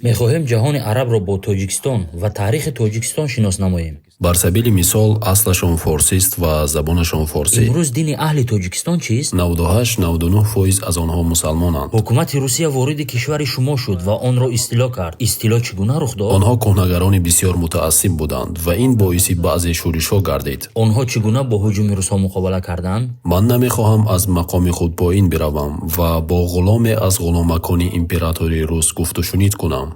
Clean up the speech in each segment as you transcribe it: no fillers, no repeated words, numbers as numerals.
мехоҳем ҷаҳони арабро бо Тоҷикистон ва таърихи Тоҷикистон шинос намоем. бар сабили мисол аслашон форсист ва забонашон форсӣ. имрӯз дини аҳли Тоҷикистон чист? 98-99% аз онҳо мусалмонанд. ҳукумати Русия вориди кишвари шумо шуд ва онро истило кард. Истило чӣ гуна рух дод? онҳо кӯҳнагарони бисёр мутаассиб буданд ва ин боиси баъзе шӯришҳо гардид. онҳо чӣ гуна бо ҳуҷуми русҳо муқобала карданд? ман намехоҳам аз мақоми худ поин биравам ва бо ғуломе аз ғуломакони императори рус гуфтушунид кунам.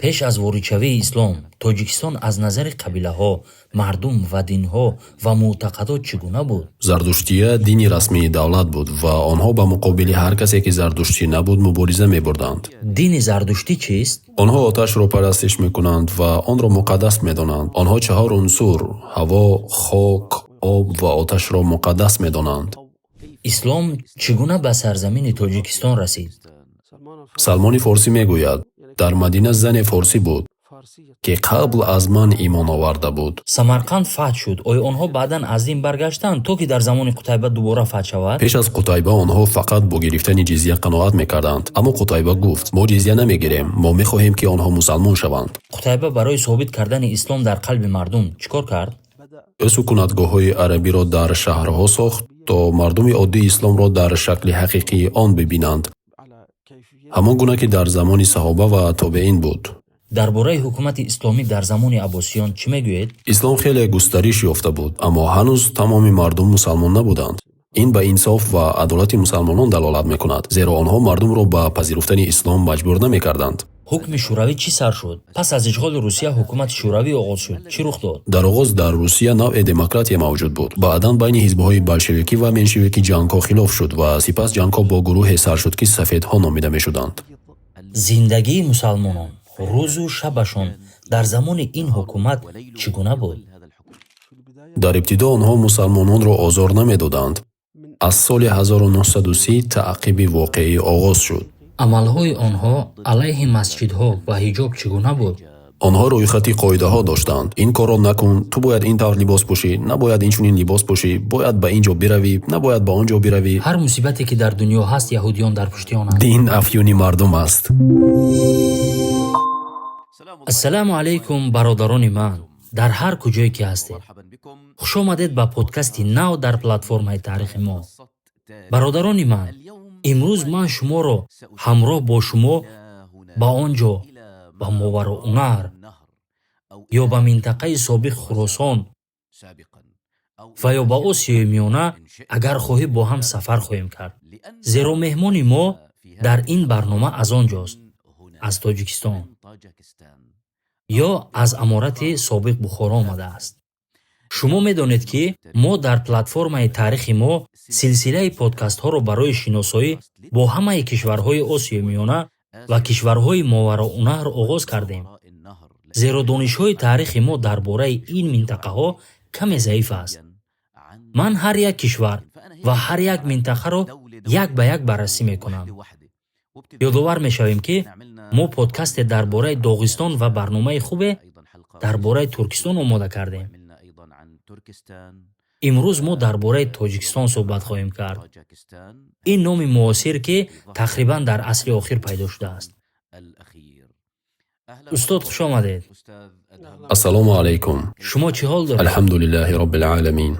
пеш аз воридшавии ислом Тоҷикистон аз назари қабилаҳо, мардум ва динҳо ва муътақадот чӣ гуна буд? зардуштия дини расмии давлат буд ва онҳо ба муқобили ҳар касе ки зардуштӣ набуд мубориза мебурданд. дини зардуштӣ чист? онҳо оташро парастиш мекунанд ва онро муқаддас медонанд. онҳо чаҳор унсур ҳаво, хок, об ва оташро муқаддас медонанд. ислом чӣ гуна ба сарзамини Тоҷикистон расид? салмони форсӣ мегӯяд дар Мадина зане форсӣ буд ки қабл аз ман имон оварда буд. самарқанд фатҳ шуд. оё онҳо баъдан аз ин баргаштанд то ки дар замони Қутайба дубора фатҳ шавад? пеш аз Қутайба онҳо фақат бо гирифтани ҷизя қаноат мекарданд. аммо Қутайба гуфт мо ҷизя намегирем, мо мехоҳем ки онҳо мусалмон шаванд. Қутайба барои собит кардани ислом дар қалби мардум чӣ кор кард? ӯ сукунатгоҳҳои арабиро дар шаҳрҳо сохт то мардуми оддии исломро дар шакли ҳақиқии он бибинанд, ҳамон гуна ки дар замони саҳоба ва тобеин буд. дар бораи ҳукумати исломӣ дар замони Аббосиён чӣ мегӯед? ислом хеле густариш ёфта буд, аммо ҳанӯз тамоми мардум мусалмон набуданд. ин ба инсоф ва адолати мусалмонон далолат мекунад, зеро онҳо мардумро ба пазируфтани ислом маҷбур намекарданд. ҳукми шӯравӣ чӣ сар шуд? пас аз ишғоли Русия ҳукумати шӯравӣ оғоз шуд. чӣ рух дод? дар оғоз дар Русия навъи демократия мавҷуд буд. баъдан байни ҳизбҳои болшевикӣ ва меншевикӣ ҷангҳо хилоф шуд ва сипас ҷангҳо бо гурӯҳе сар шуд ки сафедҳо номида мешуданд. зиндагии мусалмонон рӯзу шабашон дар замони ин ҳукумат чӣ гуна буд? дар ибтидо онҳо мусалмононро озор намедоданд. аз соли 1930 таъқиби воқеӣ оғоз шуд. амалҳои онҳо алайҳи масҷидҳо ва ҳиҷоб чӣ гуна буд? онҳо рӯйхати қоидаҳо доштанд. ин корро накун, ту бояд ин тавр либос пӯшӣ, набояд инчунин либос пӯшӣ, бояд ба ин ҷо биравӣ, набояд ба он ҷо биравӣ. ҳар мусибате ки дар дунё ҳаст яҳудиён дар пушти онанд. дин афёни мардум аст. ассалому алайкум бародарони ман, дар ҳар куҷое ки ҳастед, хушомадед ба подкасти нав дар платформаи таърихи мо. бародарони ман, имрӯз ман шуморо ҳамроҳ бо шумо ба он ҷо, ба Мовароунар ё ба минтақаи собиқ Хуросон ва ё ба Осиёи Миёна агар хоҳӣ бо ҳам сафар хоҳем кард. зеро меҳмони мо дар ин барнома аз он ҷост, аз Тоҷикистон ё аз аморати собиқ Бухоро омадааст. шумо медонед ки мо дар платформаи таърихи мо силсилаи подкастҳоро барои шиносоӣ бо ҳамаи кишварҳои Осиёи Миёна ва кишварҳои Мовароунар оғоз кардем, зеро донишҳои таърихи мо дар бораи ин минтақаҳо каме заиф аст. ман ҳар як кишвар ва ҳар як минтақаро як ба як баррасӣ мекунам. ёдовар мешавем ки мо подкасте дар бораи Доғистон ва барномаи хубе дар бораи Туркистон омода кардем. имрӯз мо дар бораи Тоҷикистон суҳбат хоҳем кард. ин номи муосир ки тақрибан дар асри охир пайдо шудааст. устод хуш омадед. ассалому алайкум. шумо чӣ ҳол доред? алҳамдулиллаҳи роббил аламин.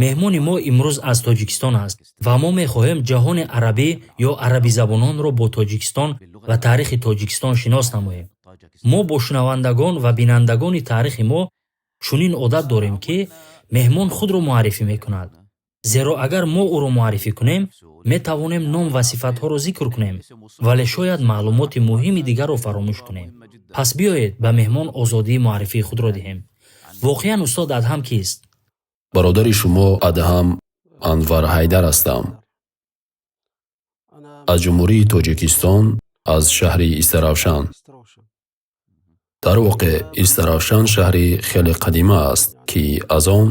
меҳмони мо имрӯз аз Тоҷикистон аст ва мо мехоҳем ҷаҳони арабӣ ё арабизабононро бо Тоҷикистон ва таърихи Тоҷикистон шинос намоем. мо бо шунавандагон ва бинандагони таърихи мо чунин одат дорем ки меҳмон худро муаррифӣ мекунад. зеро агар мо ӯро муаррифӣ кунем, метавонем ном ва сифатҳоро зикр кунем, вале шояд маълумоти муҳими дигарро фаромӯш кунем. пас биёед ба меҳмон озодии муаррифии худро диҳем. воқеан устод Адҳам кист? бародари шумо Адҳам Анвар Ҳайдар ҳастам. аз ҷумҳурии Тоҷикистон, аз шаҳри Истаравшан. дар воқеъ Истаравшан шаҳри хеле қадима аст ки аз он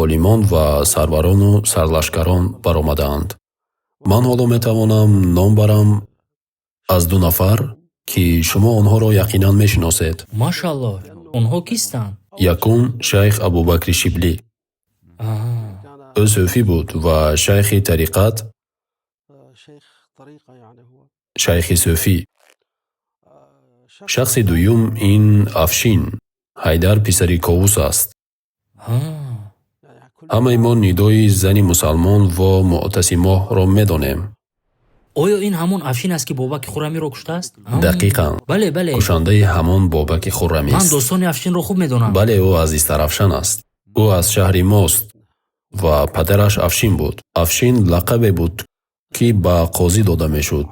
олимон ва сарварону сарлашкарон баромадаанд. ман ҳоло метавонам ном барам аз ду нафар ки шумо онҳоро яқинан мешиносед. машааллоҳ, онҳо кистанд? якум шайх Абубакри Шиблӣ. ӯ суфӣ буд ва шайхи тариқат шайхи суфӣ. шахси дуюм ин Афшин Ҳайдар писари Ковус аст. ҳамаи мо нидои зани мусалмон ва муътасимоҳро медонем. оё ин ҳамон Афшин аст ки Бобаки Хуррамиро куштааст? Дақиқан. бале кушандаи ҳамон Бобаки ман Хуррамист. достони Афшинро хуб медонам. бале, ӯ аз Истарафшан аст. ӯ аз шаҳри мост ва падараш Афшин буд. Афшин лақабе буд ки ба қозӣ дода мешуд.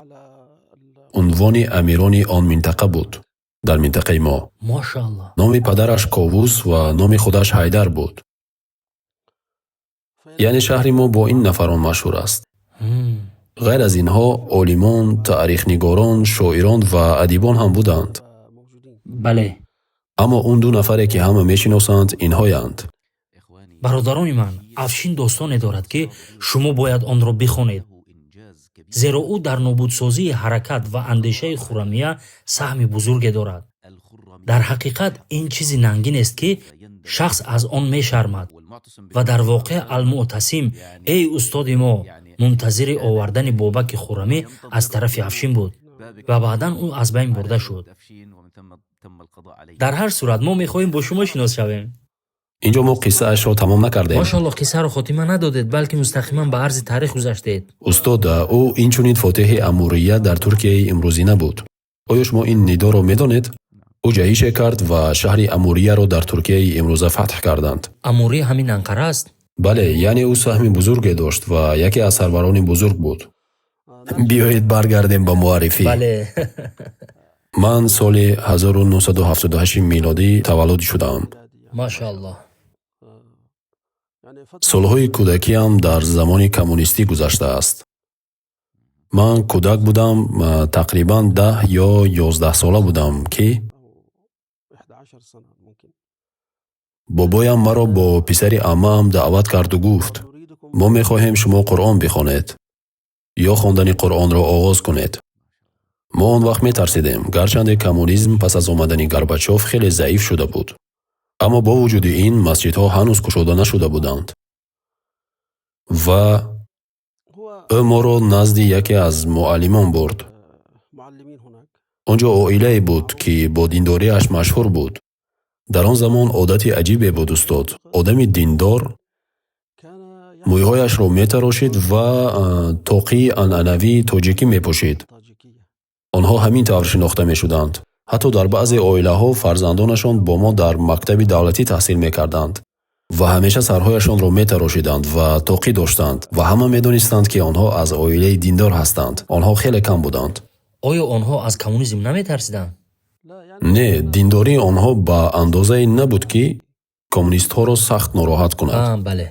унвони амирони он минтақа буд. дар минтақаи мо Машаалло. номи падараш Ковус ва номи худаш Ҳайдар буд. яъне шаҳри мо бо ин нафарон машҳур аст. ғайр аз инҳо олимон, таърихнигорон, шоирон ва адибон ҳам буданд. бале. аммо он ду нафаре ки ҳама мешиносанд инҳоянд. бародарони ман, Афшин достоне дорад ки шумо бояд онро бихонед. зеро ӯ дар нобудсозии ҳаракат ва андешаи Хуррамия саҳми бузурге дорад. дар ҳақиқат ин чизи нангинест ки шахс аз он мешармад ва дар воқеъ Ал-Муътасим, эй устоди мо, мунтазири овардани Бобаки Хуррамӣ аз тарафи Афшин буд ва баъдан ӯ аз байн бурда шуд. дар ҳар сурат мо мехоҳем бо шумо шинос шавем. инҷо мо қиссаашро тамом накардем. Машаалло, қиссаро хотима надодед, балки мустақиман ба арзи таърих гузаштед. устод, ӯ инчунин фотиҳи Амурия дар Туркияи имрӯзина буд. оё шумо ин нидоро медонед? ӯ ҷаҳише кард ва шаҳри Амурияро дар Туркияи имрӯза фатҳ карданд. Амурия ҳамин Анқара аст? бале, яъне ӯ саҳми бузурге дошт ва яке аз сарварони бузург буд. биёед баргардем ба муаррифӣ. бале. ман соли 1978 милодӣ таваллуд шудаам. Машаалло. солҳои кӯдакиам дар замони коммунистӣ гузаштааст. ман кӯдак будам, тақрибан 10 ё 11 сола будам ки бобоям маро бо писари аммаам даъват карду гуфт: мо мехоҳем шумо Қуръон бихонед ё хондани Қуръонро оғоз кунед. мо он вақт метарсидем, гарчанде коммунизм пас аз омадани Горбачёв хеле заиф шуда буд. аммо бо вуҷуди ин масҷидҳо ҳанӯз кушода нашуда буданд. ва ӯ моро назди яке аз муаллимон бурд. онҷо оилае буд ки бо диндориаш машҳур буд. дар он замон одати аҷибе буд устод. одами диндор мӯйҳояшро метарошид ва тоқии анъанавии тоҷикӣ мепӯшид. онҳо ҳамин тавр шинохта мешуданд. ҳатто дар баъзе оилаҳо фарзандонашон бо мо дар мактаби давлатӣ таҳсил мекарданд ва ҳамеша сарҳояшонро метарошиданд ва тоқӣ доштанд ва ҳама медонистанд ки онҳо аз оилаи диндор ҳастанд. онҳо хеле кам буданд. оё онҳо аз коммунизм наметарсиданд? не, диндории онҳо ба андозае набуд ки коммунистҳоро сахт нороҳат кунад. бале.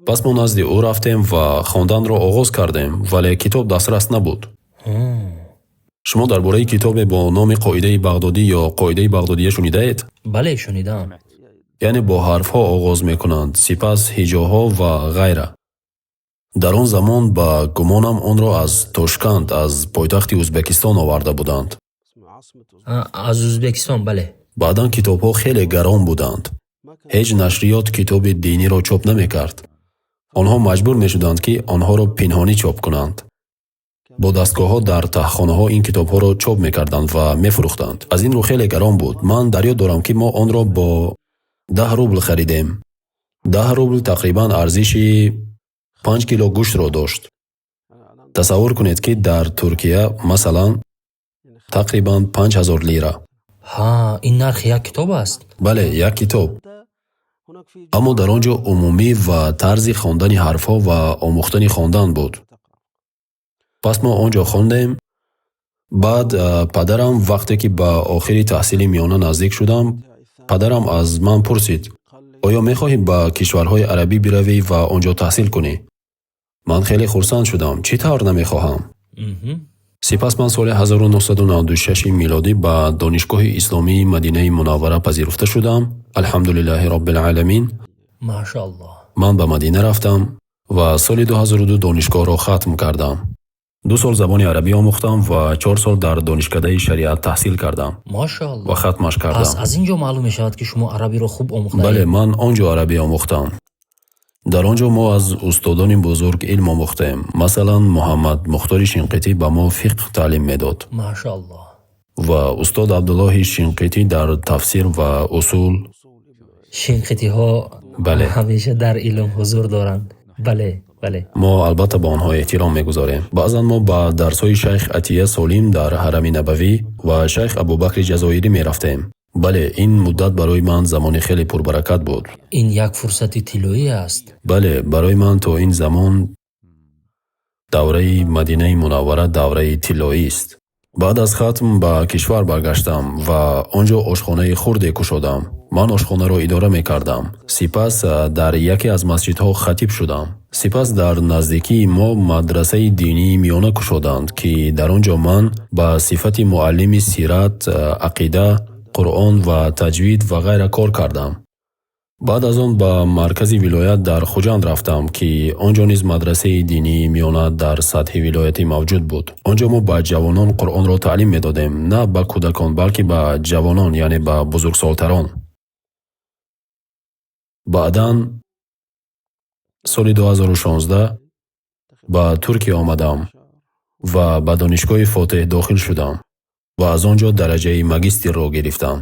пас мо назди ӯ рафтем ва хонданро оғоз кардем, вале китоб дастрас набуд. шумо дар бораи китобе бо номи Қоидаи Бағдодӣ ё Қоидаи Бағдодия шунидаед? бале, шунидам. яъне бо ҳарфҳо оғоз мекунанд, сипас ҳиҷоҳо ва ғайра. дар он замон ба гумонам онро аз Тошканд, аз пойтахти Ӯзбекистон оварда буданд. аз Ӯзбекистон, бале. баъдан китобҳо хеле гарон буданд. ҳеҷ нашриёт китоби диниро чоп намекард. онҳо маҷбур мешуданд ки онҳоро пинҳонӣ чоп кунанд. бо дастгоҳҳо дар таҳхонаҳо ин китобҳоро чоп мекарданд ва мефурӯхтанд. аз ин рӯ хеле гарон буд. ман дар ёд дорам ки мо онро бо 10 рубл харидем. 10 рубл тақрибан арзиши 5 кило гӯштро дошт. тасаввур кунед ки дар Туркия масалан тақрибан 5000 лира. ин нархи як китоб аст? бале, як китоб. аммо дар он ҷо умумӣ ва тарзи хондани ҳарфҳо ва омӯхтани хондан буд. пас мо он ҷо хондем. баъд падарам вақте ки ба охири таҳсили миёна наздик шудам, падарам аз ман пурсид: оё мехоҳӣ ба кишварҳои арабӣ биравӣ ва он ҷо таҳсил кунӣ? ман хеле хурсанд шудам. чӣ тавр намехоҳам? сипас ман соли 1996 милодӣ ба донишгоҳи исломии Мадинаи Мунаввара пазируфта шудам. алҳамдулиллаҳи роббил аламин. машаалло. ман ба Мадина рафтам ва соли 2002 донишгоҳро хатм кардам. 2 сол забони арабӣ омӯхтам ва 4 сол дар донишкадаи шариат таҳсил кардам. Машаалло. ва хатмаш кардам. аз ин ҷо маълум мешавад ки шумо арабиро хуб омӯхтаед? бале, ман он ҷо арабӣ омӯхтам. дар он ҷо мо аз устодони бузург илм омӯхтем. Масалан, Муҳаммад Мухтори Шинқитӣ ба мо фиқҳ таълим медод машааллоҳ. ва устод Абдуллоҳи Шинқитӣ дар тафсир ва усул. шинқитиҳо Бале. ҳамеша дар илм ҳузур доранд. Бале, бале. мо албатта ба онҳо эҳтиром мегузорем. Баъзан мо ба дарсҳои шайх Атия Солим дар Ҳарами Набавӣ ва шайх Абубакри Ҷазоирӣ мерафтем. Бале, ин муддат барои ман замони хеле пурбаракат буд. ин як фурсати тиллоӣ аст. Бале, барои ман то ин замон давраи Мадинаи Мунаввара давраи тиллоист. баъд аз хатм ба кишвар баргаштам ва он ҷо ошхонаи хурде кушодам. ман ошхонаро идора мекардам. Сипас дар яке аз масҷидҳо хатиб шудам. Сипас дар наздикии мо мадрасаи динии миёна кушоданд, ки дар он ҷо ман ба сифати муаллими сират, ақида, Қуръон ва таҷвид ва ғайра кор кардам. баъд аз он ба маркази вилоят дар Хуҷанд рафтам, ки он ҷо низ мадрасаи динии миёна дар сатҳи вилоятӣ мавҷуд буд. Он ҷо мо ба ҷавонон Қуръонро таълим медодем, на ба кӯдакон, балки ба ҷавонон, яъне ба бузургсолтарон. баъдан соли 2016 ба Туркия омадам ва ба донишгоҳи Фотеҳ дохил шудам ва аз он ҷо дараҷаи магистрро гирифтам.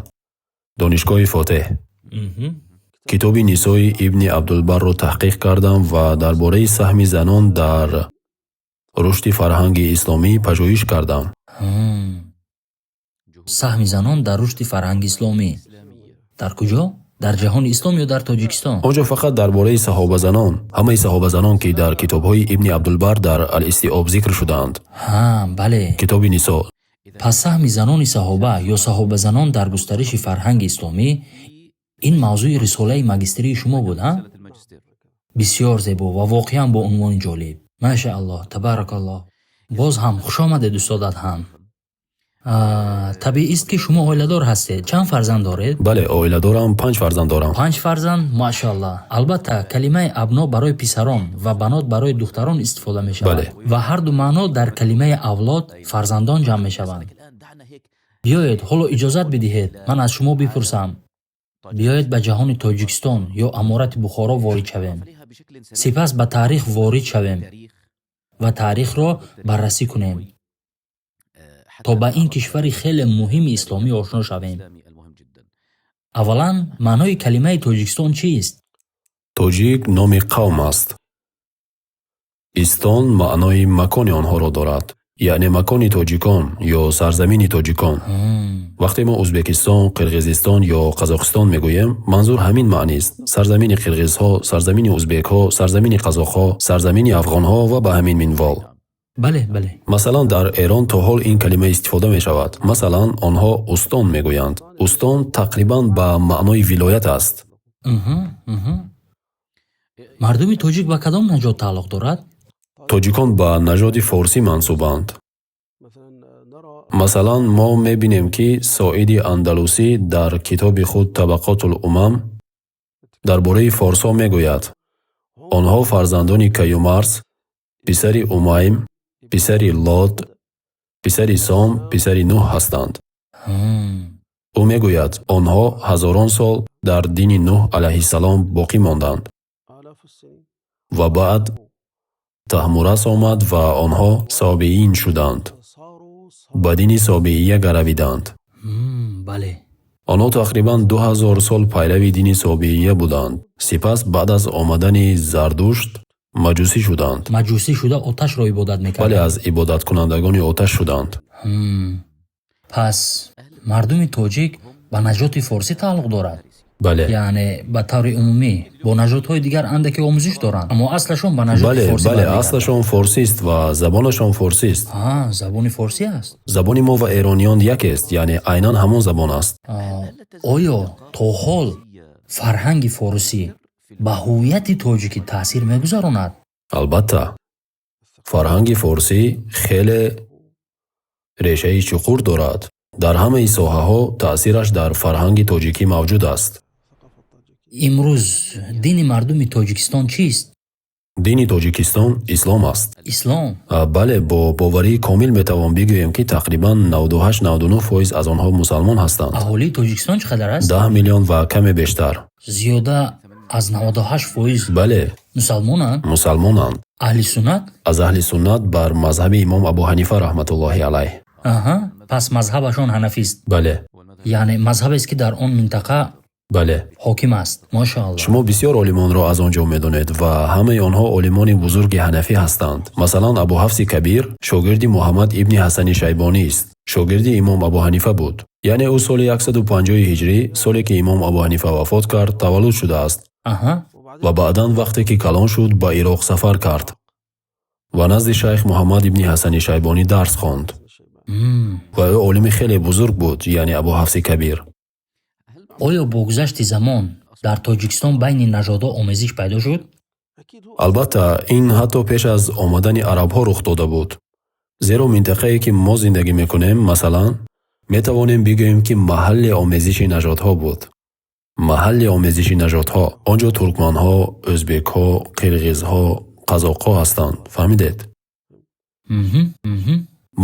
донишгоҳи Фотеҳ. китоби Нисои Ибни Абдулбарро таҳқиқ кардам ва дар бораи саҳми занон дар рушди фарҳанги исломӣ пажӯҳиш кардам. саҳми занон дар рушди фарҳанги исломӣ. дар куҷо? дар ҷаҳони ислом ё дар Тоҷикистон? он ҷо фақат дар бораи саҳобазанон, ҳамаи саҳобазанон, ки дар китобҳои Ибни Абдулбар дар Ал-Истиоб зикр шудаанд. бале. китоби Нисо. пас саҳми занони саҳоба ё саҳобазанон дар густариши фарҳанги исломӣ ин мавзӯи рисолаи магистрии шумо буд, ҳа? бисёр зебо ва воқеан бо унвони ҷолиб. Машааллоҳ, табаракаллоҳ. боз ҳам хушомадед устодат ҳам. табиист ки шумо оиладор ҳастед. Чанд фарзанд доред? бале, оиладорам, 5 фарзанд дорам. 5 фарзанд? Машааллоҳ. албатта калимаи абно барои писарон ва банот барои духтарон истифода мешавад. Бале. ва ҳарду маъно дар калимаи авлод фарзандон ҷамъ мешаванд. биёед ҳоло иҷозат бидиҳед ман аз шумо бипурсам. биёед ба ҷаҳони Тоҷикистон ё аморати Бухоро ворид шавем. сипас ба таърих ворид шавем ва таърихро баррасӣ кунем, то ба ин кишвари хеле муҳими исломӣ ошно шавем. аввалан маънои калимаи Тоҷикистон чист? тоҷик номи қавм аст. истон маънои макони онҳоро дорад, яъне макони тоҷикон ё сарзамини тоҷикон. вақте мо Ӯзбекистон, Қирғизистон ё Қазоқистон мегӯем, манзур ҳамин маънист: сарзамини қирғизҳо, сарзамини ӯзбекҳо, сарзамини қазоқҳо, сарзамини афғонҳо ва ба ҳамин минвол. бале, бале. масалан, дар Эрон то ҳол ин калима истифода мешавад. масалан, онҳо устон мегӯянд. устон тақрибан ба маънои вилоят аст. мардуми тоҷик ба кадом наҷот тааллуқ дорад? тоҷикон ба наҷоди форсӣ мансубанд. масалан, мо мебинем, ки Соиди Андалусӣ дар китоби худ Табақотул Умам дар бораи форсҳо мегӯяд: онҳо фарзандони Каюмарс, писари Умайм, писари Лот, писари Сом, писари Нуҳ ҳастанд. ӯ мегӯяд, онҳо ҳазорон сол дар дини Нуҳ алайҳиссалом боқӣ монданд ва баъд Таҳмурас омад ва онҳо собиин шуданд. ба дини собиия гаравиданд. бале. онҳо тақрибан 2000 сол пайрави дини собиия буданд. сипас баъд аз омадани Зардушт маҷусӣ шуданд. маҷусӣ шуда оташро ибодат бале, мекарданд. аз ибодаткунандагони оташ шуданд. пас мардуми тоҷик ба наҷоти форсӣ тааллуқ дорад? бале, яъне ба таври умумӣ бо наҷотҳои дигар андаке омӯзиш доранд, аммо аслашон ба наҷоти бале, форсӣ бале, бармегарданд. аслашон форсист ва забонашон форсист. забони форсӣ аст. забони мо ва эрониён якест, яъне айнан ҳамон забон аст. оё то ҳол фарҳанги форсӣ ба ҳуввияти тоҷикӣ таъсир мегузаронад? албатта, фарҳанги форсӣ хеле решаи чуқур дорад. дар ҳамаи соҳаҳо таъсираш дар фарҳанги тоҷикӣ мавҷуд аст. имрӯз дини мардуми Тоҷикистон чист? дини Тоҷикистон ислом аст. ислом? бале, бо боварии комил метавон бигӯем, ки тақрибан 98-99% аз онҳо мусалмон ҳастанд. аҳолии Тоҷикистон чӣ қадар аст? 10 миллион ва каме бештар. зиёда аз 98%? бале, мусалмонанд? мусалмонанд. аҳли суннат? аз аҳли суннат бар мазҳаби имом абу ҳанифа раҳматуллоҳи алайҳ. аҳа, пас мазҳабашон ҳанафист. бале, яъне мазҳабест ки дар он минтақа бале. ҳоким аст. Мошааллоҳ. шумо бисёр олимонро аз он ҷо медонед ва ҳамаи онҳо олимони бузурги ҳанафӣ ҳастанд. Масалан, абу ҳафси кабир шогирди муҳаммад ибни ҳасани шайбонист. шогирди имом абу ҳанифа буд. яъне ӯ соли 150 ҳиҷрӣ, соле ки имом абу ҳанифа вафот кард, таваллуд шудааст. аҳа, ва баъдан вақте ки калон шуд, ба ироқ сафар кард ва назди шайх муҳаммад ибни ҳасани шайбонӣ дарс хонд. ва ӯ олими хеле бузург буд, яъне абу ҳафси кабир. оё бо гузашти замон дар тоҷикистон байни нажодҳо омезиш пайдо шуд? албатта, ин ҳатто пеш аз омадани арабҳо рух дода буд. зеро минтақае ки мо зиндагӣ мекунем, масалан, метавонем бигӯем ки маҳалли омезиши нажодҳо буд. маҳалли омезиши нажодҳо, он ҷо туркманҳо, ӯзбекҳо, қирғизҳо, қазоқҳо ҳастанд. фаҳмидед?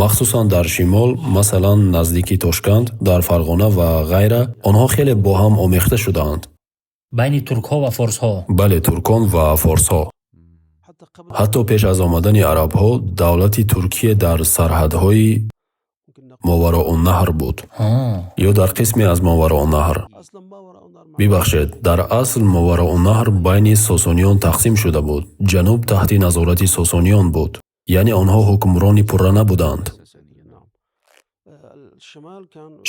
махсусан дар шимол, масалан наздики Тошканд, дар Фарғона ва ғайра, онҳо хеле бо ҳам омехта шудаанд. байни туркҳо ва форсҳо? бале, туркон ва форсҳо. ҳатто пеш аз омадани арабҳо, давлати Туркия дар сарҳадҳои Мовароуннаҳр буд. ё дар қисме аз Мовароуннаҳр. бибахшед, дар асл Мовароуннаҳр байни Сосониён тақсим шуда буд. ҷануб таҳти назорати Сосониён буд. яъне онҳо ҳукмрони пурра набуданд.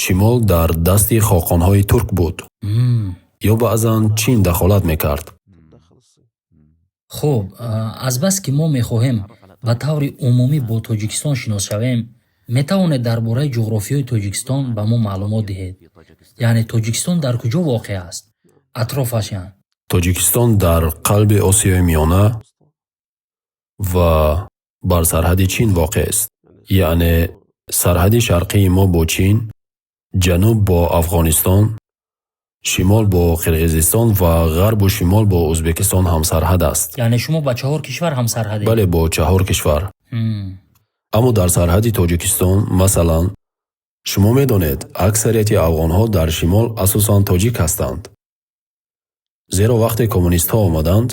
шимол дар дасти хоқонҳои турк буд. ё баъзан чин дахолат мекард. хуб, азбаски мо мехоҳем ба таври умумӣ бо Тоҷикистон шинос шавем, метавонед дар бораи ҷуғрофияи Тоҷикистон ба мо маълумот диҳед? яъне Тоҷикистон дар куҷо воқеъ аст? атрофашян? Тоҷикистон дар қалби Осиёи Миёна ва бар сарҳади Чин воқеъ аст. яъне сарҳади шарқии мо бо Чин, ҷануб бо Афғонистон, шимол бо Қирғизистон ва ғарбу шимол бо Ӯзбекистон ҳамсарҳад аст. яъне шумо ба 4 кишвар ҳамсарҳадед? бале, бо 4 кишвар. аммо дар сарҳади Тоҷикистон, масалан, шумо медонед, аксарияти афғонҳо дар шимол асосан тоҷик ҳастанд. зеро вақте коммунистҳо омаданд,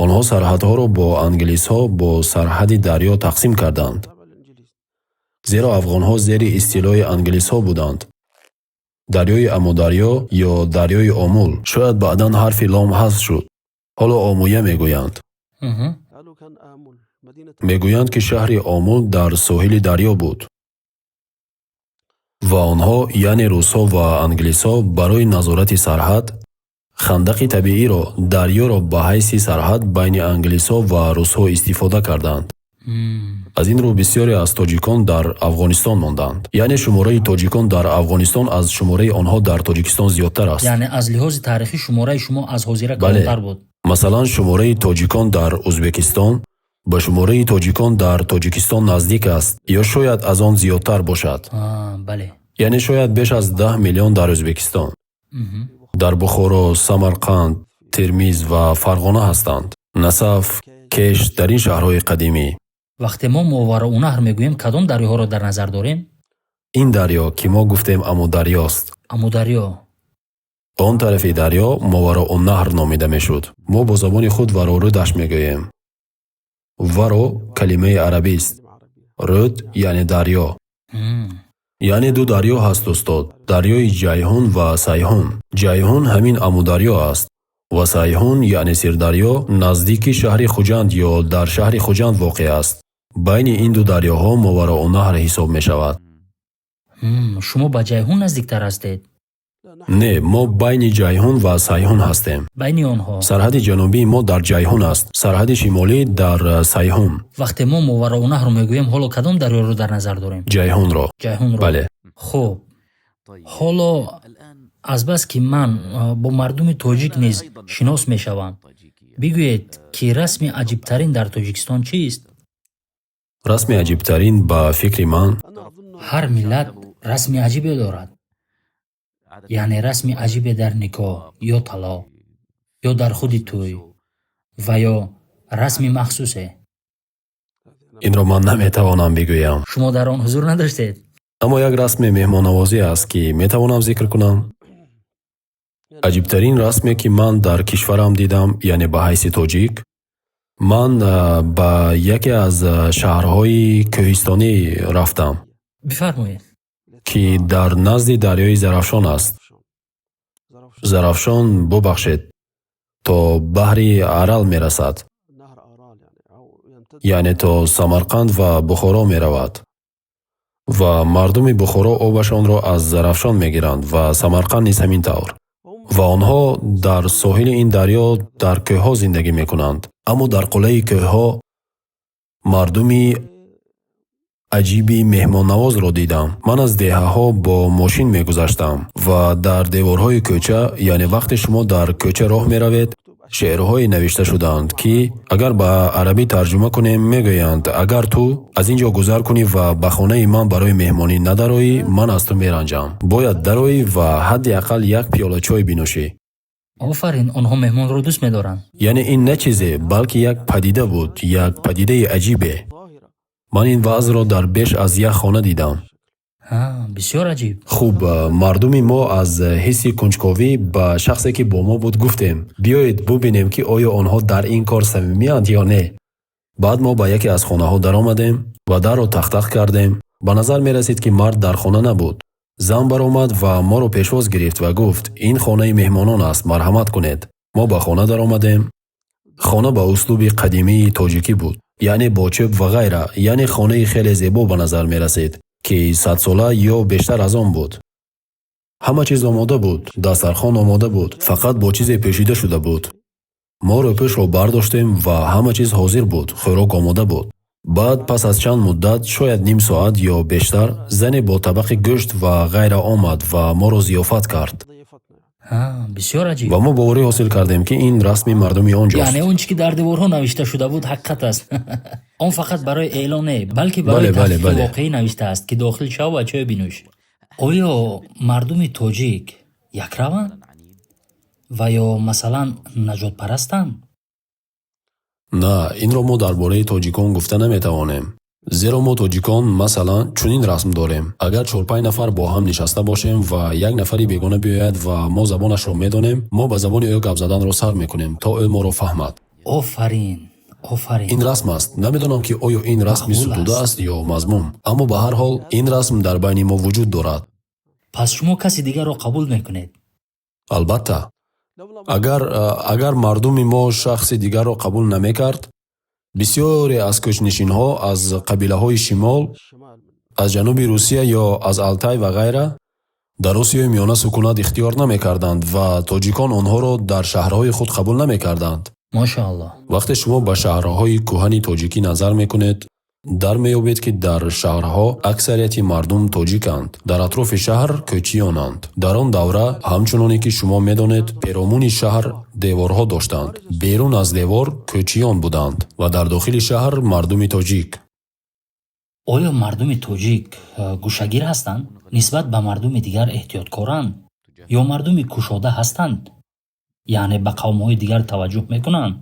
онҳо сарҳадҳоро бо англисҳо бо сарҳади дарё тақсим карданд. зеро афғонҳо зери истилои англисҳо буданд. дарёи Амударё ё дарёи Омул, шояд баъдан ҳарфи лом ҳазф шуд. ҳоло Омуя мегӯянд. мегӯянд ки шаҳри Омул дар соҳили дарё буд. ва онҳо, яъне русҳо ва англисҳо, барои назорати сарҳад, хандақи табииро, дарёро ба ҳайси сарҳад байни англисҳо ва русҳо истифода карданд. аз ин рӯ бисёре аз тоҷикон дар Афғонистон монданд. яъне шумораи тоҷикон дар Афғонистон аз шумораи онҳо дар Тоҷикистон зиёдтар аст. яъне аз лиҳози таърихӣ шумораи шумо аз ҳозира калонтар буд? масалан, шумораи тоҷикон дар Ӯзбекистон ба шумораи тоҷикон дар Тоҷикистон наздик аст, ё шояд аз он зиёдтар бошад. бале. яъне шояд беш аз 10 миллион дар Ӯзбекистон. дар Бухоро, Самарқанд, Термиз ва Фарғона ҳастанд. Насаф, Кеш дар ин шаҳрҳои қадимӣ. вақте мо Мовароуннаҳр мегӯем, кадом дарёҳоро дар назар дорем? ин дарё ки мо гуфтем Амударёст. Амударё. он тарафи дарё Мовароуннаҳр номида мешуд. мо бо забони худ варорудаш мегӯем. варо калимаи арабист. руд яъне дарё. яъне ду дарё ҳаст устод. дарёи Ҷайҳун ва Сайҳун. Ҷайҳун ҳамин Амударё аст ва Сайҳун яъне Сирдарё наздики шаҳри Хуҷанд ё дар шаҳри Хуҷанд воқеъ аст. байни ин ду дарёҳо Мовароуннаҳр ҳисоб мешавад. шумо ба Ҷайҳун наздиктар ҳастед? не, мо байни Ҷайҳун ва Сайҳун ҳастем. байни онҳо сарҳади ҷанубии мо дар Ҷайҳун аст, сарҳади шимолӣ дар Сайҳун. вақте мо Мовароуннаҳрро мегӯем, ҳоло кадом дарёро дар назар дорем? Ҷайҳунро. бале. хуб, ҳоло азбаски ман бо мардуми тоҷик низ шинос мешавам, бигӯед ки расми аҷибтарин дар Тоҷикистон чист? расми аҷибтарин ба фикри ман, ҳар миллат расми аҷибе дорад. яъне расми аҷибе дар никоҳ ё талоқ ё дар худи тӯй ва ё расми махсусе. инро ман наметавонам бигӯям. шумо дар он ҳузур надоштед? аммо як расми меҳмоннавозӣ аст ки метавонам зикр кунам. аҷибтарин расме ки ман дар кишварам дидам, яъне ба ҳайси тоҷик, ман ба яке аз шаҳрҳои кӯҳистонӣ рафтам, бифармоед. ки дар назди дарёи Зарафшон аст. Зарафшон бубахшед, то баҳри Арал мерасад, яъне то Самарқанд ва Бухоро меравад. Ва мардуми Бухоро обашонро аз Зарафшон мегиранд ва Самарқанд низ ҳамин тавр. Ва онҳо дар соҳили ин дарё дар кӯҳҳо зиндагӣ мекунанд. Аммо дар қулаи кӯҳҳо мардуми аҷиби меҳмоннавозро дидам. Ман аз деҳаҳо бо мошин мегузаштам ва дар деворҳои кӯча, яъне вақте шумо дар кӯча роҳ меравед, шеърҳое навишта шудаанд, ки агар ба арабӣ тарҷума кунем, мегӯянд: агар ту аз ин ҷо гузар кунӣ ва ба хонаи ман барои меҳмонӣ надароӣ, ман аз ту меранҷам. Бояд дароӣ ва ҳадди ақал як пиёла чой бинӯшӣ. офарин, онҳо меҳмонро дӯст медоранд. Яъне ин не чизе, балки як падида буд, як падидаи аҷибе. ман ин вазъро дар беш аз як хона дидам. бисёр аҷиб. хуб, мардуми мо аз ҳисси кунҷковӣ ба шахсе ки бо мо буд гуфтем: биёед бубинем, ки оё онҳо дар ин кор самимиянд ё не. баъд мо ба яке аз хонаҳо даромадем ва дарро тах-тах кардем. ба назар мерасид, ки мард дар хона набуд. зан баромад ва моро пешвоз гирифт ва гуфт: ин хонаи меҳмонон аст, марҳамат кунед. мо ба хона даромадем. хона ба услуби қадимии тоҷикӣ буд, яъне бо чӯб ва ғайра, яъне хонаи хеле зебо ба назар мерасид, ки 100-сола ё бештар аз он буд. ҳама чиз омода буд, дастархон омода буд, фақат бо чизе пӯшида шуда буд. мо рӯпӯшро бардоштем ва ҳама чиз ҳозир буд, хӯрок омода буд. баъд пас аз чанд муддат, шояд ним соат ё бештар, зане бо табақи гӯшт ва ғайра омад ва моро зиёфат кард. бисёр аҷиб. ва мо боварӣ ҳосил кардем, ки ин расми мардуми он ҷост. яъне он чи ки дар деворҳо навишта шуда буд ҳақиқат аст. он фақат барои эълон не, балки барои таҳқиқи воқеӣ навиштааст, ки дохил шав ва чой бинӯш. оё мардуми тоҷик якраванд ва ё масалан наҷотпарастанд? На, инро мо дар бораи тоҷикон гуфта наметавонем. зеро мо тоҷикон масалан чунин расм дорем: агар 4-5 нафар бо ҳам нишаста бошем ва як нафари бегона биёяд ва мо забонашро медонем, мо ба забони ӯ гап заданро сар мекунем, то ӯ моро фаҳмад. офарин. ин расм аст. Намедонам, ки оё ин расми сутуда аст ё мазмум, аммо ба ҳар ҳол ин расм дар байни мо вуҷуд дорад. пас шумо каси дигарро қабул мекунед? албатта. агар мардуми мо шахси дигарро қабул намекард, бисёре аз кӯчнишинҳо аз қабилаҳои шимол, аз ҷануби Русия ё аз Алтай ва ғайра дар Осиёи миёна сукунат ихтиёр намекарданд ва тоҷикон онҳоро дар шаҳрҳои худ қабул намекарданд. мошааллоҳ. вақте шумо ба шаҳрҳои кӯҳани тоҷикӣ назар мекунед, дар меёбед, ки дар шаҳрҳо аксарияти мардум тоҷиканд, дар атрофи шаҳр кӯчиёнанд. дар он давра, ҳамчуноне ки шумо медонед, перомуни шаҳр деворҳо доштанд, берун аз девор кӯчиён буданд ва дар дохили шаҳр мардуми тоҷик. оё мардуми тоҷик гӯшагир ҳастанд? нисбат ба мардуми дигар эҳтиёткоранд ё мардуми кушода ҳастанд? яъне ба қавмҳои дигар таваҷҷӯҳ мекунанд?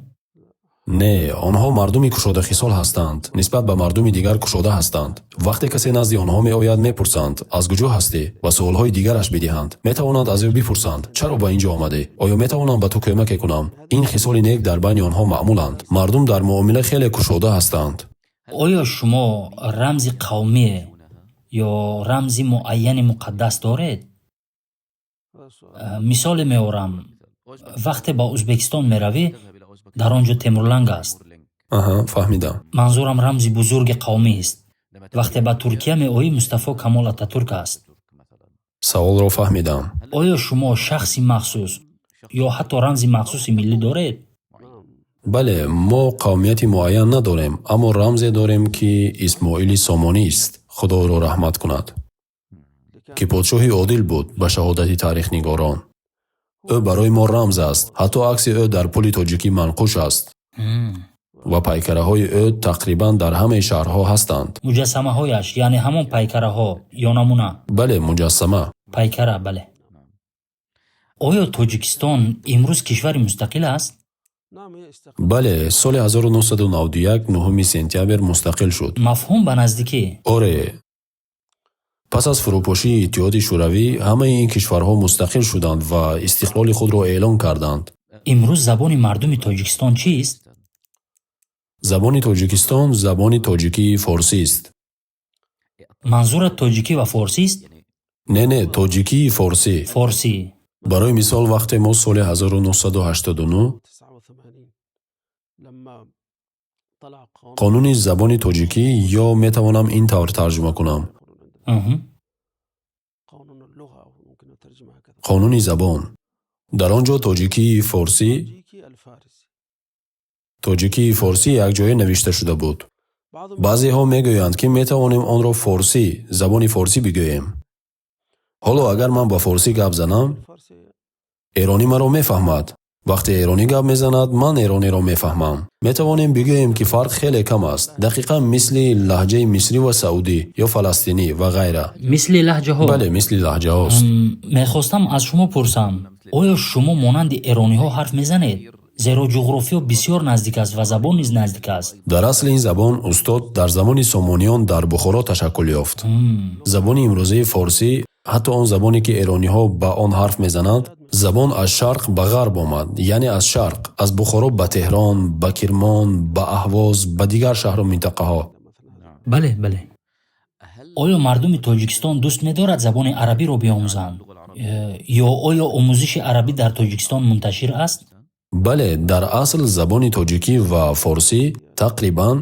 Не, онҳо мардуми кушодахисол ҳастанд, нисбат ба мардуми дигар кушода ҳастанд. вақте касе назди онҳо меояд, мепурсанд: аз куҷо ҳастӣ? ва суолҳои дигараш бидиҳанд. метавонанд аз ӯ бипурсанд: чаро ба ин ҷо омадӣ? оё метавонам ба ту кӯмаке кунам? ин хисоли нек дар байни онҳо маъмуланд. мардум дар муомила хеле кушода ҳастанд. оё шумо рамзи қавмие ё рамзи муайяни муқаддас доред? мисоле меорам, вақте ба Ӯзбекистон меравӣ, дар он ҷо Темурланг аст. фаҳмидам. манзурам рамзи бузурги қавмист. вақте ба Туркия меоӣ, Мустафо Камол Ататурк аст. саволро фаҳмидам. оё шумо шахси махсус ё ҳатто рамзи махсуси миллӣ доред? бале, мо қавмияти муайян надорем, аммо рамзе дорем, ки Исмоили Сомонист, худо ӯро раҳмат кунад, ки подшоҳи одил буд ба шаҳодати таърихнигорон. ӯ барои мо рамз аст. ҳатто акси ӯ дар пули тоҷикӣ манқуш аст ва пайкараҳои ӯ тақрибан дар ҳамаи шаҳрҳо ҳастанд. муҷассамаҳояш, яъне ҳамон пайкараҳо ё намуна? бале, муҷассама. пайкара, бале. оё тоҷикистон имрӯз кишвари мустақил аст? бале, соли 1991 9 сентябр мустақил шуд. мафҳум ба наздикӣ? оре, пас аз фурӯпошии Иттиҳоди Шӯравӣ, ҳамаи ин кишварҳо мустақил шуданд ва истиқлоли худро эълон карданд. имрӯз забони мардуми Тоҷикистон чист? забони Тоҷикистон забони тоҷикии форсист. манзурат тоҷикӣ ва форсист? Не, тоҷикии форсӣ. форсӣ. барои мисол вақте мо соли 1989 қонуни забони тоҷикӣ ё метавонам ин тавр тарҷума кунам. қонуни забон. дар он ҷо тоҷикии форсӣ якҷоя навишта шуда буд. баъзеҳо мегӯянд, ки метавонем онро форсӣ, забони форсӣ бигӯем. ҳоло агар ман ба форсӣ гап занам, эронӣ маро мефаҳмад. вақте эронӣ гап мезанад, ман эронеро мефаҳмам. метавонем бигӯем, ки фарқ хеле кам аст. дақиқан мисли лаҳҷаи мисрӣ ва саудӣ ё фаластинӣ ва гайра. мисли лаҳҷаҳо? бале, мисли лаҳҷаҳост. мехостам аз шумо пурсам, оё шумо монанди эрониҳо ҳарф мезанед? зеро ҷуғрофиё бисёр наздик аст ва забон низ наздик аст. дар асли ин забон устод дар замони сомониён дар Бухоро ташаккул ёфт. забони имрӯзаи форсӣ, ҳатто он забоне ки эрониҳо ба он ҳарф мезананд, забон аз шарқ ба ғарб омад, яъне аз шарқ, аз Бухоро ба Теҳрон, ба Кирмон, ба Аҳвоз, ба дигар шаҳру минтақаҳо. бале. оё мардуми Тоҷикистон дӯст медорад забони арабиро биомӯзанд? ё оё омӯзиши арабӣ дар Тоҷикистон мунташир аст? бале, дар асл забони тоҷикӣ ва форсӣ тақрибан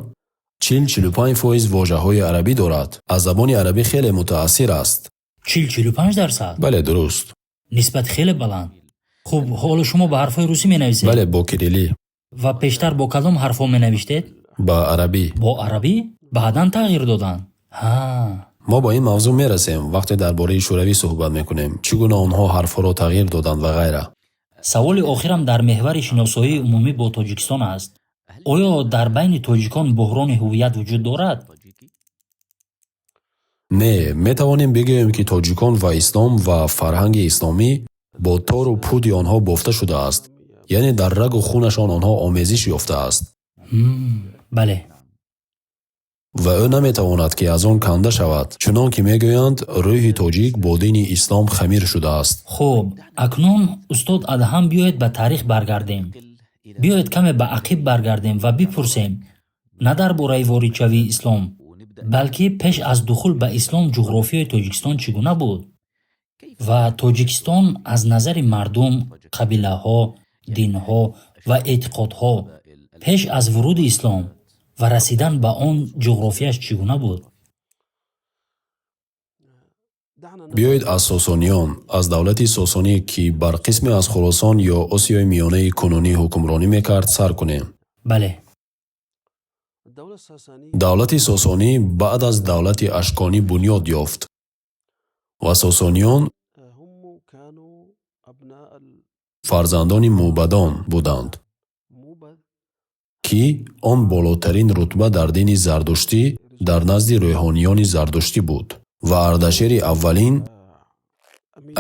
40-45% вожаҳои арабӣ дорад. аз забони арабӣ хеле мутаассир аст. 40-45%? бале, дуруст. нисбат хеле баланд. хуб, ҳоло шумо ба ҳарфҳои русӣ менависед? бале, бо кириллӣ. ва пештар бо кадом ҳарфҳо менавиштед? ба арабӣ. бо арабӣ? баъдан тағйир доданд? мо ба ин мавзӯъ мерасем вақте дар бораи шӯравӣ суҳбат мекунем, чӣ гуна онҳо ҳарфҳоро тағйир доданд ва гайра. саволи охирам дар меҳвари шиносоии умумӣ бо Тоҷикистон аст. оё дар байни тоҷикон буҳрони ҳувият вуҷуд дорад? не, метавонем бигӯем, ки тоҷикон ва ислом ва фарҳанги исломӣ бо тору пуди онҳо бофта шудааст, яъне дар рагу хунашон онҳо омезиш ёфтааст. бале. ва ӯ наметавонад, ки аз он канда шавад, чунон ки мегӯянд рӯҳи тоҷик бо дини ислом хамир шудааст. хуб, акнун устод Адҳам биёед ба таърих баргардем. биёед каме ба ақиб баргардем ва бипурсем, на дар бораи воридшавии ислом, балки пеш аз духул ба ислом ҷуғрофияи Тоҷикистон чӣ гуна буд? ва Тоҷикистон аз назари мардум, қабилаҳо, динҳо ва эътиқодҳо пеш аз вуруди ислом ва расидан ба он ҷуғрофияш чӣ гуна буд? биёед аз сосониён, аз давлати сосонӣ, ки бар қисме аз Хӯросон ё Осиёи Миёнаи кунунӣ ҳукмронӣ мекард, сар кунем. бале. давлати сосонӣ баъд аз давлати ашконӣ бунёд ёфт ва сосониён фарзандони мӯбадон буданд, ки он болотарин рутба дар дини зардуштӣ дар назди рӯҳониёни зардуштӣ буд ва Ардашери аввалин,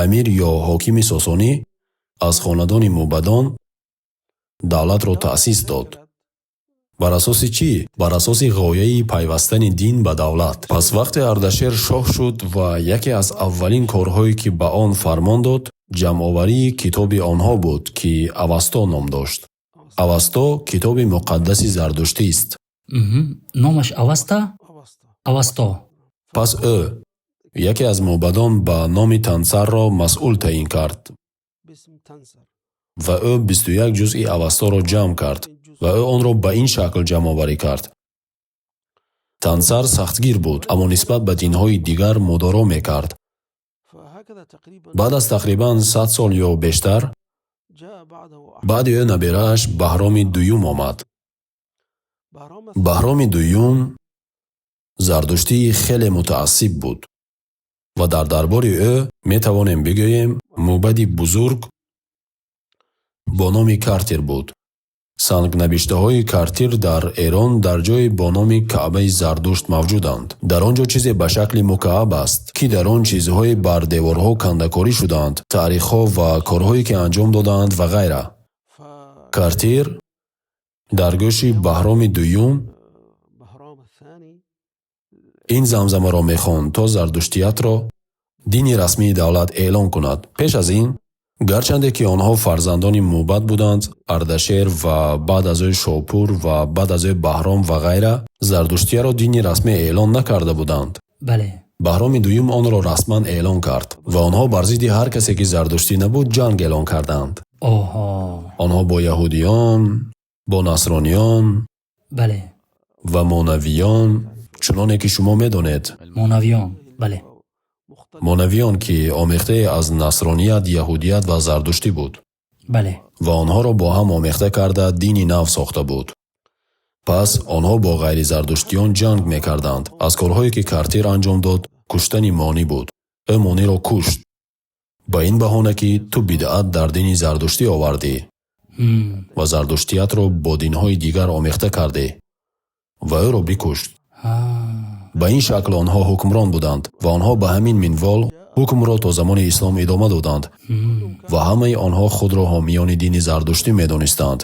амир ё ҳокими сосонӣ, аз хонадони мӯбадон давлатро таъсис дод. бар асоси чӣ? бар асоси ғояи пайвастани дин ба давлат. пас вақте Ардашер шоҳ шуд ва яке аз аввалин корҳое, ки ба он фармон дод, ҷамъоварии китоби онҳо буд, ки Авасто ном дошт. Авасто китоби муқаддаси зардуштист. номаш Аваста? Авасто. пас ӯ яке аз мӯбадон ба номи Тансарро масъул таъин кард ва ӯ 21 ҷузъи Авасторо ҷамъ кард ва ӯ онро ба ин шакл ҷамъоварӣ кард. Тансар сахтгир буд, аммо нисбат ба динҳои дигар мудоро мекард. баъд аз тақрибан 100 сол ё бештар, баъди ӯ наберааш Баҳроми дуюм омад. Баҳроми дуюм зардуштии хеле мутаассиб буд ва дар дарбори ӯ метавонем бигӯем мӯбади бузург бо номи Картир буд. сангнавиштаҳои Картир дар Эрон дар ҷое бо номи Каъбаи Зардушт мавҷуданд. дар он ҷо чизе ба шакли мукааб аст, ки дар он чизҳои бар деворҳо кандакорӣ шудаанд, таърихҳо ва корҳое ки анҷом додаанд ва гайра. Картир дар гӯши Баҳроми дуюм ин замзамаро мехонд, то зардуштиятро дини расмии давлат эълон кунад. пеш аз ин гарчанде ки онҳо фарзандони Мубад буданд, Ардашер ва баъд аз ӯ Шопур ва баъд аз ӯ Баҳром ва ғайра, Зардуштияро дини расмӣ эълон накарда буданд. бале. Баҳроми дуюм онро расман эълон кард ва онҳо бар зидди ҳар касе ки зардуштӣ набуд ҷанг эълон карданд. Оҳо, онҳо бо яҳудиён, бо насрониён бале. ва монавиён, чуноне ки шумо медонед, Монавиён, бале. монавиён ки омехтае аз насроният, яҳудият ва зардуштӣ буд Бале. ва онҳоро бо ҳам омехта карда дини нав сохта буд. пас онҳо бо ғайризардуштиён ҷанг мекарданд. Аз корҳое ки Картир анҷом дод, куштани Монӣ буд. ӯ Мониро кушт ба ин баҳона ки ту бидъат дар дини зардуштӣ овардӣ ва зардуштиятро бо динҳои дигар омехта кардӣ ва ӯро бикушт. ба ин шакл онҳо ҳукмрон буданд ва онҳо ба ҳамин минвол ҳукмро то замони ислом идома доданд ва ҳамаи онҳо худро ҳомиёни дини зардуштӣ медонистанд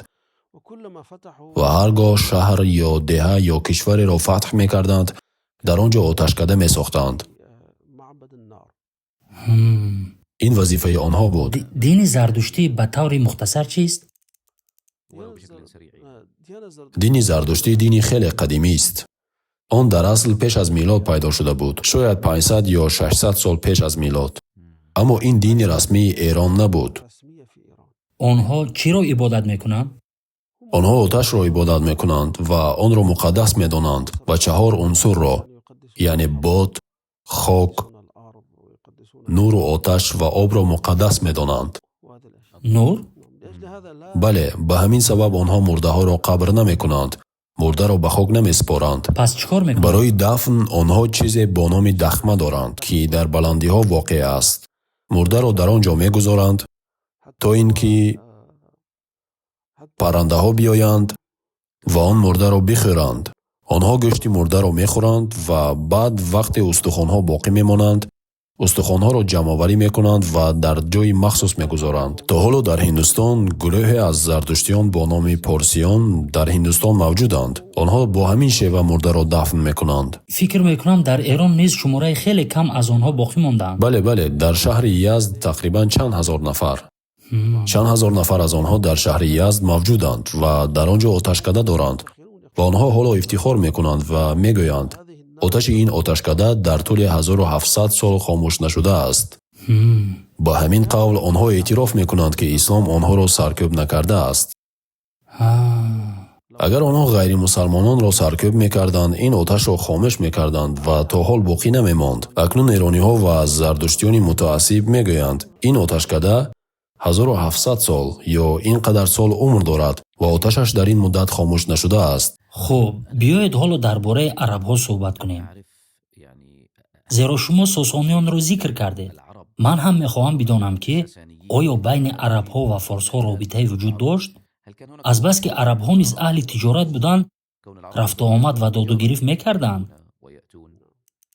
ва ҳар гоҳ шаҳр ё деҳа ё кишвареро фатҳ мекарданд, дар он ҷо оташкада месохтанд. ин вазифаи онҳо буд. Дини зардуштӣ ба таври мухтасар чист? дини зардуштӣ дини хеле қадимист. он дар асл пеш аз милод пайдо шуда буд, шояд 500 ё 600 сол пеш аз милод. аммо ин дини расмии Эрон набуд. Онҳо чиро ибодат мекунанд? онҳо оташро ибодат мекунанд ва онро муқаддас медонанд ва 4 унсурро, яъне бод, хок, нуру оташ ва обро муқаддас медонанд. Нур? бале, ба ҳамин сабаб онҳо мурдаҳоро қабр намекунанд, мурдаро ба хок намеспоранд. Пас чикор мекунанд? барои дафн онҳо чизе бо номи дахма доранд, ки дар баландиҳо воқеъ аст. мурдаро дар он ҷо мегузоранд то ин ки паррандаҳо биёянд ва он мурдаро бихӯранд. онҳо гӯшти мурдаро мехӯранд ва баъд вақте устухонҳо боқӣ мемонанд, устухонҳоро ҷамъоварӣ мекунанд ва дар ҷойи махсус мегузоранд. то ҳоло дар Ҳиндустон гурӯҳе аз зардуштиён бо номи Порсиён дар Ҳиндустон мавҷуданд. онҳо бо ҳамин шева мурдаро дафн мекунанд. Фикр мекунам дар Эрон низ шумораи хеле кам аз онҳо боқӣ мондаанд. бале, дар шаҳри Язд тақрибан чанд ҳазор нафар. чанд ҳазор нафар аз онҳо дар шаҳри Язд мавҷуданд ва дар он ҷо оташкада доранд ва онҳо ҳоло ифтихор мекунанд ва мегӯянд оташи ин оташкада дар тӯли 1700 сол хомӯш нашудааст. ба ҳамин қавл онҳо эътироф мекунанд ки ислом онҳоро саркӯб накардааст. агар онҳо ғайримусалмононро саркӯб мекарданд, ин оташро хомӯш мекарданд ва то ҳол боқӣ намемонд. акнун эрониҳо ва зардуштиёни мутаассиб мегӯянд ин оташкада 1700 сол ё ин қадар сол умр дорад ва оташаш дар ин муддат хомӯш нашудааст. хуб, биёед ҳоло дар бораи арабҳо суҳбат кунем. зеро шумо Сосониёнро зикр кардед. ман ҳам мехоҳам бидонам ки оё байни арабҳо ва форсҳо робитае вуҷуд дошт? азбаски арабҳо низ аҳли тиҷорат буданд, рафтуомад ва додугирифт мекарданд.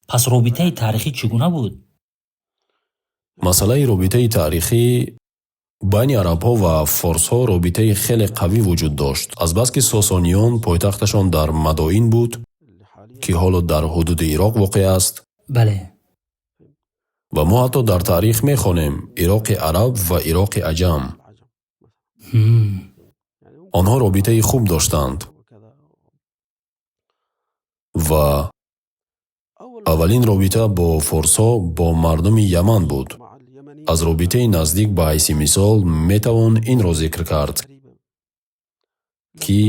пас робитаи таърихӣ чӣ гуна буд? масъалаи робитаи таърихӣ байни арабҳо ва форсҳо робитаи хеле қавӣ вуҷуд дошт. азбаски Сосониён пойтахташон дар Мадоин буд, ки ҳоло дар ҳудуди Ироқ воқеъ аст. бале. ва мо ҳатто дар таърих мехонем Ироқи араб ва Ироқи аҷам. онҳо робитаи хуб доштанд ва аввалин робита бо форсҳо бо мардуми Яман буд. аз робитаи наздик ба ҳайси мисол метавон инро зикр кард ки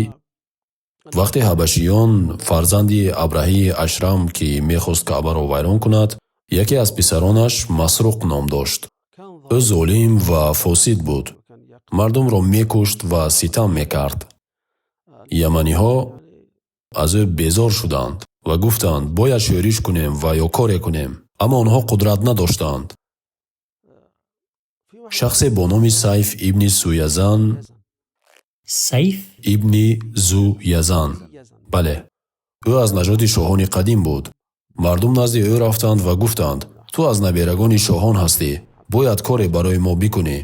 вақте ҳабашиён фарзанди Абраҳии Ашрам ки мехост Каъбаро вайрон кунад, яке аз писаронаш Масруқ ном дошт. ӯ золим ва фосид буд. мардумро мекушт ва ситам мекард. яманиҳо аз ӯ безор шуданд ва гуфтанд бояд шӯриш кунем ва ё коре кунем, аммо онҳо қудрат надоштанд. шахсе бо номи Сайф ибни Суязан Сайф ибни Зуязан, бале, ӯ аз наҷоди шоҳони қадим буд. мардум назди ӯ рафтанд ва гуфтанд ту аз наберагони шоҳон ҳастӣ, бояд коре барои мо бикунӣ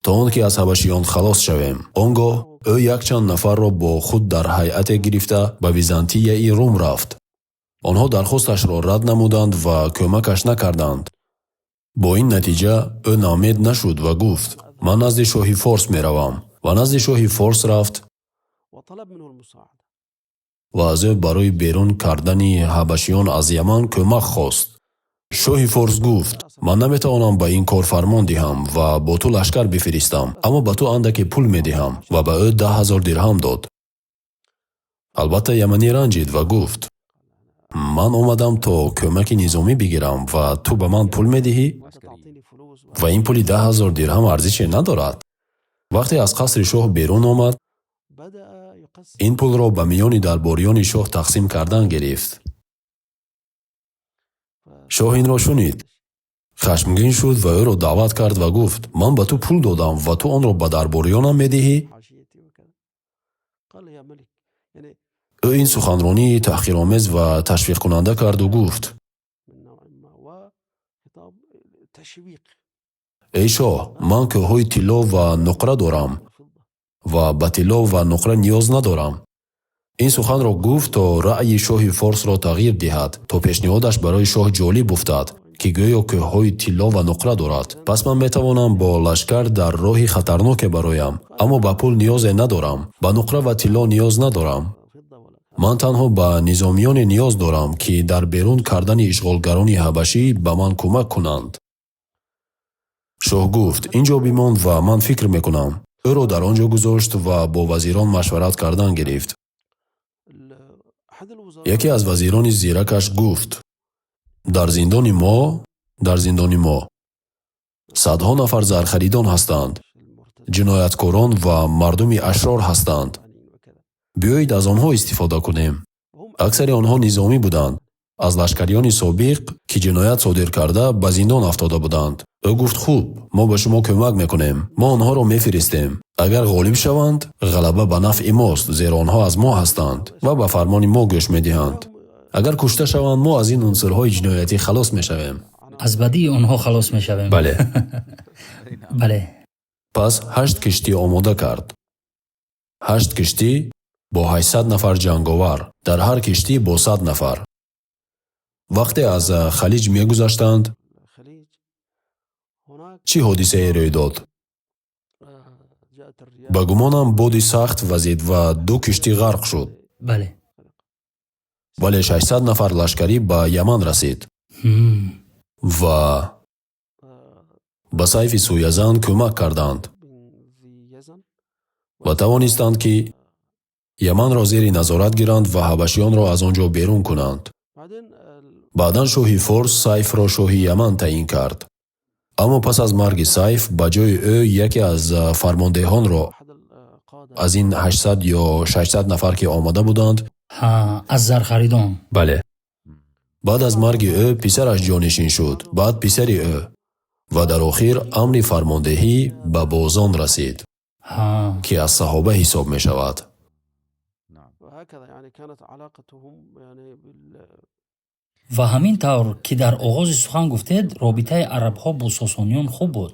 то он ки аз ҳабашиён халос шавем. он гоҳ ӯ якчанд нафарро бо худ дар ҳайате гирифта ба Византияи Рум рафт. онҳо дархосташро рад намуданд ва кӯмакаш накарданд. бо ин натиҷа ӯ номед нашуд ва гуфт: ман назди шоҳи Форс меравам. ва назди шоҳи Форс рафт ва аз ӯ барои берун кардани ҳабашиён аз Яман кӯмак хост. шоҳи Форс гуфт: ман наметавонам ба ин кор фармон диҳам ва бо ту лашкар бифиристам, аммо ба ту андаке пул медиҳам. ва ба ӯ 10,000 дирҳам дод. албатта яманӣ ранҷид ва гуфт: ман омадам то кӯмаки низомӣ бигирам ва ту ба ман пул медиҳӣ? ва ин пули 10,000 дирҳам арзише надорад. вақте аз қасри шоҳ берун омад, ин пулро ба миёни дарбориёни шоҳ тақсим кардан гирифт. шоҳ инро шунид, хашмгин шуд ва ӯро даъват кард ва гуфт: ман ба ту пул додам ва ту онро ба дарбориёнам медиҳӣ? ӯ ин суханронии таҳқиромез ва ташвиқкунанда карду гуфт: эй шоҳ, ман кӯҳҳои тилло ва нуқра дорам ва ба тилло ва нуқра ниёз надорам. ин суханро гуфт то раъйи шоҳи Форсро тағйир диҳад, то пешниҳодаш барои шоҳ ҷолиб уфтад, ки гӯё кӯҳҳои тилло ва нуқра дорад. пас ман метавонам бо лашкар дар роҳи хатарноке бароям, аммо ба пул ниёзе надорам, ба нуқра ва тилло ниёз надорам. ман танҳо ба низомиёне ниёз дорам, ки дар берун кардани ишғолгарони ҳабашӣ ба ман кӯмак кунанд. шоҳ гуфт: ин ҷо бимон ва ман фикр мекунам. ӯро дар он ҷо гузошт ва бо вазирон машварат кардан гирифт. яке аз вазирони зиракаш гуфт: дар зиндони мо садҳо нафар зархаридон ҳастанд, ҷинояткорон ва мардуми ашрор ҳастанд. биёед аз онҳо истифода кунем. аксари онҳо низомӣ буданд, аз лашкариёни собиқ, ки ҷиноят содир карда ба зиндон афтода буданд. ӯ гуфт: хуб, мо ба шумо кӯмак мекунем. мо онҳоро мефиристем. агар ғолиб шаванд, ғалаба ба нафъи мост, зеро онҳо аз мо ҳастанд ва ба фармони мо гӯш медиҳанд. агар кушта шаванд, мо аз ин унсурҳои ҷиноятӣ халос мешавем. аз бадии онҳо халос мешавем. бале. бале. пас 8 киштӣ омода кард. 8 киштӣ бо 800 нафар ҷанговар, дар ҳар киштӣ бо 100 нафар. вақте аз халиҷ мегузаштанд, чӣ ҳодисае рӯй дод? ба гумонам боди сахт вазид ва 2 киштӣ ғарқ шуд. бале. вале 600 нафар лашкарӣ ба Яман расид ва ба сайфи Суязан кӯмак карданд ва тавонистанд, ки Яманро зери назорат гиранд ва ҳабашиёнро аз он ҷо берун кунанд. баъдан шоҳи Форс Сайфро шоҳи Яман таъин кард. аммо пас аз марги Сайф ба ҷои ӯ яке аз фармондеҳонро аз ин 800 ё 600 нафар ки омада буданд, аз зархаридон. бале. баъд аз марги ӯ писараш ҷонишин шуд, баъд писари ӯ ва дар охир амри фармондеҳӣ ба бозон расид, ки аз саҳоба ҳисоб мешавад. ва ҳамин тавр, ки дар оғози сухан гуфтед, робитаи арабҳо бо сосониён хуб буд.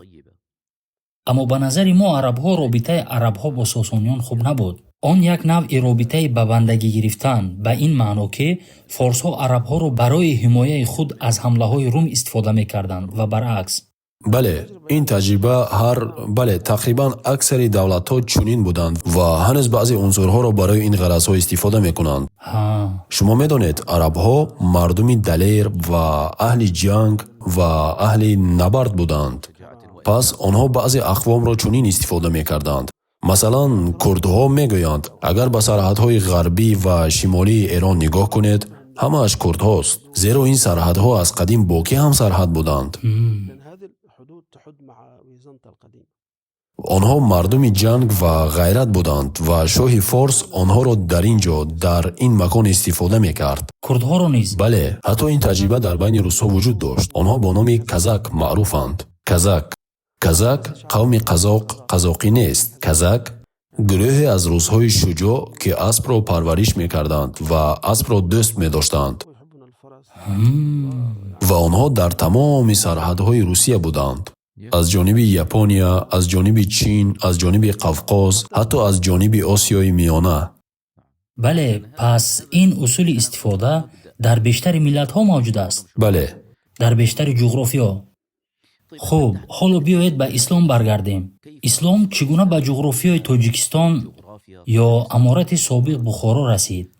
аммо ба назари мо арабҳо робитаи арабҳо бо сосониён хуб набуд. он як навъи робитаи ба бандагӣ гирифтан, ба ин маъно ки форсҳо арабҳоро барои ҳимояи худ аз ҳамлаҳои Рум истифода мекарданд ва баръакс. бале, ин таҷриба тақрибан аксари давлатҳо чунин буданд ва ҳанӯз баъзе унсурҳоро барои ин ғаразҳо истифода мекунанд. шумо медонед, арабҳо мардуми далер ва аҳли ҷанг ва аҳли набард буданд. пас онҳо баъзе ақвомро чунин истифода мекарданд. масалан, курдҳо мегӯянд, агар ба сарҳадҳои ғарбӣ ва шимолии Эрон нигоҳ кунед, ҳамааш курдҳост, зеро ин сарҳадҳо аз қадим бо ки ҳам сарҳад буданд. онҳо мардуми ҷанг ва ғайрат буданд ва шоҳи Форс онҳоро дар ин ҷо, дар ин макон истифода мекард. курдҳоро низ? бале, ҳатто ин таҷриба дар байни русҳо вуҷуд дошт. онҳо бо номи казак маъруфанд. казак қавми қазоқӣ нест. казак гурӯҳе аз рӯсҳои шуҷоъ, ки аспро парвариш мекарданд ва аспро дӯст медоштанд. ва онҳо дар тамоми сарҳадҳои Русия буданд. аз ҷониби Япония, аз ҷониби Чин, аз ҷониби Қавқоз, ҳатто аз ҷониби Осиёи Миёна. бале, пас ин усули истифода дар бештари миллатҳо мавҷуд аст? бале. дар бештари ҷуғрофиё? خب حالا بیایید به اسلام برگردیم. اسلام چگونه به جغرافیای تاجیکستان یا امارت سابق بخارا رسید؟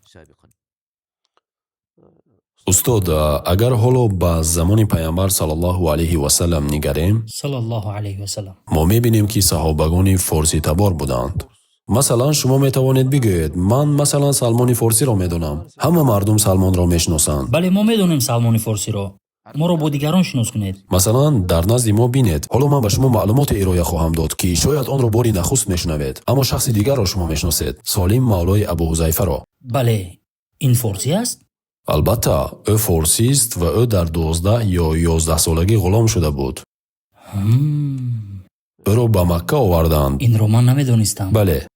استاد، اگر حالا به زمان پیامبر صلی الله علیه و سلم نگریم، صلی الله علیه و سلم، ما میبینیم که صحابگان فارسی تبار بودند. مثلا شما میتوانید بگویید من مثلا سلمان فارسی را میدونم. همه مردم سلمان را میشناسند. بله ما میدونیم سلمان فارسی را. ما را با دیگران شناس کنید. مثلا در نزد ما بینید. حالا من به شما معلومات ارائه خواهم داد که شاید آن را باری نخست میشنوید، اما شخص دیگر را شما میشناسید. سالم مولای ابو حذیفه را. بله این فارسی است؟ البته او فارسی است و او در 12 یا 11 سالگی غلام شده بود. او را به مکه آوردند. این رو من نمیدونستم. بله.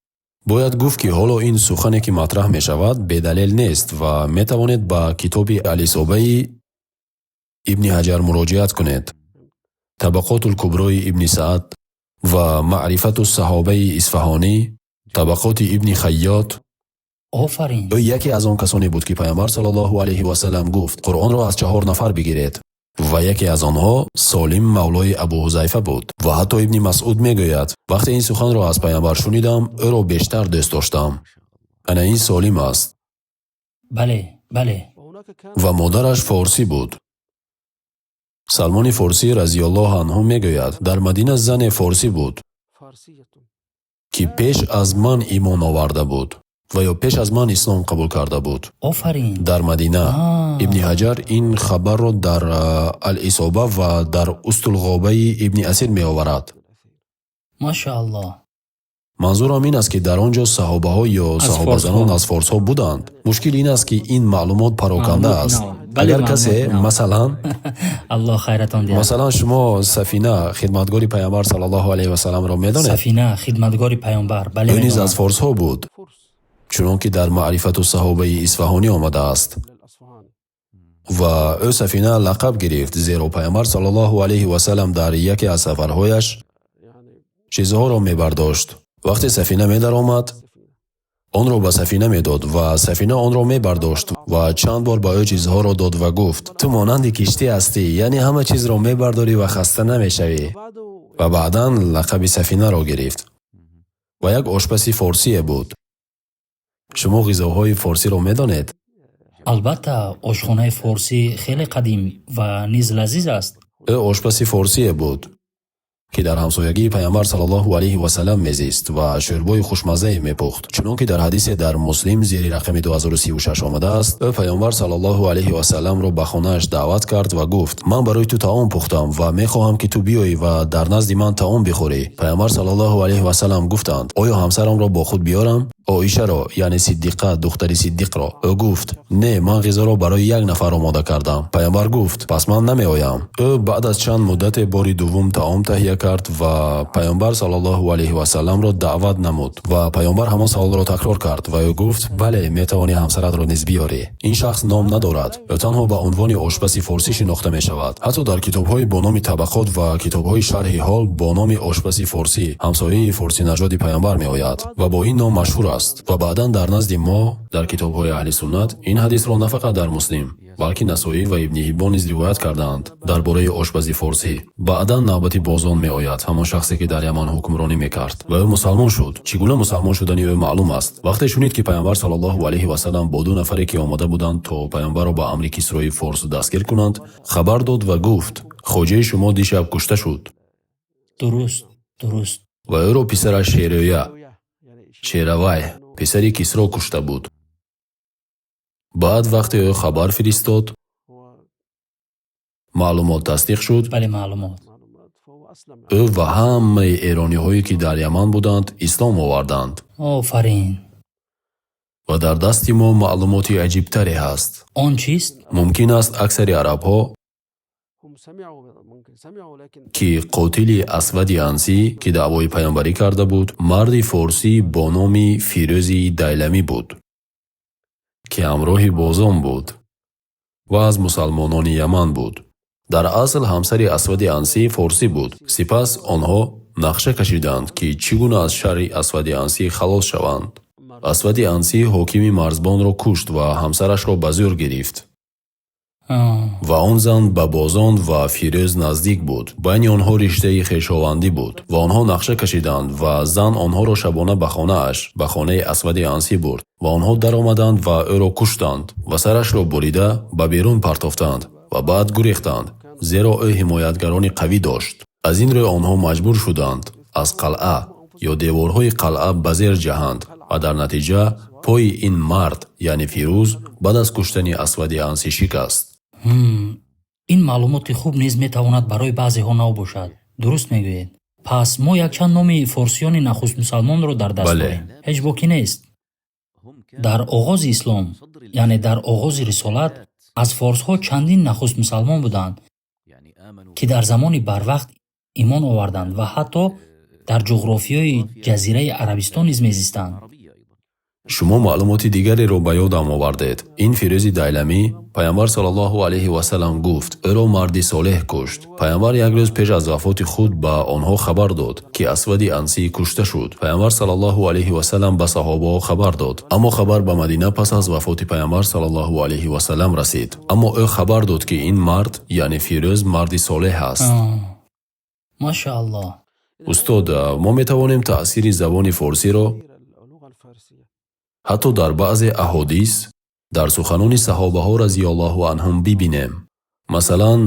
باید گفت که حالا این سخنی که مطرح می شود بدلیل نیست و می توانید با کتاب الاصابه ابن حجر مراجعت کنید. طبقات الکبرای ابن سعد و معرفت الصحابه اصفهانی، طبقات ابن خیاط. آفرین. او یکی از آن کسانی بود که پیامبر صلی الله علیه و سلم گفت قرآن را از 4 نفر بگیرید و یکی از آنها سالم مولای ابو حذیفه بود. و حتی ابن مسعود میگوید وقتی این سخن را از پیامبر شنیدم او را بیشتر دوست داشتم. انا این سالم است. بله بله. و مادرش فارسی بود. سلمان فارسی رضی الله عنه میگوید در مدینه زن فارسی بود که پیش از من ایمان آورده بود و یا پیش از من اسلام قبول کرده بود. آفرین. در مدینه. ابن حجر این خبر را در الاصابه و در استالغابه ابن اسیر می آورد. ماشاءالله. منظورم این است که در آنجا صحابه ها یا صحابه زنان از فارس ها بودند. مشکل این است که این معلومات پراکنده است. اگر کسی مثلا الله خیرتان دهد. مثلا شما سفینه خدمتگار پیامبر صلی الله علیه و سلم را میدانید. سفینه خدمتگار پیامبر. بله او نیز از فارس ها بود. چونکه در معرفت الصحابه اصفهانی آمده است. و او سفینه لقب گرفت زیرا پیامبر صلی الله علیه و سلم در یکی از سفرهایش چیزها را میبرداشت. وقتی سفینه می در آمد آن را به سفینه می داد و سفینه آن را می برداشت و چند بار به او چیزها را داد و گفت تو مانند کشتی هستی، یعنی همه چیز را می برداری و خسته نمی شوی. و بعدا لقب سفینه را گرفت. و یک آشپز فارسی بود. شما غذاهای فارسی را می دانید؟ البته آشخانه فارسی خیلی قدیم و نیز لذیذ است. او آشپز فارسی بود که در همسایگی پیامبر صلی الله علیه و سلم میزیست و شوربای خوشمزه میپخت. چنانکه در حدیث در مسلم زیر رقم 2036 آمده است، او پیامبر صلی الله علیه و سلم را به خانه‌اش دعوت کرد و گفت من برای تو طعام پختم و میخواهم که تو بیایی و در نزد من طعام بخوری. پیامبر صلی الله علیه و سلم گفتند آیا همسرم را با خود بیارم؟ عایشه را یعنی صدیقه دختر صدیق را. او گفت نه، من غذا را برای یک نفر آماده کردم. پیامبر گفت پس من نمی آیم. او بعد از چند مدت باری دوم طعام تهیه کرد و پیامبر صلی الله علیه و سلم را دعوت نمود و پیامبر همان سوال را تکرار کرد و او گفت بله می توانی همسرت را نیز بیاری. این شخص نام ندارد، او تنها به عنوان آشپز فارسی شناخته می شود. حتی در کتاب‌های با نام طبقات و کتاب‌های شرح حال با نام آشپز فارسی همسایه فارسی نژاد پیامبر می آید و با این نام مشهور است. و بعدا در نزد ما در کتاب‌های اهل سنت این حدیث را نه فقط در مسلم بلکه نسائی و ابن حبان نیز روایت کردند درباره آشپزی فارسی. بعدا نوبت بازان می آید، همان شخصی که در یمن حکمرانی میکرد و او مسلمان شد. چگونه مسلمان شدنی او معلوم است. وقتی شنید که پیامبر صلی الله علیه و سلم با 2 نفری که آمده بودند تا پیامبر را با امر کسرای فارس دستگیر کنند خبر داد و گفت خواجه شما دیشب کشته شد. درست. و او را پسرش شیروی پسری کسرا کشته بود. بعد وقتی او خبر فرستاد معلومات تصدیق شد. بله معلومات. او و همه ایرانی هایی که در یمن بودند اسلام آوردند. آفرین. و در دست ما معلوماتی عجیب تری هست. آن چیست؟ ممکن است اکثر عرب ها که قاتل اسود انسی که دعوای پیامبری کرده بود مرد فارسی با نام فیروزی دیلمی بود که همراه بازان بود و از مسلمانان یمن بود. در اصل همسر اسود انسی فارسی بود. سپس آنها نقشه کشیدند که چگونه از شر اسود انسی خلاص شوند. اسود انسی حاکم مرزبان را کشت و همسرش را به زور گرفت. ва он зан ба бозон ва фирӯз наздик буд. Байни онҳо риштаи хешовандӣ буд ва онҳо нақша кашиданд ва зан онҳоро шабона ба хонааш, ба хонаи Асвади Ансӣ бурд ва онҳо даромаданд ва ӯро куштанд ва сарашро бурида ба берун партофтанд ва баъд гурехтанд, зеро ӯ ҳимоятгарони қавӣ дошт. Аз ин рӯ онҳо маҷбур шуданд аз қалъа ё деворҳои қалъа ба зер ҷаҳанд ва дар натиҷа пои ин мард, яъне Фирӯз, баъд аз куштани Асвади Ансӣ шикаст. ин маълумоти хуб низ метавонад барои баъзеҳо нав бошад. Дуруст мегӯед. пас мо якчанд номи форсиёни нахуст мусалмонро дар даст дорем. ҳеҷ боқӣ нест. дар оғози ислом, яъне дар оғози рисолат, аз форсҳо чандин нахуст мусалмон буданд, ки дар замони барвақт имон оварданд ва ҳатто дар ҷуғрофияи ҷазираи Арабистон низ мезистанд. шумо маълумоти дигареро ба ёдам овардед. Ин Фирӯзи Дайламӣ, Пайғамбар саллаллоҳу алайҳи ва саллам гуфт, ӯро марди солеҳ кушт. Пайғамбар як рӯз пеш аз вафоти худ ба онҳо хабар дод, ки Асвади Ансӣ кушта шуд. Пайғамбар саллаллоҳу алайҳи ва саллам ба саҳобаҳо хабар дод. Аммо хабар ба Мадина пас аз вафоти Пайғамбар саллаллоҳу алайҳи ва саллам расид. Аммо ӯ хабар дод, ки ин мард, яъне Фирӯз, марди солеҳ аст. Машааллоҳ. устод, мо метавонем таъсири забони форсиро ҳатто дар баъзе аҳодис дар суханони саҳобаҳо разияллоҳу анҳум бибинем. Масалан,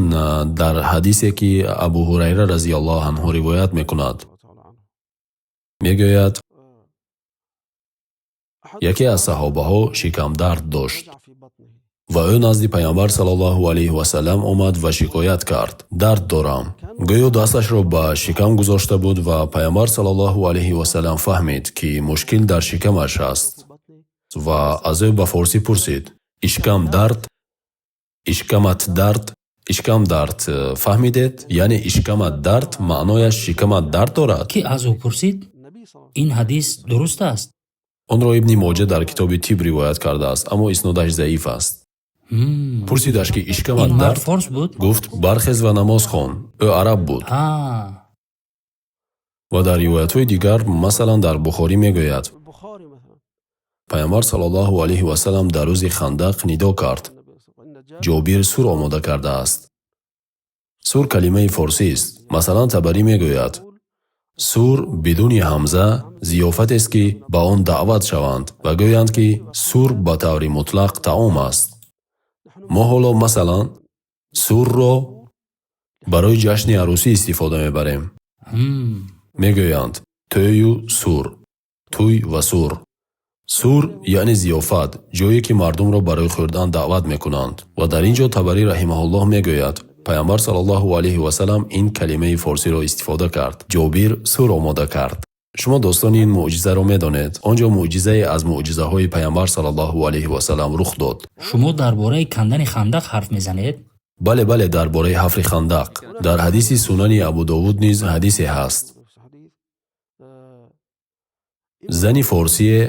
дар ҳадисе ки Абу Ҳурайра разияллоҳу анҳу ривоят мекунад, мегӯяд, яке аз саҳобаҳо шикамдард дошт ва ӯ назди Пайғамбар саллаллоҳу алайҳи ва саллам омад ва шикоят кард. Дард дорам. Гӯё дасташро ба шикам гузошта буд ва Пайғамбар саллаллоҳу алайҳи ва саллам фаҳмид, ки мушкил дар шикамаш аст ва аз ӯ ба форсӣ пурсид: ишкам дард? Ишкамат дард? Ишкам дард, фаҳмидед? Яъне ишкамат дард маънояш шикамат дард дорад? Ки аз ӯ пурсид? Ин ҳадис дуруст аст? онро Ибни Моҷа дар китоби тиб ривоят кардааст, аммо иснодаш заиф аст. пурсидаш, ки ишкамат ин мард дард? форс буд? гуфт: бархез ва намоз хон. ӯ араб буд. ва дар ривоятҳои дигар, масалан дар Бухорӣ мегӯяд, Пайғамбар саллаллоҳу алайҳи ва саллам дар рӯзи Хандақ нидо кард: ҷобир сур омода кардааст. сур калимаи форсист. Масалан, Табарӣ мегӯяд, сур бидуни ҳамза зиёфатест, ки ба он даъват шаванд ва гӯянд, ки сур ба таври мутлақ таом аст. мо ҳоло масалан сурро барои ҷашни арӯсӣ истифода мебарем. мегӯянд тӯю сур, тӯй ва сур. сур яъне зиёфат, ҷое ки мардумро барои хӯрдан даъват мекунанд. ва дар ин ҷо Табарӣ раҳимаҳуллоҳ мегӯяд, Пайғамбар саллаллоҳу алайҳи ва саллам ин калимаи форсиро истифода кард. ҷобир сур омода кард. шумо достони ин муъҷизаро медонед. он ҷо муъҷизае аз муъҷизаҳои Пайғамбар саллаллоҳу алайҳи ва саллам рух дод. шумо дар бораи кандани Хандақ ҳарф мезанед? бале, дар бораи ҳафри Хандақ. дар ҳадиси Сунани Абу Довуд низ ҳадисе ҳаст. зани форсие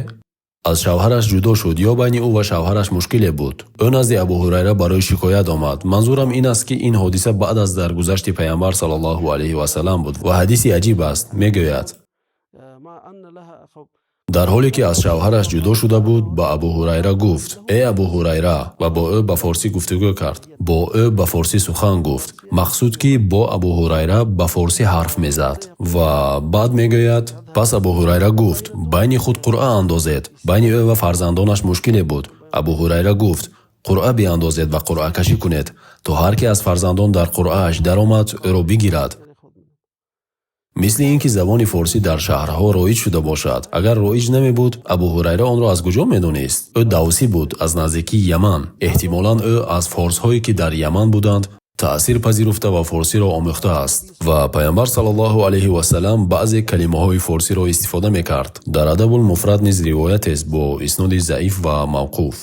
аз шавҳараш ҷудо шуд, ё байни ӯ ва шавҳараш мушкиле буд. ӯ назди Абу Ҳурайра барои шикоят омад. манзурам ин аст, ки ин ҳодиса баъд аз даргузашти Пайғамбар саллаллоҳу алайҳи ва саллам буд ва ҳадиси аҷиб аст. мегӯяд, дар ҳоле ки аз шавҳараш ҷудо шуда буд, ба Абу Ҳурайра гуфт: эй Абу Ҳурайра, ва бо ӯ ба форсӣ гуфтугӯ кард. бо ӯ ба форсӣ сухан гуфт. мақсуд ки бо Абу Ҳурайра ба форсӣ ҳарф мезад. ва баъд мегӯяд, пас Абу Ҳурайра гуфт: байни худ қуръа андозед. байни ӯ ва фарзандонаш мушкиле буд. Абу Ҳурайра гуфт: қуръа биандозед ва қуръакашӣ кунед, то ҳар ки аз фарзандон дар қуръааш даромад, ӯро бигирад. мисли ин ки забони форсӣ дар шаҳрҳо роиҷ шуда бошад. агар роиҷ намебуд, Абу Ҳурайра онро аз куҷо медонист? ӯ давсӣ буд, аз наздикии Яман. эҳтимолан ӯ аз форсҳое ки дар Яман буданд таъсир пазируфта ва форсиро омӯхтааст. ва Пайғамбар саллаллоҳу алайҳи ва саллам баъзе калимаҳои форсиро истифода мекард. дар Адабул Муфрад низ ривоятест бо исноди заиф ва мавқуф.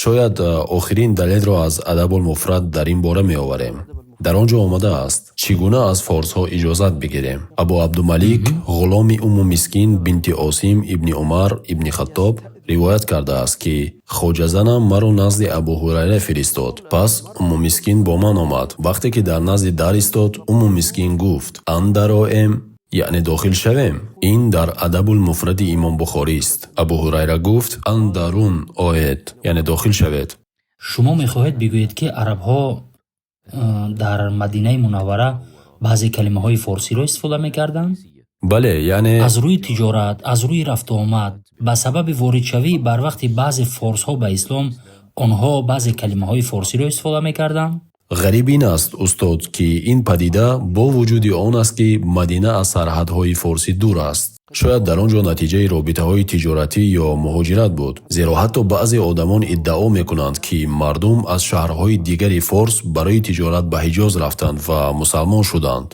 шояд охирин далелро аз Адабул Муфрад дар ин бора меоварем. дар он ҷо омадааст: чӣ гуна аз форсҳо иҷозат бигирем. Абу Абдумалик ғуломи Умму Мискин бинти Осим ибни Умар ибни Хаттоб ривоят кардааст, ки хоҷазанам маро назди Абу Ҳурайра фиристод. пас Умму Мискин бо ман омад. вақте ки дар назди дар истод, Умму Мискин гуфт: андароем, яъне дохил шавем. ин дар Адабул Муфради имом Бухорист. Абу Ҳурайра гуфт: андарун оед, яъне дохил шавед. шумо мехоҳед бигӯед, ки арабҳо дар Мадинаи Мунаввара баъзе калимаҳои форсиро истифода мекарданд? бале, яъне аз рӯи тиҷорат, аз рӯи рафтуомад, ба сабаби воридшавӣ бар вақти баъзе форсҳо ба ислом, онҳо баъзе калимаҳои форсиро истифода мекарданд? ғариб ин аст, устод, ки ин падида бо вуҷуди он аст, ки Мадина аз сарҳадҳои форсӣ дур аст. шояд дар он ҷо натиҷаи робитаҳои тиҷоратӣ ё муҳоҷират буд, зеро ҳатто баъзе одамон иддао мекунанд, ки мардум аз шаҳрҳои дигари Форс барои тиҷорат ба Ҳиҷоз рафтанд ва мусалмон шуданд.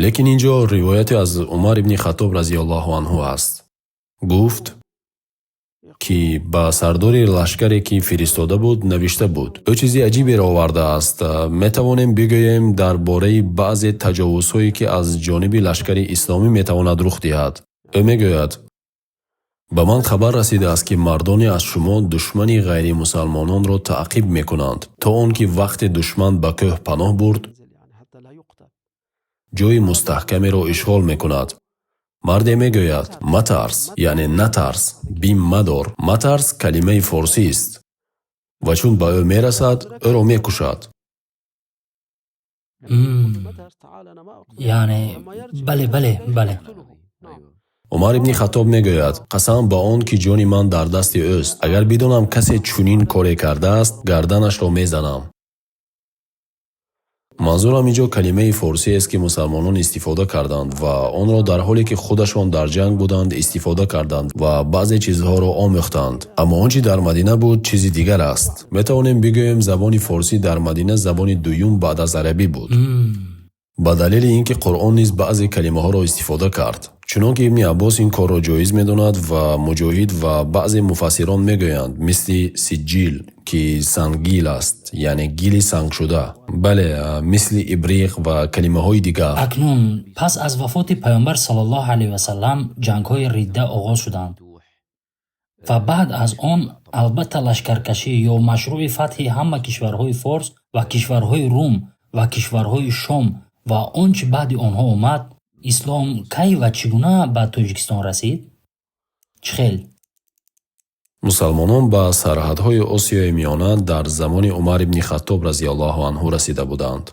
лекин ин ҷо ривояте аз Умар ибни Хаттоб разияллоҳу анҳу аст. гуфт, ки ба сардори лашкаре, ки фиристода буд, навишта буд. ӯ чизи аҷиберо овардааст. Метавонем бигӯем дар бораи баъзе таҷовузҳое, ки аз ҷониби лашкари исломӣ метавонад рух диҳад. ӯ мегӯяд: ба ман хабар расидааст, ки мардоне аз шумо душмани ғайримусалмононро таъқиб мекунанд, то он ки вақте душман ба кӯҳ паноҳ бурд, ҷойи мустаҳкамеро ишғол мекунад. марде мегӯяд: матарс, яъне натарс, бим мадор. Матарс калимаи форсист ва чун ба ӯ мерасад, ӯро мекушад. яъне бале. Умар ибни Хаттоб мегӯяд: қасам ба он, ки ҷони ман дар дасти ӯст, агар бидонам касе чунин коре кардааст, гарданашро мезанам. манзурам инҷо калимаи форсиест, ки мусалмонон истифода карданд ва онро дар ҳоле, ки худашон дар ҷанг буданд, истифода карданд ва баъзе чизҳоро омӯхтанд. Аммо он чи дар Мадина буд, чизи дигар аст. Метавонем бигӯем забони форсӣ дар Мадина забони дуюм баъд аз арабӣ буд. ба далели ин ки Қуръон низ баъзе калимаҳоро истифода кард. чунон ки Ибни Аббос ин корро ҷоиз медонад ва Муҷоҳид ва баъзе муфассирон мегӯянд, мисли сиҷил, ки сангил аст, яъне гили сангшуда. бале, мисли ибриқ ва калимаҳои дигар. акнун пас аз вафоти паёмбар саллаллоҳу алайҳи васалам ҷангҳои ридда оғоз шуданд ва баъд аз он албатта лашкаркашӣ ё машрӯи фатҳи ҳама кишварҳои Форс ва кишварҳои Рум ва кишварҳои Шом ва он чи баъди онҳо омад. ислом кай ва чӣ гуна ба Тоҷикистон расид? Чӣ хел? мусалмонон ба сарҳадҳои Осиёи Миёна дар замони Умар ибни Хаттоб разияллоҳу анҳу расида буданд.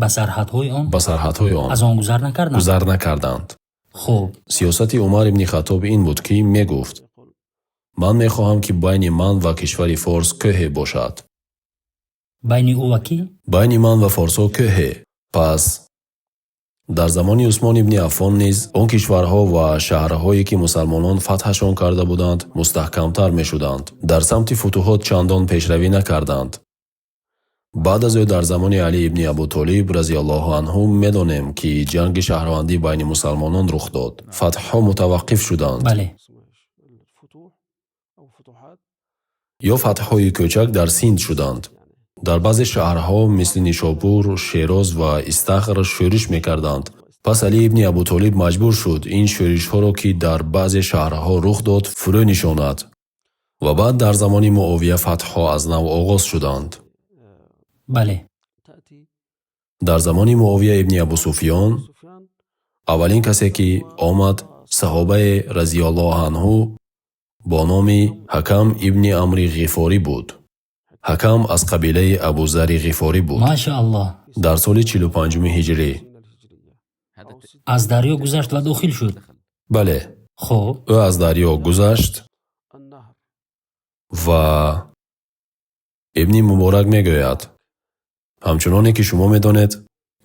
ба сарҳадҳои он? ба сарҳадҳои он аз он гузар накарданд? гузар накарданд. хуб, сиёсати Умар ибни Хаттоб ин буд, ки мегуфт: ман мехоҳам, ки байни ман ва кишвари Форс кӯҳе бошад. байни ӯ ва кӣ? байни ман ва форсо кӯҳе. Пас дар замони Усмон ибни Аффон низ он кишварҳо ва шаҳрҳое, ки мусалмонон фатҳашон карда буданд, мустаҳкамтар мешуданд. дар самти футуҳот чандон пешравӣ накарданд. баъд аз ӯ дар замони Али ибни Абу Толиб разияллоҳу анҳу медонем, ки ҷанги шаҳрвандӣ байни мусалмонон рух дод. фатҳҳо мутаваққиф шуданд. бале. ё фатҳҳои кӯчак дар Синд шуданд. дар баъзе шаҳрҳо мисли Нишопур, Шероз ва Истахр шӯриш мекарданд. пас Али ибни Абу Толиб маҷбур шуд ин шӯришҳоро, ки дар баъзе шаҳрҳо рух дод, фурӯ нишонад. ва баъд дар замони Муовия фатҳҳо аз нав оғоз шуданд. бале. дар замони Муовия ибни Абу Суфиён аввалин касе, ки омад, саҳобае разияллоҳу анҳу бо номи Ҳакам ибни Амри Ғифорӣ буд. ҳакам аз қабилаи Абу Зари Ғифорӣ буд. машааллоҳ. дар соли 45 ҳиҷрӣ аз дарё гузашт ва дохил шуд. бале, хуб, ӯ аз дарё гузашт ва ибни Муборак мегӯяд, ҳамчуноне ки шумо медонед,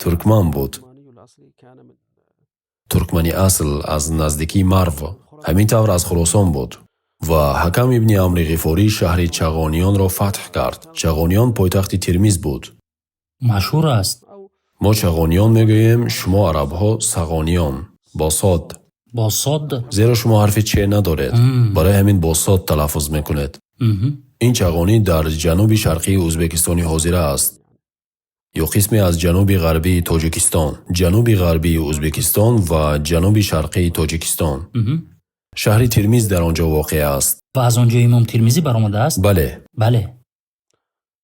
туркман буд. туркмани асл аз наздикии Марв, ҳамин тавр аз Хӯросон буд. ва Ҳакам ибни Амри Ғифорӣ шаҳри Чағонионро фатҳ кард. Чағониён пойтахти Тирмиз буд. машҳур аст. мо Чағониён мегӯем, шумо арабҳо Сағониён бо сод. бо сод? зеро шумо ҳарфи че надоред, барои ҳамин бо сод талаффуз мекунед. ин Чағонӣ дар ҷануби шарқии Ӯзбекистони ҳозира аст, ё қисме аз ҷануби ғарбии Тоҷикистон, ҷануби ғарбии Ӯзбекистон ва ҷануби шарқии Тоҷикистон. шаҳри Тирмиз дар он ҷо воқеъ аст. ва аз он ҷо имом Тирмизӣ баромадааст? бале. бале.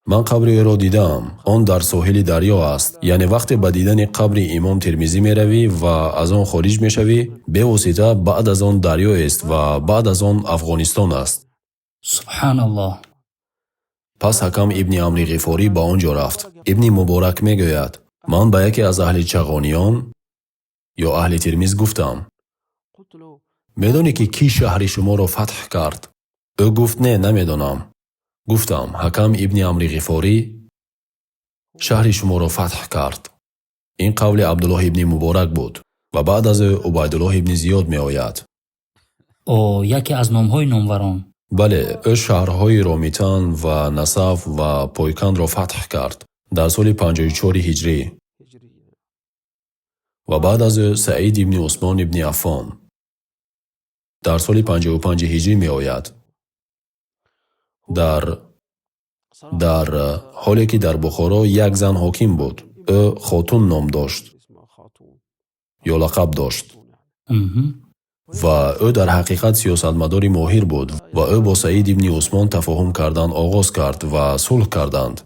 من قبر او را دیدم. آن در ساحل دریا است. یعنی وقتی به دیدن قبر امام ترمذی می روی و از آن خارج می شوی، به واسطه بعد از آن دریا است و بعد از آن افغانستان است. سبحان الله. پس حکم ابن عمرو غفاری به آنجا رفت. ابن مبارک می گوید من به یکی از اهل چغانیان یا اهل ترمیز گفتم میدانی که کی شهر شما را فتح کرد؟ او گفت نه نمیدانم. گفتم حکم ابن عمرو غفاری شهر شما را فتح کرد. این قول عبدالله ابن مبارک بود و بعد از عبیدالله ابن زیاد می آید. او یکی از نامهای ناموران. بله، او شهرهای رامیتن و نصف و پویکند را فتح کرد در سال 54 هجری و بعد از سعید ابن عثمان ابن عفان در سال 55 هجری می آید. در حالی که در بخارا یک زن حاکم بود. او خاتون نام داشت یا لقب داشت و او در حقیقت سیاستمدار ماهر بود و او با سعید ابن عثمان تفاهم کردن آغاز کرد و صلح کردند.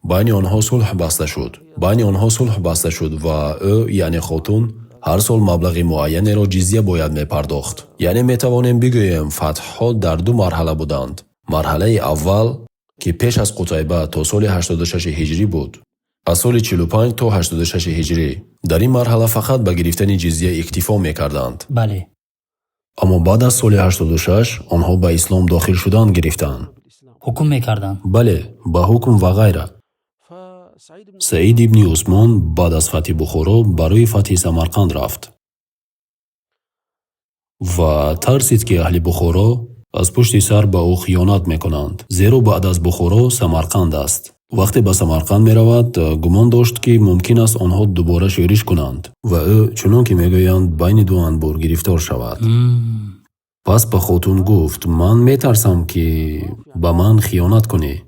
بین آنها صلح بسته شد و او یعنی خاتون هر سال مبلغ معینی را جزیه باید می پرداخت. یعنی می توانیم بگوییم فتح ها در دو مرحله بودند. مرحله اول که پیش از قتیبه تا سال 86 هجری بود. از سال 45 تا 86 هجری در این مرحله فقط به گرفتن جزیه اکتفا می کردند. بله. اما بعد از سال 86 آنها به اسلام داخل شدن گرفتند. حکم می کردند. بله، با حکم و غیره. سعید ابن عثمان بعد از فتح بخارا برای فتح سمرقند رفت و ترسید که اهل بخارا از پشت سر به او خیانت میکنند، زیرا بعد از بخارا سمرقند است. وقتی به سمرقند می رود گمان داشت که ممکن است آنها دوباره شورش کنند و او چنان که میگویند بین دو انبار گرفتار شود. پس به خاتون گفت من میترسم که به من خیانت کنی.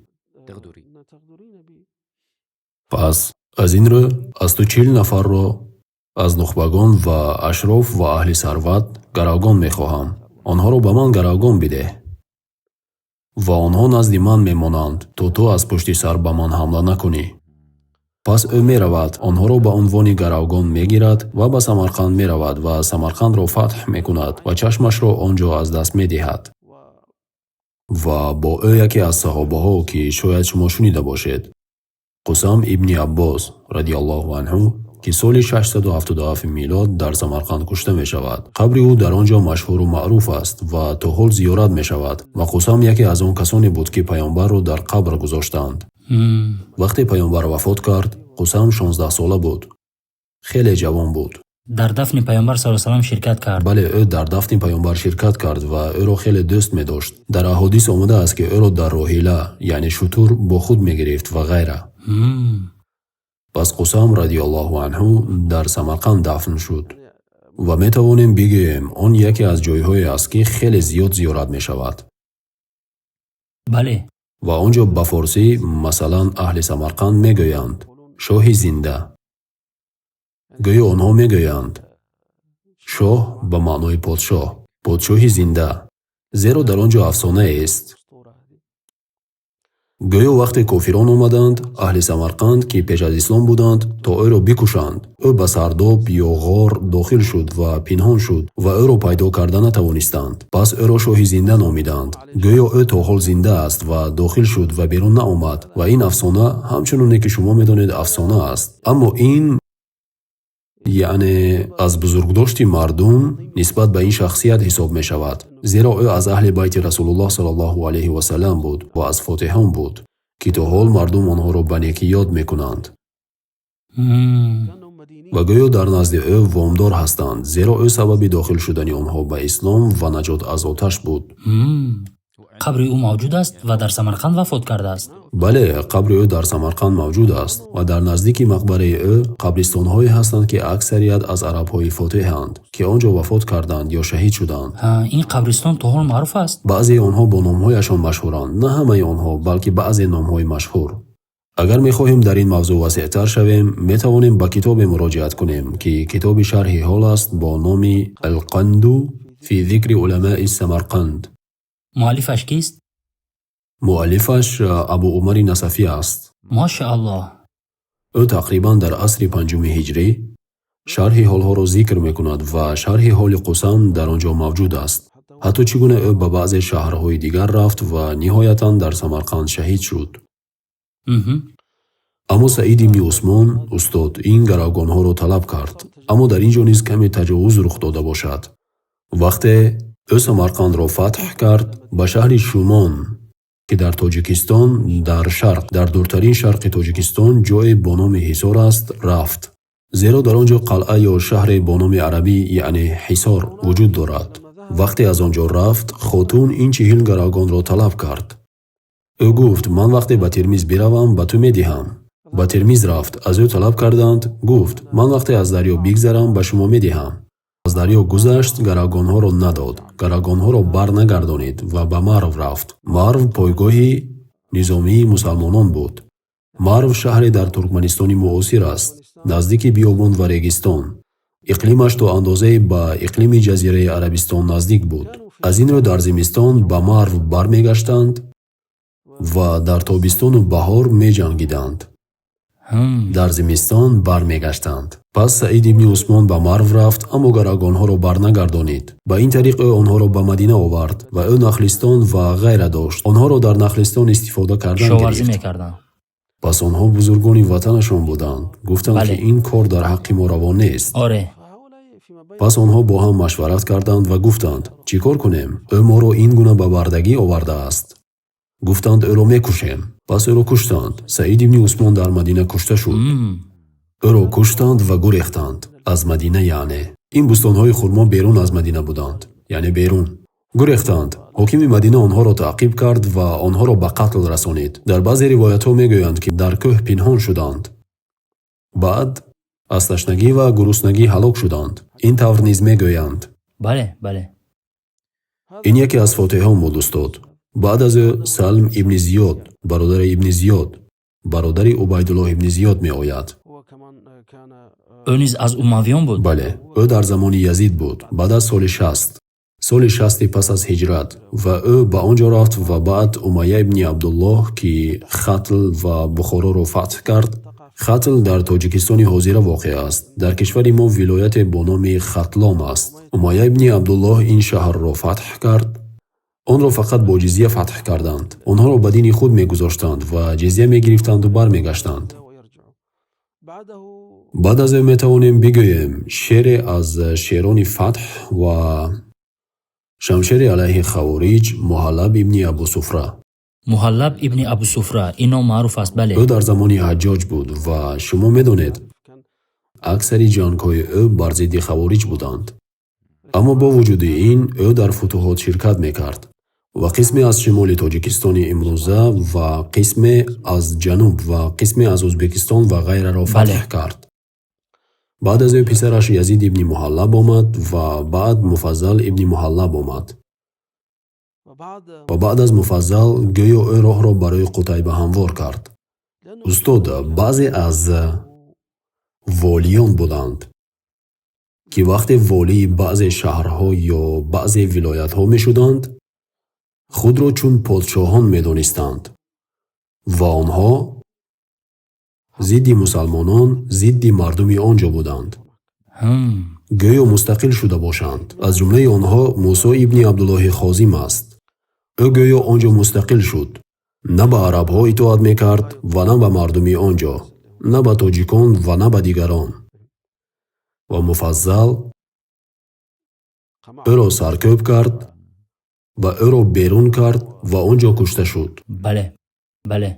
پس از این رو از تو 40 نفر را از نخبگان و اشراف و اهل ثروت گروگان میخواهم. آنها را به من گروگان بده و آنها نزد من میمانند تا تو از پشت سر به من حمله نکنی. پس او میرود آنها را به عنوان گروگان میگیرد و به سمرقند میرود و سمرقند را فتح میکند و چشمش را آنجا از دست میدهد. و با او یکی از صحابه ها که شاید شما شنیده باشید، قسام ابن عباس رضی الله عنه که سال 677 میلاد در سمرقند کشته می شود. قبر او در آنجا مشهور و معروف است و تا حال زیارت می شود و قسام یکی از آن کسانی بود که پیامبر را در قبر گذاشتند. وقتی پیامبر وفات کرد قسام 16 ساله بود. خیلی جوان بود. در دفن پیامبر صلی الله علیه و آله شرکت کرد. بله، او در دفن پیامبر شرکت کرد و او را خیلی دوست می داشت. در احادیث آمده است که او را در راحله یعنی شتر با خود می گرفت و غیره. پس قسام رضی الله عنه در سمرقند دفن شد و می توانیم بگوییم آن یکی از جایهای است که خیلی زیاد زیارت می شود. بله. و آنجا به فارسی مثلا اهل سمرقند می گویند شاه زنده. گویا آنها می گویند شاه به معنای پادشاه، پادشاه زنده، زیرا در آنجا افسانه است. گویا وقتی کافران آمدند اهل سمرقند که پیش از اسلام بودند تا او را بکشند، او به سرداب یا غار داخل شد و پنهان شد و او را پیدا کرده نتوانستند. پس او را شاه زنده نامیدند. گویا او تا حال زنده است و داخل شد و بیرون نآمد و این افسانه همچنانی که شما میدانید افسانه است. اما این یعنی از بزرگداشت مردم نسبت به این شخصیت حساب می شود، زیرا او از اهل بیت رسول الله صلی الله علیه و سلم بود و از فاتحان بود که تا حال مردم آنها را به نیکی یاد می کنند و گویا در نزد او وامدار هستند، زیرا او سبب داخل شدن آنها به اسلام و نجات از آتش بود. قبر او موجود است و در سمرقند وفات کرده است. بله، قبر او در سمرقند موجود است و در نزدیک مقبره او قبرستان‌هایی هستند که اکثریت از عرب‌های فاتح‌اند که آنجا وفات کردند یا شهید شدند. این قبرستان تا حال معروف است. بعضی آنها با نام‌هایشان مشهورند، نه همه آنها بلکه بعضی نام‌های مشهور. اگر می‌خواهیم در این موضوع وسیع‌تر شویم می‌توانیم به کتاب مراجعت کنیم که کتاب شرح حال است با نام القند فی ذکر علماء سمرقند. مؤلفش کیست؟ муаллифаш абу умари насафӣ аст. мошааллоҳ. ӯ тақрибан дар асри 5 ҳиҷрӣ шарҳи ҳолҳоро зикр мекунад ва шарҳи ҳоли Қусам дар он ҷо мавҷуд аст. ҳатто чӣ гуна ӯ ба баъзе шаҳрҳои дигар рафт ва ниҳоятан дар Самарқанд шаҳид шуд. аммо Саид ибни Усмон устод ин гаравгонҳоро талаб кард. аммо дар ин ҷо низ каме таҷовуз рух дода бошад. вақте ӯ Самарқандро фатҳ кард, ба шаҳри Шумон ки дар Тоҷикистон дар шарқ, дар дуртарин шарқи Тоҷикистон ҷое бо номи Ҳисор аст, рафт. зеро дар он ҷо қалъа ё шаҳре бо номи арабӣ яъне Ҳисор вуҷуд дорад. вақте аз он ҷо рафт, хотун ин 40 гаравгонро талаб кард. ӯ гуфт: ман вақте ба Тирмиз биравам, ба ту медиҳам. ба Тирмиз рафт, аз ӯ талаб карданд. гуфт: ман вақте аз дарё бигзарам, ба шумо медиҳам. аз дарё гузашт, гаравгонҳоро надод, гаравгонҳоро барнагардонид ва ба Марв рафт. Марв пойгоҳи низомии мусалмонон буд. Марв шаҳре дар Туркманистони муосир аст, наздики биёбон ва регистон. иқлимаш то андозае ба иқлими ҷазираи Арабистон наздик буд. аз ин рӯ дар зимистон ба Марв бармегаштанд ва дар тобистону баҳор меҷангиданд. дар зимистон бармегаштанд. пас Саид ибни Усмон ба Марв рафт, аммо гаравгонҳоро барнагардонид. ба ин тариқ ӯ онҳоро ба Мадина овард ва ӯ нахлистон ва ғайра дошт. онҳоро дар нахлистон истифода кардан гирифт. пас онҳо бузургони ватанашон буданд. гуфтанд ки ин кор дар ҳаққи мо раво нест. пас онҳо бо ҳам машварат карданд ва гуфтанд: чӣ кор кунем? ӯ моро ин гуна ба бардагӣ овардааст. гуфтанд: ӯро мекушем. пас ӯро куштанд. Саид ибни Усмон дар Мадина кушта шуд. ӯро куштанд ва гурехтанд. аз Мадина яъне. ин бӯстонҳои хурмо берун аз Мадина буданд, яъне берун. гурехтанд. ҳокими Мадина онҳоро таъқиб кард ва онҳоро ба қатл расонид. дар баъзе ривоятҳо мегӯянд ки дар кӯҳ пинҳон шуданд. баъд аз ташнагӣ ва гуруснагӣ ҳалок шуданд. ин тавр низ мегӯянд. бале. ин яке аз фотиҳон буд, устод. баъд аз ӯ Салм ибни Зиёд, бародари ибни Зиёд, бародари Убайдуллоҳ ибни Зиёд меояд. ӯ низ аз умавиён буд? бале, ӯ дар замони Язид буд, баъд аз соли 60. соли 60 пас аз ҳиҷрат, ва ӯ ба он ҷо рафт ва баъд Умайя ибни Абдуллоҳ ки Хатл ва Бухороро фатҳ кард. Хатл дар Тоҷикистони ҳозира воқеъ аст. дар кишвари мо вилояте бо номи Хатлон аст. Умайя ибни Абдуллоҳ ин шаҳрро фатҳ кард. онро фақат бо ҷизя фатҳ карданд. онҳоро ба дини худ мегузоштанд ва ҷизя мегирифтанду бармегаштанд. баъд аз ӯ метавонем бигӯем шере аз шерони фатҳ ва шамшери алайҳи Хавориҷ, Муҳаллаб ибни Абу Суфра. Муҳаллаб ибни Абу Суфра, ин ном маъруф аст, бале. ӯ дар замони Ҳаҷҷоҷ буд ва шумо медонед, аксари ҷангҳои ӯ бар зидди Хавориҷ буданд. аммо бо вуҷуди ин, ӯ дар футуҳот ширкат мекард ва қисме аз шимоли Тоҷикистони имрӯза ва қисме аз ҷануб ва қисме аз Ӯзбекистон ва ғайраро фатҳ кард. баъд аз ӯ писараш Язид ибни Муҳаллаб омад ва баъд Муфаззал ибни Муҳаллаб омад. ва баъд аз Муфаззал гӯё ӯ роҳро барои Қутайба ҳамвор кард. устод, баъзе аз волиён буданд ки вақте волии баъзе шаҳрҳо ё баъзе вилоятҳо мешуданд, худро чун подшоҳон медонистанд ва онҳо зидди мусалмонон, зидди мардуми он ҷо буданд. гӯё мустақил шуда бошанд. аз ҷумлаи онҳо Мусо ибни Абдуллоҳи Хозим аст. ӯ гӯё он ҷо мустақил шуд. на ба арабҳо итоат мекард ва на ба мардуми он ҷо, на ба тоҷикон ва на ба дигарон. ва Муфаззал ӯро саркӯб кард ва ӯро берун кард ва он ҷо кушта шуд. бале.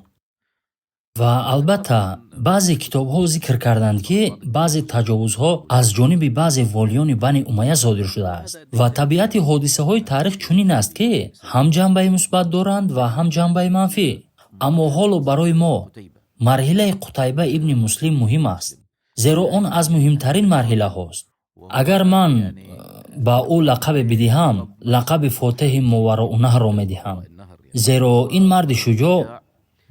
ва албатта баъзе китобҳо зикр карданд ки баъзе таҷовузҳо аз ҷониби баъзе волиёни Бани Умайя содир шудааст. ва табиати ҳодисаҳои таърих чунин аст ки ҳам ҷанбаи мусбат доранд ва ҳам ҷанбаи манфӣ. аммо ҳоло барои мо марҳилаи Қутайба ибни Муслим муҳим аст, зеро он аз муҳимтарин марҳилаҳост. агар ман ба ӯ лақабе бидиҳам, лақаби фотиҳи Мовароунаҳрро медиҳам, зеро ин марди шуҷоъ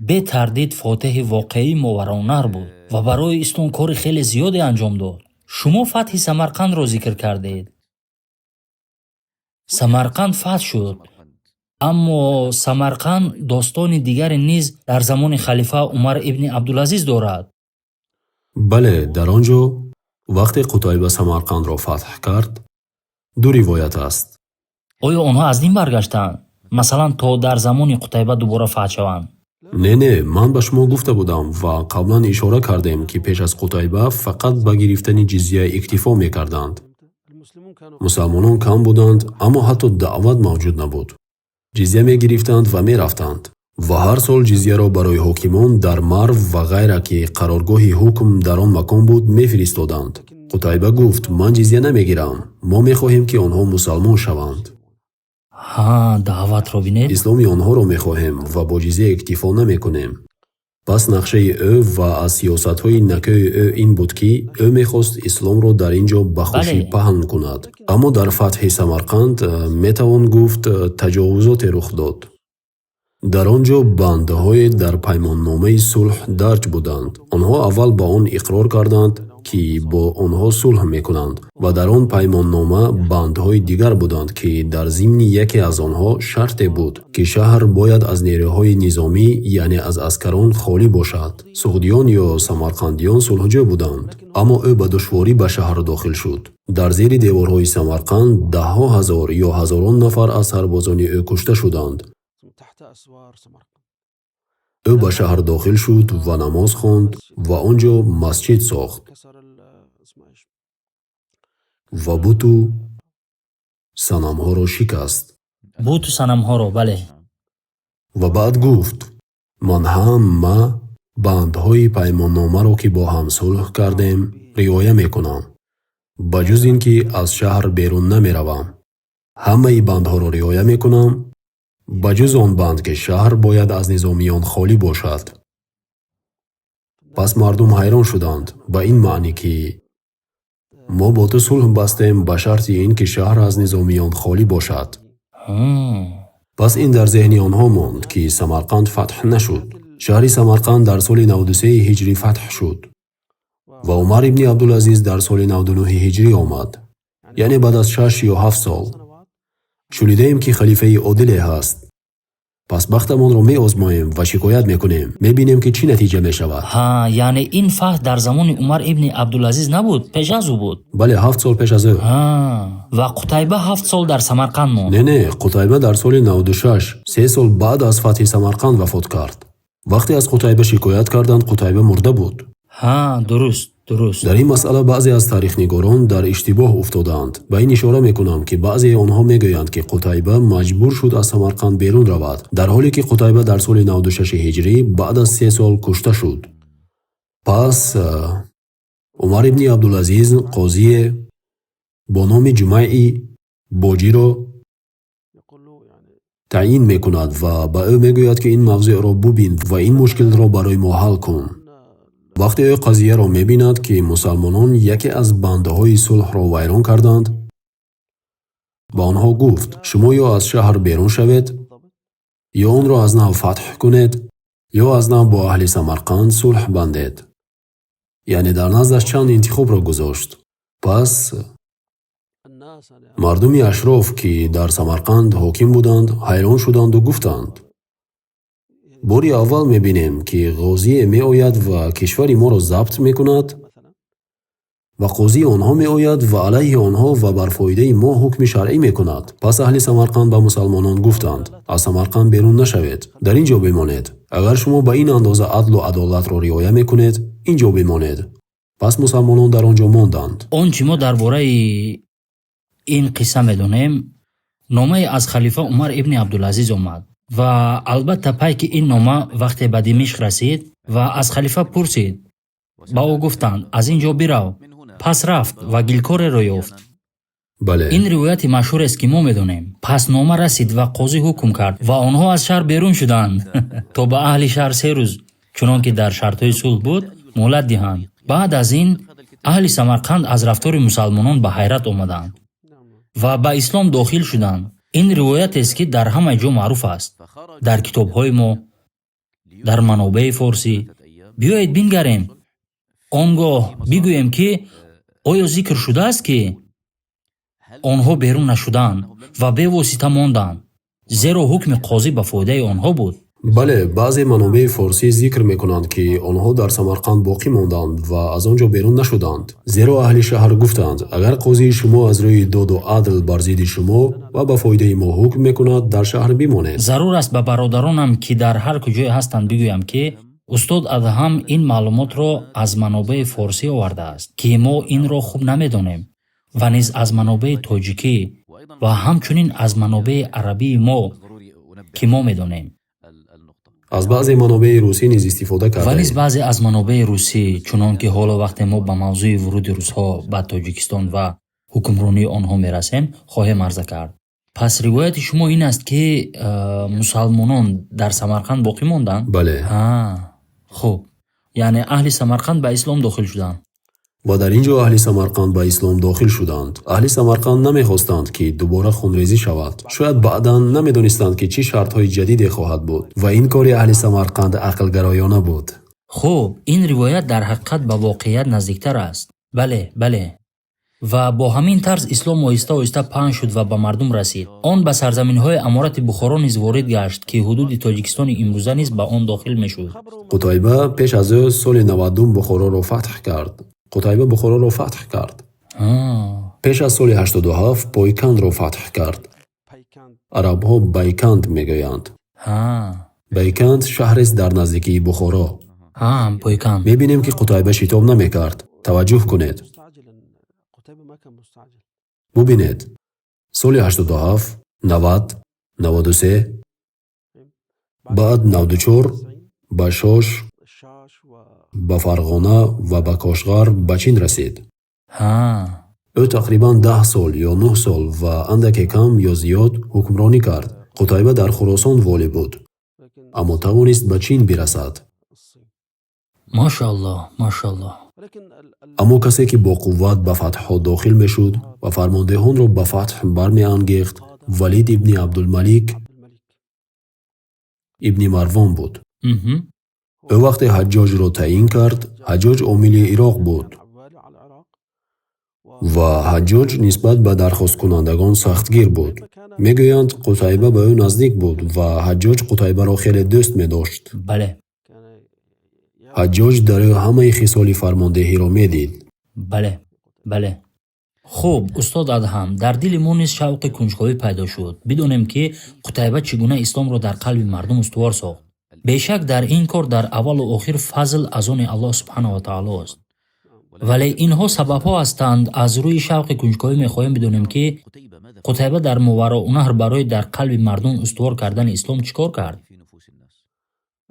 бетардид фотиҳи воқеии Мовароунаҳр буд ва барои ислом кори хеле зиёде анҷом дод. шумо фатҳи Самарқандро зикр кардед. Самарқанд фатҳ шуд аммо Самарқанд достони дигаре низ дар замони халифа Умар ибни Абдулазиз дорад. бале, дар он ҷо вақте Қутайба Самарқандро фатҳ кард, ду ривоят аст. оё онҳо аз дин баргаштанд, масалан то дар замони Қутайба дубора фатҳ шаванд? Не, ман ба шумо гуфта будам ва қаблан ишора кардем ки пеш аз Қутайба фақат ба гирифтани ҷизя иктифо мекарданд. мусалмонон кам буданд, аммо ҳатто даъват мавҷуд набуд. ҷизя мегирифтанд ва мерафтанд ва ҳар сол ҷизяро барои ҳокимон дар Марв ва ғайра ки қароргоҳи ҳукм дар он макон буд мефиристоданд. Қутайба гуфт: ман ҷизя намегирам, мо мехоҳем ки онҳо мусалмон шаванд. даъватро бинед. исломи онҳоро мехоҳем ва бо ҷизя иктифо намекунем. пас нақшаи ӯ ва аз сиёсатҳои накӯи ӯ ин буд ки ӯ мехост исломро дар ин ҷо ба хушӣ паҳн кунад. Аммо дар фатҳи Самарқанд метавон гуфт таҷовузоте рух дод. дар он ҷо бандҳое дар паймонномаи сулҳ дарҷ буданд. онҳо аввал ба он иқрор карданд ки бо онҳо сулҳ мекунанд ва дар он паймоннома бандҳои дигар буданд ки дар зимни яке аз онҳо шарте буд ки шаҳр бояд аз нерӯҳои низомӣ, яъне аз аскарон холӣ бошад. суғдиён ё самарқандиён сулҳҷӯ буданд, аммо ӯ ба душворӣ ба шаҳр дохил шуд. дар зери деворҳои Самарқанд даҳҳо ҳазор ё ҳазорон нафар аз сарбозони ӯ кушта шуданд. ӯ ба шаҳр дохил шуд ва намоз хонд ва он ҷо масҷид сохт ва буту санамҳоро шикаст. буту санамҳоро, бале. ва баъд гуфт: ман ҳама бандҳои паймонномаро ки бо ҳам сулҳ кардем риоя мекунам, ба ҷуз ин ки аз шаҳр берун намеравам. ҳамаи бандҳоро риоя мекунам, ба ҷуз он банд ки шаҳр бояд аз низомиён холӣ бошад. пас мардум ҳайрон шуданд ба ин маънӣ ки мо бо ту сулҳ бастем ба шарти ин ки шаҳр аз низомиён холӣ бошад. пас ин дар зеҳни онҳо монд ки Самарқанд фатҳ нашуд. шаҳри Самарқанд дар соли 93 ҳиҷрӣ фатҳ шуд ва Умар ибни Абдулазиз дар соли 99 ҳиҷрӣ омад, яъне баъд аз 6 ё 7 сол. шунидаем ки халифаи одиле ҳаст. пас бахтамонро меозмоем ва шикоят мекунем, мебинем ки чӣ натиҷа мешавад. яъне ин фатҳ дар замони Умар ибни Абдулазиз набуд, пеш аз ӯ буд. бале, 7 сол пеш аз ӯ. ва Қутайба 7 сол дар Самарқанд монд. Не, Қутайба дар соли 96, 3 сол баъд аз фатҳи Самарқанд вафот кард. вақте аз Қутайба шикоят карданд, Қутайба мурда буд. дуруст. дар ин масъала баъзе аз таърихнигорон дар иштибоҳ уфтодаанд. ба ин ишора мекунам ки баъзеи онҳо мегӯянд ки Қутайба маҷбур шуд аз Самарқанд берун равад, дар ҳоле ки Қутайба дар соли 96 ҳиҷрӣ баъд аз 3 сол кушта шуд. пас Умар ибни Абдулазиз қозие бо номи Ҷумайи боҷиро таъин мекунад ва ба ӯ мегӯяд ки ин мавзеъро бубин ва ин мушкилро барои мо ҳал кун. вақте ӯ қазияро мебинад ки мусалмонон яке аз бандаҳои сулҳро вайрон карданд, ба онҳо гуфт: шумо ё аз шаҳр берун шавед, ё онро аз нав фатҳ кунед, ё аз нав бо аҳли Самарқанд сулҳ бандед. яъне дар наздаш чанд интихобро гузошт. пас мардуми ашроф ки дар Самарқанд ҳоким буданд ҳайрон шуданду гуфтанд: бори аввал мебинем ки ғозие меояд ва кишвари моро забт мекунад ва қозии онҳо меояд ва алайҳи онҳо ва бар фоидаи мо ҳукми шаръӣ мекунад. пас аҳли Самарқанд ба мусалмонон гуфтанд: аз Самарқанд берун нашавед, дар ин ҷо бимонед. агар шумо ба ин андоза адлу адолатро риоя мекунед, ин ҷо бимонед. пас мусалмонон дар он ҷо монданд. он чӣ мо дар бораи ин қисса медонем, номае аз халифа Умар ибни Абдулазиз омад ва албатта пайки ин нома вақте ба Димишқ расид ва аз халифа пурсид, ба ӯ гуфтанд: аз ин ҷо бирав. пас рафт ва гилкореро ёфт. бале, ин ривояти машҳурест ки мо медонем. пас нома расид ва қозӣ ҳукм кард ва онҳо аз шаҳр берун шуданд то ба аҳли шаҳр 3 рӯз, чунон ки дар шартҳои сулҳ буд, муҳлат диҳанд. баъд аз ин аҳли Самарқанд аз рафтори мусалмонон ба ҳайрат омаданд ва ба ислом дохил шуданд. ин ривоятест ки дар ҳамаи ҷо маъруф аст, дар китобҳои мо, дар манобеи форсӣ. биёед бингарем, он гоҳ бигӯем ки оё зикр шудааст ки онҳо берун нашуданд ва бевосита монданд. зеро ҳукми қозӣ ба фоидаи онҳо буд. бале, баъзе манобеъи форсӣ зикр мекунанд ки онҳо дар Самарқанд боқӣ монданд ва аз он ҷо берун нашуданд. Зеро аҳли шаҳр гуфтанд, агар қозии шумо аз рӯи доду адл бар зидди шумо ва ба фоидаи мо ҳукм мекунад, дар шаҳр бимонед. зарур аст ба бародаронам ки дар ҳар куҷое ҳастанд бигӯям ки устод Адҳам ин маълумотро аз манобеъи форсӣ овардааст ки мо инро хуб намедонем ва низ аз манобеъи тоҷикӣ ва ҳамчунин аз манобеъи арабии мо ки мо медонем. аз баъзе манобеъи русӣ низ истифода ва кардаем. низ баъзе аз манобеъи русӣ, чунон ки ҳоло вақте мо ба мавзӯи вуруди русҳо ба Тоҷикистон ва ҳукмронии онҳо мерасем, хоҳем арза кард. пас ривояти шумо ин аст ки мусалмонон дар Самарқанд боқӣ монданд? бале, хуб, яъне аҳли Самарқанд ба ислом дохил шуданд. ва дар ин ҷо аҳли Самарқанд ба ислом дохил шуданд. аҳли Самарқанд намехостанд ки дубора хунрезӣ шавад. шояд баъдан намедонистанд ки чӣ шартҳои ҷадиде хоҳад буд ва ин кори аҳли Самарқанд ақлгароёна буд. хуб, ин ривоят дар ҳақиқат ба воқеият наздиктар аст. бале, бале. ва бо ҳамин тарз ислом оҳиста оҳиста паҳн шуд ва ба мардум расид. Он ба сарзаминҳои аморати Бухоро низ ворид гашт ки ҳудуди Тоҷикистони имрӯза низ ба он дохил мешуд. Қутайба пеш аз ӯ соли 92 Бухороро фатҳ кард. Қутайба Бухороро фатҳ кард. пеш аз соли 87 Пойкандро фатҳ кард. арабҳо Байканд мегӯянд. Байканд шаҳрест дар наздикии Бухоро. Пойканд. мебинем ки Қутайба шитоб намекард. таваҷҷӯҳ кунед. бубинед, соли 87, 90, 93, баъд 94 ба Шош, ба Фарғона ва ба Кошғар ба чин расид. ӯ тақрибан 10 сол ё 9 сол ва андаке кам ё зиёд ҳукмронӣ кард. Қутайба дар Хӯросон волӣ буд, аммо тавонист ба чин бирасад. Машааллоҳ, машааллоҳ. аммо касе ки бо қувват ба фатҳҳо дохил мешуд ва фармондеҳонро ба фатҳ бармеангехт, Валид ибни Абдулмалик ибни Марвон буд. ӯ вақте Ҳаҷҷоҷро таъин кард, Ҳаҷҷоҷ омили Ироқ буд ва Ҳаҷҷоҷ нисбат ба дархосткунандагон сахтгир буд. мегӯянд Қутайба ба ӯ наздик буд ва Ҳаҷҷоҷ Қутайбаро хеле дӯст медошт. бале. Ҳаҷҷоҷ дар ӯ ҳамаи хисоли фармондеҳиро медид. бале, бале. хуб, устод Адҳам, дар дили мо низ шавқи кунҷковӣ пайдо шуд. бидонем ки Қутайба чӣ гуна исломро дар қалби мардум устувор сохт. бешак дар ин кор дар аввалу охир фазл аз они Аллоҳ субҳанаҳу ва таоло аст. вале инҳо сабабҳо ҳастанд. аз рӯи шавқи кунҷковӣ мехоҳем бидонем ки Қутайба дар Муварроунаҳр барои дар қалби мардум устувор кардани ислом чӣ кор кард?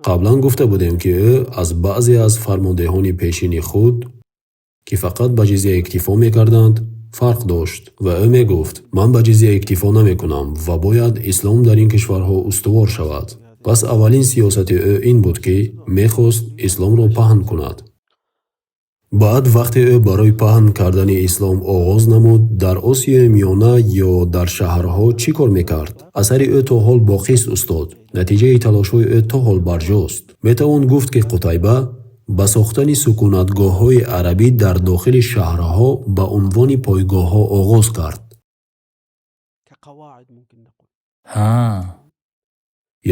қаблан гуфта будем ки ӯ аз баъзе аз фармондеҳони пешини худ ки фақат ба ҷизя иктифо мекарданд фарқ дошт ва ӯ мегуфт ман ба ҷизя иктифо намекунам ва бояд ислом дар ин кишварҳо устувор шавад. пас аввалин сиёсати ӯ ин буд ки мехост исломро паҳн кунад. баъд вақте ӯ барои паҳн кардани ислом оғоз намуд, дар Осиёи Миёна ё дар шаҳрҳо чӣ кор мекард? асари ӯ то ҳол боқист устод. натиҷаи талошҳои ӯ то ҳол барҷост. метавон гуфт ки Қутайба ба сохтани сукунатгоҳҳои арабӣ дар дохили шаҳрҳо ба унвони пойгоҳҳо оғоз кард.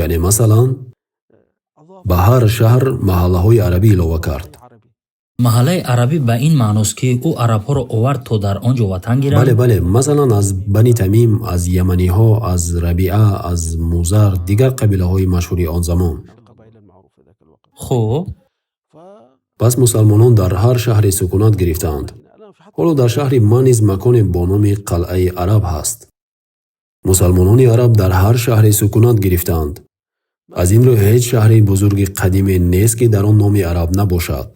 яъне масалан ба ҳар шаҳр маҳаллаҳои арабӣ илова кард. маҳаллаи арабӣ ба ин маъност ки ӯ арабҳоро овард то дар он ҷо ватан гиранд? бале, масалан аз Бани Тамим, аз Яманиҳо, аз Рабиа, аз Музар, дигар қабилаҳои машҳури он замон. хуб, пас мусалмонон дар ҳар шаҳре сукунат гирифтанд. ҳоло дар шаҳри ман низ маконе бо номи Қалъаи Араб ҳаст. мусалмонони араб дар ҳар шаҳре сукунат гирифтанд. аз ин рӯ ҳеҷ шаҳри бузурги қадиме нест ки дар он номи араб набошад.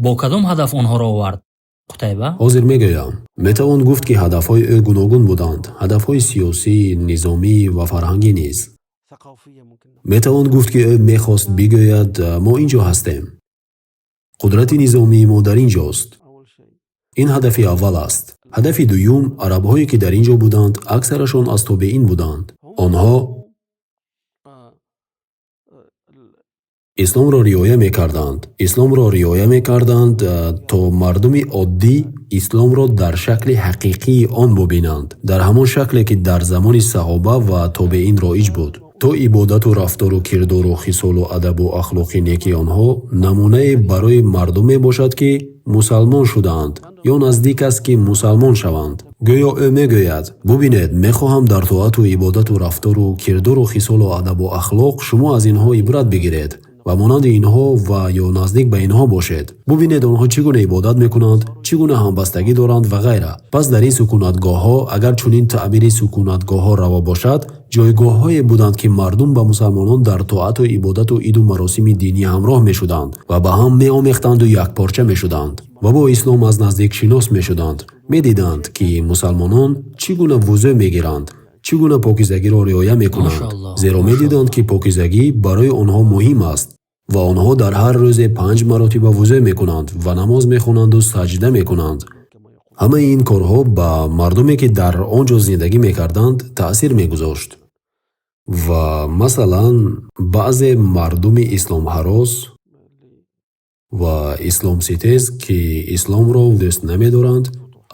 бо кадом ҳадаф онҳоро овард Қутайба? ҳозир мегӯям. метавон гуфт ки ҳадафҳои ӯ гуногун буданд. ҳадафҳои сиёсӣ, низомӣ ва фарҳангӣ низ. метавон гуфт ки ӯ мехост бигӯяд мо ин ҷо ҳастем. қудрати низомии мо дар ин ҷост. ин ҳадафи аввал аст. ҳадафи дуюм, арабҳое ки дар ин ҷо буданд аксарашон аз тобеин буданд. онҳо исломро риоя мекарданд то мардуми оддӣ исломро дар шакли ҳақиқии он бубинанд, дар ҳамон шакле ки дар замони саҳоба ва тобеин роиҷ буд. то ибодату рафтору кирдору хисолу адабу ахлоқи неки онҳо намунае барои мардум мебошад ки мусалмон шудаанд ё наздик аст ки мусалмон шаванд. гӯё ӯ мегӯяд: бубинед, мехоҳам дар тоату ибодату рафтору кирдору хисолу адабу ахлоқ шумо аз инҳо ибрат бигиред ва монанди инҳо ва ё наздик ба инҳо бошед. Бубинед онҳо чӣ гуна ибодат мекунанд, чӣ гуна ҳамбастагӣ доранд ва гайра. Пас дар ин сукунатгоҳҳо, агар чунин таъбири сукунатгоҳҳо раво бошад, ҷойгоҳҳое буданд ки мардум ба мусалмонон дар тоату ибодату иду маросими динӣ ҳамроҳ мешуданд ва ба ҳам меомехтанду якпорча мешуданд ва бо ислом аз наздик шинос мешуданд. Медиданд ки мусалмонон чӣ гуна вузӯ мегиранд, чӣ гуна покизагиро риоя мекунанд, зеро медиданд ки покизагӣ барои онҳо муҳим аст ва онҳо дар ҳар рӯзе 5 маротиба вузӯ мекунанд ва намоз мехонанду саҷда мекунанд. ҳамаи ин корҳо ба мардуме ки дар он ҷо зиндагӣ мекарданд таъсир мегузошт. ва масалан баъзе мардуми исломҳарос ва исломситез ки исломро дӯст намедоранд,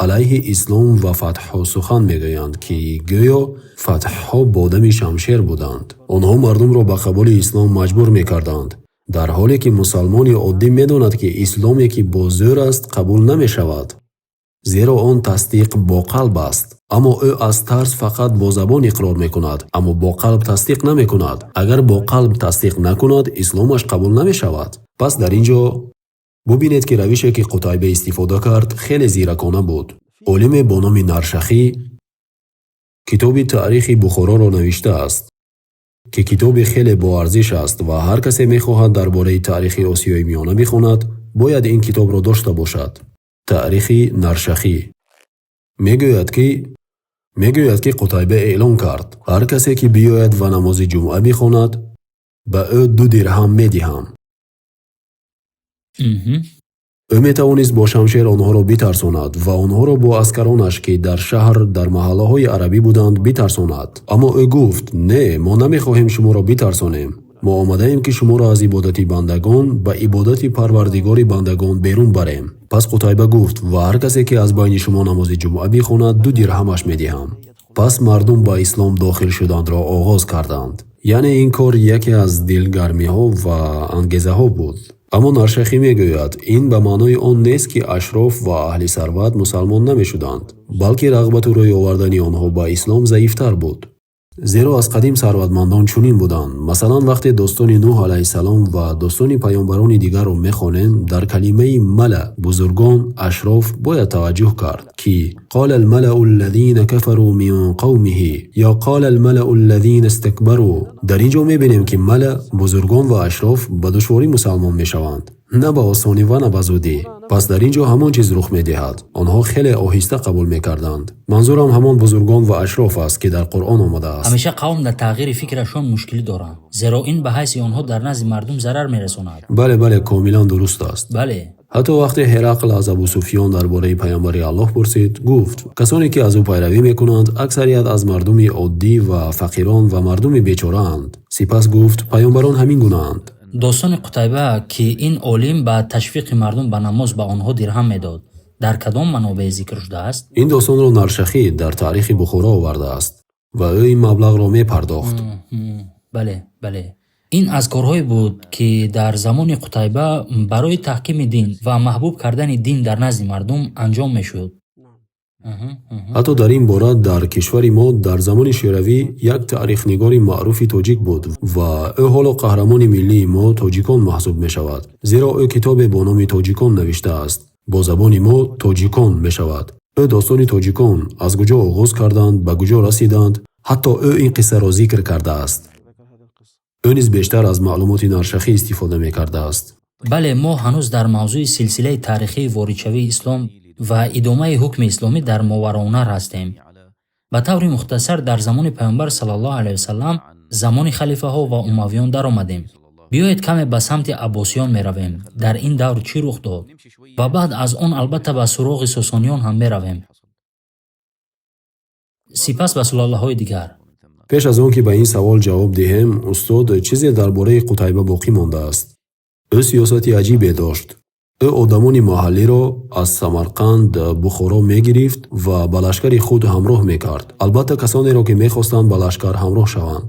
алайҳи ислом ва фатҳҳо сухан мегӯянд ки гӯё фатҳҳо бо дами шамшер буданд. онҳо мардумро ба қабули ислом маҷбур мекарданд, дар ҳоле ки мусалмони оддӣ медонад ки исломе ки бо зӯр аст қабул намешавад, зеро он тасдиқ бо қалб аст. аммо ӯ аз тарс фақат бо забон иқрор мекунад, аммо бо қалб тасдиқ намекунад. агар бо қалб тасдиқ накунад, исломаш қабул намешавад. пас дар ин ҷо бубинед ки равише ки Қутайба истифода кард хеле зиракона буд. олиме бо номи Наршахӣ китоби таърихи Бухороро навиштааст, ки китоби хеле боарзиш аст ва ҳар касе мехоҳад дар бораи таърихи Осиёи Миёна бихонад, бояд ин китобро дошта бошад. таърихи Наршахӣ мегӯяд ки Қутайба эълон кард: ҳар касе ки биёяд ва намози ҷумъа бихонад, ба ӯ 2 дирҳам медиҳам. ӯ метавонист бо шамшер онҳоро битарсонад ва онҳоро бо аскаронаш ки дар шаҳр дар маҳаллаҳои арабӣ буданд битарсонад. аммо ӯ гуфт: не, мо намехоҳем шуморо битарсонем. мо омадаем ки шуморо аз ибодати бандагон ба ибодати парвардигори бандагон берун барем. пас Қутайба гуфт: ва ҳар касе ки аз байни шумо намози ҷумъа бихонад 2 дирҳамаш медиҳам. пас мардум ба ислом дохил шудандро оғоз карданд. яъне ин кор яке аз дилгармиҳо ва ангезаҳо буд. аммо Наршахӣ мегӯяд, ин ба маънои он нест ки ашроф ва аҳли сарват мусалмон намешуданд, балки рағбату рӯй овардани онҳо ба ислом заифтар буд. зеро аз қадим сарватмандон чунин буданд. Масалан, вақте достони Нуҳ алайҳиссалом ва достони пайғамбарони дигарро мехонем, дар калимаи мала бузургон, ашроф бояд таваҷҷӯҳ кард ки қола алмалау аллазина кафару мин қавмиҳи ё қола алмалау аллазина истакбару. дар ин ҷо мебинем ки мала, бузургон ва ашроф ба душворӣ мусалмон мешаванд, на ба осонӣ ва на ба зудӣ. пас дар ин ҷо ҳамон чиз рух медиҳад. онҳо хеле оҳиста қабул мекарданд. манзурам ҳамон бузургон ва ашроф аст ки дар Қуръон омадааст. ҳамеша қавм дар тағйири фикрашон мушкилӣ доранд, зеро ин ба ҳайси онҳо дар назди мардум зарар мерасонад. бале, комилан дуруст аст. бале. ҳатто вақте Ҳерақл аз Абу Суфиён дар бораи пайғамбари Аллоҳ пурсид, гуфт: касоне ки аз ӯ пайравӣ мекунанд, аксарият аз мардуми оддӣ ва фақирон ва мардуми бечораанд. сипас гуфт: пайғамбарон ҳамин гунаанд. достони Қутайба ки ин олим ба ташвиқи мардум ба намоз ба онҳо дирҳам медод, дар кадом манобеъ зикр шудааст? ин достонро Наршахӣ дар таърихи Бухоро овардааст ва ӯ ин маблағро мепардохт. бале. ин аз корҳое буд ки дар замони Қутайба барои таҳкими дин ва маҳбуб кардани дин дар назди мардум анҷом мешуд. ҳатто дар ин бора дар кишвари мо дар замони шӯравӣ як таърихнигори маъруфи тоҷик буд ва ӯ ҳоло қаҳрамони миллии мо тоҷикон маҳсуб мешавад, зеро ӯ китобе бо номи тоҷикон навиштааст. бо забони мо тоҷикон мешавад. ӯ достони тоҷикон аз куҷо оғоз карданд, ба куҷо расиданд, ҳатто ӯ ин қиссаро зикр кардааст. ӯ низ бештар аз маълумоти Наршахӣ истифода мекардааст. бале, мо ҳанӯз дар мавзӯи силсилаи таърихии воридшавии ислом ва идомаи ҳукми исломӣ дар Моварраунар ҳастем. ба таври мухтасар дар замони пайғамбар саллаллоҳу алайҳи васаллам, замони халифаҳо ва умавиён даромадем. биёед каме ба самти Аббосиён меравем. дар ин давр чӣ рух дод? ва баъд аз он албатта ба суроғи Сосониён ҳам меравем. сипас ба сулолаҳои дигар. пеш аз он ки ба ин савол ҷавоб диҳем, устод, чизе дар бораи Қутайба боқӣ мондааст. ӯ сиёсати аҷибе дошт. ӯ одамони маҳаллиро аз Самарқанд Бухоро мегирифт ва ба лашкари худ ҳамроҳ мекард. Албатта касонеро ки мехостанд ба лашкар ҳамроҳ шаванд.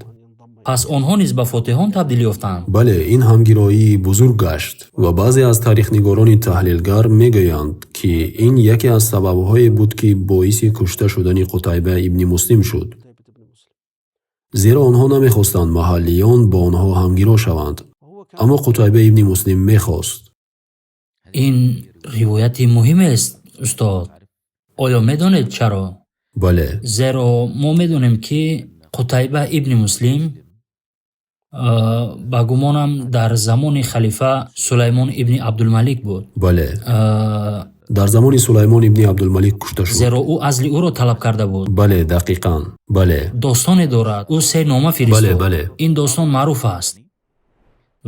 пас онҳо низ ба фотиҳон табдил ёфтанд. бале, ин ҳамгироии бузург гашт ва баъзе аз таърихнигорони таҳлилгар мегӯянд, ки ин яке аз сабабҳое буд, ки боиси кушта шудани Қутайба ибни Муслим шуд. зеро онҳо намехостанд маҳаллиён бо онҳо ҳамгиро шаванд, аммо Қутайба ибни Муслим мехост. ин ривояти муҳимест, устод. оё медонед чаро? бале, зеро мо медонем, ки Қутайба ибни Муслим ба гумонам дар замони халифа Сулаймон ибни Абдулмалик буд. бале, дар замони Сулаймон ибни Абдулмалик кушта шуд. зеро ӯ азли ӯро талаб карда буд. бале, дақиқан. бале, достоне дорад. ӯ 3 нома фиристод. бале. ин достон маъруф аст.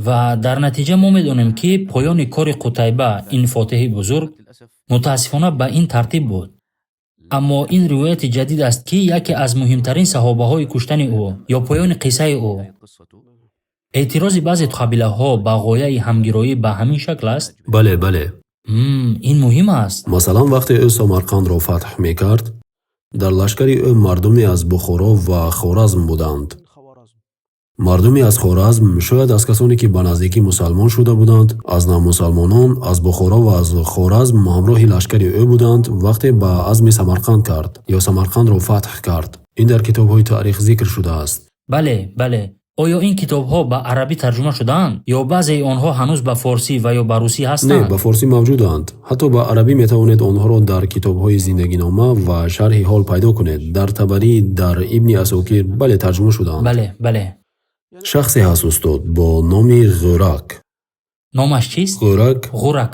ва дар натиҷа мо медонем, ки поёни кори Қутайба, ин фотиҳи бузург, мутаассифона ба ин тартиб буд. аммо ин ривояти ҷадид аст, ки яке аз муҳимтарин саҳобаҳои куштани ӯ ё поёни қиссаи ӯ. эътирози баъзе қабилаҳо ба ғояи ҳамгироӣ ба ҳамин шакл аст. бале, бале. ин муҳим аст. масалан, вақте ӯ Самарқандро фатҳ мекард, дар лашкари ӯ мардуме аз Бухоро ва Хоразм буданд. мардуме аз Хоразм шояд аз касоне ки ба наздикӣ мусалмон шуда буданд, аз намусалмонон аз Бухоро ва аз Хоразм ҳамроҳи лашкари ӯ буданд, вақте ба азми Самарқанд кард ё Самарқандро фатҳ кард. ин дар китобҳои таърих зикр шудааст. бале, бале. оё ин китобҳо ба арабӣ тарҷума шудаанд ё баъзеи онҳо ҳанӯз ба форсӣ ва ё ба русӣ ҳастанд? не, ба форсӣ мавҷуданд. ҳатто ба арабӣ метавонед онҳоро дар китобҳои зиндагинома ва шарҳи ҳол пайдо кунед. дар Табарӣ, дар Ибни Асокир бале тарҷума шудаанд. бале, бале. шахсе ҳаст устод бо номи Ғӯрак. номаш чист? Ғӯрак? ғӯрак.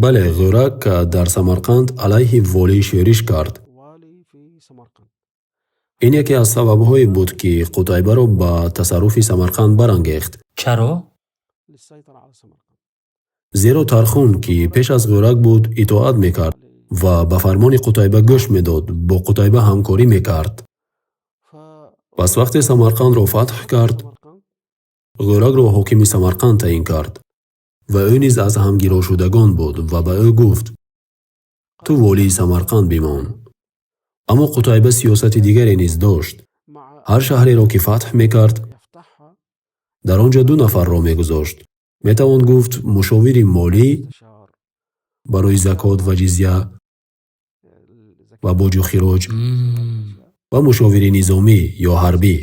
бале, Ғӯрак дар Самарқанд алайҳи волӣ шӯриш кард. ин яке аз сабабҳое буд, ки Қутайбаро ба тасарруфи Самарқанд барангехт. чаро? зеро Тархун, ки пеш аз Ғӯрак буд, итоат мекард ва ба фармони Қутайба гӯш медод, бо Қутайба ҳамкорӣ мекард. пас вақте Самарқандро фатҳ кард, Ғӯракро ҳокими Самарқанд таъин кард ва ӯ низ аз ҳамгирошудагон буд ва ба ӯ гуфт: ту волии Самарқанд бимон. аммо Қутайба сиёсати дигаре низ дошт. ҳар шаҳреро ки фатҳ мекард, дар он ҷо 2 нафарро мегузошт. метавон гуфт мушовири молӣ барои закот ва ҷизя ва боҷу хироҷ ва мушовири низомӣ ё ҳарбӣ.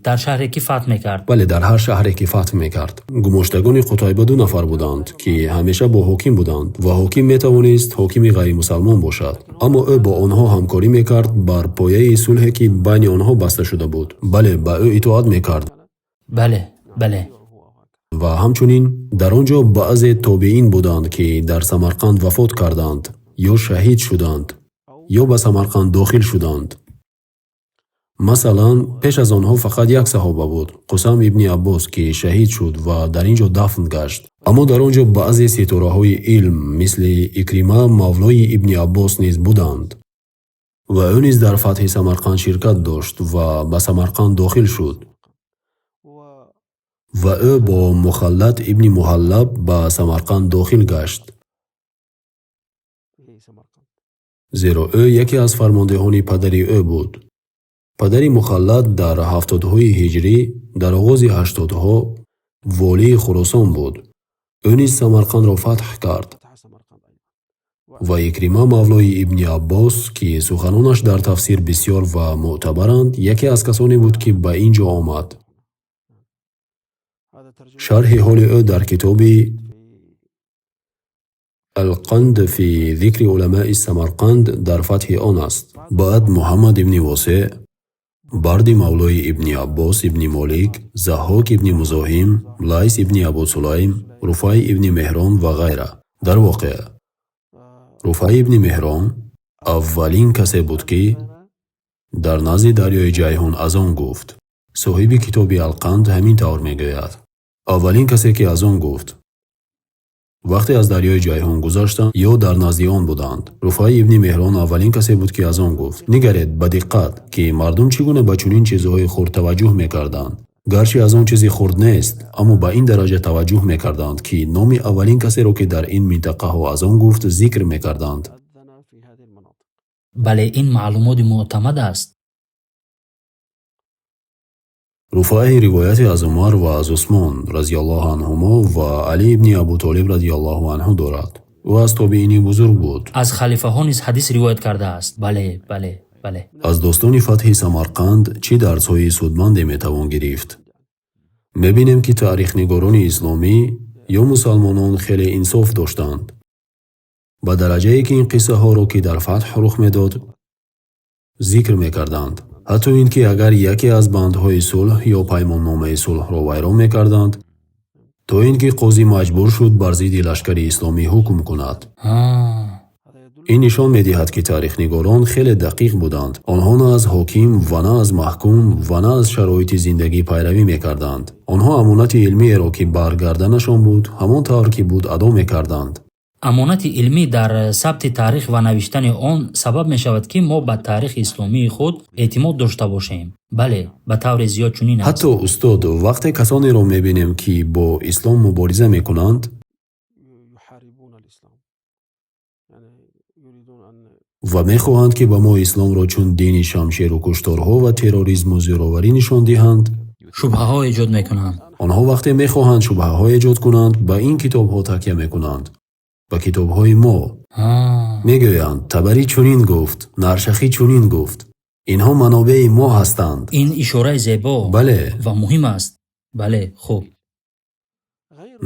дар шаҳре ки фатҳ мекард? бале, дар ҳар шаҳре ки фатҳ мекард. гумоштагони Қутайба 2 нафар буданд, ки ҳамеша бо ҳоким буданд ва ҳоким метавонист ҳокими ғайримусалмон бошад. аммо ӯ бо онҳо ҳамкорӣ мекард бар пояи сулҳе, ки байни онҳо баста шуда буд. бале, ба ӯ итоат мекард. бале, бале. ва ҳамчунин дар он ҷо баъзе тобеин буданд, ки дар Самарқанд вафот карданд ё шаҳид шуданд ё ба Самарқанд дохил шуданд. масалан, пеш аз онҳо фақат як саҳоба буд, Қусам ибни Аббос, ки шаҳид шуд ва дар ин ҷо дафн гашт. аммо дар он ҷо баъзе ситораҳои илм мисли Икрима мавлои ибни Аббос низ буданд ва ӯ низ дар фатҳи Самарқанд ширкат дошт ва ба Самарқанд дохил шуд. ва ӯ бо Мухаллат ибни Муҳаллаб ба Самарқанд дохил гашт. зеро ӯ яке аз фармондеҳони падари ӯ буд. падари Мухаллат дар 70-ҳои ҳиҷрӣ, дар оғози 80-ҳо волии Хӯросон буд. ӯ низ Самарқандро фатҳ кард. ва Икрима мавлои ибни Аббос, ки суханонаш дар тафсир бисёр ва мӯътабаранд, яке аз касоне буд, ки ба ин ҷо омад. шарҳи ҳоли ӯ дар китоби Алқанд фи зикри уламаи Самарқанд дар фатҳи он аст. баъд Муҳаммад ибни Восеъ, Барди мавлои ибни Аббос ибни Молик, Заҳҳок ибни Музоҳим, Лайс ибни Абу Сулайм, Руфай ибни Меҳрон ва ғайра. дар воқеъ Руфай ибни Меҳрон аввалин касе буд, ки дар назди дарёи Ҷайҳун аз он гуфт. соҳиби китоби Алқанд ҳамин тавр мегӯяд. аввалин касе ки аз он гуфт. вақте аз дарёи Ҷайҳун гузаштанд ё дар назди он буданд. Руфай ибни Меҳрон аввалин касе буд, ки аз он гуфт. нигаред ба диққат, ки мардум чӣ гуна ба чунин чизҳои хурд таваҷҷӯҳ мекарданд. гарчи аз он чизи хурд нест, аммо ба ин дараҷа таваҷҷӯҳ мекарданд, ки номи аввалин касеро ки дар ин минтақаҳо аз он гуфт зикр мекарданд. бале ин маълумоти муътамад аст. руфаи ривояте аз умар ва аз усмон разиаллоҳу анҳумо ва али ибни абу толиб радиаллоҳу анҳу дорад. ӯ аз тобиини бузург буд. аз халифаҳо низ ҳадис ривоят кардааст. бале бале бале. аз достони фатҳи Самарқанд чӣ дарсҳои судманде метавон гирифт? мебинем ки таърихнигорони исломӣ ё мусалмонон хеле инсоф доштанд. ба дараҷае ки ин қиссаҳоро ки дар фатҳ рух медод зикр мекарданд. ҳатто ин ки агар яке аз бандҳои сулҳ ё паймонномаи сулҳро вайрон мекарданд, то ин ки қозӣ маҷбур шуд бар зидди лашкари исломӣ ҳукм кунад. ин нишон медиҳад ки таърихнигорон хеле дақиқ буданд. онҳо на аз ҳоким ва на аз маҳкум ва на аз шароити зиндагӣ пайравӣ мекарданд. онҳо амонати илмиеро ки бар гарданашон буд ҳамон тавр ки буд адо мекарданд. амонати илмӣ дар сабти таърих ва навиштани он сабаб мешавад ки мо ба таърихи исломии худ эътимод дошта бошем. бале, ба таври зиёд чунин аст. ҳатто устод, вақте касонеро мебинем ки бо ислом мубориза мекунанд ва мехоҳанд ки ба мо исломро чун дини шамшеру кушторҳо ва терроризму зӯроварӣ нишон диҳанд, шубҳаҳо эҷод мекунанд. онҳо вақте мехоҳанд шубҳаҳо эҷод кунанд, ба ин китобҳо такя мекунанд, ба китобҳои мо. мегӯянд табарӣ чунин гуфт, наршахӣ чунин гуфт. инҳо манобеи мо ҳастанд. ин ишораи зебо бале ва муҳим аст. бале, хуб.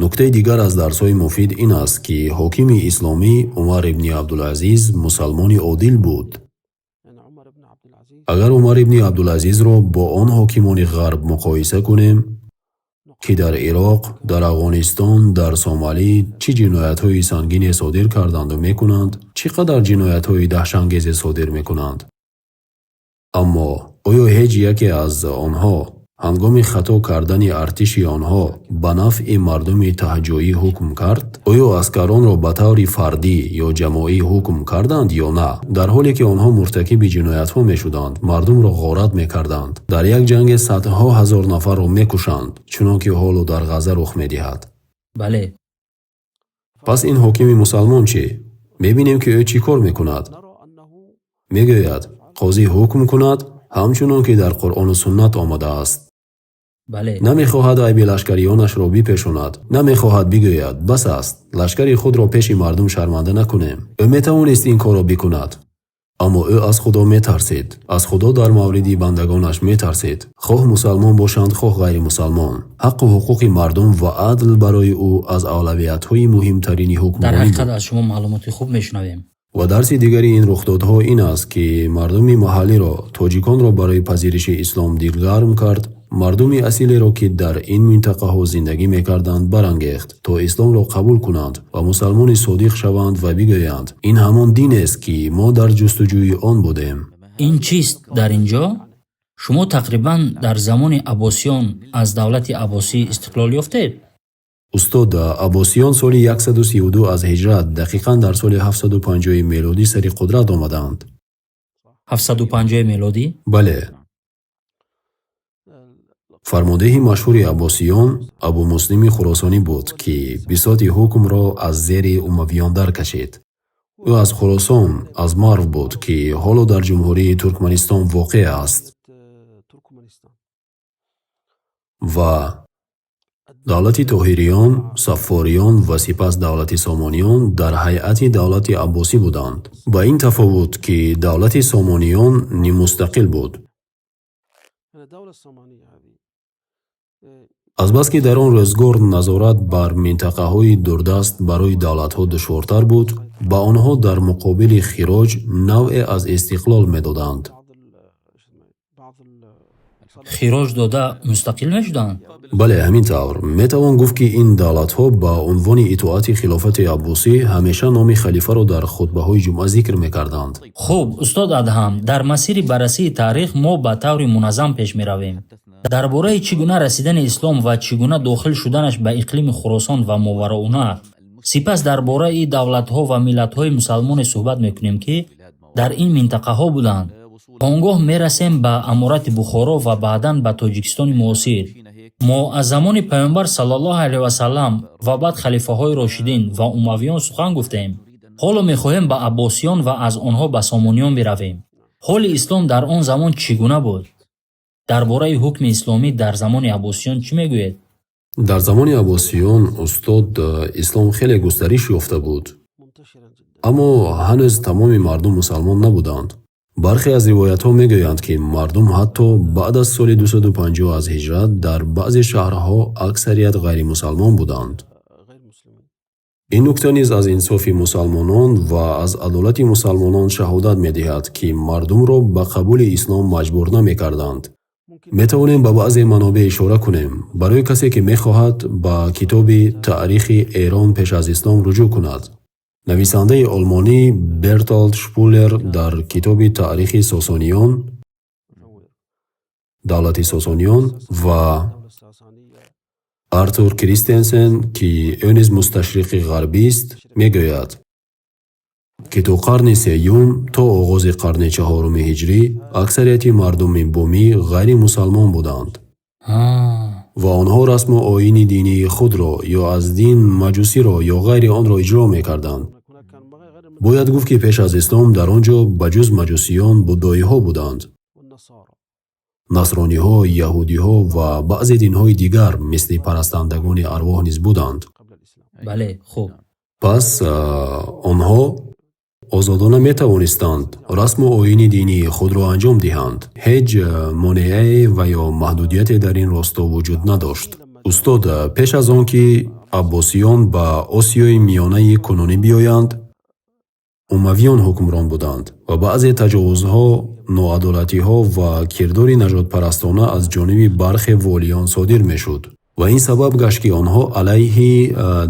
нуктаи дигар аз дарсҳои муфид ин аст ки ҳокими исломӣ Умар ибни Абдулазиз мусалмони одил буд. агар Умар ибни Абдулазизро бо он ҳокимони ғарб муқоиса кунем ки дар Ироқ, дар Афғонистон, дар Сомалӣ чӣ ҷиноятҳои сангине содир карданду мекунанд, чӣ қадар ҷиноятҳои даҳшангезе содир мекунанд. аммо оё ҳеҷ яке аз онҳо ҳангоми хато кардани артиши онҳо ба нафъи мардуми таҳҷоӣ ҳукм кард? оё аскаронро ба таври фардӣ ё ҷамоӣ ҳукм карданд ё на? дар ҳоле ки онҳо муртакиби ҷиноятҳо мешуданд, мардумро ғорат мекарданд, дар як ҷанге садҳо ҳазор нафарро мекушанд, чунон ки ҳоло дар Ғаза рух медиҳад. бале. пас ин ҳокими мусалмон чӣ? мебинем ки ӯ чӣ кор мекунад? мегӯяд қозӣ ҳукм кунад ҳамчунон ки дар Қуръону суннат омадааст. бале. намехоҳад айби лашкариёнашро бипешонад, намехоҳад бигӯяд бас аст, лашкари худро пеши мардум шарманда накунем. ӯ метавонист ин корро бикунад, аммо ӯ аз худо метарсид, аз худо дар мавриди бандагонаш метарсид, хоҳ мусалмон бошанд, хоҳ ғайри мусалмон. ҳаққу ҳуқуқи мардум ва адл барои ӯ аз авлавиятҳои муҳимтарини ҳукмронӣ дар ҳақиқат буд. аз шумо маълумоти хуб мешунавем. ва дарси дигари ин рухдодҳо ин аст ки мардуми маҳаллиро, тоҷиконро барои пазириши ислом дилгарм кард, мардуми асилеро ки дар ин минтақаҳо зиндагӣ мекарданд барангехт, то исломро қабул кунанд ва мусалмони содиқ шаванд ва бигӯянд ин ҳамон динест ки мо дар ҷустуҷӯи он будем. ин чист дар ин ҷо? шумо тақрибан дар замони аббосиён аз давлати аббосӣ истиқлол ёфтед? устод, аббосиён соли 132 аз ҳиҷрат дақиқан дар соли 750 мелодӣ сари қудрат омаданд. 750 мелодӣ? бале. фармондеҳи машҳури аббосиён абу муслими хуросонӣ буд ки бисоти ҳукмро аз зери умавиён даркашид. ӯ аз хуросон, аз марв буд ки ҳоло дар ҷумҳурии Туркманистон воқеъ аст. ва давлати тоҳириён, саффориён ва сипас давлати Сомониён дар ҳайати давлати аббосӣ буданд. ба ин тафовут ки давлати Сомониён нимустақил буд. азбаски дар он рӯзгор назорат бар минтақаҳои дурдаст барои давлатҳо душвортар буд, ба онҳо дар муқобили хироҷ навъе аз истиқлол медоданд. хироҷ дода мустақил мешуданд? бале, ҳамин тавр. метавон гуфт ки ин давлатҳо ба унвони итоати хилофати аббосӣ ҳамеша номи халифаро дар хутбаҳои ҷумъа зикр мекарданд. хуб, устод Адҳам, дар масири баррасии таърих мо ба таври муназзам пеш меравем. дар бораи чӣ гуна расидани ислом ва чӣ гуна дохил шуданаш ба иқлими Хуросон ва Мовароунаҳр, сипас дар бораи давлатҳо ва миллатҳои мусалмоне суҳбат мекунем ки дар ин минтақаҳо буданд. он гоҳ мерасем ба аморати Бухоро ва баъдан ба Тоҷикистони муосир. мо аз замони пайғамбар саллаллоҳу алайҳи ва саллам ва баъд халифаҳои рошидин ва умавиён сухан гуфтем. ҳоло мехоҳем ба аббосиён ва аз онҳо ба сомониён биравем. ҳоли ислом дар он замон чӣ гуна буд? дар бораи ҳукми исломӣ дар замони аббосиён чӣ мегӯед? дар замони аббосиён устод ислом хеле густариш ёфта буд, аммо ҳанӯз тамоми мардум мусалмон набуданд. бархе аз ривоятҳо мегӯянд, ки мардум ҳатто баъд аз соли 250 аз ҳиҷрат дар баъзе шаҳрҳо аксарият ғайримусалмон буданд. ин нукта низ аз инсофи мусалмонон ва аз адолати мусалмонон шаҳодат медиҳад, ки мардумро ба қабули ислом маҷбур намекарданд. метавонем ба баъзе манобеъ ишора кунем. барои касе ки мехоҳад ба китоби таърихи Эрон пеш аз ислом руҷӯъ кунад. нависандаи олмонӣ Бертолд Шпулер дар китоби таърихи Сосониён, давлати Сосониён ва Артур Кристенсен, ки ӯ низ мусташриқи ғарбист, мегӯяд, ки то қарни сеюм то оғози қарни чаҳоруми ҳиҷрӣ аксарияти мардуми бумӣ ғайри мусалмон буданд ва онҳо расму оини динии худро ё аз дин маҷусиро ё ғайри онро иҷро мекарданд. бояд гуфт, ки пеш аз ислом дар он ҷо ба ҷуз маҷусиён буддоиҳо буданд, насрониҳо, яҳудиҳо ва баъзе динҳои дигар мисли парастандагони арвоҳ низ буданд. бале, хуб. пас онҳо озодона метавонистанд расму оини динии худро анҷом диҳанд. ҳеҷ монеае ва ё маҳдудияте дар ин росто вуҷуд надошт. устод, пеш аз он ки аббосиён ба осиёи миёнаи кунунӣ биёянд, умавиён ҳукмрон буданд ва баъзе таҷовузҳо, ноадолатиҳо ва кирдори наҷотпарастона аз ҷониби бархе волиён содир мешуд ва ин сабаб гашт, ки онҳо алайҳи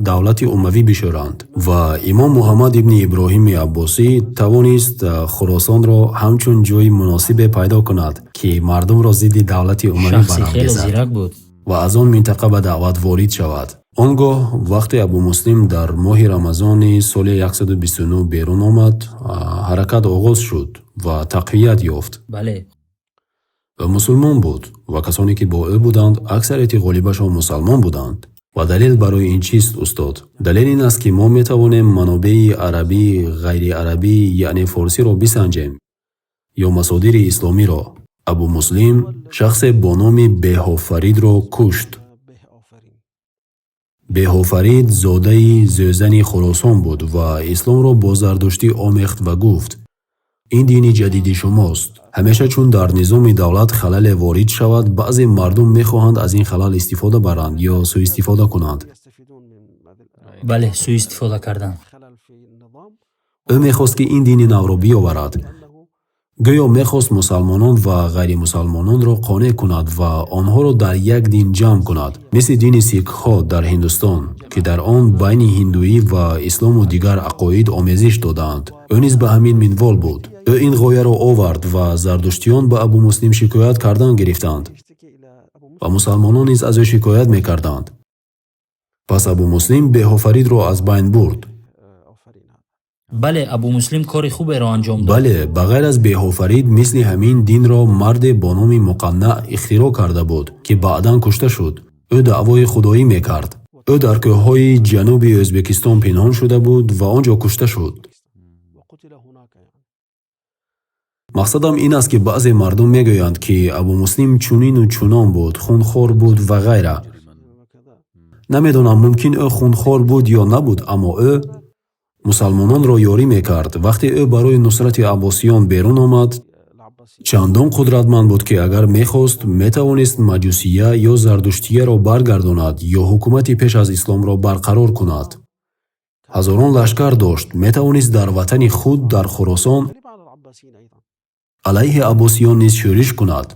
давлати умавӣ бишоранд ва имом Муҳаммад ибни Иброҳими Аббосӣ тавонист Хуросонро ҳамчун ҷойи муносибе пайдо кунад, ки мардумро зидди давлати умавӣ барангезад ва аз он минтақа ба даъват ворид шавад. он гоҳ вақте Абу Муслим дар моҳи Рамазони соли 129 берун омад, ҳаракат оғоз шуд ва тақвият ёфт. бале. ва мусулмон буд ва касоне ки бо ӯ буданд, аксарияти ғолибашон мусалмон буданд. ва далел барои ин чист устод? далел ин аст, ки мо метавонем манобеи арабӣ, ғайриарабӣ, яъне форсиро бисанҷем ё масодири исломиро. Абу Муслим шахсе бо номи Беҳофаридро кушт. Беҳофарид зодаи зӯзани Хуросон буд ва исломро бо зардуштӣ омехт ва гуфт: ин дини ҷадиди шумост. ҳамеша чун дар низоми давлат халале ворид шавад, баъзе мардум мехоҳанд аз ин халал истифода баранд ё сӯистифода кунанд. бале, сӯистифода кардан. ӯ мехост, ки ин дини навро биёварад. гӯё мехост мусалмонон ва ғайримусалмононро қонеъ кунад ва онҳоро дар як дин ҷамъ кунад, мисли дини сикхҳо дар Ҳиндустон, ки дар он байни ҳиндуӣ ва ислому дигар ақоид омезиш додаанд. ӯ низ ба ҳамин минвол буд. ӯ ин ғояро овард ва зардуштиён ба Абу Муслим шикоят кардан гирифтанд ва мусалмонон низ аз ӯ шикоят мекарданд. пас Абу Муслим Беҳофаридро аз байн бурд. бале, Абу Муслим кори хуберо анҷом дод. бале, ба ғайр аз Беҳофарид мисли ҳамин динро марде бо номи Муқаннаъ ихтироъ карда буд, ки баъдан кушта шуд. ӯ даъвои худоӣ мекард. ӯ дар кӯҳҳои ҷануби Ӯзбекистон пинҳон шуда буд ва он ҷо кушта шуд. мақсадам ин аст, ки баъзе мардум мегӯянд, ки Абу Муслим чунину чунон буд, хунхор буд ва ғайра. намедонам мумкин ӯ хунхор буд ё набуд, аммо ӯ мусалмононро ёрӣ мекард. вақте ӯ барои нусрати аббосиён берун омад, чандон қудратманд буд, ки агар мехост, метавонист маҷусия ё зардуштияро баргардонад ё ҳукумати пеш аз исломро барқарор кунад. ҳазорон лашкар дошт, метавонист дар ватани худ дар Хуросон алайҳи аббосиён низ шӯриш кунад,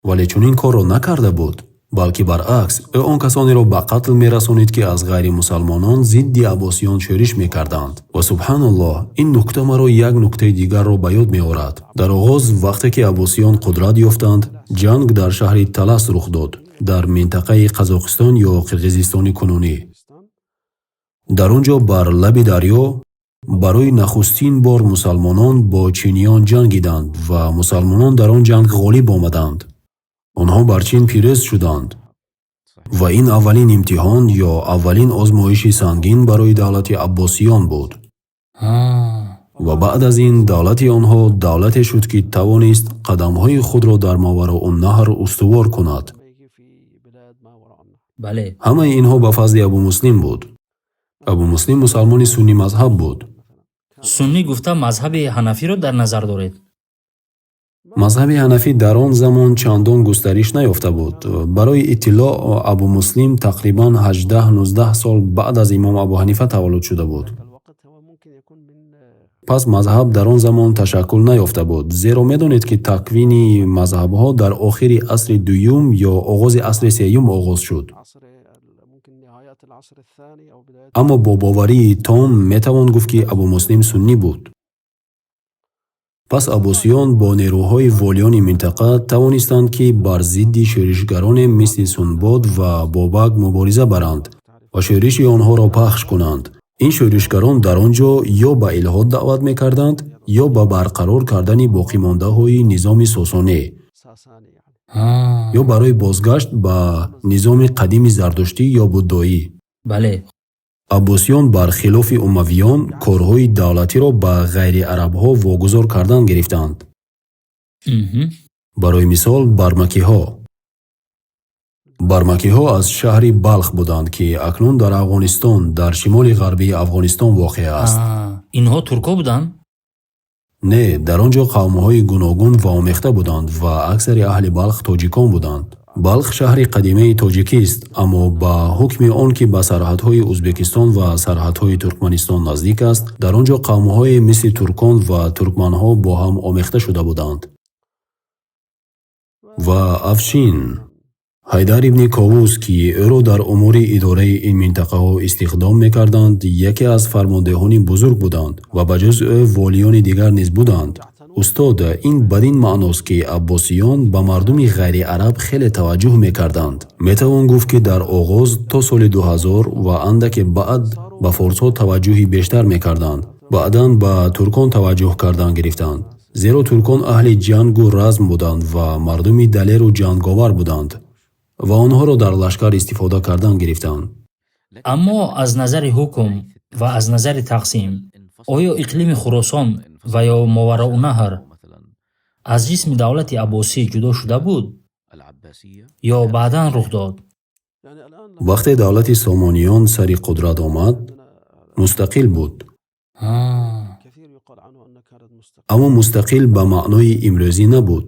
вале чунин корро накарда буд, балки баръакс, ӯ он касонеро ба қатл мерасонид, ки аз ғайримусалмонон зидди аббосиён шӯриш мекарданд. ва субҳаналлоҳ, ин нукта маро як нуктаи дигарро ба ёд меорад. дар оғоз, вақте ки аббосиён қудрат ёфтанд, ҷанг дар шаҳри Талас рух дод, дар минтақаи Қазоқистон ё Қирғизистони кунунӣ. дар он ҷо бар лаби дарё барои нахустин бор мусалмонон бо чиниён ҷангиданд ва мусалмонон дар он ҷанг ғолиб омаданд. онҳо бар чин пирӯз шуданд. ва ин аввалин имтиҳон ё аввалин озмоиши сангин барои давлати аббосиён буд. ва баъд аз ин давлати онҳо давлате шуд, ки тавонист қадамҳои худро дар мавароуннаҳр устувор кунад. бале. ҳамаи инҳо ба фазли абу муслим буд. абу муслим мусалмони сунни мазҳаб буд. суннӣ гуфта мазҳаби ҳанафиро дар назар доред? мазҳаби ҳанафӣ дар он замон чандон густариш наёфта буд. барои иттилоъ, абу муслим тақрибан 18-19 сол баъд аз имом абу ҳанифа таваллуд шуда буд. пас мазҳаб дар он замон ташаккул наёфта буд, зеро медонед, ки таквини мазҳабҳо дар охири асри дуюм ё оғози асри сеюм оғоз шуд. аммо бо боварии том метавон гуфт, ки абу муслим суннӣ буд. пас аббосиён бо нерӯҳои волиёни минтақа тавонистанд, ки бар зидди шӯришгароне мисли Сунбод ва Бобак мубориза баранд ва шӯриши онҳоро пахш кунанд. ин шӯришгарон дар он ҷо ё ба илҳод даъват мекарданд, ё ба барқарор кардани боқимондаҳои низоми Сосонӣ, ё барои бозгашт ба низоми қадими Зардуштӣ ё Буддоӣ. бале. аббосиён бар хилофи умавиён корҳои давлатиро ба ғайриарабҳо вогузор кардан гирифтанд. барои мисол бармакиҳо аз шаҳри Балх буданд, ки акнун дар Афғонистон, дар шимоли ғарбии Афғонистон воқеъ аст. инҳо турко буданд? не, дар он ҷо қавмҳои гуногун ва омехта буданд ва аксари аҳли Балх тоҷикон буданд. Балх шаҳри қадимаи тоҷикист, аммо ба ҳукми он ки ба сарҳадҳои Узбекистон ва сарҳадҳои Туркманистон наздик аст, дар он ҷо қавмҳои мисли туркон ва туркманҳо бо ҳам омехта шуда буданд. ва Афшин Ҳайдар ибни Ковус, ки ӯро дар умури идораи ин минтақаҳо истихдом мекарданд, яке аз фармондеҳони бузург буданд ва ба ҷуз ӯ волиёни дигар низ буданд. устод, ин бадин маъност, ки аббосиён ба мардуми ғайриараб хеле таваҷҷӯҳ мекарданд. метавон гуфт, ки дар оғоз то соли 2000 ва андаке баъд ба форсҳо таваҷҷӯҳи бештар мекарданд. баъдан ба туркон таваҷҷӯҳ кардан гирифтанд, зеро туркон аҳли ҷангу разм буданд ва мардуми далеру ҷанговар буданд ва онҳоро дар лашкар истифода кардан гирифтанд. аммо аз назари ҳукм ва аз назари тақсим, оё иқлими Хуросон ва ё Мовароунаҳр аз ҷисми давлати Аббосӣ ҷудо шуда буд ё баъдан рух дод? вақте давлати Сомониён сари қудрат омад, мустақил буд. аммо мустақил ба маънои имрӯзӣ набуд.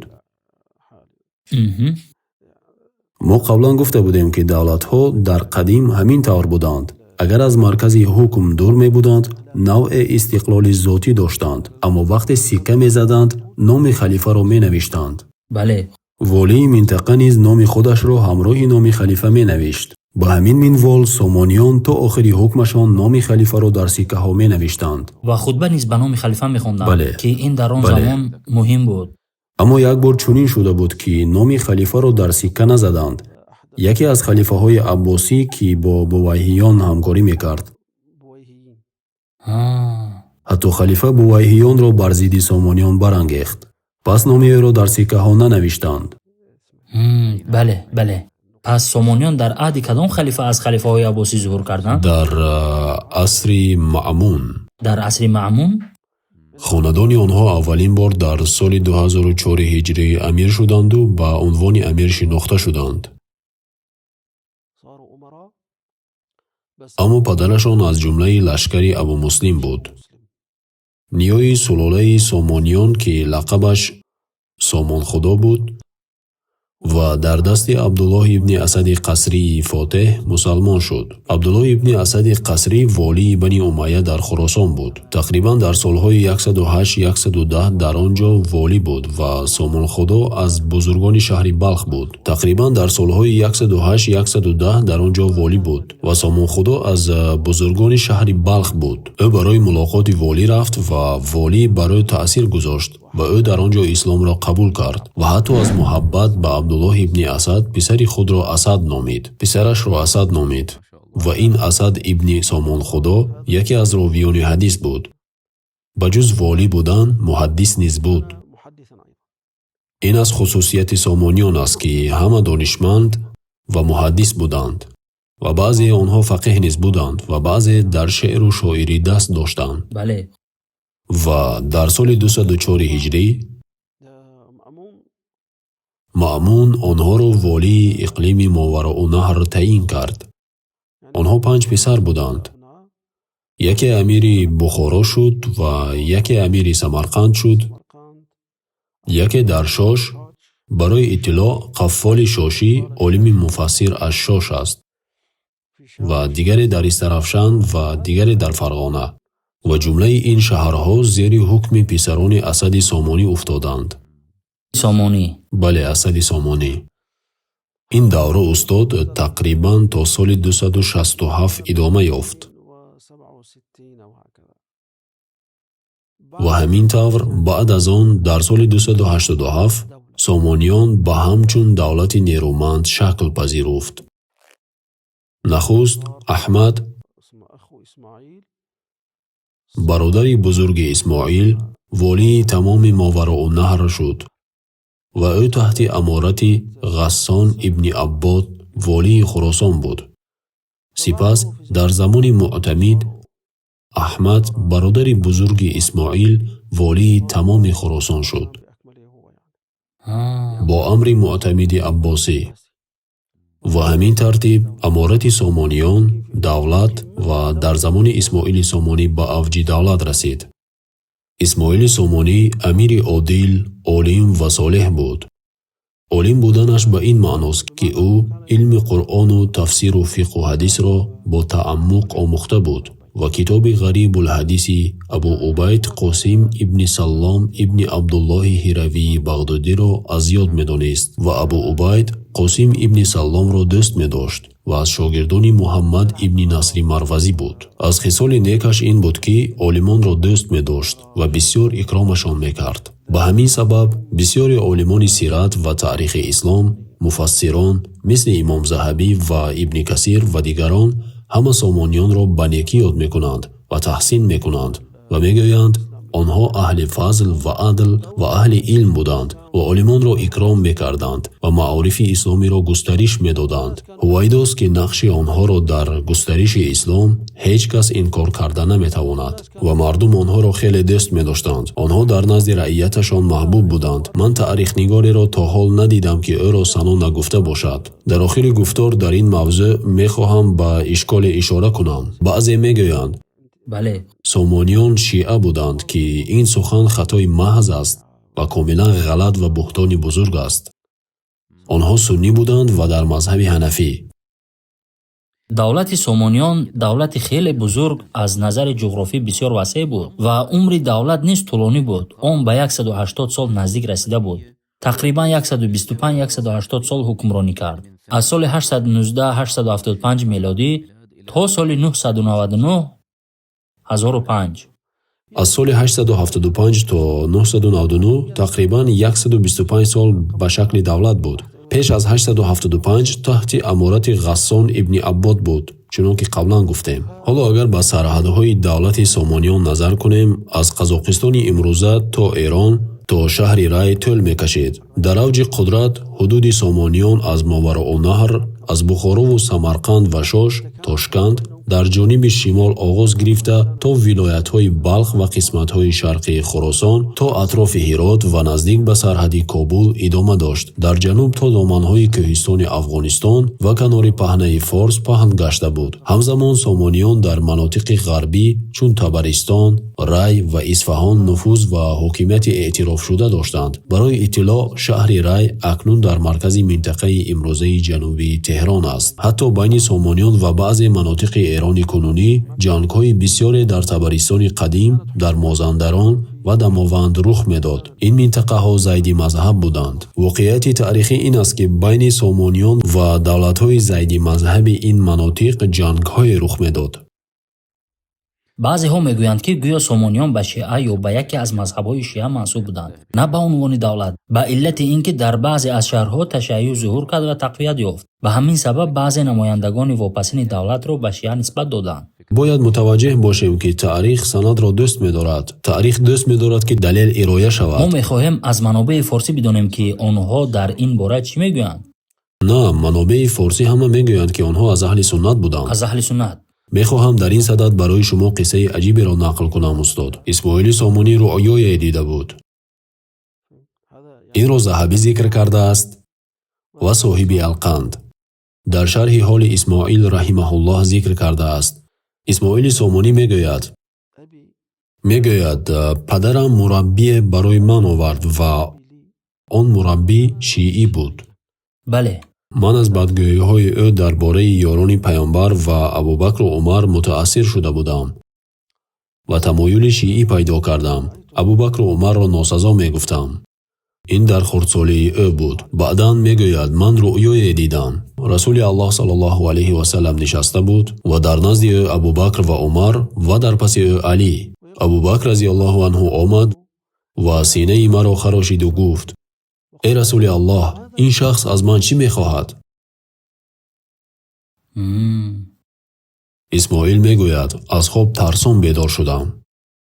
мо қаблан гуфта будем, ки давлатҳо дар қадим ҳамин тавр буданд. агар аз маркази ҳукм дур мебуданд, навъе истиқлоли зотӣ доштанд, аммо вақте сикка мезаданд, номи халифаро менавиштанд. бале. волии минтақа низ номи худашро ҳамроҳи номи халифа менавишт. ба ҳамин минвол Сомониён то охири ҳукмашон номи халифаро дар сиккаҳо менавиштанд ва хутба низ ба номи халифа мехонданд, бале. ки ин дар он бале. замон муҳим буд. аммо як бор чунин шуда буд, ки номи халифаро дар сикка назаданд. яке аз халифаҳои Аббосӣ, ки бо Бувайҳиён ҳамкорӣ мекард. ҳатто халифа Бувайҳиёнро бар зидди Сомониён барангехт. пас номи ӯро дар сиккаҳо нанавиштанд. бале, бале. пас Сомониён дар аҳди кадом халифа аз халифаҳои Аббосӣ зуҳур карданд? дар асри Маъмун. дар асри Маъмун? хонадони онҳо аввалин бор дар соли 2004 ҳиҷрӣ амир шуданду ба унвони амир шинохта шуданд. аммо падарашон аз ҷумлаи лашкари Абу Муслим буд. ниёи сулолаи Сомониён, ки лақабаш Сомонхудо буд ва дар дасти Абдуллоҳ ибни Асади Қасрии Фотеҳ мусалмон шуд. Абдуллоҳ ибни Асади Қасрӣ волии Бани Умайя дар Хӯросон буд. Тақрибан дар солҳои 108-110 дар он ҷо волӣ буд ва Сомонхудо аз бузургони шаҳри Балх буд. Тақрибан дар солҳои 108-110 дар он ҷо волӣ буд ва Сомонхудо аз бузургони шаҳри Балх буд. ӯ барои мулоқоти волӣ рафт ва волӣ бар ӯ таъсир гузошт ва ӯ дар он ҷо исломро қабул кард ва ҳатто аз муҳаббат ба Абдуллоҳ ибни Асад писари худро Асад номид. писарашро Асад номид ва ин Асад ибни Сомонхудо яке аз ровиёни ҳадис буд. ба ҷуз волӣ будан муҳаддис низ буд. ин аз хусусияти Сомониён аст, ки ҳама донишманд و محدث بودند و بعضی آنها فقیه نیز بودند و بعضی در شعر و شاعری دست داشتند. بله. و در سال 204 هجری مأمون آنها را والی اقلیم ماوراءالنهر تعیین کرد. آنها 5 پسر بودند. یکی امیر بخارا شد و یکی امیر سمرقند شد. یکی در شاش، برای اطلاع قفال شاشی عالم مفسر از شاش است و دیگری در استرافشان و دیگری در فرغانه و جمله این شهرها زیر حکم پسران اسد سامانی افتادند. سامانی؟ بله، اسد سامانی. این دوره استاد تقریبا تا سال 267 ادامه یافت و همین طور بعد از آن در سال 287 سامانیان به همچون دولت نیرومند شکل پذیرفت. نخست احمد برادر بزرگ اسماعیل والی تمام ماوراءالنهر شد و او تحت امارت غسان ابن عباد والی خراسان بود. سپس در زمان معتمد احمد برادر بزرگ اسماعیل والی تمام خراسان شد با امر معتمد عباسی و همین ترتیب امارت سامانیان دولت و در زمان اسماعیل سامانی به اوج دولت رسید. اسماعیل سامانی امیر عادل، عالم و صالح بود. عالم بودنش به این معناست که او علم قرآن و تفسیر و فقه و حدیث را با تعمق آموخته بود و کتاب غریب الحدیث ابو عبید قاسم ابن سلام ابن عبدالله هروی بغدادی را از یاد می‌دانست و ابو عبید قاسم ابن سلام را دوست می‌داشت و از شاگردان محمد ابن نصر مروزی بود. از خصال نیکش این بود که عالمان را دوست می‌داشت و بسیار اکرامشان می‌کرد. به همین سبب بسیاری عالمان سیرت و تاریخ اسلام، مفسران مثل امام ذهبی و ابن کثیر و دیگران همه سامانیان را به نیکی یاد می‌کنند و تحسین می‌کنند و می‌گویند آنها اهل فضل و عدل و اهل علم بودند و عالمان را اکرام می‌کردند و معارف اسلامی را گسترش می‌دادند. هویداست که نقش آنها را در گسترش اسلام هیچ کس انکار کرده نمی‌تواند و مردم آنها را خیلی دوست می‌داشتند. آنها در نزد رعیتشان محبوب بودند. من تاریخ نگاری را تا حال ندیدم که او را ثنا نگفته باشد. در آخر گفتار در این موضوع می‌خواهم به اشکال اشاره کنم. بعضی می‌گویند بله. سامانیان شیعه بودند که این سخن خطای محض است و کاملا غلط و بهتان بزرگ است. آنها سنی بودند و در مذهب حنفی. دولت سامانیان دولت خیلی بزرگ از نظر جغرافی بسیار وسیع بود و عمر دولت نیز طولانی بود. آن به 180 سال نزدیک رسیده بود. تقریبا 125-180 سال حکمرانی کرد. از سال 819-875 میلادی تا سال 999 1005. از سال 875 تا 999 تقریبا 125 سال به شکل دولت بود. پیش از 875 تحت امارت غسان ابن عباد بود، چنانکه قبلا گفتیم. حالا اگر به سرحدهای دولت سامانیان نظر کنیم، از قزاقستان امروزه تا ایران تا شهر رای طول میکشید. در اوج قدرت حدود سامانیان از ماوراءالنهر، از بخارا و سمرقند و شاش، تاشکند در جانب شمال آغاز گرفته تا ولایت‌های بلخ و قسمت‌های شرقی خراسان تا اطراف هرات و نزدیک به سرحد کابل ادامه داشت. در جنوب تا دامن‌های کوهستان افغانستان و کنار پهنه فارس پهن گشته بود. همزمان سامانیان در مناطق غربی چون تبرستان، رای و اصفهان نفوذ و حاکمیت اعتراف شده داشتند. برای اطلاع، شهر رای اکنون در مرکز منطقه امروزه جنوبی تهران است. حتی بین سامانیان و بعضی مناطق ایران کنونی جنگ‌های بسیاری در تبرستان قدیم، در مازندران و دماوند رخ می‌داد. این منطقه ها زیدی مذهب بودند. واقعیت تاریخی این است که بین سامانیان و دولت‌های زیدی مذهب این مناطق جنگ‌های رخ می‌داد. بعضی ها میگویند که گویا سامانیان به شیعه یا به یکی از مذهب‌های شیعه منسوب بودند، نه به عنوان دولت، به علت اینکه در بعضی از شهرها تشیع ظهور کرد و تقویت یافت. به همین سبب بعضی نمایندگان واپسین دولت را به شیعه نسبت دادند. باید متوجه باشیم که تاریخ سند را دوست می‌دارد. تاریخ دوست می‌دارد که دلیل ارائه شود. ما می‌خواهیم از منابع فارسی بدانیم که آنها در این باره چی میگویند. نه، منابع فارسی همه میگویند که آنها از اهل سنت بودند. از اهل سنت. میخواهم در این صدد برای شما قصه عجیبی را نقل کنم استاد. اسماعیل سامانی رؤیای دیده بود. این را ذهبی ذکر کرده است و صاحب القند در شرح حال اسماعیل رحمه الله ذکر کرده است. اسماعیل سامانی میگوید پدرم مربی برای من آورد و آن مربی شیعی بود. بله. من از بدگویی‌های او درباره یاران پیامبر و ابوبکر و عمر متأثر شده بودم و تمایل شیعی پیدا کردم. ابوبکر و عمر را ناسزا میگفتم. این در خردسالی او بود. بعداً میگوید من رؤیای دیدم. رسول الله صلی الله علیه و سلم نشسته بود و در نزد او ابوبکر و عمر و در پس او علی. ابوبکر رضی الله عنه آمد و سینه مرا خراشید و گفت: ای رسول الله، این شخص از من چی میخواهد؟ اسماعیل میگوید از خواب ترسان بیدار شدم.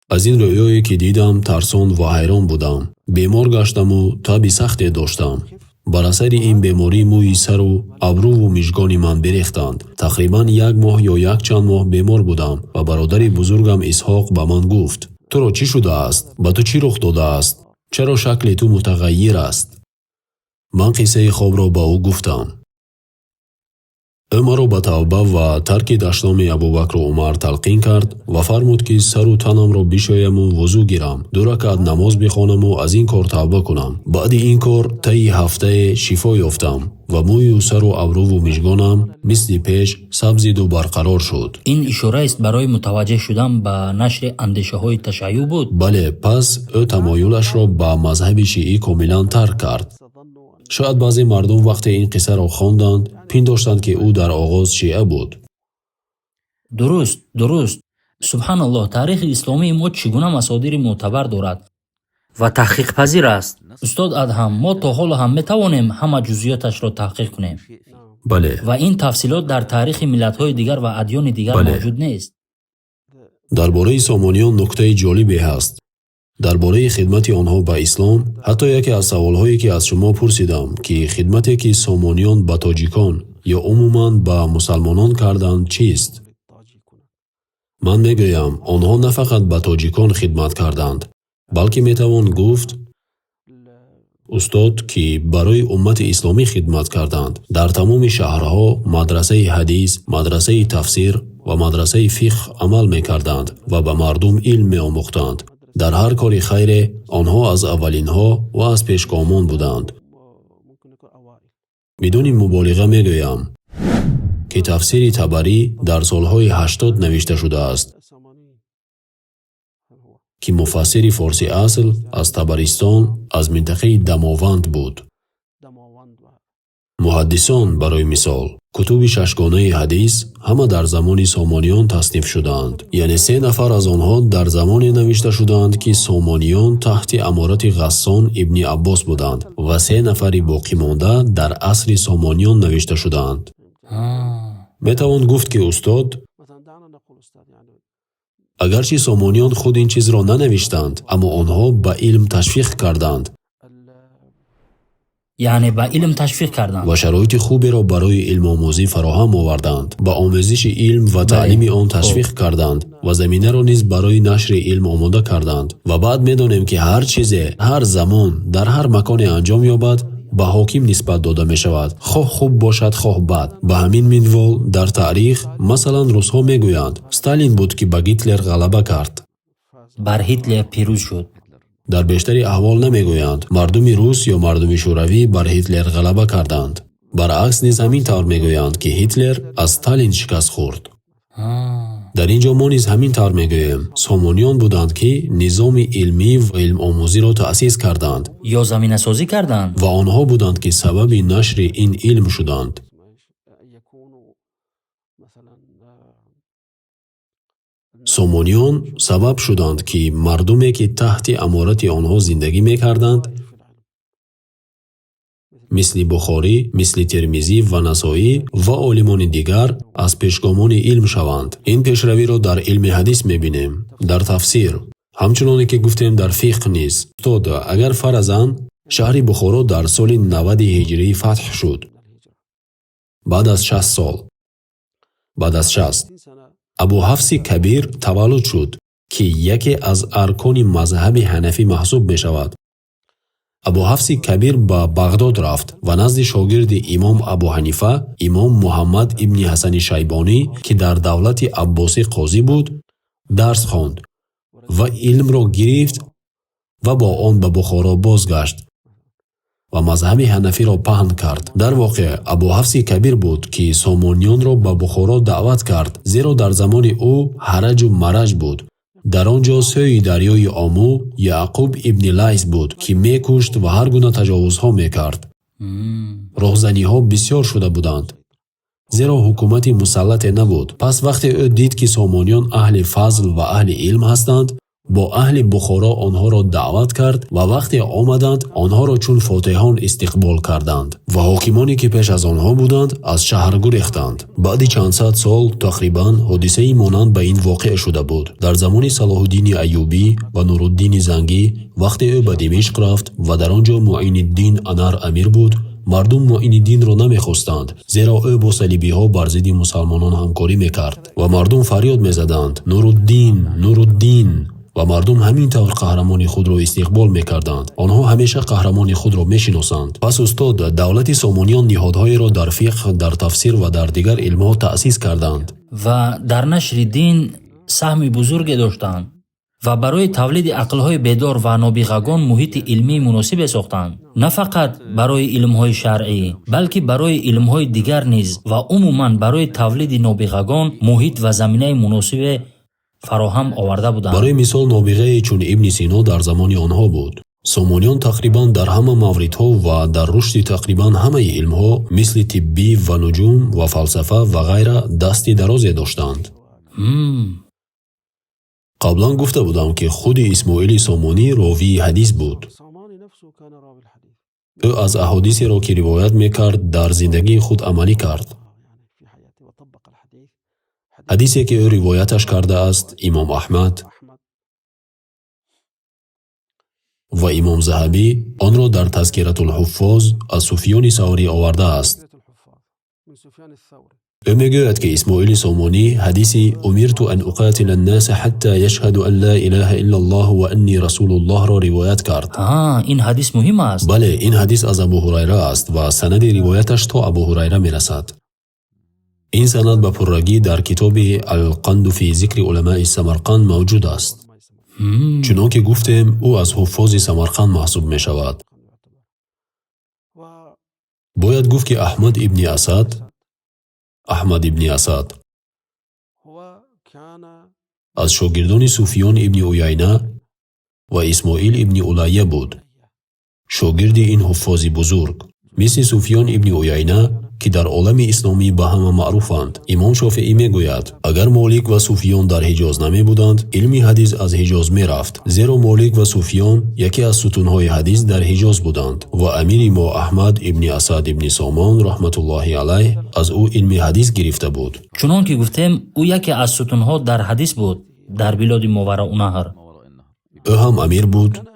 از این رؤیایی که دیدم ترسان و حیران بودم. بیمار گشتم و تب سختی داشتم. بر اثر این بیماری موی سر و ابرو و مژگان من بریختند. تقریبا 1 ماه یا 1 چند ماه بیمار بودم و برادر بزرگم اسحاق به من گفت: تو را چی شده است؟ به تو چی رخ داده است؟ چرا شکل تو متغیر است؟ من قصه خواب را به او گفتم. او مرا به توبه و ترک دشنام ابوبکر و عمر تلقین کرد و فرمود که سر و تنم را بشویم و وضو گیرم، 2 رکعت نماز بخوانم و از این کار توبه کنم. بعد این کار طی هفته شفا یافتم و موی و سر و ابرو و مژگانم مثل پیش سبزید و برقرار شد. این اشاره است برای متوجه شدن به نشر اندیشه های تشیع بود. بله، پس او تمایلش را به مذهب شیعی کاملا ترک کرد. شاید بعضی مردم وقتی این قصه را خواندند پنداشتند که او در آغاز شیعه بود. درست. سبحان الله، تاریخ اسلامی ما چگونه مصادر معتبر دارد و تحقیق پذیر است. استاد ادهم، ما تا حال هم میتوانیم همه جزئیاتش را تحقیق کنیم. بله. و این تفصیلات در تاریخ ملت‌های دیگر و ادیان دیگر موجود نیست. درباره سامانیان نکته جالبی هست. درباره خدمت آنها به اسلام، حتی یکی از سوالهایی که از شما پرسیدم که خدمتی که سامانیان به تاجیکان یا عموماً به مسلمانان کردند چیست؟ من میگویم آنها نه فقط به تاجیکان خدمت کردند، بلکه میتوان گفت استاد که برای امت اسلامی خدمت کردند. در تمام شهرها مدرسه حدیث، مدرسه تفسیر و مدرسه فقه عمل میکردند و به مردم علم میآموختند. در هر کاری خیر آنها از اولینها و از پیشگامان بودند. بدون مبالغه میگویم که تفسیر طبری در سالهای 80 نوشته شده است که مفسر فارسی اصل از طبرستان از منطقه دماوند بود. محدثان برای مثال کتب 6 گانه حدیث همه در زمان سامانیان تصنیف شدند. یعنی 3 نفر از آنها در زمانی نوشته شدند که سامانیان تحت امارت غسان ابن عباس بودند و 3 نفر باقی مانده در عصر سامانیان نوشته شدند. میتوان گفت که استاد اگرچه سامانیان خود این چیز را ننوشتند، اما آنها به علم تشویق کردند. یعنی به علم تشویق کردند و شرایط خوبی را برای علم آموزی فراهم آوردند. با آموزش علم و تعلیم آن تشویق کردند و زمینه را نیز برای نشر علم آماده کردند. و بعد می‌دانیم که هر چیز هر زمان در هر مکان انجام یابد به حاکم نسبت داده می شود، خواه خوب باشد خواه بد. به همین منوال در تاریخ مثلا روس‌ها میگویند استالین بود که به هیتلر غلبه کرد، بر هیتلر پیروز شد. در بیشتر احوال نمیگویند مردم روس یا مردم شوروی بر هیتلر غلبه کردند. برعکس نیز همین طور میگویند که هیتلر از استالین شکست خورد. در اینجا ما نیز همین طور میگوییم سامانیان بودند که نظام علمی و علم آموزی را تأسیس کردند یا زمینه سازی کردند و آنها بودند که سبب نشر این علم شدند. سامانیان سبب شدند که مردمی که تحت امارت آنها زندگی میکردند مثل بخاری، مثل ترمذی و نسائی و عالمان دیگر از پیشگامان علم شوند. این پیشروی را در علم حدیث میبینیم، در تفسیر، همچنانی که گفتیم در فقه نیز. اگر فرضاً شهر بخارا در سال 90 هجری فتح شد بعد از 60 سال بعد از 60 ابو حفص کبیر تولد شد که یکی از ارکان مذهب حنفی محسوب می شود. ابو حفص کبیر به بغداد رفت و نزد شاگرد امام ابو حنیفه امام محمد ابن حسن شیبانی که در دولت عباسی قاضی بود درس خواند و علم را گرفت و با آن به بخارا بازگشت و مذهب حنفی را پهن کرد. در واقع ابو حفص کبیر بود که سامانیان را به بخارا دعوت کرد، زیرا در زمان او حرج و مرج بود. در آنجا سوی دریای آمو یعقوب ابن لیث بود که میکشت و هر گونه تجاوزها میکرد. راهزنی ها بسیار شده بودند، زیرا حکومت مسلط نبود. پس وقتی او دید که سامانیان اهل فضل و اهل علم هستند، با اهل بخارا آنها را دعوت کرد و وقتی آمدند آنها را چون فاتحان استقبال کردند و حاکمانی که پیش از آنها بودند از شهر گریختند. بعد چند صد سال تقریبا حادثه مانند به این واقع شده بود. در زمان صلاح الدین ایوبی و نورالدین زنگی وقتی او به دمشق رفت و در آنجا معین الدین انر امیر بود، مردم معین الدین را نمیخواستند، زیرا او با صلیبی ها بر ضد مسلمانان همکاری میکرد و مردم فریاد میزدند نورالدین نورالدین و مردم همین طور قهرمان خود را استقبال میکردند. آنها همیشه قهرمان خود را میشناسند. پس استاد دولت سامانیان نهادهای را در فقه، در تفسیر و در دیگر علمها تأسیس کردند و در نشر دین سهم بزرگ داشتند و برای تولید عقلهای بیدار و نابغگان محیط علمی مناسب ساختند. نه فقط برای علمهای شرعی بلکه برای علمهای دیگر نیز و عموما برای تولید نابغگان محیط و زمینه مناسب فراهم آورده بودند. برای مثال نابغه چون ابن سینا در زمان آنها بود. سامانیان تقریبا در همه موردها و در رشد تقریبا همه علمها مثل طبی و نجوم و فلسفه و غیره دستی درازی داشتند. قبلا گفته بودم که خود اسماعیل سامانی راوی حدیث بود. او از احادیثی را که روایت میکرد در زندگی خود عملی کرد. حدیثی که او روایتش کرده است امام احمد و امام ذهبی آن را در تذکرة الحفاظ از سفیان ثوری آورده است. او میگوید که اسماعیل سامانی حدیثی امرت ان اقاتل الناس حتی یشهدوا ان لا اله الا الله و انی رسول الله را روایت کرد. این حدیث مهم است. بله، این حدیث از ابو هریره است و سند روایتش تا ابو هریره میرسد. این سند به پررگی در کتاب القند فی ذکر علماء سمرقند موجود است. چنانکه گفتیم او از حفاظ سمرقند محسوب می شود. باید گفت که احمد ابن اسد از شاگردان سفیان ابن عیینه و اسماعیل ابن علیه بود. شاگرد این حفاظ بزرگ مثل سفیان ابن عیینه که در عالم اسلامی به همه معروفند. امام شافعی میگوید اگر مالک و سفیان در حجاز نمی بودند علم حدیث از حجاز می رفت، زیرا مالک و سفیان یکی از ستونهای حدیث در حجاز بودند و امیر ما احمد ابن اسد ابن سامان رحمت الله علیه از او علم حدیث گرفته بود. چنان که گفتیم او یکی از ستونها در حدیث بود در بلاد ماوراءالنهر. او هم امیر بود،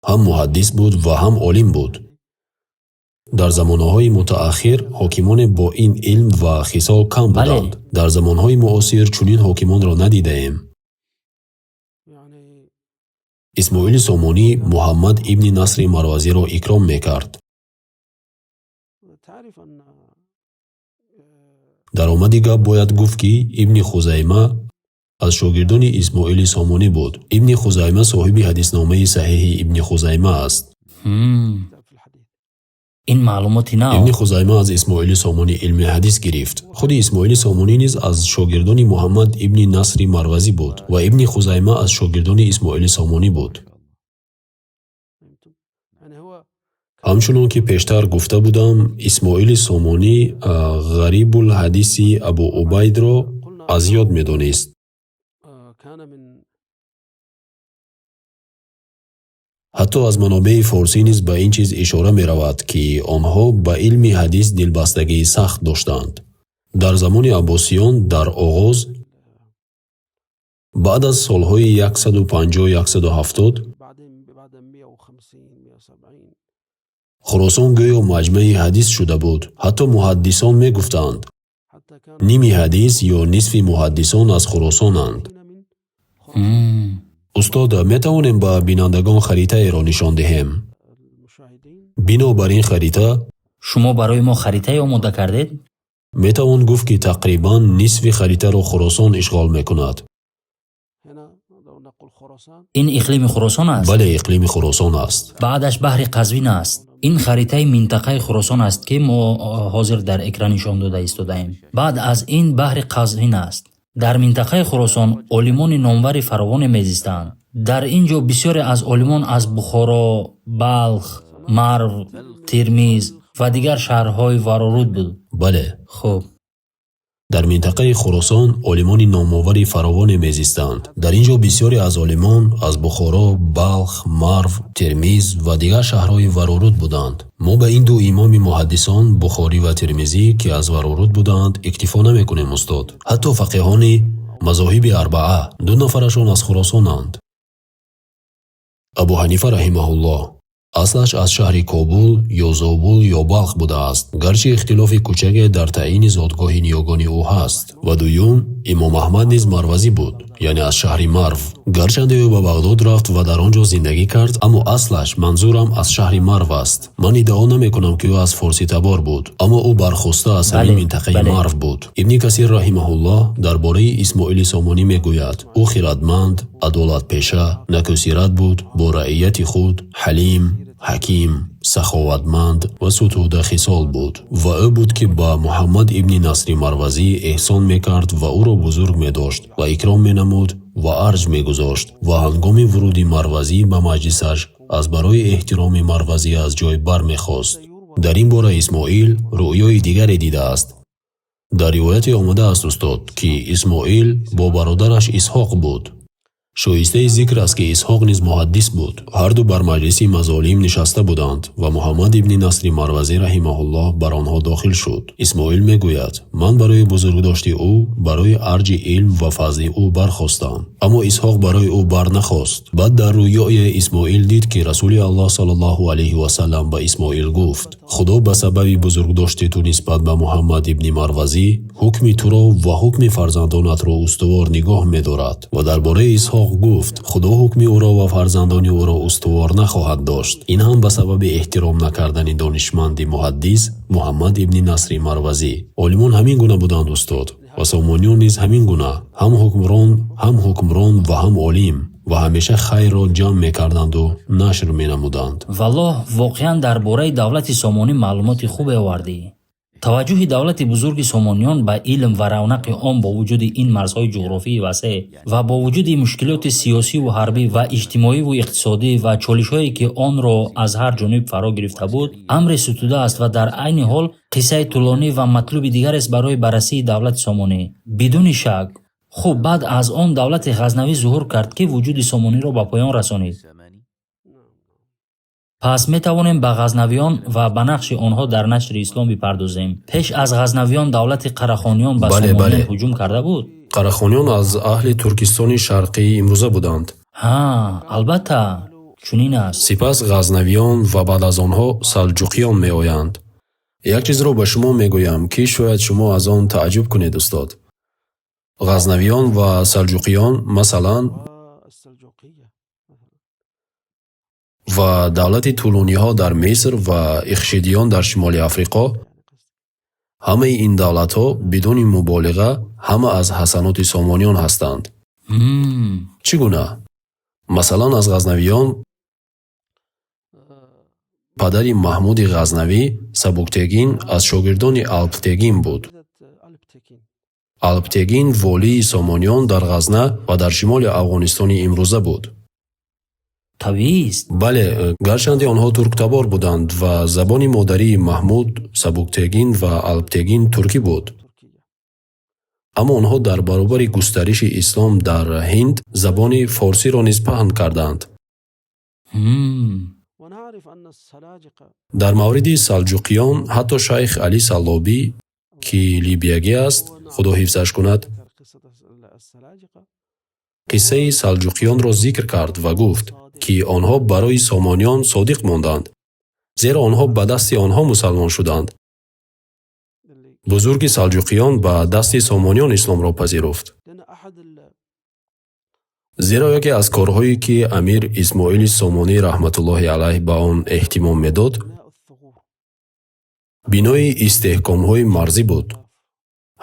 هم محدث بود و هم عالم بود. در زمانهای متأخر حاکمان با این علم و خصال کم بودند. در زمانهای معاصر چنین حاکمان را ندیده ایم. اسماعیل سامانی محمد ابن نصر مروزی را اکرام میکرد. در آمد گپ باید گفت که ابن خزیمه از شاگردان اسماعیل سامانی بود. ابن خزیمه صاحب حدیثنامه صحیح ابن خزیمه است. این معلوماتی نه. ابن خزیمه از اسماعیل سامانی علم حدیث گرفت. خود اسماعیل سامانی نیز از شاگردان محمد ابن نصر مروزی بود و ابن خزیمه از شاگردان اسماعیل سامانی بود. همچنان که پیشتر گفته بودم اسماعیل سامانی غریب الحدیث ابو عبید را از یاد می‌دانست. حتی از منابع فارسی نیز به این چیز اشاره می رود که آنها به علم حدیث دلبستگی سخت داشتند. در زمان عباسیان در آغاز بعد از سالهای 150-170 خراسان گویا مجمع حدیث شده بود. حتی محدثان میگفتند نیم حدیث یا نصف محدثان از خراسانند. استاد میتوانیم به بینندگان خریطه را نشان دهیم. بنابر این خریطه شما برای ما خریطه آماده کردید؟ میتوان گفت که تقریبا نصف خریطه را خراسان اشغال میکند. این اقلیم خراسان است؟ بله، اقلیم خراسان است. بعدش بحر قزوین است. این خریطه منطقه خراسان است که ما حاضر در اکران نشان داده ایستاده‌ایم. بعد از این بحر قزوین است. در منطقه خراسان عالمان نامور فراوان میزیستند. در اینجا بسیاری از عالمان از بخارا، بلخ، مرو، ترمیز و دیگر شهرهای ورارود بود. بله. خب در منطقه خراسان عالمان نامآوری فراوان میزیستند. در اینجا بسیاری از عالمان از بخارا، بلخ، مرو، ترمیز و دیگر شهرهای ورارود بودند. ما به این دو امام محدثان بخاری و ترمیزی که از ورارود بودند اکتفا نمیکنیم استاد. حتی فقیهان مذاهب اربعه 2 نفرشان از خراسانند. ابو حنیفه رحمه الله اصلش از شهر کابل یا زابل یا بلخ بوده است، گرچه اختلاف کوچک در تعیین زادگاه نیاگان او هست. و دوم امام احمد نیز مروزی بود، یعنی از شهر مرو. گرچنده او به بغداد رفت و در آنجا زندگی کرد، اما اصلش منظورم از شهر مرو است. من ادعا نمی کنم که او از فارسی تبار بود، اما او برخواسته از همین منطقه مرو بود. ابن کثیر رحمه الله درباره اسماعیل سامانی میگوید او خردمند، عدالت پیشه، نکوسیرت بود، با رعیت خود حلیم، حکیم، سخاوتمند و ستوده خصال بود. و او بود که با محمد ابن نصر مروزی احسان میکرد و او را بزرگ میداشت و اکرام مینمود و ارج میگذاشت و هنگام ورود مروزی به مجلسش از برای احترام مروزی از جای بر میخواست. در این باره اسماعیل رؤیای دیگری دیده است. در روایت آمده است استاد که اسماعیل با برادرش اسحاق بود. شایسته ذکر است که اسحاق نیز محدث بود. هر دو بر مجلس مظالم نشسته بودند و محمد ابن نصر مروزی رحمه الله بر آنها داخل شد. اسماعیل میگوید من برای بزرگداشتی او، برای ارج علم و فضل او برخواستم، اما اسحاق برای او بر نخواست. بعد در رویای اسماعیل دید که رسول الله صلی الله علیه و سلم به اسماعیل گفت خدا به سبب بزرگداشتی تو نسبت به محمد ابن مروزی حکم تو را و حکم فرزندانت را استوار نگاه می‌دارد. و درباره اسحاق گفت خدا حکم او را و فرزندان او را استوار نخواهد داشت. این هم به سبب احترام نکردن دانشمند محدث محمد ابن نصر مروزی. عالمان همین گونه بودند استاد و سامانیان نیز همین گونه، هم حکمران و هم عالم، و همیشه خیر را جمع میکردند و نشر مینمودند. والله واقعا درباره دولت سامانی معلومات خوب آوردی. توجه دولت بزرگ سامانیان به علم و رونق آن با وجود این مرزهای جغرافی وسیع و با وجود مشکلات سیاسی و حربی و اجتماعی و اقتصادی و چالش‌هایی که آن را از هر جانب فرا گرفته بود، امر ستوده است و در عین حال قصه طولانی و مطلوب دیگر است برای بررسی دولت سامانی. بدون شک. خب بعد از آن دولت غزنوی ظهور کرد که وجود سامانی را به پایان رسانید. پس می توانیم به غزنویان و به نقش آنها در نشر اسلام بپردازیم. پیش از غزنویان دولت قراخانیان به سامانیان هجوم کرده بود. قراخانیان از اهل ترکستان شرقی امروزه بودند. البته چنین است. سپس غزنویان و بعد از آنها سلجوقیان می آیند. یک چیز را به شما می گویم که شاید شما از آن تعجب کنید استاد. غزنویان و سلجوقیان مثلا و دولت طولونی ها در مصر و اخشیدیان در شمال افریقا، همه این دولت ها بدون مبالغه همه از حسنات سامانیان هستند. چگونه؟ مثلا از غزنویان پدر محمود غزنوی سبکتگین از شاگردان الپتگین بود. الپتگین والی سامانیان در غزنه و در شمال افغانستان امروزه بود. طبیعی است. بله، گرچند آنها ترک تبار بودند و زبان مادری محمود سبکتگین و الپتگین ترکی بود، اما آنها در برابر گسترش اسلام در هند زبان فارسی را نیز پهن کردند. در مورد سلجوقیان حتی شیخ علی سلابی که لیبیایی است، خدا حفظش کند، قصه سلجوقیان را ذکر کرد و گفت که آنها برای سامانیان صادق ماندند. зеро онҳо ба дасти онҳо мусалмон шуданд. бузурги салҷуқиён ба дасти сомониён исломро пазируфт. зеро яке аз корҳое ки амир Исмоили Сомонӣ раҳматуллоҳи алайҳ ба он эҳтимом медод, бинои истеҳкомҳои марзӣ буд.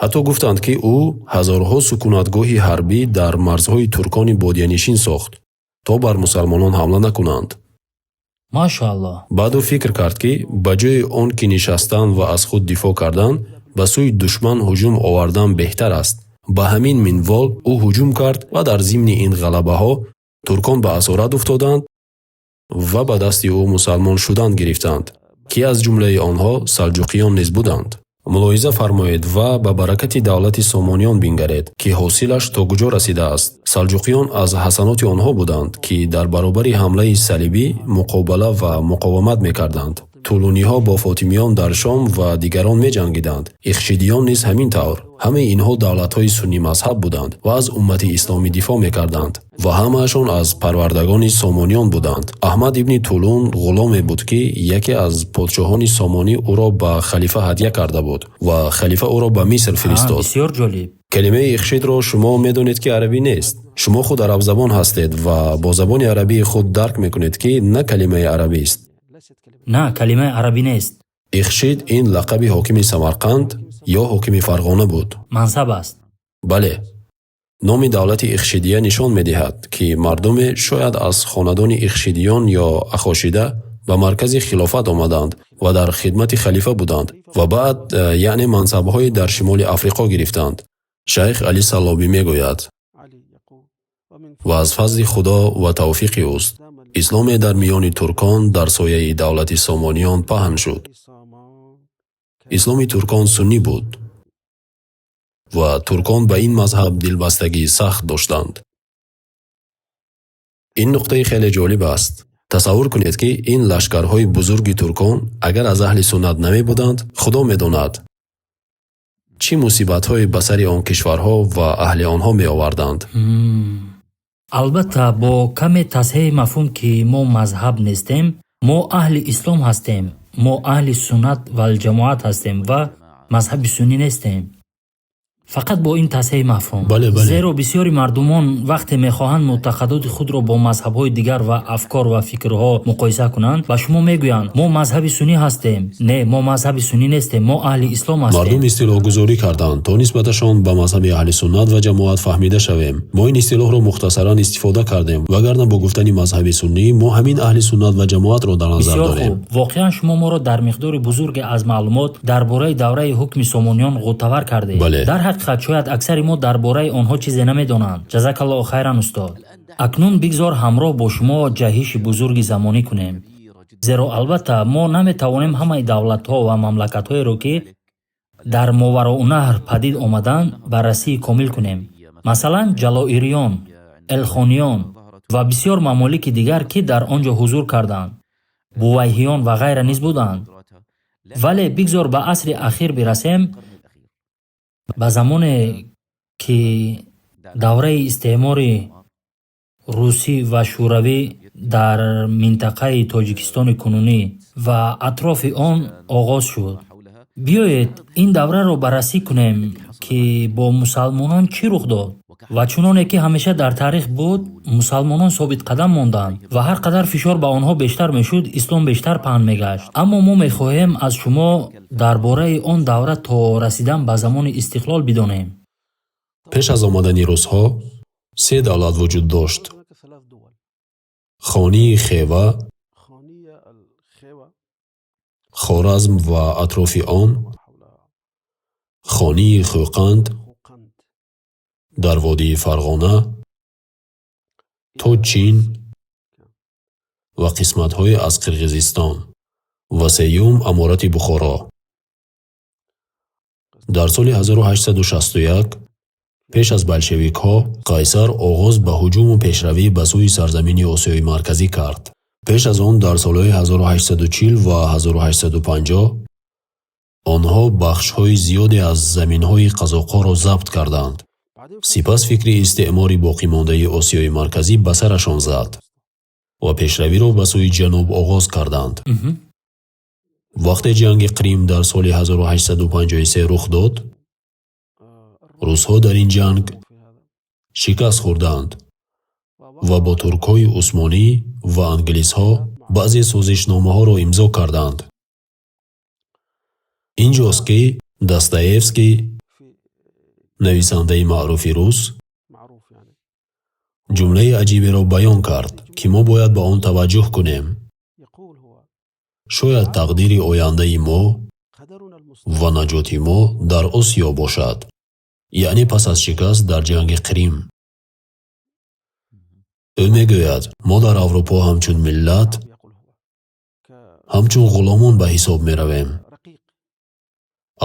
ҳатто гуфтанд, ки ӯ ҳазорҳо сукунатгоҳи ҳарбӣ дар марзҳои туркони бодиянишин сохт, то бар мусалмонон ҳамла накунанд. машоаллоҳ. баъд ӯ фикр кард, ки ба ҷои он ки нишастан ва аз худ дифоъ кардан, ба сӯи душман ҳуҷум овардан беҳтар аст. ба ҳамин минвол ӯ ҳуҷум кард ва дар зимни ин ғалабаҳо туркон ба асорат уфтоданд ва ба дасти ӯ мусалмон шудан гирифтанд, ки аз ҷумлаи онҳо салҷуқиён низ буданд. мулоҳиза фармоед ва ба баракати давлати Сомониён бингаред, ки ҳосилаш то куҷо расидааст. Салҷуқиён аз ҳасаноти онҳо буданд, ки дар баробари ҳамлаи салибӣ муқобала ва муқовамат мекарданд. тулуниҳо бо фотимиён дар Шом ва дигарон меҷангиданд. ихшидиён низ ҳамин тавр. ҳамаи инҳо давлатҳои суннӣ мазҳаб буданд ва аз уммати исломӣ дифоъ мекарданд ва ҳамаашон аз парвардагони Сомониён буданд. Аҳмад ибни Тулун ғуломе буд, ки яке аз подшоҳони Сомонӣ ӯро ба халифа ҳадя карда буд ва халифа ӯро ба Миср фиристод. бисёр ҷолиб. калимаи ихшидро шумо медонед, ки арабӣ нест. шумо худ арабзабон ҳастед ва бо забони арабии худ дарк мекунед, ки на калимаи арабист. на, калимаи арабӣ нест. ихшид ин лақаби ҳокими Самарқанд ё ҳокими Фарғона буд. мансаб аст. бале, номи давлати ихшидия нишон медиҳад, ки мардуме шояд аз хонадони ихшидиён ё ахошида ба маркази хилофат омаданд ва дар хидмати халифа буданд ва баъд яъне мансабҳои дар шимоли Африқо гирифтанд. шайх Али Саллобӣ мегӯяд: ва аз фазли Худо ва тавфиқи ӯст, исломе дар миёни туркон дар сояи давлати Сомониён паҳн шуд. исломи туркон суннӣ буд ва туркон ба ин мазҳаб дилбастагии сахт доштанд. ин нуқтаи хеле ҷолиб аст. тасаввур кунед, ки ин лашкарҳои бузурги туркон агар аз аҳли суннат намебуданд, худо медонад чӣ мусибатҳои ба сари он кишварҳо ва аҳли онҳо меоварданд. албатта бо каме тасҳеҳи мафҳум, ки мо мазҳаб нестем, мо аҳли ислом ҳастем, мо аҳли суннат вал ҷамоат ҳастем ва мазҳаби суннӣ нестем. фақат бо ин тасҳеҳи мафҳум. бале. зеро бисёри мардумон вақте мехоҳанд муътақадоти худро бо мазҳабҳои дигар ва афкор ва фикрҳо муқоиса кунанд, ба шумо мегӯянд: мо мазҳаби суннӣ ҳастем. не, мо мазҳаби суннӣ нестем, мо аҳли ислом ҳастем. мардум истилоҳгузорӣ карданд, то нисбаташон ба мазҳаби аҳли суннат ва ҷамоат фаҳмида шавем. мо ин истилоҳро мухтасаран истифода кардем, вагарна бо гуфтани мазҳаби суннӣ мо ҳамин аҳли суннат ва ҷамоатро дар назар бисёр дорем. хуб. воқеан шумо моро дар миқдори бузурге аз маълумот дар бораи давраи ҳукми Сомониён ғутавар кардед. бале. дар ҳақиқат шояд аксари мо дар бораи онҳо чизе намедонанд. ҷазакаллоҳу хайран устод. акнун бигзор ҳамроҳ бо шумо ҷаҳиши бузурги замонӣ кунем. зеро албатта мо наметавонем ҳамаи давлатҳо ва мамлакатҳоеро, ки дар Мовароунаҳр падид омаданд, баррасии комил кунем. масалан ҷалоириён, элхониён ва бисёр мамолики дигар, ки дар он ҷо ҳузур карданд, бувайҳиён ва ғайра низ буданд. вале бигзор ба асри ахир бирасем, ба замоне ки давраи истеъмори русӣ ва шӯравӣ дар минтақаи Тоҷикистони кунунӣ ва атрофи он оғоз шуд. биёед ин давраро баррасӣ кунем, ки бо мусалмонон чӣ рух дод. ва чуноне ки ҳамеша дар таърих буд, мусалмонон собитқадам монданд ва ҳар қадар фишор ба онҳо бештар мешуд, ислом бештар паҳн мегашт. аммо мо мехоҳем аз шумо дар бораи он давра то расидан ба замони истиқлол бидонем. пеш аз омадани русҳо 3 давлат вуҷуд дошт: хонии Хева, Хоразм ва атрофи он, хонии Хӯқанд дар водии Фарғона то Чин ва қисматҳое аз Қирғизистон ва сеюм аморати Бухоро. дар соли 1861 пеш аз болшевикҳо, Қайсар оғоз ба ҳуҷуму пешравӣ ба сӯи сарзамини Осиёи Марказӣ кард. пеш аз он дар солҳои 1840 ва 1850 онҳо бахшҳои зиёде аз заминҳои қазоқоро забт карданд. сипас фикри истеъмори боқимондаи Осиёи Марказӣ ба сарашон зад ва пешравиро ба сӯи ҷануб оғоз карданд. вақте ҷанги Қрим дар соли 1853 рух дод, русҳо дар ин ҷанг шикаст хӯрданд ва бо туркҳои усмонӣ ва англисҳо баъзе созишномаҳоро имзо карданд. инҷост ки Достоевский, нависандаи маъруфи рус, ҷумлаи аҷиберо баён кард, ки мо бояд ба он таваҷҷӯҳ кунем. шояд тақдири ояндаи мо ва наҷоти мо дар Осиё бошад, яъне пас аз шикаст дар ҷанги Қрим. ӯ мегӯяд, мо дар Аврупо ҳамчун миллат, ҳамчун ғуломон ба ҳисоб меравем.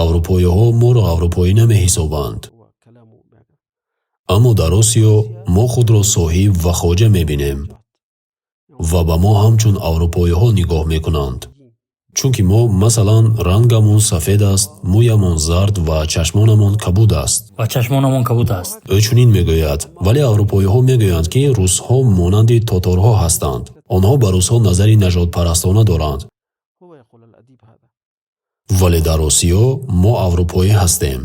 аврупоиҳо моро аврупоӣ намеҳисобанд. аммо дар Осиё мо худро соҳиб ва хоҷа мебинем ва ба мо ҳамчун аврупоиҳо нигоҳ мекунанд. чунки мо масалан рангамон сафед аст, мӯямон зард ва чашмонамон кабуд аст. ӯ чунин мегӯяд, вале аврупоиҳо мегӯянд, ки русҳо монанди тоторҳо ҳастанд. онҳо ба русҳо назари нажодпарастона доранд. вале дар Осиё мо аврупоӣ ҳастем.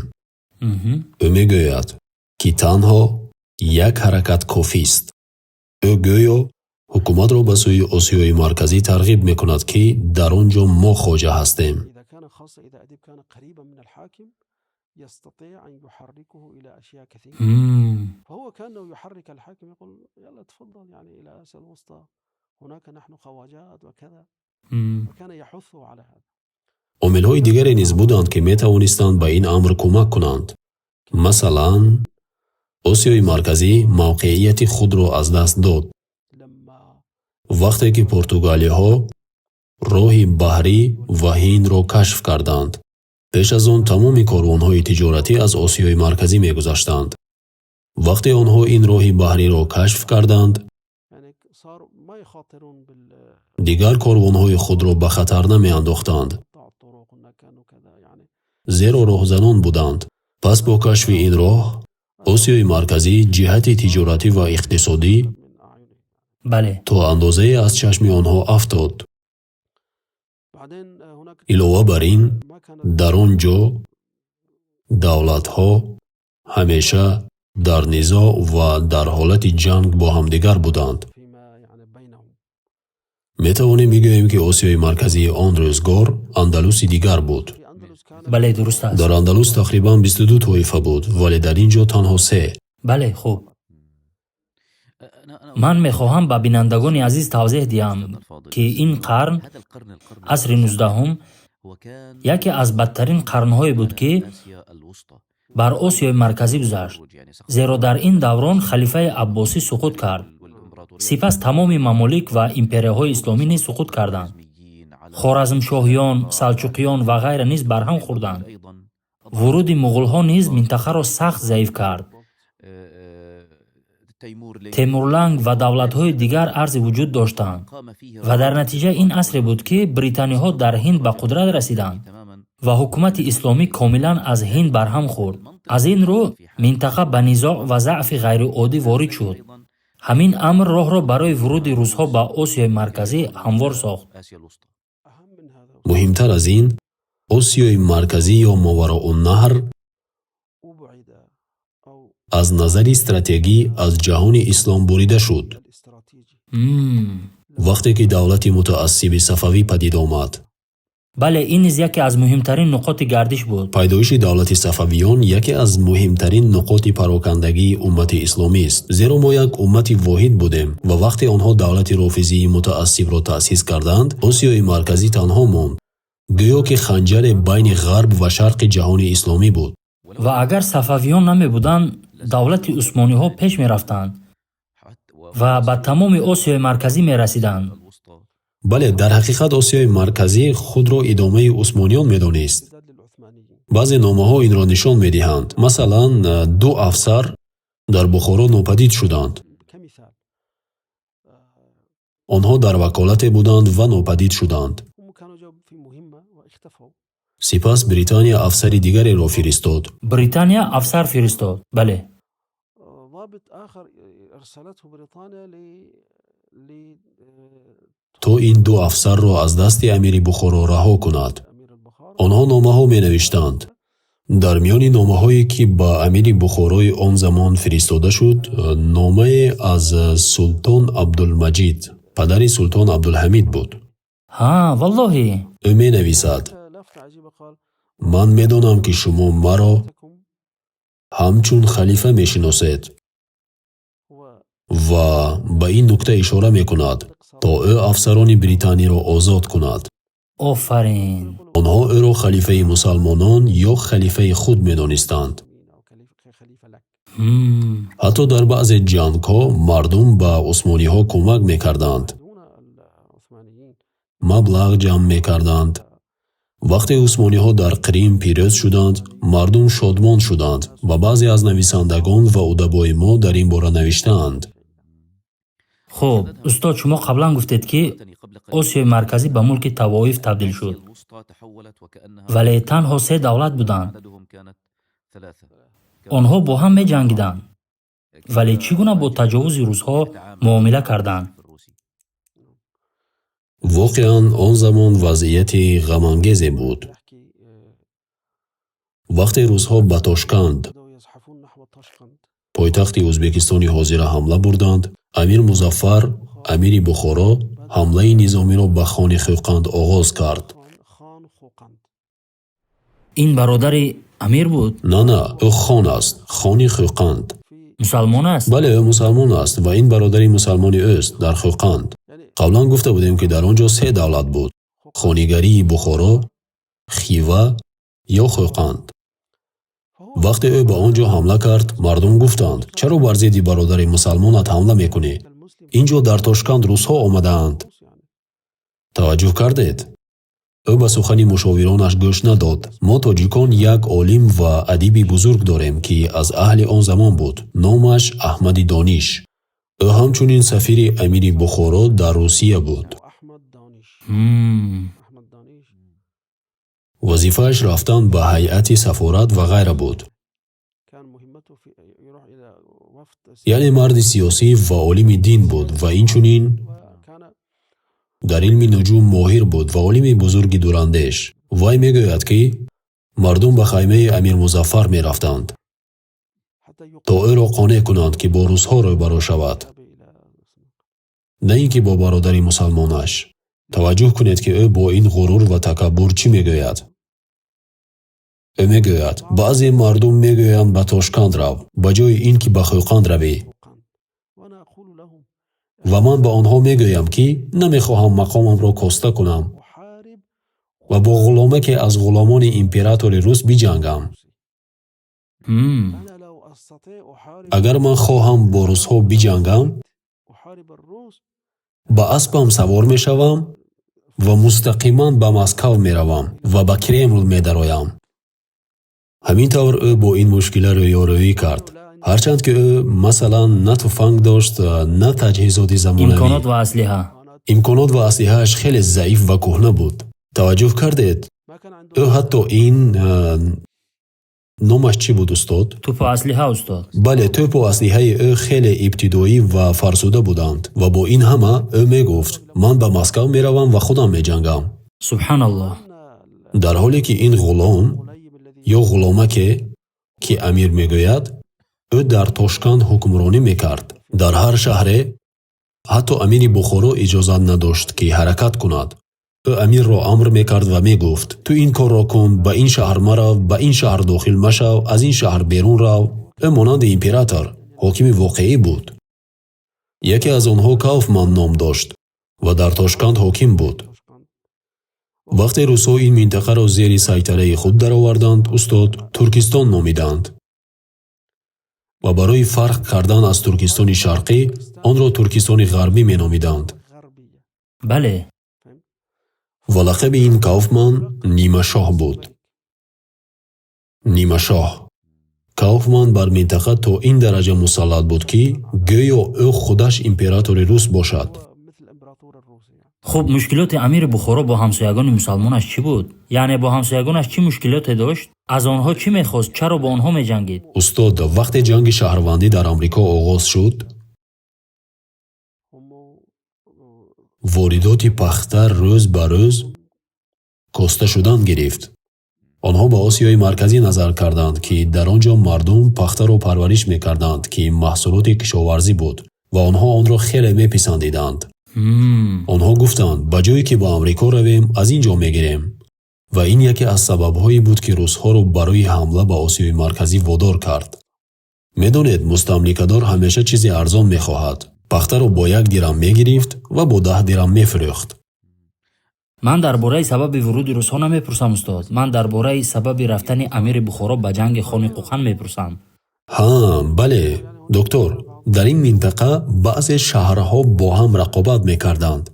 ӯ мегӯяд, ки танҳо як ҳаракат кофист. ӯ гӯё ҳукуматро ба сӯи Осиёи марказӣ тарғиб мекунад, ки дар он ҷо мо хоҷа ҳастем. омилҳои дигаре низ буданд, ки метавонистанд ба ин амр кӯмак кунанд. масалан, Осиёи марказӣ мавқеияти худро аз даст дод. вақте ки португалиҳо роҳи баҳрӣ ва Ҳиндро кашф карданд. пеш аз он тамоми корвонҳои тиҷоратӣ аз Осиёи марказӣ мегузаштанд. вақте онҳо ин роҳи баҳриро кашф карданд, дигар корвонҳои худро ба хатар намеандохтанд, зеро роҳзанон буданд. пас бо кашфи ин роҳ, Осиёи марказӣ ҷиҳати тиҷоратӣ ва иқтисодӣ то андозае аз чашми онҳо афтод. илова бар ин, дар он ҷо давлатҳо ҳамеша дар низоъ ва дар ҳолати ҷанг бо ҳамдигар буданд. метавонем бигӯем, ки Осиёи марказии он рӯзгор Андалуси дигар буд. бале, дуруст аст. дар Андалус тақрибан 22 тоифа буд, вале дар ин ҷо танҳо 3. бале, хуб. ман мехоҳам ба бинандагони азиз тавзеҳ диҳам, ки ин қарн, асри 19-ум, яке аз бадтарин қарнҳое буд, ки бар Осиёи марказӣ гузашт. зеро дар ин даврон халифаи Аббосӣ суқут кард. сипас тамоми мамолик ва империяҳои исломӣ низ суқут карданд. хоразмшоҳиён, салҷуқиён ва ғайра низ барҳам хӯрданд. вуруди муғулҳо низ минтақаро сахт заиф кард. темурланг ва давлатҳои дигар арзи вуҷуд доштанд ва дар натиҷа ин асре буд, ки британиҳо дар Ҳинд ба қудрат расиданд ва ҳукумати исломӣ комилан аз Ҳинд барҳам хӯрд. аз ин рӯ минтақа ба низоъ ва заъфи ғайриоддӣ ворид шуд. ҳамин амр роҳро барои вуруди русҳо ба Осиёи марказӣ ҳамвор сохт. муҳимтар аз ин, Осиёи марказӣ ё Мовароуннаҳр аз назари стратегӣ аз ҷаҳони ислом бурида шуд. вақте ки давлати мутаассиби Сафавӣ падид омад. бале, ин низ яке аз муҳимтарин нуқоти гардиш буд. пайдоиши давлати Сафавиён яке аз муҳимтарин нуқоти парокандагии уммати исломист. зеро мо як уммати воҳид будем ва вақте онҳо давлати рофизии мутаассибро таъсис карданд, Осиёи марказӣ танҳо монд. гӯё ки ханҷаре байни ғарб ва шарқи ҷаҳони исломӣ буд. ва агар Сафавиён намебуданд, давлати усмониҳо пеш мерафтанд ва ба тамоми Осиёи марказӣ мерасиданд. бале, дар ҳақиқат Осиёи марказӣ худро идомаи усмониён медонист. баъзе номаҳо инро нишон медиҳанд. масалан, 2 афсар дар Бухоро нопадид шуданд. онҳо дар ваколате буданд ва нопадид шуданд. сипас Британия афсари дигареро фиристод. британия афсар фиристод. бале. то ин ду афсарро аз дасти амири Бухоро раҳо кунад. онҳо номаҳо менавиштанд. дар миёни номаҳое ки ба амири Бухорои он замон фиристода шуд, номае аз Султон Абдулмаҷид, падари Султон Абдулҳамид буд. ها والله. ӯ менависад: ман медонам ки шумо маро ҳамчун халифа мешиносед ва ба ин нукта ишора мекунад, то ӯ афсарони британиро озод кунад. آفرین. онҳо ӯро халифаи мусалмонон ё халифаи худ медонистанд. ҳатто дар баъзе ҷангҳо мардум ба усмониҳо кӯмак мекарданд, маблағ ҷамъ мекарданд. вақте усмониҳо дар Қирим пирӯз шуданд, мардум шодмон шуданд ва баъзе аз нависандагон ва удабои мо дар ин бора навиштаанд. خب استاد شما قبلا گفتید که آسیای مرکزی به ملک طوایف تبدیل شد، ولی تنها 3 دولت بودند. آنها با هم می جنگیدند، ولی چگونه با تجاوز روس‌ها معامله کردند؟ воқеан он замон вазъияти ғамангезе буд. вақте рӯзҳо ба Тошканд, пойтахти Ӯзбекистони ҳозира ҳамла бурданд, амир Музаффар, амири Бухоро, ҳамлаи низомиро ба хони Хӯқанд оғоз кард. این برادر امیر بود؟ на, ӯ хон аст, хони Хӯқанд. مسلمان است؟ бале, ӯ мусалмон аст ва ин бародари мусалмони ӯст дар Хӯқанд. қаблан гуфта будем ки дар он ҷо 3 давлат буд: хонигарии Бухоро, Хива ё Хӯқанд. вақте ӯ ба он ҷо ҳамла кард, мардум гуфтанд: чаро бар зидди бародари мусалмонат ҳамла мекунӣ? ин ҷо дар Тошканд рӯсҳо омадаанд. таваҷҷӯҳ кардед? ӯ ба сухани мушовиронаш гӯш надод. мо тоҷикон як олим ва адиби бузург дорем ки аз аҳли он замон буд. номаш Аҳмади Дониш. ӯ ҳамчунин сафири амири Бухоро дар Русия буд. вазифааш рафтан ба ҳайати сафорат ва ғайра буд. яъне марди сиёсӣ ва олими дин буд ва инчунин дар илми нуҷум моҳир буд ва олими бузурги дурандеш. вай мегӯяд ки мардум ба хаймаи амир Музаффар мерафтанд, то ӯро қонеъ кунанд ки бо рӯсҳо рӯбаро шавад, на ин ки бо бародари мусалмонаш. таваҷҷӯҳ кунед ки ӯ бо ин ғурур ва такаббур чӣ мегӯяд. ӯ мегӯяд: баъзе мардум мегӯянд ба Тошканд рав, ба ҷои ин ки ба Хӯқанд равӣ. ва ман ба онҳо мегӯям ки намехоҳам мақомамро коста кунам ва бо ғуломаке аз ғуломони императори рус биҷангам. агар ман хоҳам бо русҳо биҷангам, ба аспам савор мешавам ва мустақиман ба Москав меравам ва ба Кремл медароям. ҳамин тавр ӯ бо ин мушкила рӯёрӯӣ кард. ҳарчанд ки ӯ масалан на туфанг дошт, на таҷҳизоти замонавӣ. имконот ва аслиҳааш хеле заиф ва кӯҳна буд. таваҷҷӯҳ кардед? ӯ ҳатто ин номаш чӣ буд устод? тӯпу аслиҳа устод. бале, тӯпу аслиҳаи ӯ хеле ибтидоӣ ва фарсуда буданд ва бо ин ҳама ӯ мегуфт: ман ба Москав меравам ва худам меҷангам. субҳаналлоҳ. дар ҳоле ки ин ғулом ё ғуломаке ки амир мегӯяд, ӯ дар Тошканд ҳукмронӣ мекард. дар ҳар шаҳре ҳатто амири Бухоро иҷозат надошт ки ҳаракат кунад. ӯ амирро амр мекард ва мегуфт: ту ин корро кун, ба ин шаҳр марав, ба ин шаҳр дохил машав, аз ин шаҳр берун рав. ӯ монанди император, ҳокими воқеӣ буд. яке аз онҳо Кауфман ном дошт ва дар Тошканд ҳоким буд. вақте русҳо ин минтақаро зери сайтараи худ дароварданд, устод, Туркистон номиданд ва барои фарқ кардан аз Туркистони шарқӣ, онро Туркистони ғарбӣ меномиданд. бале. ва лақаби ин Кауфман Нимашоҳ буд. Нимашоҳ. Кауфман бар минтақа то ин дараҷа мусаллат буд ки гӯё ӯ худаш императори рус бошад. хуб, мушкилоти амири Бухоро бо ҳамсоягони мусалмонаш чӣ буд? яъне бо ҳамсоягонаш чӣ мушкилоте дошт? аз онҳо чӣ мехост? чаро бо онҳо меҷангид? устод, вақте ҷанги шаҳрвандӣ дар Амрико оғоз шуд, воридоти пахта рӯз ба рӯз коста шудан гирифт. онҳо ба Осиёи марказӣ назар карданд, ки дар он ҷо мардум пахтаро парвариш мекарданд, ки маҳсулоти кишоварзӣ буд ва онҳо онро хеле меписандиданд. онҳо гуфтанд, ба ҷое ки ба Амрико равем, аз ин ҷо мегирем. ва ин яке аз сабабҳое буд, ки русҳоро барои ҳамла ба Осиёи марказӣ водор кард. медонед, мустамликадор ҳамеша чизе арзон мехоҳад. пахтаро бо 1 дирам мегирифт ва бо 10 дирам мефурӯхт. ман дар бораи сабаби вуруди русҳо намепурсам устод. ман дар бораи сабаби рафтани амири Бухоро ба ҷанги хони Қуқан мепурсам. бале, доктор, дар ин минтақа баъзе шаҳрҳо бо ҳам рақобат мекарданд.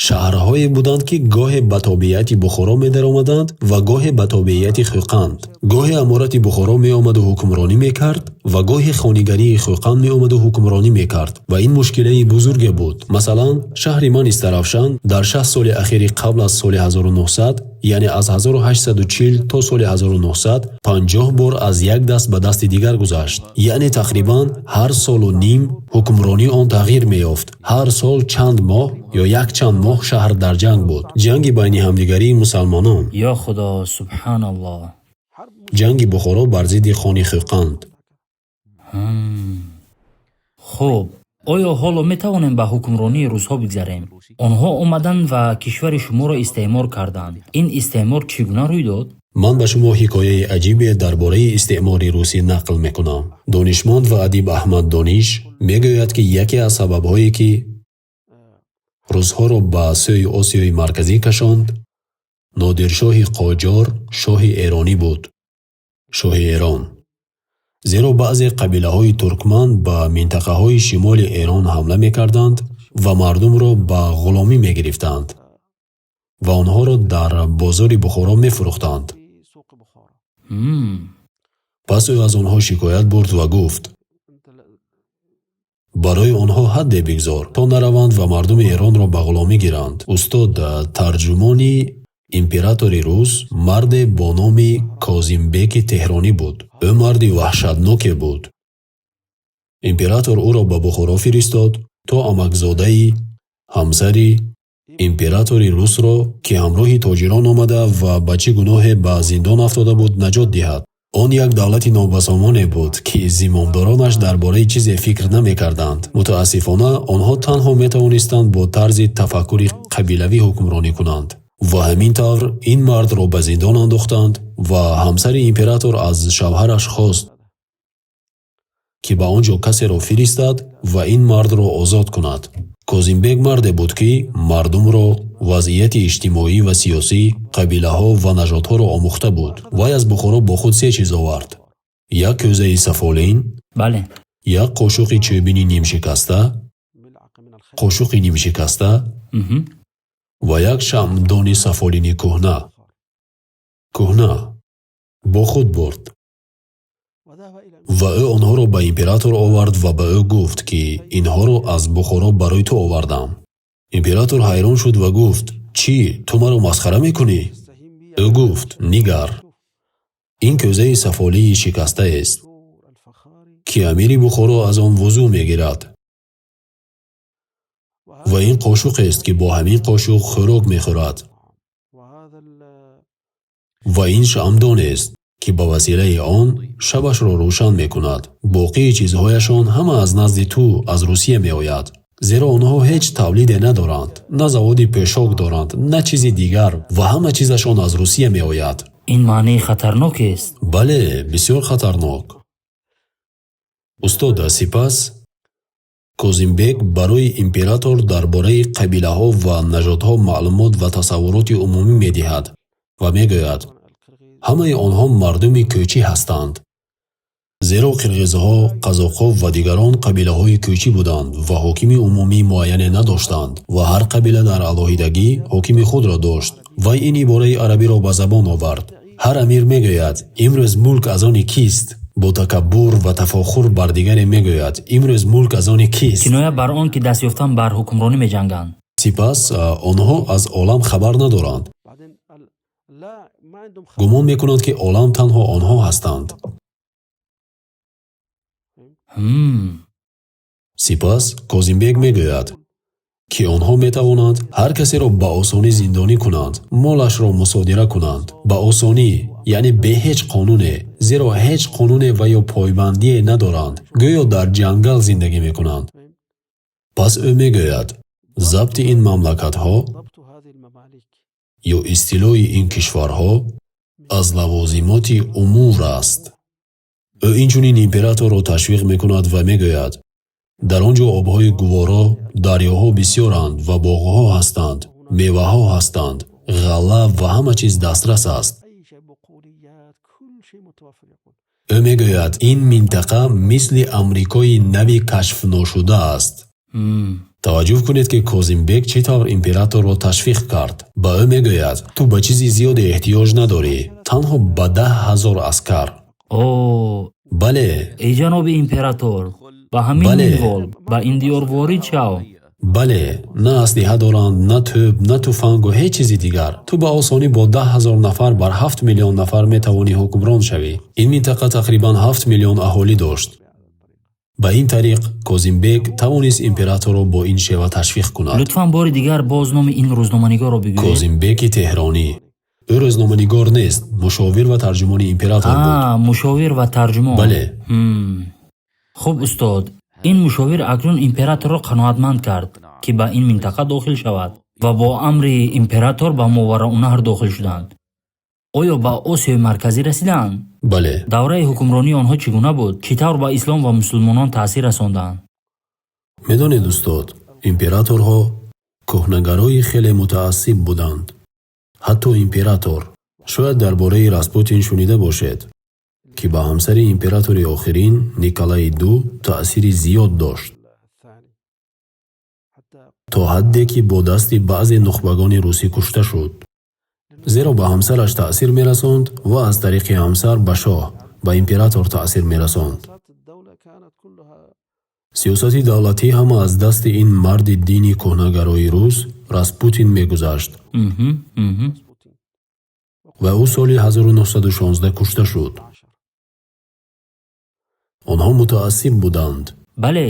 шаҳрҳое буданд, ки гоҳе ба тобеияти Бухоро медаромаданд ва гоҳе ба тобеияти Хуқанд. гоҳе аморати Бухоро меомаду ҳукмронӣ мекард ва гоҳе хонигарии Хуқан меомаду ҳукмронӣ мекард ва ин мушкилаи бузурге буд. масалан, шаҳри ман Истарафшан дар 60 соли ахири қабл аз соли 1900, яъне аз 1840 то соли 1900 50 бор аз як даст ба дасти дигар гузашт. яъне тақрибан ҳар солу ним ҳукмронии он тағйир меёфт. ҳар сол чанд моҳ ё як чанд моҳ шаҳр дар ҷанг буд. ҷанги байни ҳамдигарии мусалмонон. ё худо, субҳаналлоҳ. ҷанги Бухоро бар зидди хони Хуқанд. хуб, оё ҳоло метавонем ба ҳукмронии русҳо бигзарем? онҳо омаданд ва кишвари шуморо истеъмор карданд. ин истеъмор чӣ гуна рӯй дод? ман ба шумо ҳикояи аҷибе дар бораи истеъмори русӣ нақл мекунам. донишманд ва адиб Аҳмад Дониш мегӯяд, ки яке аз сабабҳое, ки русҳоро ба сӯи Осиёи марказӣ кашонд, Нодиршоҳи Қоҷор шоҳи эронӣ буд. шоҳи Эрон. зеро баъзе қабилаҳои туркман ба минтақаҳои шимоли Эрон ҳамла мекарданд ва мардумро ба ғуломӣ мегирифтанд ва онҳоро дар бозори Бухоро мефурӯхтанд. пас ӯ аз онҳо шикоят бурд ва гуфт, барои онҳо ҳадде бигзор, то нараванд ва мардуми Эронро ба ғуломӣ гиранд. устод, тарҷумони императори рус марде бо номи Козимбеки Теҳронӣ буд. ӯ марди ваҳшатноке буд. император ӯро ба Бухоро фиристод, то амакзодаи ҳамсари императори русро, ки ҳамроҳи тоҷирон омада ва ба чӣ гуноҳе ба зиндон афтода буд, наҷот диҳад. он як давлати нобасомоне буд, ки зимомдоронаш дар бораи чизе фикр намекарданд. мутаассифона, онҳо танҳо метавонистанд бо тарзи тафаккури қабилавӣ ҳукмронӣ кунанд. ва ҳамин тавр ин мардро ба зиндон андохтанд ва ҳамсари император аз шавҳараш хост, ки ба он ҷо касеро фиристад ва ин мардро озод кунад. Козимбек марде буд, ки мардумро вазъияти иҷтимоӣ ва сиёсӣ, қабилаҳо ва нажодҳоро омӯхта буд. вай аз Бухоро бо худ 3 чиз овард. як кӯзаи сафолин, бале, як қошуқи чӯбини нимшикаста, қошуқи нимшикаста ва як шамъдони сафолини кӯҳна бо худ бурд. ва ӯ онҳоро ба император овард ва ба ӯ гуфт, ки инҳоро аз Бухоро барои ту овардам. император ҳайрон шуд ва гуфт, чӣ, ту маро масхара мекунӣ? ӯ гуфт, нигар, ин кӯзаи сафолии шикастаест, ки амири Бухоро аз он вузӯ мегирад. ва ин қошуқест, ки бо ҳамин қошуқ хӯрок мехӯрад. ва ин шамъдонест, ки ба василаи он шабашро рӯшан мекунад. боқии чизҳояшон ҳама аз назди ту, аз Русия меояд. зеро онҳо ҳеҷ тавлиде надоранд, на заводи пӯшок доранд, на чизи дигар, ва ҳама чизашон аз Русия меояд. ин маънии хатарнокест. бале, бисёр хатарнок. устода, сипас Козимбек барои император дар бораи қабилаҳо ва нажодҳо маълумот ва тасаввуроти умумӣ медиҳад ва мегӯяд, ҳамаи онҳо мардуми кӯчӣ ҳастанд. зеро қирғизҳо, қазоқҳо ва дигарон қабилаҳои кӯчӣ буданд ва ҳокими умумии муайяне надоштанд ва ҳар қабила дар алоҳидагӣ ҳокими худро дошт. вай ин ибораи арабиро ба забон овард. ҳар амир мегӯяд, имрӯз мулк аз они кист? бо такаббур ва тафохур бар дигаре мегӯяд, имрӯз мулк аз они кист? киноя бар он ки дастёфтан бар ҳукмронӣ меҷанганд. сипас онҳо аз олам хабар надоранд. гумон мекунанд, ки олам танҳо онҳо ҳастанд. сипас Козимбек мегӯяд, ки онҳо метавонанд ҳар касеро ба осонӣ зиндонӣ кунанд, молашро мусодира кунанд. Ба осонӣ, яъне бе ҳеҷ қонуне, зеро ҳеҷ қонуне ва ё пойбандие надоранд, гӯё дар ҷангал зиндагӣ мекунанд. пас ӯ мегӯяд, забти ин мамлакатҳо ё истилои ин кишварҳо аз лавозимоти умур аст. ӯ инчунин императорро ташвиқ мекунад ва мегӯяд, дар он ҷо обҳои гуворо, дарёҳо бисёранд ва боғҳо ҳастанд, меваҳо ҳастанд, ғалла ва ҳама чиз дастрас аст. ӯ мегӯяд, ин минтақа мисли Амрикои нави кашфношуда аст. таваҷҷӯҳ кунед, ки Козимбек чӣ тавр императорро ташвиқ кард. Ба ӯ мегӯяд, ту ба чизи зиёде эҳтиёҷ надорӣ, танҳо ба 10,000 аскар. бале, эй ҷаноби император, ба ҳамин минвол ба ин диёр ворид шав. бале, на аслиҳа доранд, на тӯб, на тӯфангу ҳеҷ чизи дигар. Ту ба осонӣ бо 10,000 нафар бар 7 миллион нафар метавонӣ ҳукмрон шавӣ. Ин минтақа тақрибан 7 миллион аҳолӣ дошт. ба ин тариқ Козимбек тавонист императорро бо ин шева ташвиқ кунад. лутфан бори дигар боз номи ин рӯзноманигорро бигӯед. Козимбеки Теҳронӣ. ӯ рӯзноманигор нест, мушовир ва тарҷумони император буд. мушовир ва тарҷумон. бале. хуб устод, ин мушовир акнун императорро қаноатманд кард, ки ба ин минтақа дохил шавад ва бо амри император ба Мовараунаҳр дохил шуданд. оё ба Осиёи марказӣ расиданд? бале. давраи ҳукмронии онҳо чӣ гуна буд? Чӣ тавр ба ислом ва мусулмонон таъсир расонданд? медонед устод, императорҳо кӯҳнагарои хеле мутаассиб буданд. ҳатто император, шояд дар бораи Распутин шунида бошед, ки ба ҳамсари императори охирин Николаи ду таъсири зиёд дошт. то ҳадде ки бо дасти баъзе нухбагони русӣ кушта шуд. зеро ба ҳамсараш таъсир мерасонд ва аз тариқи ҳамсар ба шоҳ, ба император таъсир мерасонд. сиёсати давлатӣ ҳам аз дасти ин марди дини кӯҳнагарои рус, Распутин мегузашт. ва ӯ соли 1916 кушта шуд. онҳо мутаассиб буданд. бале.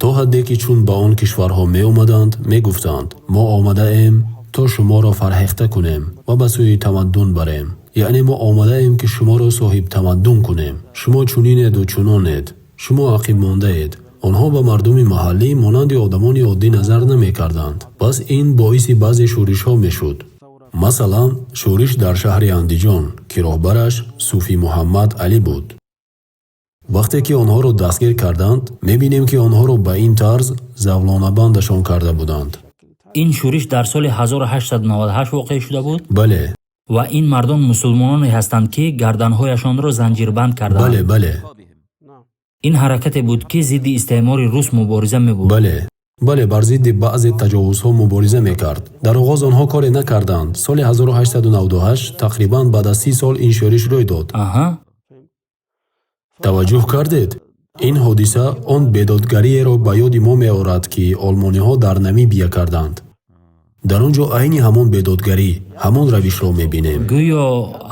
то ҳадде ки чун ба он кишварҳо меомаданд, мегуфтанд, мо омадаем то шуморо фарҳехта кунем ва ба сӯи тамаддун барем. яъне мо омадаем ки шуморо соҳиб тамаддун кунем. шумо чунинеду чунонед, шумо ақиб мондаед. онҳо ба мардуми маҳаллӣ монанди одамони оддӣ назар намекарданд. пас ин боиси баъзе шӯришҳо мешуд. масалан, шӯриш дар шаҳри Андиҷон, ки роҳбараш Суфӣ Муҳаммад Алӣ буд. вақте ки онҳоро дастгир карданд, мебинем ки онҳоро ба ин тарз завлонабандашон карда буданд. ин шӯриш дар соли 1898 воқеъ шуда буд? бале. ва ин мардон мусулмононе ҳастанд, ки гарданҳояшонро занҷирбанд карданд. бале, бале. ин ҳаракате буд, ки зидди истеъмори рус мубориза мебурд. бале. бале, бар зидди баъзе таҷовузҳо мубориза мекард. дар оғоз онҳо коре накарданд. соли 1898 тақрибан баъд аз 30 сол ин шӯриш рӯй дод. таваҷҷӯҳ кардед? ин ҳодиса он бедодгариеро ба ёди мо меорад, ки олмониҳо дар Намибия карданд. дар он ҷо айни ҳамон бедодгарӣ, ҳамон равишро мебинем. гӯё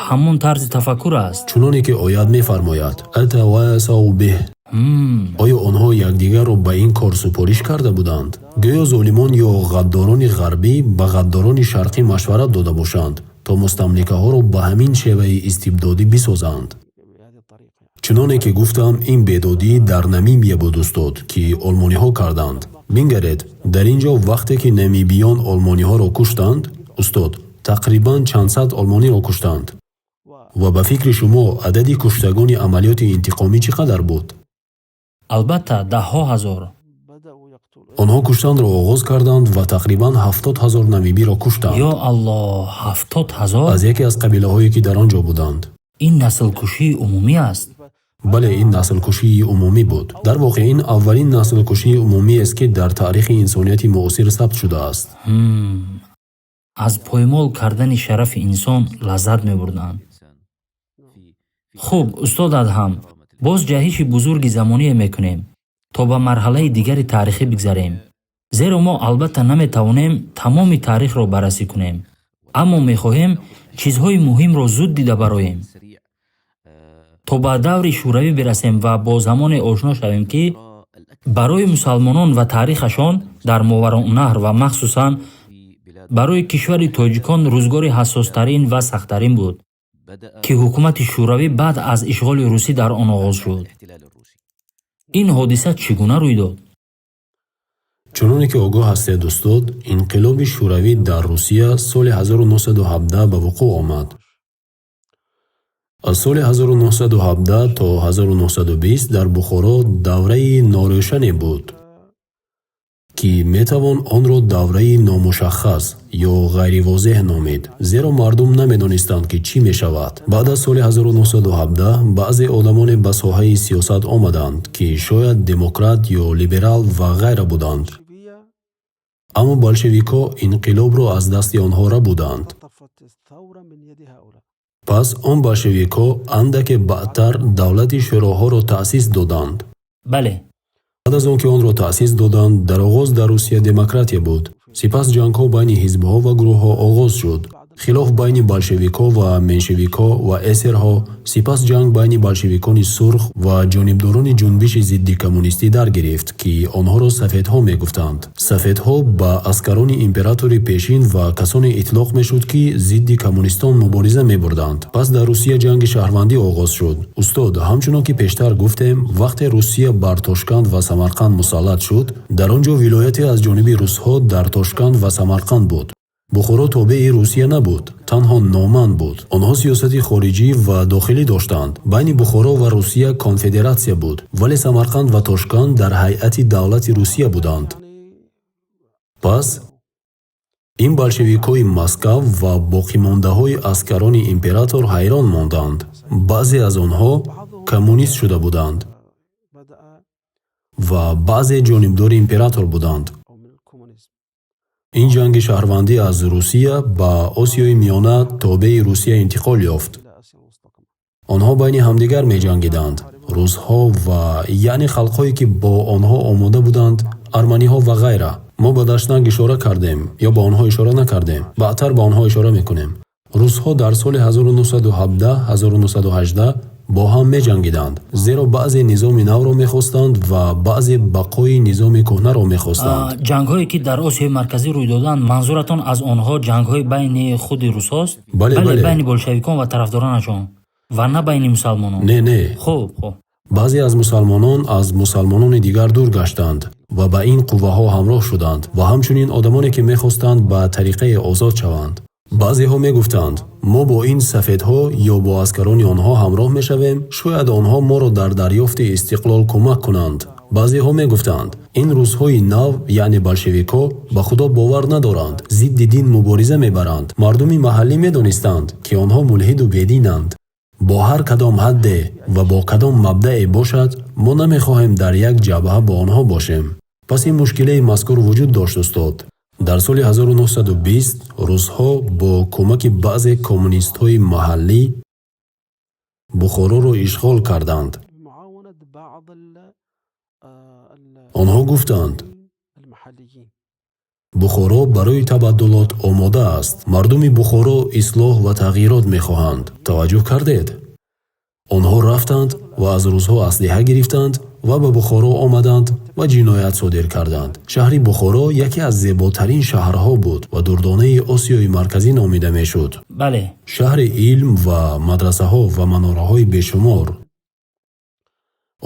ҳамон тарзи тафаккур аст. чуноне ки оят мефармояд, атавасау беҳ. оё онҳо якдигарро ба ин кор супориш карда буданд? гӯё золимон ё ғаддорони ғарбӣ ба ғаддорони шарқӣ машварат дода бошанд, то мустамликаҳоро ба ҳамин шеваи истибдодӣ бисозанд. чуноне ки гуфтам, ин бедодӣ дар Намибия буд устод, ки олмониҳо карданд. бингаред, дар ин ҷо вақте ки намибиён олмониҳоро куштанд, устод, тақрибан чандсад олмониро куштанд. ва ба фикри шумо адади куштагони амалиёти интиқомӣ чӣ қадар буд? албатта даҳҳо ҳазор. онҳо куштанро оғоз карданд ва тақрибан 70,000 намибиро куштанд. ё аллоҳ, 70,000? аз яке аз қабилаҳое ки дар он ҷо буданд. ин наслкушии умумӣ аст. бале, ин наслкушии умумӣ буд. дар воқеъ ин аввалин наслкушии умумиест, ки дар таърихи инсонияти муосир сабт шудааст. аз поймол кардани шарафи инсон лаззат мебурданд. хуб, устод Адҳам, боз ҷаҳиши бузурги замоние мекунем, то ба марҳалаи дигари таърихӣ бигзарем. зеро мо албатта наметавонем тамоми таърихро баррасӣ кунем, аммо мехоҳем чизҳои муҳимро зуд дида бароем, то ба даври шӯравӣ бирасем ва бо замоне ошно шавем, ки барои мусалмонон ва таърихашон дар Мовароунаҳр ва махсусан барои кишвари тоҷикон рӯзгори ҳассостарин ва сахттарин буд, ки ҳукумати шӯравӣ баъд аз ишғоли русӣ дар он оғоз шуд. ин ҳодиса чӣ гуна рӯй дод? чуноне ки огоҳ ҳастед устод, инқилоби шӯравӣ дар Русия соли 1917 ба вуқӯъ омад. аз соли 1917 то 1920 дар Бухоро давраи норӯшане буд, ки метавон онро давраи номушаххас ё ғайривозеҳ номид, зеро мардум намедонистанд ки чӣ мешавад. баъд аз соли 1917 баъзе одамоне ба соҳаи сиёсат омаданд, ки шояд демократ ё либерал ва ғайра буданд. аммо болшевикҳо инқилобро аз дасти онҳо рабуданд. пас он болшевикҳо андаке баъдтар давлати шӯроҳоро таъсис доданд. бале, баъд аз он ки онро таъсис доданд, дар оғоз дар Русия демократия буд. сипас ҷангҳо байни ҳизбҳо ва гурӯҳҳо оғоз шуд. хилоф байни болшевикҳо ва меншевикҳо ва эсерҳо, сипас ҷанг байни болшевикони сурх ва ҷонибдорони ҷунбиши зидди коммунистӣ дар гирифт, ки онҳоро сафедҳо мегуфтанд. сафедҳо ба аскарони императори пешин ва касоне итлоқ мешуд, ки зидди коммунистон мубориза мебурданд. пас дар Русия ҷанги шаҳрвандӣ оғоз шуд. устод, ҳамчунон ки пештар гуфтем, вақте Русия бар Тошканд ва Самарқанд мусаллат шуд, дар он ҷо вилояте аз ҷониби русҳо дар Тошканд ва Самарқанд буд. Бухоро тобеи Русия набуд, танҳо номан буд. онҳо сиёсати хориҷӣ ва дохилӣ доштанд. байни Бухоро ва Русия конфедератсия буд, вале Самарқанд ва Тошканд дар ҳайати давлати Русия буданд. пас ин болшевикҳои Москав ва боқимондаҳои аскарони император ҳайрон монданд. баъзе аз онҳо коммунист шуда буданд ва баъзе ҷонибдори император буданд. ин ҷанги шаҳрвандӣ аз Русия ба Осиёи Миёна тобеи Русия интиқол ёфт. онҳо байни ҳамдигар меҷангиданд. русҳо ва яъне халқҳое ки бо онҳо омода буданд, арманиҳо ва ғайра. мо ба Даштнак ишора кардем ё ба онҳо ишора накардем. баъдтар ба онҳо ишора мекунем. русҳо дар соли 1917-1918 бо ҳам меҷангиданд, зеро баъзе низоми навро мехостанд ва баъзе бақои низоми кӯҳнаро мехостанд. ҷангҳое ки дар Осиёи марказӣ рӯй доданд, манзуратон аз онҳо ҷангҳои байни худи русҳост? бале, байни болшевикон ва тарафдоронашон, ва на байни мусалмонон? не. хуб. баъзе аз мусалмонони дигар дур гаштанд ва ба ин қувваҳо ҳамроҳ шуданд ва ҳамчунин одамоне ки мехостанд ба тариқаи озод шаванд. баъзеҳо мегуфтанд, мо бо ин сафедҳо ё бо аскарони онҳо ҳамроҳ мешавем, шояд онҳо моро дар дарёфти истиқлол кӯмак кунанд. баъзеҳо мегуфтанд, ин русҳои нав, яъне болшевикҳо, ба худо бовар надоранд, зидди дин мубориза мебаранд. мардуми маҳаллӣ медонистанд, ки онҳо мулҳиду бединанд. бо ҳар кадом ҳадде ва бо кадом мабдаъе бошад, мо намехоҳем дар як ҷабҳа бо онҳо бошем. пас ин мушкилаи мазкур вуҷуд дошт устод. дар соли 1920 русҳо бо кӯмаки баъзе коммунистҳои маҳаллӣ Бухороро ишғол карданд. онҳо гуфтанд, Бухоро барои табаддулот омода аст. мардуми Бухоро ислоҳ ва тағйирот мехоҳанд. таваҷҷӯҳ кардед? онҳо рафтанд ва аз русҳо аслиҳа гирифтанд ва ба Бухоро омаданд ва ҷиноят содир карданд. шаҳри Бухоро яке аз зеботарин шаҳрҳо буд ва дурдонаи Осиёи марказӣ номида мешуд. бале, шаҳри илм ва мадрасаҳо ва манораҳои бешумор.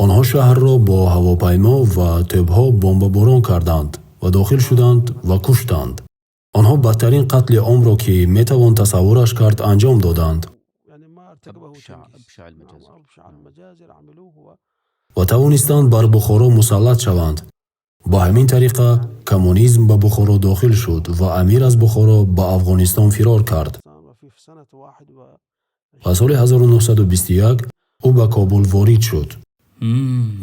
онҳо шаҳрро бо ҳавопаймо ва тӯбҳо бомбаборон карданд ва дохил шуданд ва куштанд. онҳо бадтарин қатли омро ки метавон тасаввураш кард анҷом доданд ва тавонистанд бар Бухоро мусаллат шаванд. ба ҳамин тариқа коммунизм ба Бухоро дохил шуд ва амир аз Бухоро ба Афғонистон фирор кард. ва соли 1921 ӯ ба Кобул ворид шуд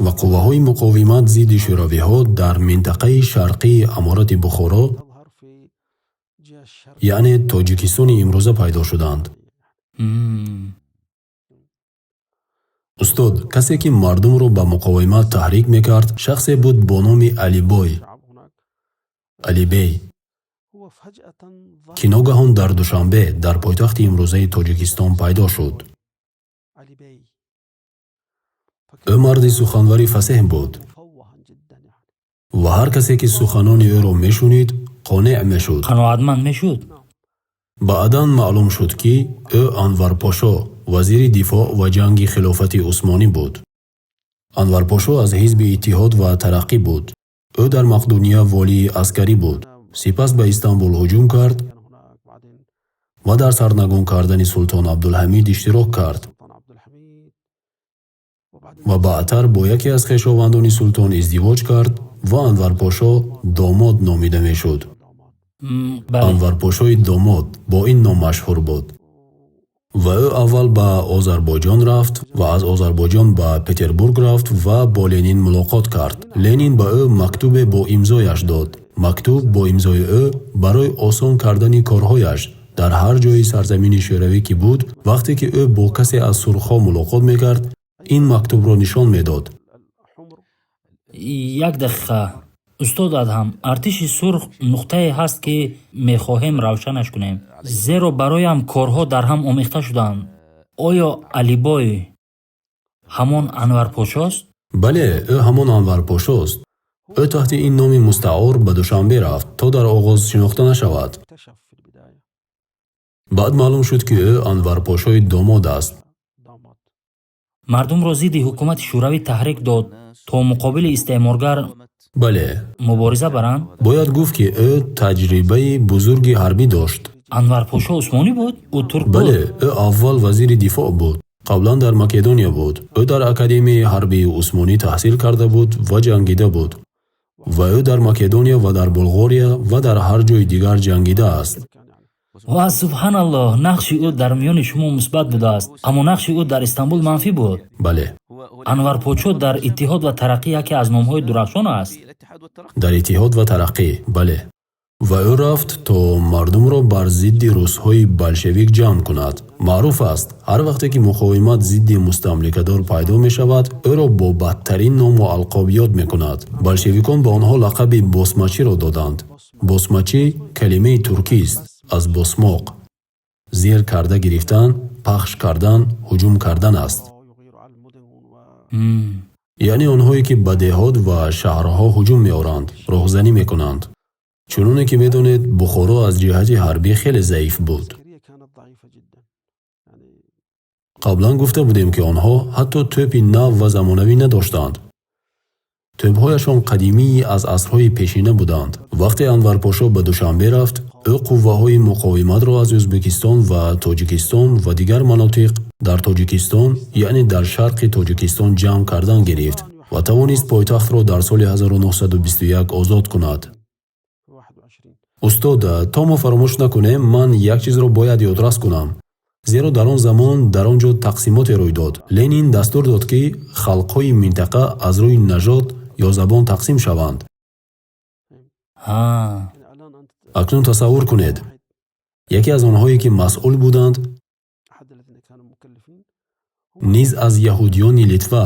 ва қувваҳои муқовимат зидди шӯравиҳо дар минтақаи шарқии аморати Бухоро, яъне Тоҷикистони имрӯза пайдо шуданд. устод, касе ки мардумро ба муқовимат таҳрик мекард, шахсе буд бо номи Алибей, ки ногаҳон дар Душанбе, дар пойтахти имрӯзаи Тоҷикистон пайдо шуд. ӯ марди суханвари фасеҳ буд. ва ҳар касе ки суханони ӯро мешунид қонеъ мешуд. қаноатманд мешуд. баъдан маълум шуд ки ӯ Анварпошо вазири дифоъ ва ҷанги хилофати Усмонӣ буд. Анварпошо аз ҳизби Иттиҳод ва Тараққӣ буд. ӯ дар Мақдуния волии аскарӣ буд. сипас ба Истанбул ҳуҷум кард ва дар сарнагун кардани Султон Абдулҳамид иштирок кард ва баъдтар бо яке аз хешовандони султон издивоҷ кард ва Анварпошо домод номида мешуд. Анварпошои домод бо ин ном машҳур буд. ва ӯ аввал ба Озарбойҷон рафт ва аз Озарбойҷон ба Петербург рафт ва бо Ленин мулоқот кард. Ленин ба ӯ мактубе бо имзояш дод. мактуб бо имзои ӯ барои осон кардани корҳояш дар ҳар ҷои сарзамини шӯравӣ ки буд, вақте ки ӯ бо касе аз сурхҳо мулоқот мекард, ин мактубро нишон медод. як дақиқа устод Адҳам, артиши сурх нуқтае ҳаст ки мехоҳем равшанаш кунем, зеро бароям корҳо дар ҳам омехта шуданд. оё Алибой ҳамон Анварпошост? бале, ӯ ҳамон Анварпошост. ӯ таҳти ин номи мустаъор ба Душанбе рафт, то дар оғоз шинохта нашавад. баъд маълум шуд ки ӯ Анварпошои домод аст. мардумро зидди ҳукумати шӯравӣ таҳрик дод то муқобили истеъморгар бале, мубориза баранд. бояд гуфт ки ӯ таҷрибаи бузурги ҳарбӣ дошт. Анварпошо усмонӣ буд? ӯ турк буд? бале, ӯ аввал вазири дифоъ буд. қаблан дар Македония буд. ӯ дар Академияи ҳарбии Усмонӣ таҳсил карда буд ва ҷангида буд. ва ӯ дар Македония ва дар Булғория ва дар ҳар ҷои дигар ҷангидааст. ва субҳаналлоҳ, нақши ӯ дар миёни шумо мусбат будааст, аммо нақши ӯ дар Истанбул манфӣ буд. бале, Анварпошо дар Иттиҳод ва Тараққӣ яке аз номҳои дурахшон аст. дар Иттиҳод ва Тараққӣ, бале. ва ӯ рафт то мардумро бар зидди русҳои болшевик ҷамъ кунад. маъруф аст, ҳар вақте ки муқовимат зидди мустамликадор пайдо мешавад, ӯро бо бадтарин ному алқоб ёд мекунад. болшевикон ба онҳо лақаби босмачиро доданд. босмачӣ калимаи туркист, аз босмоқ, зер карда гирифтан, пахш кардан, ҳуҷум кардан аст. яъне онҳое ки ба деҳот ва шаҳрҳо ҳуҷум меоранд, роҳзанӣ мекунанд. чуноне ки медонед, Бухоро аз ҷиҳати ҳарбӣ хеле заиф буд. қаблан гуфта будем ки онҳо ҳатто тӯпи нав ва замонавӣ надоштанд. тӯбҳояшон қадимии аз асрҳои пешина буданд. вақте Анварпошо ба Душанбе рафт, ӯ қувваҳои муқовиматро аз Ӯзбекистон ва Тоҷикистон ва дигар манотиқ дар Тоҷикистон, яъне дар шарқи Тоҷикистон ҷамъ кардан гирифт ва тавонист пойтахтро дар соли 1921 озод кунад. устода, то мо фаромӯш накунем, ман як чизро бояд ёдрас кунам. зеро дар он замон дар он ҷо тақсимоте рӯй дод. Ленин дастур дод ки халқҳои минтақа аз рӯи нажод ё забон тақсим шаванд. акнун тасаввур кунед, яке аз онҳое ки масъул буданд низ аз яҳудиёни Литва.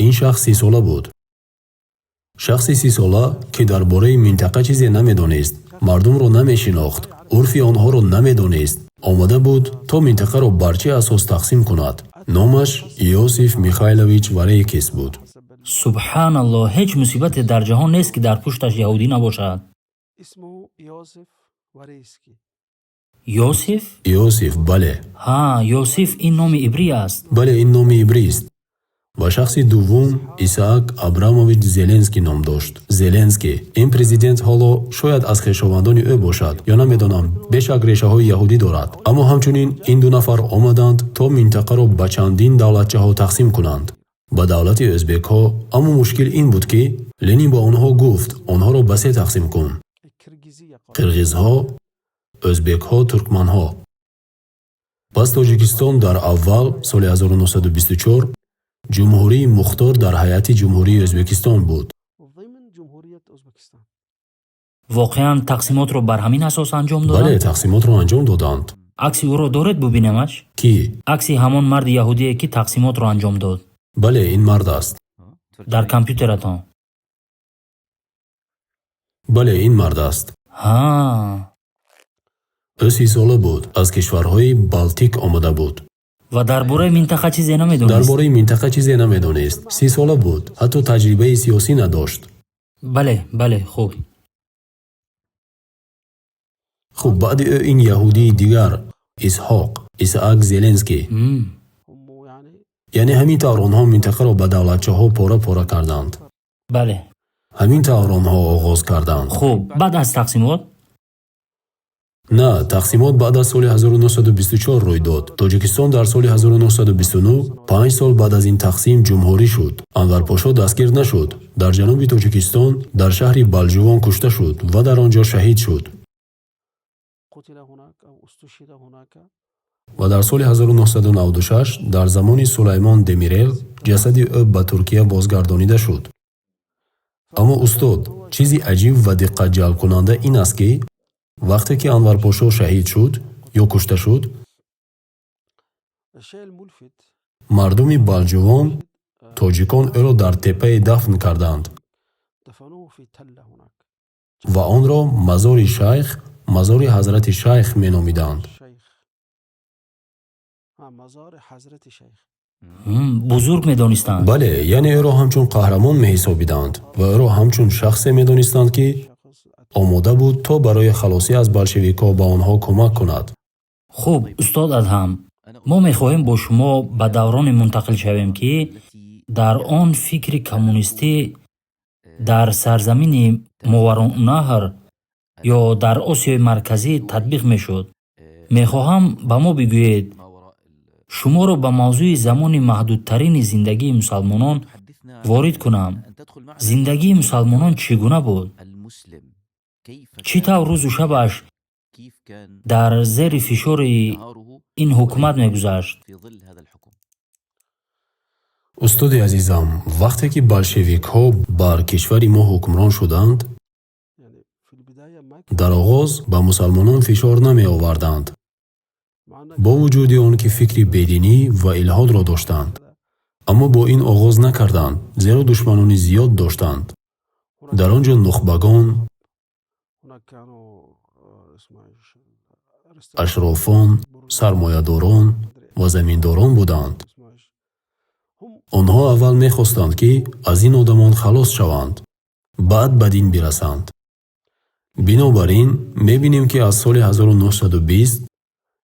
ин шахс 30 сола буд. шахси 30 сола ки дар бораи минтақа чизе намедонист, мардумро намешинохт, урфи онҳоро намедонист, омада буд то минтақаро бар чӣ асос тақсим кунад. номаш Иосиф Михайлович Варейкис буд. субҳаналлоҳ, ҳеҷ мусибате дар ҷаҳон нест ки дар пушташ яҳудӣ набошад. Йосиф? Иосиф, бале. Йосиф ин номи ибрӣ аст. бале, ин номи ибрист. ва шахси дуввум Исаак Абрамович Зеленский ном дошт. Зеленский, ин президент ҳоло шояд аз хешовандони ӯ бошад, ё намедонам, бешак решаҳои яҳудӣ дорад. аммо ҳамчунин ин ду нафар омаданд то минтақаро ба чандин давлатчаҳо тақсим кунанд. ба давлати ӯзбекҳо, аммо мушкил ин буд ки Ленин ба онҳо гуфт, онҳоро ба се тақсим кун. қирғизҳо, ӯзбекҳо, туркманҳо. пас Тоҷикистон дар аввал соли 1924 ҷумҳурии Мухтор дар ҳайати ҷумҳурии Ӯзбекистон буд. воқеан тақсимотро бар ҳамин асос анҷом доданд? бале, тақсимотро анҷом доданд. акси ӯро доред бубинемаш? Ки? акси ҳамон марди яҳудие ки тақсимотро анҷом дод. бале, ин мард аст. дар компютератон? бале, ин мард аст. ӯ 30 сола буд, аз кишварҳои Балтик омада буд. ва дар бораи минтақа чизе намедонист? дар бораи минтақа чизе намедонист. 30 сола буд, ҳатто таҷрибаи сиёсӣ надошт. бале, хуб. خب بعد این یهودی دیگر اسحاق زلنسکی یعنی همین طور آنها منطقه را به دولتچه‌ها پاره کردند. бале. همین طور آنها آغاز کردند. хуб, баъд аз тақсимот نه، تقسیمات بعد از سال 1924 روی داد. تاجیکستان در سال 1929 5 سال بعد از این تقسیم جمهوری شد. انور پاشا دستگیر نشد. در جنوب تاجیکستان در شهر بالجوان کشته شد و در آنجا شهید شد. و در سال 1996 در زمان سلیمان دمیرل جسد او به ترکیه بازگردانیده شد. اما استاد، چیزی عجیب و دقت جلب کننده این است که وقتی که انور پاشا شهید شد یا کشته شد، مردم بالجوان تاجیکان او را در تپه دفن کردند و آن را مزار حضرت شیخ می نامیدند. бузург медонистанд. بله، یعنی او را همچون قهرمان می حسابیدند و او را همچون شخصی می دانستند که آماده بود تا برای خلاصی از بلشویک‌ها به آنها کمک کند. хуб, устод Адҳам, мо мехоҳем бо шумо ба давроне мунтақил шавем ки дар он фикри коммунистӣ дар сарзамини Мовароннаҳр ё дар Осиёи Марказӣ татбиқ мешуд. мехоҳам ба мо бигӯед, шуморо ба мавзӯи замони маҳдудтарини зиндагии мусалмонон ворид кунам. зиндагии мусалмонон чӣ гуна буд? чӣ тавр рӯзу шабаш дар зери фишори ин ҳукумат мегузашт? استاد عزیزم، وقتی که بلشویک‌ها بر کشور ما حکمران شدند، در آغاز به مسلمانان فشار نمی آوردند. با وجود آن که فکری بدینی و الحاد را داشتند، اما با این آغاز نکردند، زیرا دشمنان زیاد داشتند. در آنجا نخبگان، اشرافان، سرمایه‌داران و زمینداران بودند. آنها اول می‌خواستند که از این آدمان خلاص شوند، بعد به دین برسند. بنابراین می‌بینیم که از سال 1920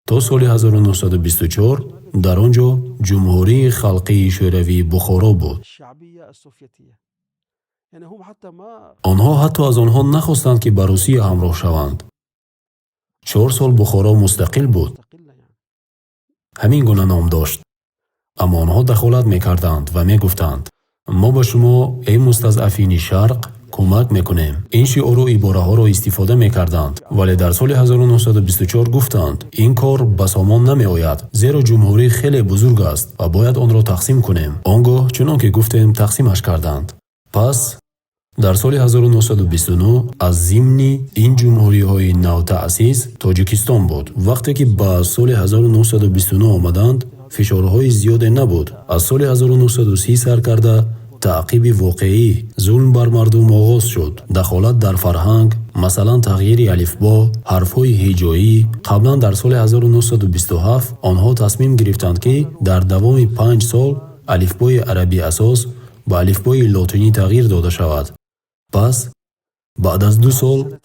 تا سال 1924 در آنجا جمهوری خلقی شوروی بخارا بود. آنها حتی از آنها نخواستند که به روسیه همراه شوند. 4 سال بخارا مستقل بود. همین گونه نام داشت. اما آنها دخالت میکردند و میگفتند ما به شما ای مستضعفین شرق کمک میکنیم. این شعار و عباره ها را استفاده میکردند، ولی در سال 1924 گفتند این کار به سامان نمی آید، زیرا جمهوری خیلی بزرگ است و باید آن را تقسیم کنیم. آنگاه چنانکه گفتیم تقسیمش کردند. پس در سال 1929 از ضمن این جمهوری های نو تأسیس تاجیکستان بود. وقتی که به سال 1929 آمدند فشارهای زیاد نبود. از سال 1930 سر کرده تعقیب واقعی ظلم بر مردم آغاز شد. دخالت در فرهنگ، مثلا تغییر الفبا، حرفهای هجایی. قبلا در سال 1927 آنها تصمیم گرفتند که در دوام 5 سال الفبای عربی اساس به الفبای لاتینی تغییر داده شود. پس بعد از 2 سال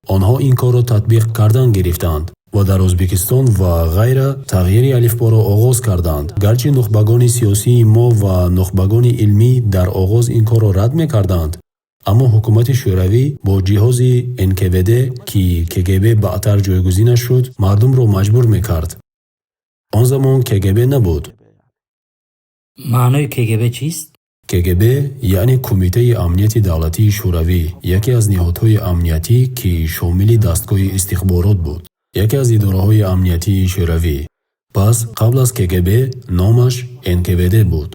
آنها این کار را تطبیق کردن گرفتند و در ازبکستان و غیره تغییر الفبا را آغاز کردند. گرچه نخبگان سیاسی ما و نخبگان علمی در آغاز این کار را رد می‌کردند، اما حکومت شوروی با جهاز NKVD که KGB بعدتر جایگزین شد مردم را مجبور می‌کرد. آن زمان KGB نبود. معنای KGB چیست؟ KGB یعنی کمیته امنیت دولتی شوروی، یکی از نهادهای امنیتی که شامل دستگاه استخبارات بود. یکی از اداره‌های امنیتی شوروی. پس قبل از KGB نامش NKVD بود.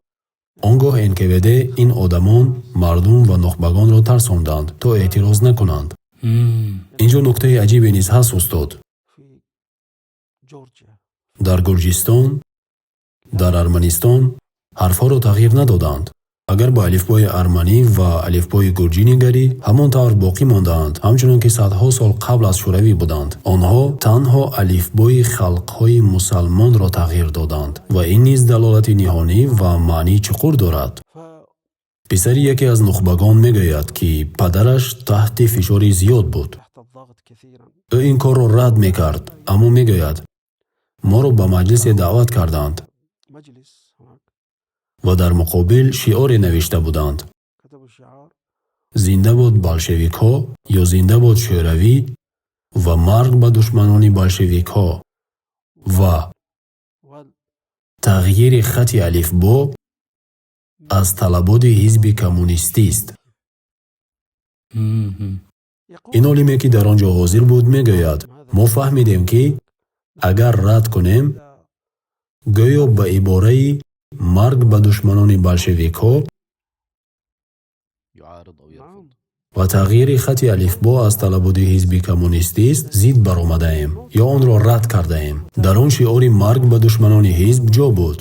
آنگاه NKVD این آدمان مردم و نخبگان را ترساندند تا اعتراض نکنند. اینجا نکته عجیبی نیز هست استاد. در گرجستان، در ارمنستان حرفها را تغییر ندادند. اگر با الفبای ارمنی و الفبای گرجی نگری همان طور باقی ماندند، همچنان که صدها سال قبل از شوروی بودند. آنها تنها الفبای خلقهای مسلمان را تغییر دادند و این نیز دلالت نهانی و معنی چقور دارد. писари яке аз нухбагон мегӯяд, ки падараш таҳти фишори зиёд буд. ӯ ин корро рад мекард, аммо мегӯяд, моро ба маҷлисе даъват карданд ва дар муқобил шиоре навишта буданд: зинда бод болшевикҳо ё зинда бод шӯравӣ ва марг ба душманони болшевикҳо ва тағйири хати алифбо аз талаботи ҳизби коммунистист. ин олиме ки дар он ҷо ҳозир буд мегӯяд: мо фаҳмидем, ки агар рад кунем, гӯё ба ибораи марг ба душманони болшевикҳо ва тағйири хати алифбо аз талаботи ҳизби коммунистист зид баромадаем ё онро рад кардаем. Дар он шиори марг ба душманони ҳизб ҷо буд.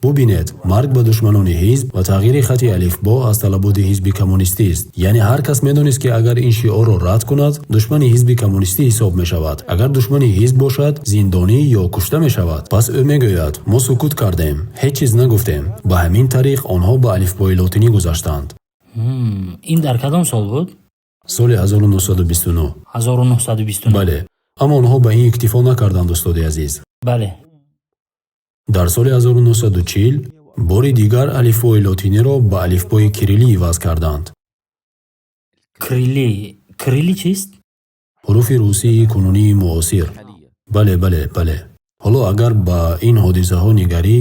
бубинед, марг ба душманони ҳизб ва тағйири хати алифбо аз талаботи ҳизби коммунистист. Яъне ҳар кас медонист, ки агар ин шиорро рад кунад, душмани ҳизби коммунистӣ ҳисоб мешавад. Агар душмани ҳизб бошад, зиндонӣ ё кушта мешавад. Пас ӯ мегӯяд: мо сукут кардем, ҳеҷ чиз нагуфтем. Ба ҳамин тариқ онҳо ба алифбои лотинӣ гузаштанд. ин дар кадом сол буд? соли 1929. 1929. бале, аммо онҳо ба ин иктифо накарданд, устоди азиз. бале. дар соли 1940 бори дигар алифбои лотиниро ба алифбои кириллӣ иваз карданд. кириллӣ чист? ҳуруфи русии кунунии муосир. бале. ҳоло агар ба ин ҳодисаҳо нигарӣ,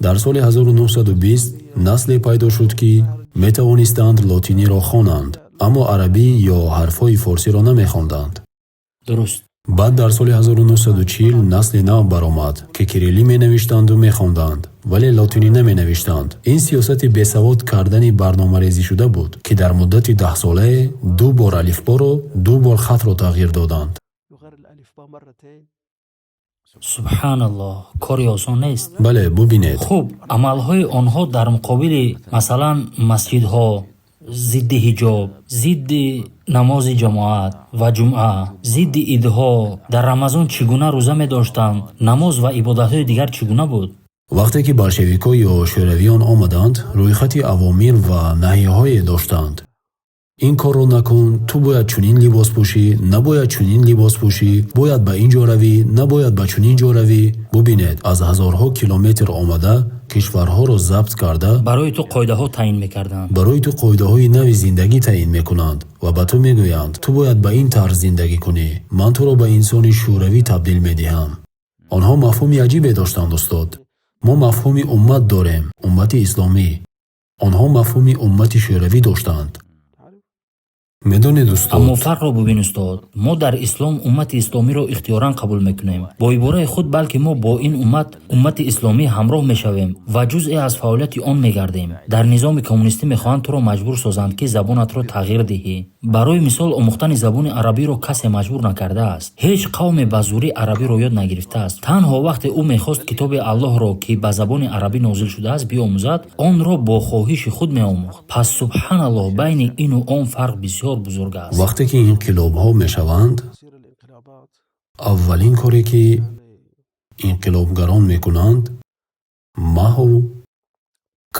дар соли 1920 насле пайдо шуд, ки метавонистанд лотиниро хонанд, аммо арабӣ ё ҳарфҳои форсиро намехонданд. дуруст. баъд дар соли 1940 насли нав баромад, ки кириллӣ менавиштанду мехонданд, вале лотинӣ наменавиштанд. ин сиёсати бесавод кардани барномарезишуда буд, ки дар муддати 10 солае 2 бор алифборо 2 бор хатро тағйир доданд. субҳаналлоҳ, кори осон нест. бале, бубинед. хуб, амалҳои онҳо дар муқобили масалан масҷидҳо, зидди ҳиҷоб, зидди намози ҷамоат ва ҷумъа, зидди идҳо, дар рамазон чӣ гуна рӯза медоштанд, намоз ва ибодатҳои дигар чӣ гуна буд? вақте ки болшевикҳо ё шӯравиён омаданд, рӯйхати авомир ва наҳйҳое доштанд. ин корро накун, ту бояд чунин либос пӯшӣ, набояд чунин либос пӯшӣ, бояд ба ин ҷо равӣ, набояд ба чунин ҷо равӣ. бубинед, аз ҳазорҳо километр омада, кишварҳоро забт карда, барои ту қоидаҳо таъин мекарданд. барои ту қоидаҳои нави зиндагӣ таъин мекунанд ва ба ту мегӯянд: ту бояд ба ин тарз зиндагӣ кунӣ, ман туро ба инсони шӯравӣ табдил медиҳам. онҳо мафҳуми аҷибе доштанд, устод. мо мафҳуми уммат дорем, уммати исломӣ. онҳо мафҳуми уммати шӯравӣ доштанд. медонед устод? аммо фарқро бубин устод. мо дар ислом уммати исломиро ихтиёран қабул мекунем. бо ибораи худ балки мо бо ин уммати исломӣ ҳамроҳ мешавем ва ҷузъе аз фаъолияти он мегардем. дар низоми коммунистӣ мехоҳанд туро маҷбур созанд, ки забонатро тағйир диҳӣ. барои мисол, омӯхтани забони арабиро касе маҷбур накардааст. ҳеҷ қавме ба зурӣ арабиро ёд нагирифтааст. танҳо вақте ӯ мехост китоби аллоҳро, ки ба забони арабӣ нозил шудааст, биомӯзад, онро бо хоҳиши худ меомӯхт. пас субҳаналлоҳ, байни ину он фарқ бисёр бузург аст. вақте ки инқилобҳо мешаванд, аввалин коре ки инқилобгарон мекунанд, маҳв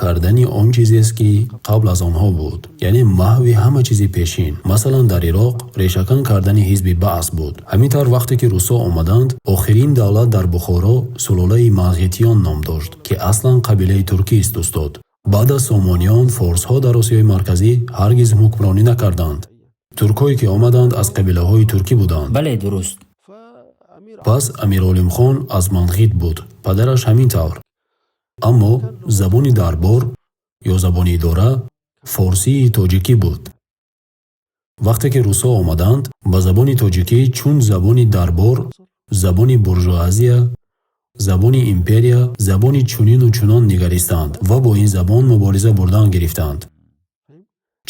кардани он чизест, ки қабл аз онҳо буд, яъне маҳви ҳама чизи пешин. масалан, дар Ироқ решакан кардани ҳизби Баъс буд. ҳамин тавр вақте ки русо омаданд, охирин давлат дар Бухоро сулолаи Мағитиён ном дошт, ки аслан қабилаи туркист, устод. баъд аз Сомониён, форсҳо дар Осиёи марказӣ ҳаргиз ҳукмронӣ накарданд. туркҳое ки омаданд, аз қабилаҳои туркӣ буданд. бале, дуруст. пас Амиролимхон аз Манғит буд, падараш ҳамин тавр. аммо забони дарбор ё забони идора форсии тоҷикӣ буд. вақте ки русо омаданд, ба забони тоҷикӣ чун забони дарбор, забони буржуазия, забони империя, забони чунину чунон нигаристанд ва бо ин забон мубориза бурдан гирифтанд.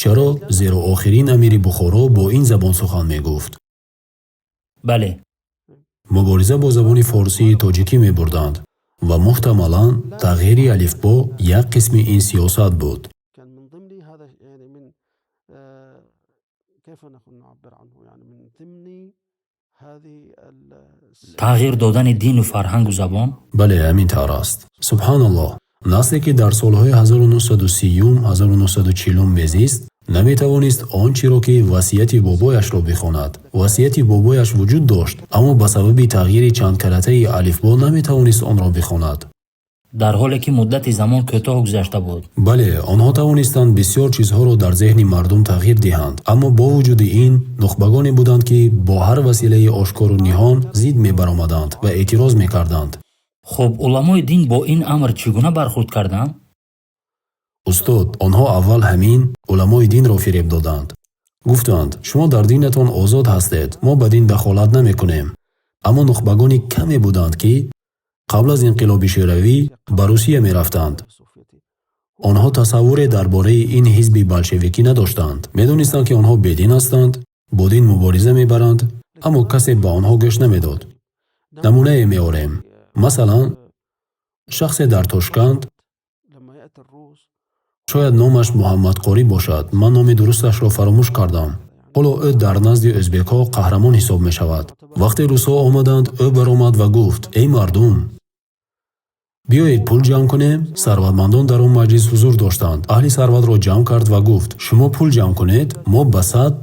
чаро? зеро охирин амири Бухоро бо ин забон сухан мегуфт. бале. мубориза бо забони форсии тоҷикӣ мебурданд ва муҳтамалан тағйири алифбо як қисми ин сиёсат буд. тағйир додани дину фарҳангу забон. бале, ҳамин тавр аст. субҳаналлоҳ, насле ки дар солҳои 1930-1940 мезист, наметавонист он чиро ки васияти бобояшро бихонад. васияти бобояш вуҷуд дошт, аммо ба сабаби тағйири чандкалатаи алифбо наметавонист онро бихонад. дар ҳоле ки муддати замон кӯтоҳ гузашта буд. бале, онҳо тавонистанд бисёр чизҳоро дар зеҳни мардум тағйир диҳанд, аммо бо вуҷуди ин нухбагоне буданд ки бо ҳар василаи ошкору ниҳон зид мебаромаданд ва эътироз мекарданд. хуб, уламои дин бо ин амр чӣ гуна бархурд карданд? устод, онҳо аввал ҳамин уламои динро фиреб доданд. гуфтанд, шумо дар динатон озод ҳастед, мо ба дин дахолат намекунем. аммо нухбагони каме буданд ки қабл аз инқилоби шӯравӣ ба Русия мерафтанд. онҳо тасаввуре дар бораи ин ҳизби болшевикӣ надоштанд. медонистанд ки онҳо бедин ҳастанд, бо дин мубориза мебаранд, аммо касе ба онҳо гӯш намедод. намунае меорем. масалан, шахсе дар Тошканд, шояд номаш Муҳаммадқорӣ бошад, ман номи дурусташро фаромӯш кардам. ҳоло ӯ дар назди ӯзбекҳо қаҳрамон ҳисоб мешавад. вақте русҳо омаданд, ӯ баромад ва гуфт: эй мардум, биёед пул ҷамъ кунем. сарватмандон дар он маҷлис ҳузур доштанд. аҳли сарватро ҷамъ кард ва гуфт: шумо пул ҷамъ кунед, мо ба 100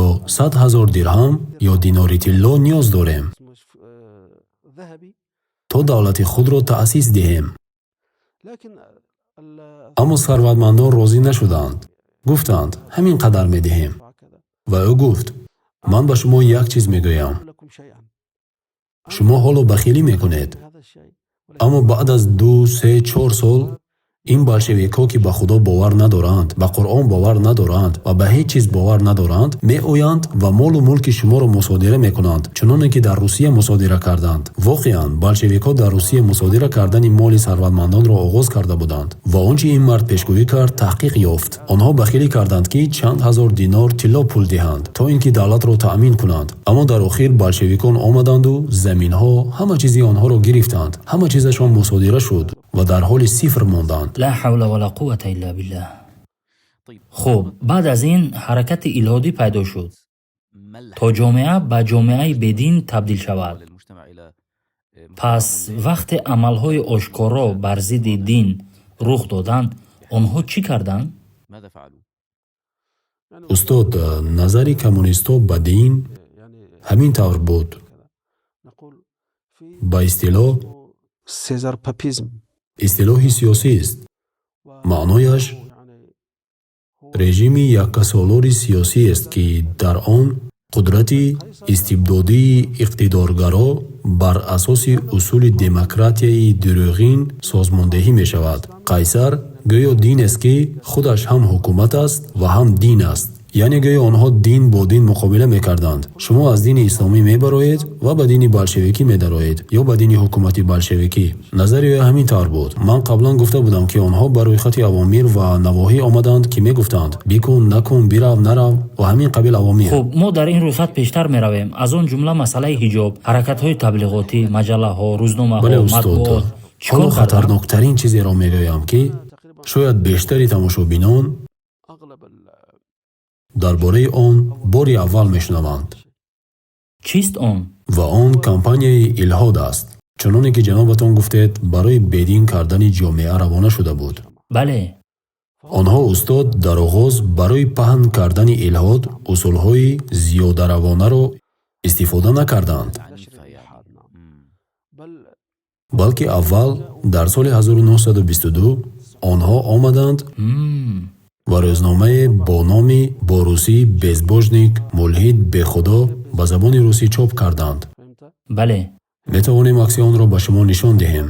ё 100 000 дирҳам ё динори тилло ниёз дорем, то давлати худро таъсис диҳем. аммо сарватмандон розӣ нашуданд. гуфтанд: ҳамин қадар медиҳем. ва ӯ гуфт: ман ба шумо як чиз мегӯям. шумо ҳоло бахилӣ мекунед, аммо баъд аз 2, 3, 4 сол ин болшевикҳо ки ба худо бовар надоранд, ба Қуръон бовар надоранд ва ба ҳеҷ чиз бовар надоранд, меоянд ва молу мулки шуморо мусодира мекунанд, чуноне ки дар Русия мусодира карданд. воқеан болшевикҳо дар Русия мусодира кардани моли сарватмандонро оғоз карда буданд ва он чи ин мард пешгӯӣ кард таҳқиқ ёфт. онҳо бахилӣ карданд ки чанд ҳазор динор тилло пул диҳанд, то ин ки давлатро таъмин кунанд. аммо дар охир болшевикон омаданду заминҳо, ҳама чизи онҳоро гирифтанд. ҳама чизашон мусодира шуд ва дар ҳоли сифр монданд. ла ҳавла ва ла қуввата илля биллаҳ. хуб, баъд аз ин ҳаракати илҳодӣ пайдо шуд, то ҷомеа ба ҷомеаи бедин табдил шавад. пас вақте амалҳои ошкоро бар зидди дин рух доданд, онҳо чӣ карданд? устод, назари коммунистҳо ба дин ҳамин тавр буд. ба истилоҳ истилоҳи сиёсист. маънояш режими яккасолори сиёсиест ки дар он қудрати истибдодии иқтидоргаро бар асоси усули демократияи дурӯғин созмондеҳӣ мешавад. қайсар гӯё динест ки худаш ҳам ҳукумат аст ва ҳам дин аст. яъне гӯё онҳо дин бо дин муқобила мекарданд. шумо аз дини исломӣ мебароед ва ба дини болшевикӣ медароед ё ба дини ҳукумати болшевикӣ. назари ӯ ҳамин тавр буд. ман қаблан гуфта будам ки онҳо ба рӯйхати авомир ва навоҳӣ омаданд ки мегуфтанд: бикун, накун, бирав, нарав ва ҳамин қабил авомир. хуб, мо дар ин рӯйхат пештар меравем. аз он ҷумла масъалаи ҳиҷоб, ҳаракатҳои таблиғотӣ, маҷаллаҳо, рӯзномаҳо, матбуот ҳоло хатарноктарин чизеро мегӯям ки шояд бештари тамошобинон дар бораи он бори аввал мешунаванд. чист он? ва он кампанияи илҳод аст. чуноне ки ҷанобатон гуфтед, барои бедин кардани ҷомеа равона шуда буд. бале. онҳо устод дар оғоз барои паҳн кардани илҳод усулҳои зиёдаравонаро истифода накарданд, балки аввал дар соли 1922 онҳо омаданд ва рӯзномае бо номи бо русӣ «Безбожник», «Мулҳид», «Бехудо» ба забони русӣ чоп карданд. бале. метавонем акси онро ба шумо нишон диҳем.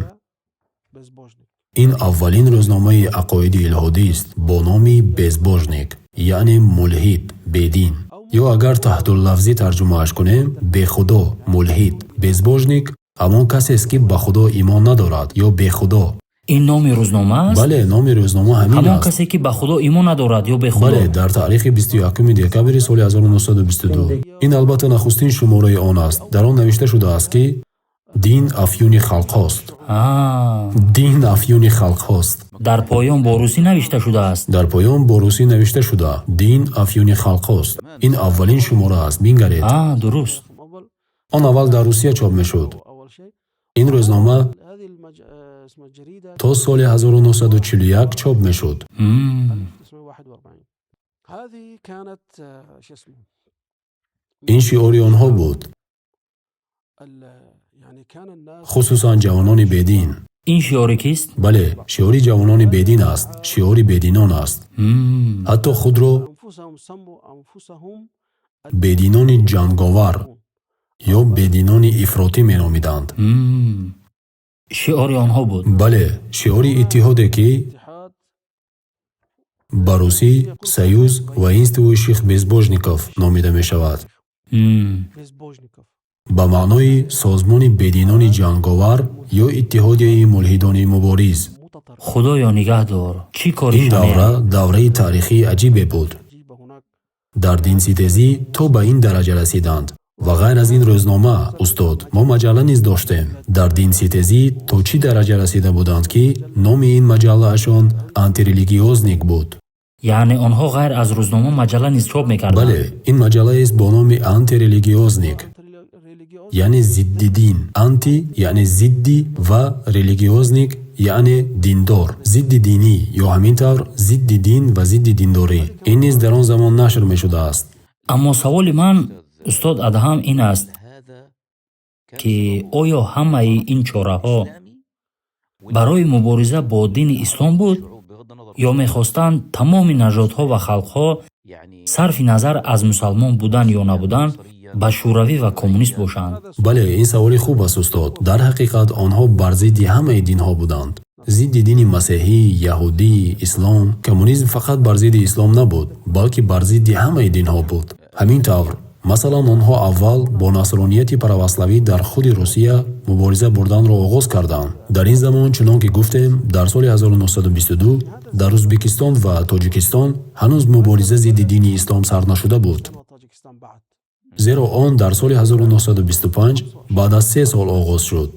ин аввалин рӯзномаи ақоиди илҳодист бо номи «Безбожник», яъне мулҳид, бедин. ё агар таҳтуллафзӣ тарҷумааш кунем, бехудо, мулҳид, безбожник ҳамон касест ки ба худо имон надорад ё бехудо. ин номи рӯзнома аст? бале, номи рӯзнома ҳамин ҳамон аст. касе ки ба худо имон надорад ё бехудо? бале, дар таърихи 21 декабри соли 1922. ин албатта нахустин шумораи он аст. дар он навишта шудааст ки дин афюни халқҳост. дин афюни халқҳост. дар поён бо русӣ навишта шудааст? дар поён бо русӣ навишта шуда дин афюни халқҳост. ин аввалин шумора аст, бингаред. дуруст. он аввал дар Русия чоп мешуд. ин рӯзнома то соли 1941 чоп мешуд. ин шиори онҳо буд, хусусан ҷавонони бедин. ин шиори кист? бале, шиори ҷавонони бедин аст, шиори бединон аст. ҳатто худро бединони ҷанговар ё бединони ифротӣ меномиданд. шиори онҳо буд. бале, шиори иттиҳоде ки ба русӣ Союз воинствои Ших Безбожников номида мешавад. ба маънои созмони бединони ҷанговар ё иттиҳодияи мулҳидони мубориз. худоё нигаҳдор, чӣ ин коришон? давра давраи таърихии аҷибе буд. дар динситезӣ то ба ин дараҷа расиданд. ва ғайр аз ин рӯзнома, устод, мо маҷалла низ доштем. дар динситезӣ то чӣ дараҷа расида буданд, ки номи ин маҷаллаашон антирелигиозник буд. яъне онҳо ғайр аз рӯзнома маҷалла низ чоп мекарданд? бале, ин маҷаллаест бо номи антирелигиозник, яъне зидди дин. Анти яъне зидди ва религиозник яъне диндор, зидди динӣ ё ҳамин тавр зидди дин ва зидди диндорӣ. ин низ дар он замон нашр мешудааст. аммо саволи ман, устод Адҳам, ин аст, ки оё ҳамаи ин чораҳо барои мубориза бо дини ислом буд ё мехостанд тамоми нажодҳо ва халқҳо сарфи назар аз мусалмон будан ё набудан ба шӯравӣ ва коммунист бошанд? бале, ин саволи хуб аст, устод. дар ҳақиқат онҳо бар зидди ҳамаи динҳо буданд. зидди дини масеҳӣ, яҳудӣ, ислом. Коммунизм фақат бар зидди ислом набуд, балки бар зидди ҳамаи динҳо буд. ҳамин тавр, масалан, онҳо аввал бо насронияти православӣ дар худи Русия мубориза бурданро оғоз карданд. дар ин замон, чунон ки гуфтем, дар соли 1922 дар Узбекистон ва Тоҷикистон ҳанӯз мубориза зидди дини ислом сар нашуда буд. зеро он дар соли 1925 баъд аз 3 сол оғоз шуд.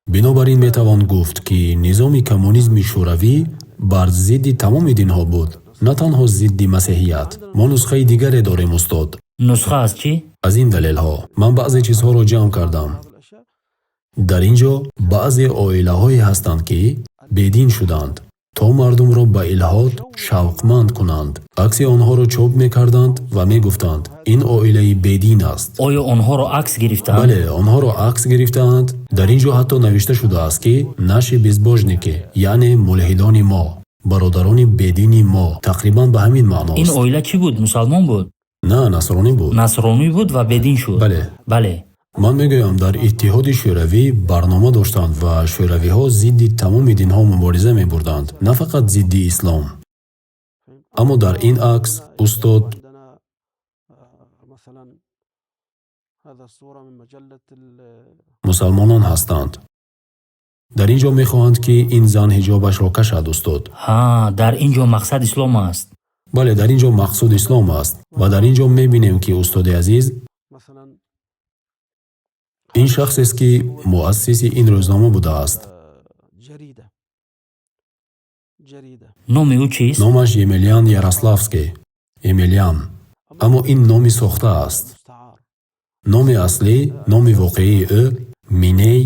бинобар ин метавон гуфт, ки низоми коммунизми шӯравӣ бар зидди тамоми динҳо буд, на танҳо зидди масеҳият. мо нусхаи дигаре дорем, устод. нусха аз чӣ? аз ин далелҳо ман баъзе чизҳоро ҷамъ кардам. дар ин ҷо баъзе оилаҳое ҳастанд, ки бедин шуданд, то мардумро ба илҳод шавқманд кунанд. акси онҳоро чоп мекарданд ва мегуфтанд, ин оилаи бедин аст. оё онҳоро акс гирифтанд? бале, онҳоро акс гирифтаанд. дар ин ҷо ҳатто навишта шудааст, ки наши безбожники, яъне мулҳидони мо, бародарони бедини мо, тақрибан ба ҳамин маъност. ин оила чӣ буд? Мусалмон буд? на, насронӣ буд. насронӣ буд ва бедин шуд? бале. ман мегӯям, дар иттиҳоди шӯравӣ барнома доштанд ва шӯравиҳо зидди тамоми динҳо мубориза мебурданд, на фақат зидди ислом. аммо дар ин акс, устод, мусалмонон ҳастанд. дар ин ҷо мехоҳанд, ки ин зан ҳиҷобашро кашад, устод. дар ин ҷо мақсад ислом аст? бале, дар ин ҷо мақсуд ислом аст. ва дар ин ҷо мебинем, ки устоди азиз, ин шахсест, ки муассиси ин рӯзнома будааст. номи ӯ чист? номаш Емельян Ярославский. Емельян. аммо ин номи сохта аст. номи аслӣ, номи воқеии ӯ Миней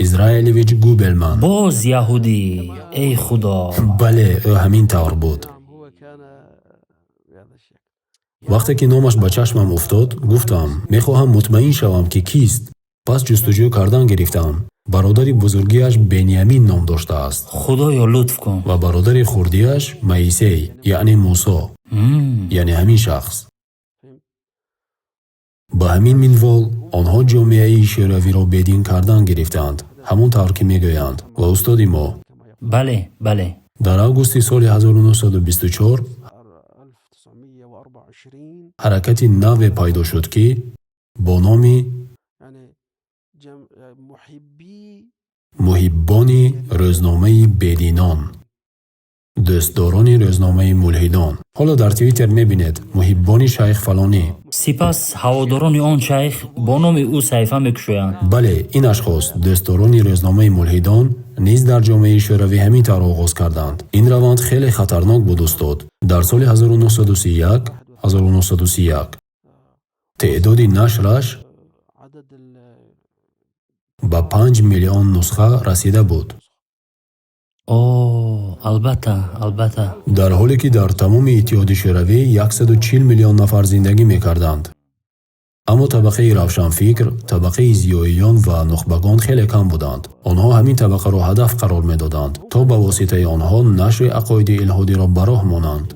Израилевич Губелман. боз яҳудӣ. эй худо. бале, ӯ ҳамин тавр буд. вақте ки номаш ба чашмам уфтод, гуфтам, мехоҳам мутмаин шавам, ки кист. пас ҷустуҷӯ кардан гирифтам. бародари бузургиаш Беньямин ном доштааст. худоё лутф кун. ва бародари хурдиаш Маисей, яъне Мусо, яъне ҳамин шахс. ба ҳамин минвол онҳо ҷомеаи шӯравиро бедин кардан гирифтанд, ҳамон тавр ки мегӯянд. ва устоди мо, бале. дар августи соли 1924 ҳаракати наве пайдо шуд, ки бо номи муҳиббони рӯзномаи бединон, дӯстдорони рӯзномаи мулҳидон. ҳоло дар Твиттер мебинед муҳиббони шайх фалонӣ. сипас ҳаводорони он шайх бо номи ӯ саҳифа мекушоянд. бале, ин ашхос, дӯстдорони рӯзномаи мулҳидон, низ дар ҷомеаи шӯравӣ ҳамин тавр оғоз карданд. ин раванд хеле хатарнок буд, устод. дар соли 1931 теъдоди нашраш ба 5 миллион нусха расида буд. албатта. дар ҳоле ки дар тамоми иттиҳоди шӯравӣ 140 миллион нафар зиндагӣ мекарданд. аммо табақаи равшанфикр, табақаи зиёиён ва нухбагон хеле кам буданд. онҳо ҳамин табақаро ҳадаф қарор медоданд, то ба воситаи онҳо нашри ақоиди илҳодиро ба роҳ монанд.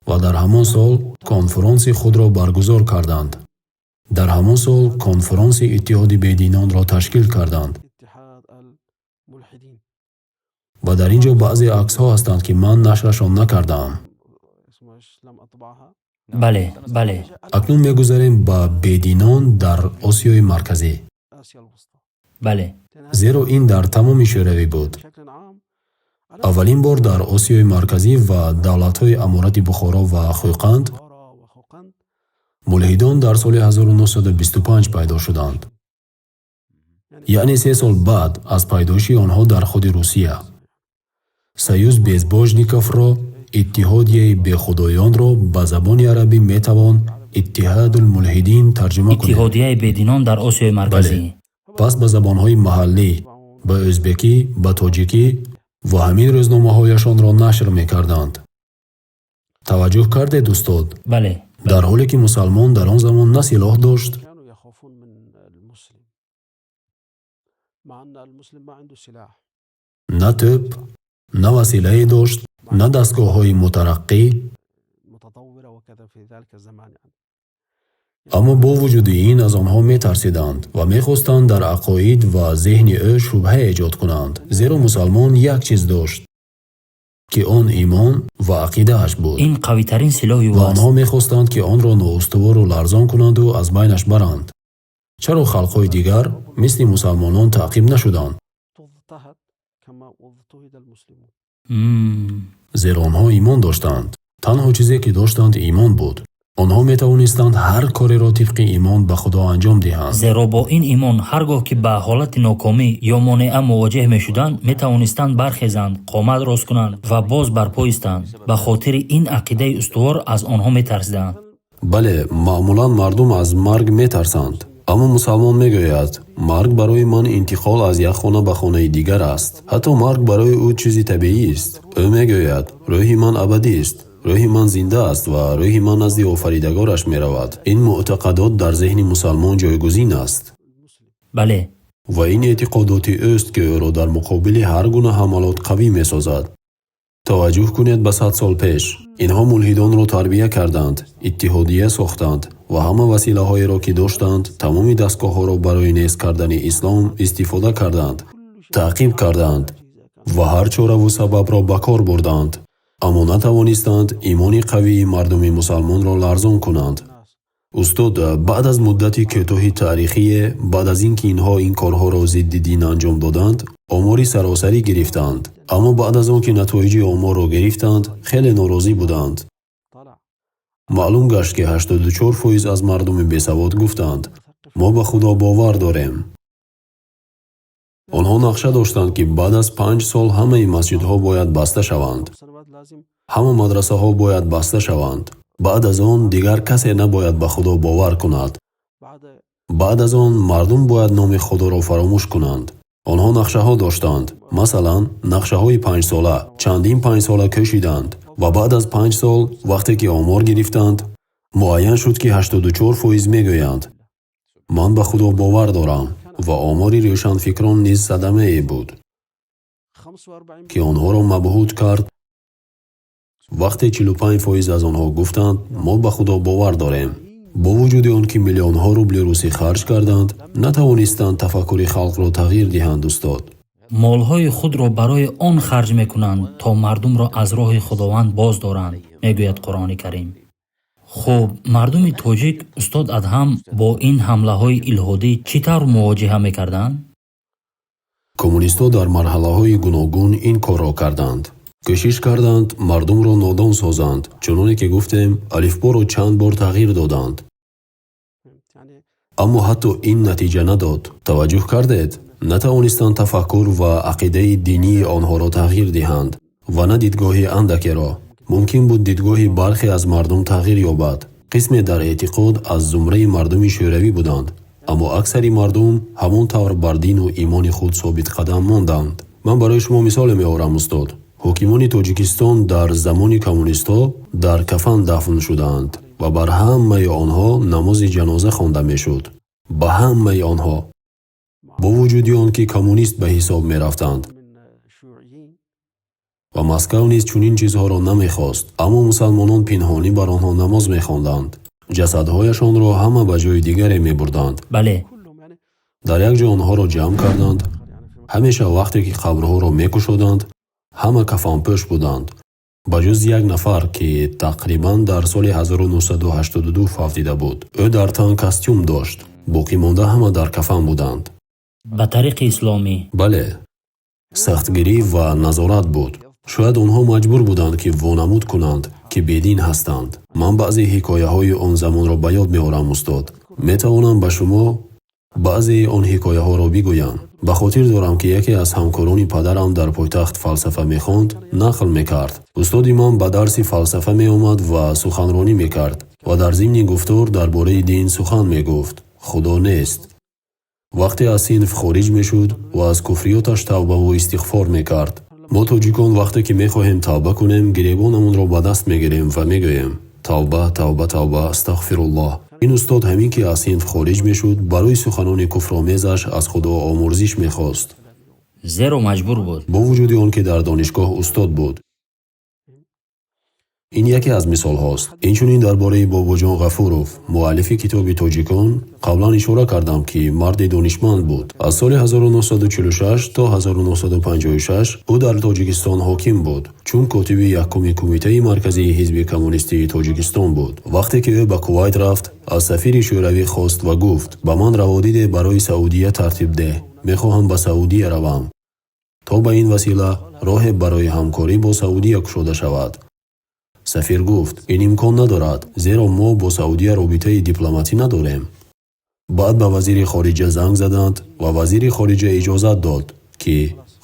ва дар ҳамон сол конфронси худро баргузор карданд. дар ҳамон сол конфронси иттиҳоди бединонро ташкил карданд. ва дар ин ҷо баъзе аксҳо ҳастанд ки ман нашрашон накардаам. бале. акнун мегузарем ба бединон дар Осиёи марказӣ. бале. зеро ин дар тамоми шӯравӣ буд. аввалин бор дар Осиёи марказӣ ва давлатҳои амурати Бухоро ва Хуйқанд мулҳидон дар соли 1925 пайдо шуданд. яъне 3 сол баъд аз пайдоиши онҳо дар худи Русия. Союз Безбожниковро, иттиҳодияи бехудоёнро ба забони арабӣ метавон Иттиҳадул Мулҳидин тарҷума кунед. иттиҳодияи бединон дар Осиёи марказӣ. пас ба забонҳои маҳаллӣ, ба ӯзбекӣ, ба тоҷикӣ ва ҳамин рӯзномаҳояшонро нашр мекарданд. таваҷҷӯҳ кардед устод? бале. дар ҳоле ки мусалмон дар он замон на силоҳ дошт, на тӯп, на василае дошт, на дастгоҳҳои мутараққӣ. аммо бо вуҷуди ин аз онҳо метарсиданд ва мехостанд дар ақоид ва зеҳни ӯ шубҳа эҷод кунанд. зеро мусалмон як чиз дошт, ки он имон ва ақидааш буд. ин қавитарин силоҳи ӯ ва аст. онҳо мехостанд ки онро ноустувору ларзон кунанду аз байнаш баранд. чаро халқҳои дигар мисли мусалмонон таъқиб нашуданд? зеро онҳо имон доштанд. танҳо чизе ки доштанд имон буд. онҳо метавонистанд ҳар кореро тибқи имон ба худо анҷом диҳанд. зеро бо ин имон ҳар гоҳ ки ба ҳолати нокомӣ ё монеа мувоҷеҳ мешуданд, метавонистанд бархезанд, қомат рост кунанд ва боз барпо истанд. ба хотири ин ақидаи устувор аз онҳо метарсиданд. бале, маъмулан мардум аз марг метарсанд. аммо мусалмон мегӯяд, марг барои ман интиқол аз як хона ба хонаи дигар аст. ҳатто марг барои ӯ чизи табиист. ӯ мегӯяд, рӯҳи ман абадист. рӯҳи ман зинда аст ва рӯҳи ман назди офаридагораш меравад. ин муътақадот дар зеҳни мусалмон ҷойгузин аст. бале. ва ин эътиқодоти ӯст ки ӯро дар муқобили ҳар гуна ҳамалот қавӣ месозад. таваҷҷӯҳ кунед ба 100 сол пеш. инҳо мулҳидонро тарбия карданд, иттиҳодия сохтанд ва ҳама василаҳоеро ки доштанд, тамоми дастгоҳҳоро барои нест кардани ислом истифода карданд, таъқиб карданд ва ҳар чораву сабабро ба кор бурданд. аммо натавонистанд имони қавии мардуми мусалмонро ларзон кунанд. устод, баъд аз муддати кӯтоҳи таърихие, баъд аз ин ки инҳо ин корҳоро зидди дин анҷом доданд, омори саросарӣ гирифтанд. аммо баъд аз он ки натоиҷи оморро гирифтанд, хеле норозӣ буданд. маълум гашт ки 84% аз мардуми бесавод гуфтанд, мо ба худо бовар дорем. онҳо нақша доштанд ки баъд аз 5 сол ҳамаи масҷидҳо бояд баста шаванд. ҳама мадрасаҳо бояд баста шаванд. баъд аз он дигар касе набояд ба худо бовар кунад. баъд аз он мардум бояд номи худоро фаромӯш кунанд. онҳо нақшаҳо доштанд. масалан, нақшаҳои 5 сола. чандин 5 сола кӯшиданд ва баъд аз 5 сол, вақте ки омор гирифтанд, муайян шуд ки 84% мегӯянд, ман ба худо бовар дорам. ва омори рӯшанфикрон низ садамае буд, ки онҳоро мабҳут кард. вақте 45% аз онҳо гуфтанд, мо ба худо бовар дорем, бо вуҷуди он ки миллионҳо рубли русӣ харҷ карданд, натавонистанд тафаккури халқро тағйир диҳанд. устод, молҳои худро барои он харҷ мекунанд, то мардумро аз роҳи худованд боз доранд, мегӯяд Қуръони Карим. хуб, мардуми тоҷик, устод Адҳам, бо ин ҳамлаҳои илҳодӣ чӣ тавр мувоҷиҳа мекарданд? коммунистҳо дар марҳалаҳои гуногун ин корро карданд. кӯшиш карданд мардумро нодон созанд, чуноне ки гуфтем, алифборо чанд бор тағйир доданд. аммо ҳатто ин натиҷа надод. таваҷҷӯҳ кардед? натавонистанд тафаккур ва ақидаи динии онҳоро тағйир диҳанд ва на дидгоҳи андакеро. мумкин буд дидгоҳи бархе аз мардум тағйир ёбад. қисме дар эътиқод аз зумраи мардуми шӯравӣ буданд, аммо аксари мардум ҳамон тавр бар дину имони худ собитқадам монданд. ман барои шумо мисоле меорам устод. ҳокимони тоҷикистон дар замони коммунистҳо дар кафан дафн шуданд ва бар ҳамаи онҳо намози ҷаноза хонда мешуд. ба ҳамаи онҳо. бо вуҷуди он ки коммунист ба ҳисоб мерафтанд ва Москав низ чунин чизҳоро намехост, аммо мусалмонон пинҳонӣ бар онҳо намоз мехонданд. ҷасадҳояшонро ҳама ба ҷои дигаре мебурданд. бале, дар як ҷо онҳоро ҷамъ карданд. ҳамеша вақте ки қабрҳоро мекушоданд, ҳама кафанпӯш буданд, ба ҷуз як нафар, ки тақрибан дар соли 1982 фавтида буд. ӯ дар тан костюм дошт. боқимонда ҳама дар кафан буданд. ба тариқи исломӣ. бале, сахтгирӣ ва назорат буд. шояд онҳо маҷбур буданд ки вонамуд кунанд ки бедин ҳастанд. ман баъзе ҳикояҳои он замонро ба ёд меорам устод. метавонам ба шумо баъзеи он ҳикояҳоро бигӯям. ба хотир дорам ки яке аз ҳамкорони падарам дар пойтахт фалсафа мехонд, нақл мекард. устоди ман ба дарси фалсафа меомад ва суханронӣ мекард ва дар зимни гуфтор дар бораи дин сухан мегуфт. худо нест. вақте аз синф хориҷ мешуд ва аз куфриёташ тавбаву истиғфор мекард. мо тоҷикон вақте ки мехоҳем тавба кунем, гиребонамонро ба даст мегирем ва мегӯем: тавба, тавба, тавба, астағфируллоҳ. ин устод ҳамин ки аз синф хориҷ мешуд, барои суханони куфромезаш аз худо омӯрзиш мехост. зеро маҷбур буд. бо вуҷуди он ки дар донишгоҳ устод буд. ин яке аз мисолҳост. инчунин дар бораи Бобоҷон Ғафуров, муаллифи китоби Тоҷикон, қаблан ишора кардам, ки марди донишманд буд. аз соли 1946 то 1956 ӯ дар Тоҷикистон ҳоким буд, чун котиби якуми кумитаи марказии ҳизби коммунистии Тоҷикистон буд. вақте ки ӯ ба Кувайт рафт, аз сафири шӯравӣ хост ва гуфт: ба ман раводиде барои Саудия тартиб деҳ. мехоҳам ба Саудия равам, то ба ин васила роҳе барои ҳамкорӣ бо Саудия кушода шавад. сафир гуфт: ин имкон надорад, зеро мо бо Саудия робитаи дипломатӣ надорем. баъд ба вазири хориҷа занг заданд ва вазири хориҷа иҷозат дод, ки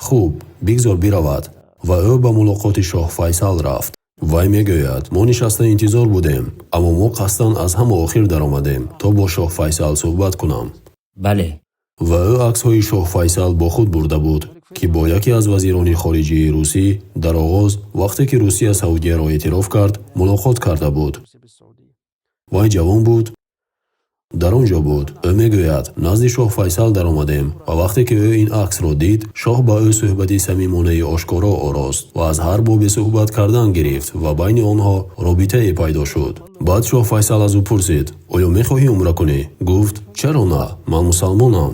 хуб, бигзор биравад, ва ӯ ба мулоқоти шоҳ Файсал рафт. вай мегӯяд: мо нишаста интизор будем, аммо мо қасдан аз ҳама охир даромадем, то бо шоҳ Файсал суҳбат кунам. бале, ва ӯ аксҳои шоҳ Файсал бо худ бурда буд, ки бо яке аз вазирони хориҷии русӣ дар оғоз, вақте ки Русия Саудияро эътироф кард, мулоқот карда буд. вай ҷавон буд. дар он ҷо буд. ӯ мегӯяд: назди шоҳ Файсал даромадем, ва вақте ки ӯ ин аксро дид, шоҳ ба ӯ суҳбати самимонаи ошкоро орост ва аз ҳар боби суҳбат кардан гирифт ва байни онҳо робитае пайдо шуд. баъд шоҳ Файсал аз ӯ пурсид: оё мехоҳӣ умра кунӣ? гуфт: чаро на, ман мусалмонам,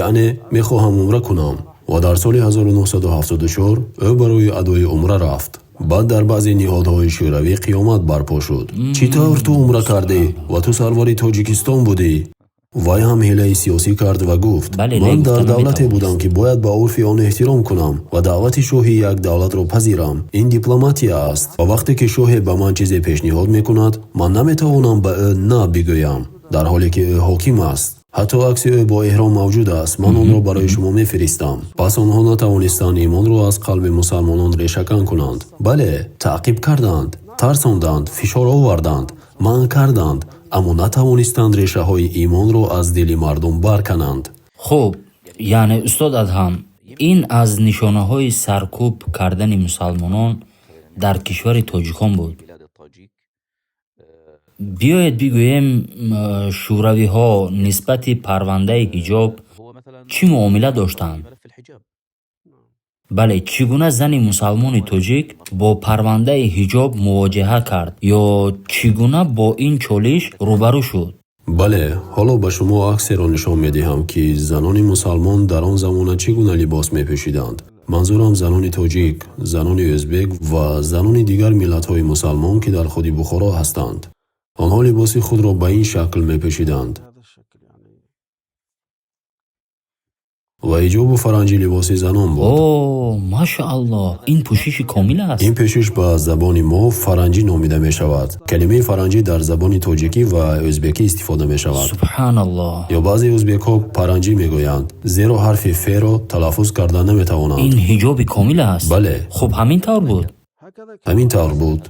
яъне мехоҳам умра кунам. ва дар соли 1974 ӯ барои адои умра рафт. баъд дар баъзе ниҳодҳои шӯравӣ қиёмат барпо шуд. чӣ тавр ту умра кардӣ ва ту сарвари Тоҷикистон будӣ? вай ҳам ҳилаи сиёсӣ кард ва гуфт: ман дар давлате будам ки бояд ба урфи он эҳтиром кунам ва даъвати шоҳи як давлатро пазирам. ин дипломатия аст. ва вақте ки шоҳе ба ман чизе пешниҳод мекунад, ман наметавонам ба ӯ на бигӯям, дар ҳоле ки ӯ ҳоким аст. ҳатто акси ӯ бо эҳром мавҷуд аст. ман онро барои шумо мефиристам. пас онҳо натавонистанд имонро аз қалби мусалмонон решакан кунанд. бале, таъқиб карданд, тарсонданд, фишор оварданд, манъ карданд, аммо натавонистанд решаҳои имонро аз дили мардум баркананд. хуб, яъне устод Адҳам, ин аз нишонаҳои саркӯб кардани мусалмонон дар кишвари Тоҷикон буд. биёед бигӯем шӯравиҳо нисбати парвандаи ҳиҷоб чӣ муомила доштанд? бале, чӣ гуна зани мусалмони тоҷик бо парвандаи ҳиҷоб мувоҷиҳа кард ё чӣ гуна бо ин чолиш рӯбарӯ шуд? бале, ҳоло ба шумо аксеро нишон медиҳам, ки занони мусалмон дар он замона чӣ гуна либос мепӯшиданд. манзурам занони тоҷик, занони ӯзбек ва занони дигар миллатҳои мусалмон, ки дар худи Бухоро ҳастанд. онҳо либоси худро ба ин шакл мепӯшиданд. ва ҳиҷобу фаранҷӣ либоси занон буд. о, машааллоҳ, ин пӯшиши комил аст. ин пӯшиш ба забони мо фаранҷӣ номида мешавад. калимаи фаранҷӣ дар забони тоҷикӣ ва ӯзбекӣ истифода мешавад. субҳаналлоҳ. ё баъзе ӯзбекҳо паранҷӣ мегӯянд, зеро ҳарфи феро талаффуз карда наметавонанд. ин ҳиҷоби комил аст. бале, хуб, ҳамин тавр буд. ҳамин тавр буд.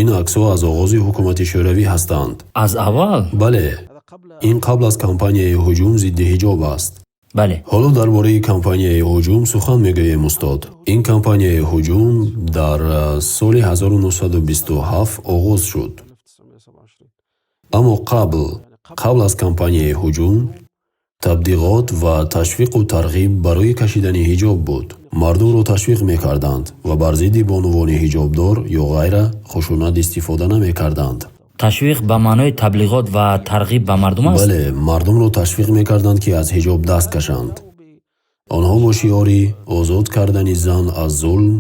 ин аксҳо аз оғози ҳукумати шӯравӣ ҳастанд. аз аввал? бале, ин қабл аз кампанияи ҳуҷум зидди ҳиҷоб аст. бале. ҳоло дар бораи кампанияи ҳуҷум сухан мегӯем устод. Ин кампанияи ҳуҷум дар соли 1927 оғоз шуд. аммо қабл аз кампанияи ҳуҷум табдиғот ва ташвиқу тарғиб барои кашидани ҳиҷоб буд. мардумро ташвиқ мекарданд ва бар зидди бонувони ҳиҷобдор ё ғайра хушунат истифода намекарданд. ташвиқ ба маънои таблиғот ва тарғиб ба мардум аст? бале, мардумро ташвиқ мекарданд ки аз ҳиҷоб даст кашанд. онҳо бо шиори озод кардани зан аз зулм,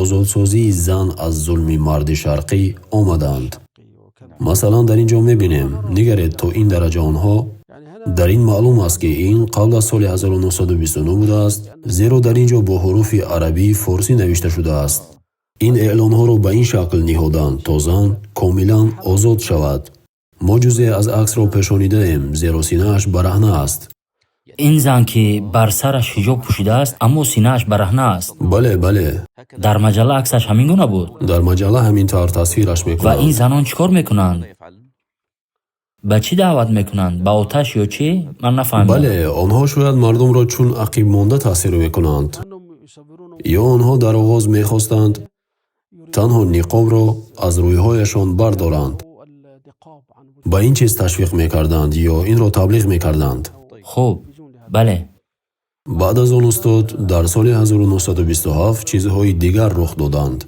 озодсозии зан аз зулми марди шарқӣ омаданд. масалан дар ин ҷо мебинем, нигаред то ин дараҷа онҳо дар ин маълум аст ки ин қабл аз соли 1929 будааст, зеро дар ин ҷо бо ҳуруфи арабии форсӣ навишта шудааст. ин эълонҳоро ба ин шакл ниҳоданд то зан комилан озод шавад. мо ҷузъе аз аксро пешонидаем, зеро синааш бараҳна аст. ин зан ки бар сараш ҳиҷоб пӯшидааст, аммо синааш бараҳна аст. бале. дар маҷалла аксаш ҳамин гуна буд? дар маҷалла ҳамин тавр тасвираш ва мекунанд. ин занон чӣ кор мекунанд? ба чӣ даъват мекунанд? ба оташ ё чӣ? ман нафаҳмидам. бале, онҳо шояд мардумро чун ақиб монда тасвир мекунанд. ё онҳо дар оғоз мехостанд танҳо ниқобро аз рӯйҳояшон бардоранд. ба ин чиз ташвиқ мекарданд ё инро таблиғ мекарданд. хуб, бале. баъд аз он устод дар соли 1927 чизҳои дигар рух доданд.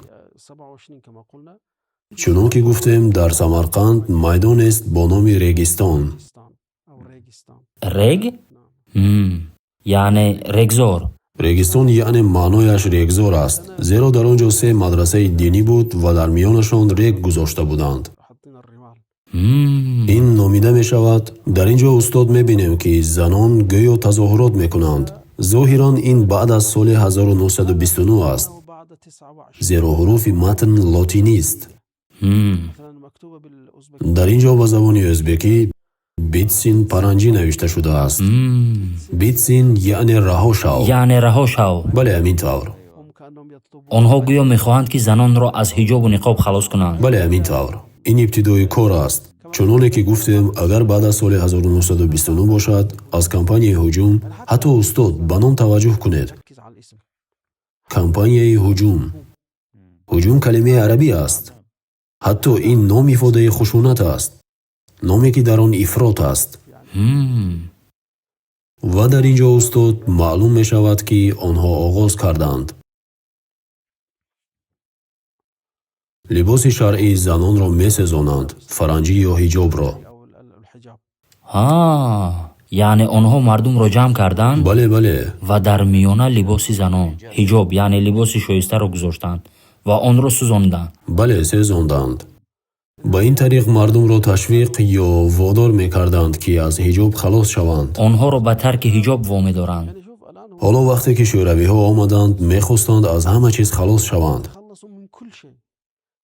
чунон ки гуфтем, дар Самарқанд майдонест бо номи Регистон. рег? яъне регзор. Регистон яъне маънояш регзор аст, зеро дар он ҷо се мадрасаи динӣ буд ва дар миёнашон рег гузошта буданд. ин номида мешавад. Дар ин ҷо устод мебинем ки занон гӯё тазоҳурот мекунанд. зоҳиран ин баъд аз соли 1929 аст, зеро ҳуруфи матн лотинист. дар ин ҷо ба забони ӯзбекӣ битсин паранҷӣ навишта шудааст. битсин яъне раҳо шав. яъне раҳо шав. бале, ҳамин тавр. онҳо гӯё мехоҳанд ки занонро аз ҳиҷобу ниқоб халос кунанд. бале, ҳамин тавр. ин ибтидои кор аст. чуноне ки гуфтем, агар баъд аз соли 1929 бошад, аз кампанияи ҳуҷум, ҳатто устод ба ном таваҷҷӯҳ кунед. кампанияи ҳуҷум. ҳуҷум калимаи арабӣ аст. ҳатто ин ном ифодаи хушунат аст. номе ки дар он ифрот аст. ва дар ин ҷо устод маълум мешавад ки онҳо оғоз карданд. либоси шаръии занонро месезонанд, фаранҷӣ ё ҳиҷобро. яъне онҳо мардумро ҷамъ карданд. бале. ва дар миёна либоси занон, ҳиҷоб яъне либоси шоистаро гузоштанд ва онро сӯзонданд. бале, сезонданд. ба ин тариқ мардумро ташвиқ ё водор мекарданд ки аз ҳиҷоб халос шаванд. онҳоро ба тарки ҳиҷоб вомедоранд. ҳоло вақте ки шӯравиҳо омаданд, мехостанд аз ҳама чиз халос шаванд.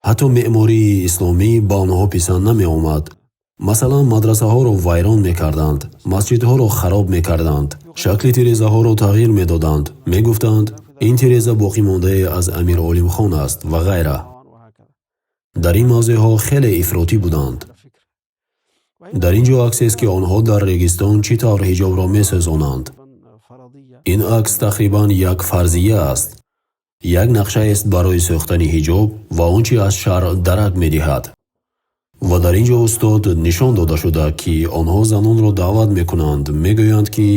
ҳатто меъмории исломӣ ба онҳо писанд намеомад. масалан, мадрасаҳоро вайрон мекарданд, масҷидҳоро хароб мекарданд, шакли тирезаҳоро тағйир медоданд, мегуфтанд ин тиреза боқимондае аз Амир Олимхон аст ва ғайра. дар ин мавзеъҳо хеле ифротӣ буданд. дар ин ҷо аксест ки онҳо дар Регистон чӣ тавр ҳиҷобро месӯзонанд. ин акс тақрибан як фарзия аст. як нақшаест барои сӯхтани ҳиҷоб ва он чи аз шаръ дарак медиҳад. ва дар ин ҷо устод нишон дода шуда ки онҳо занонро даъват мекунанд, мегӯянд ки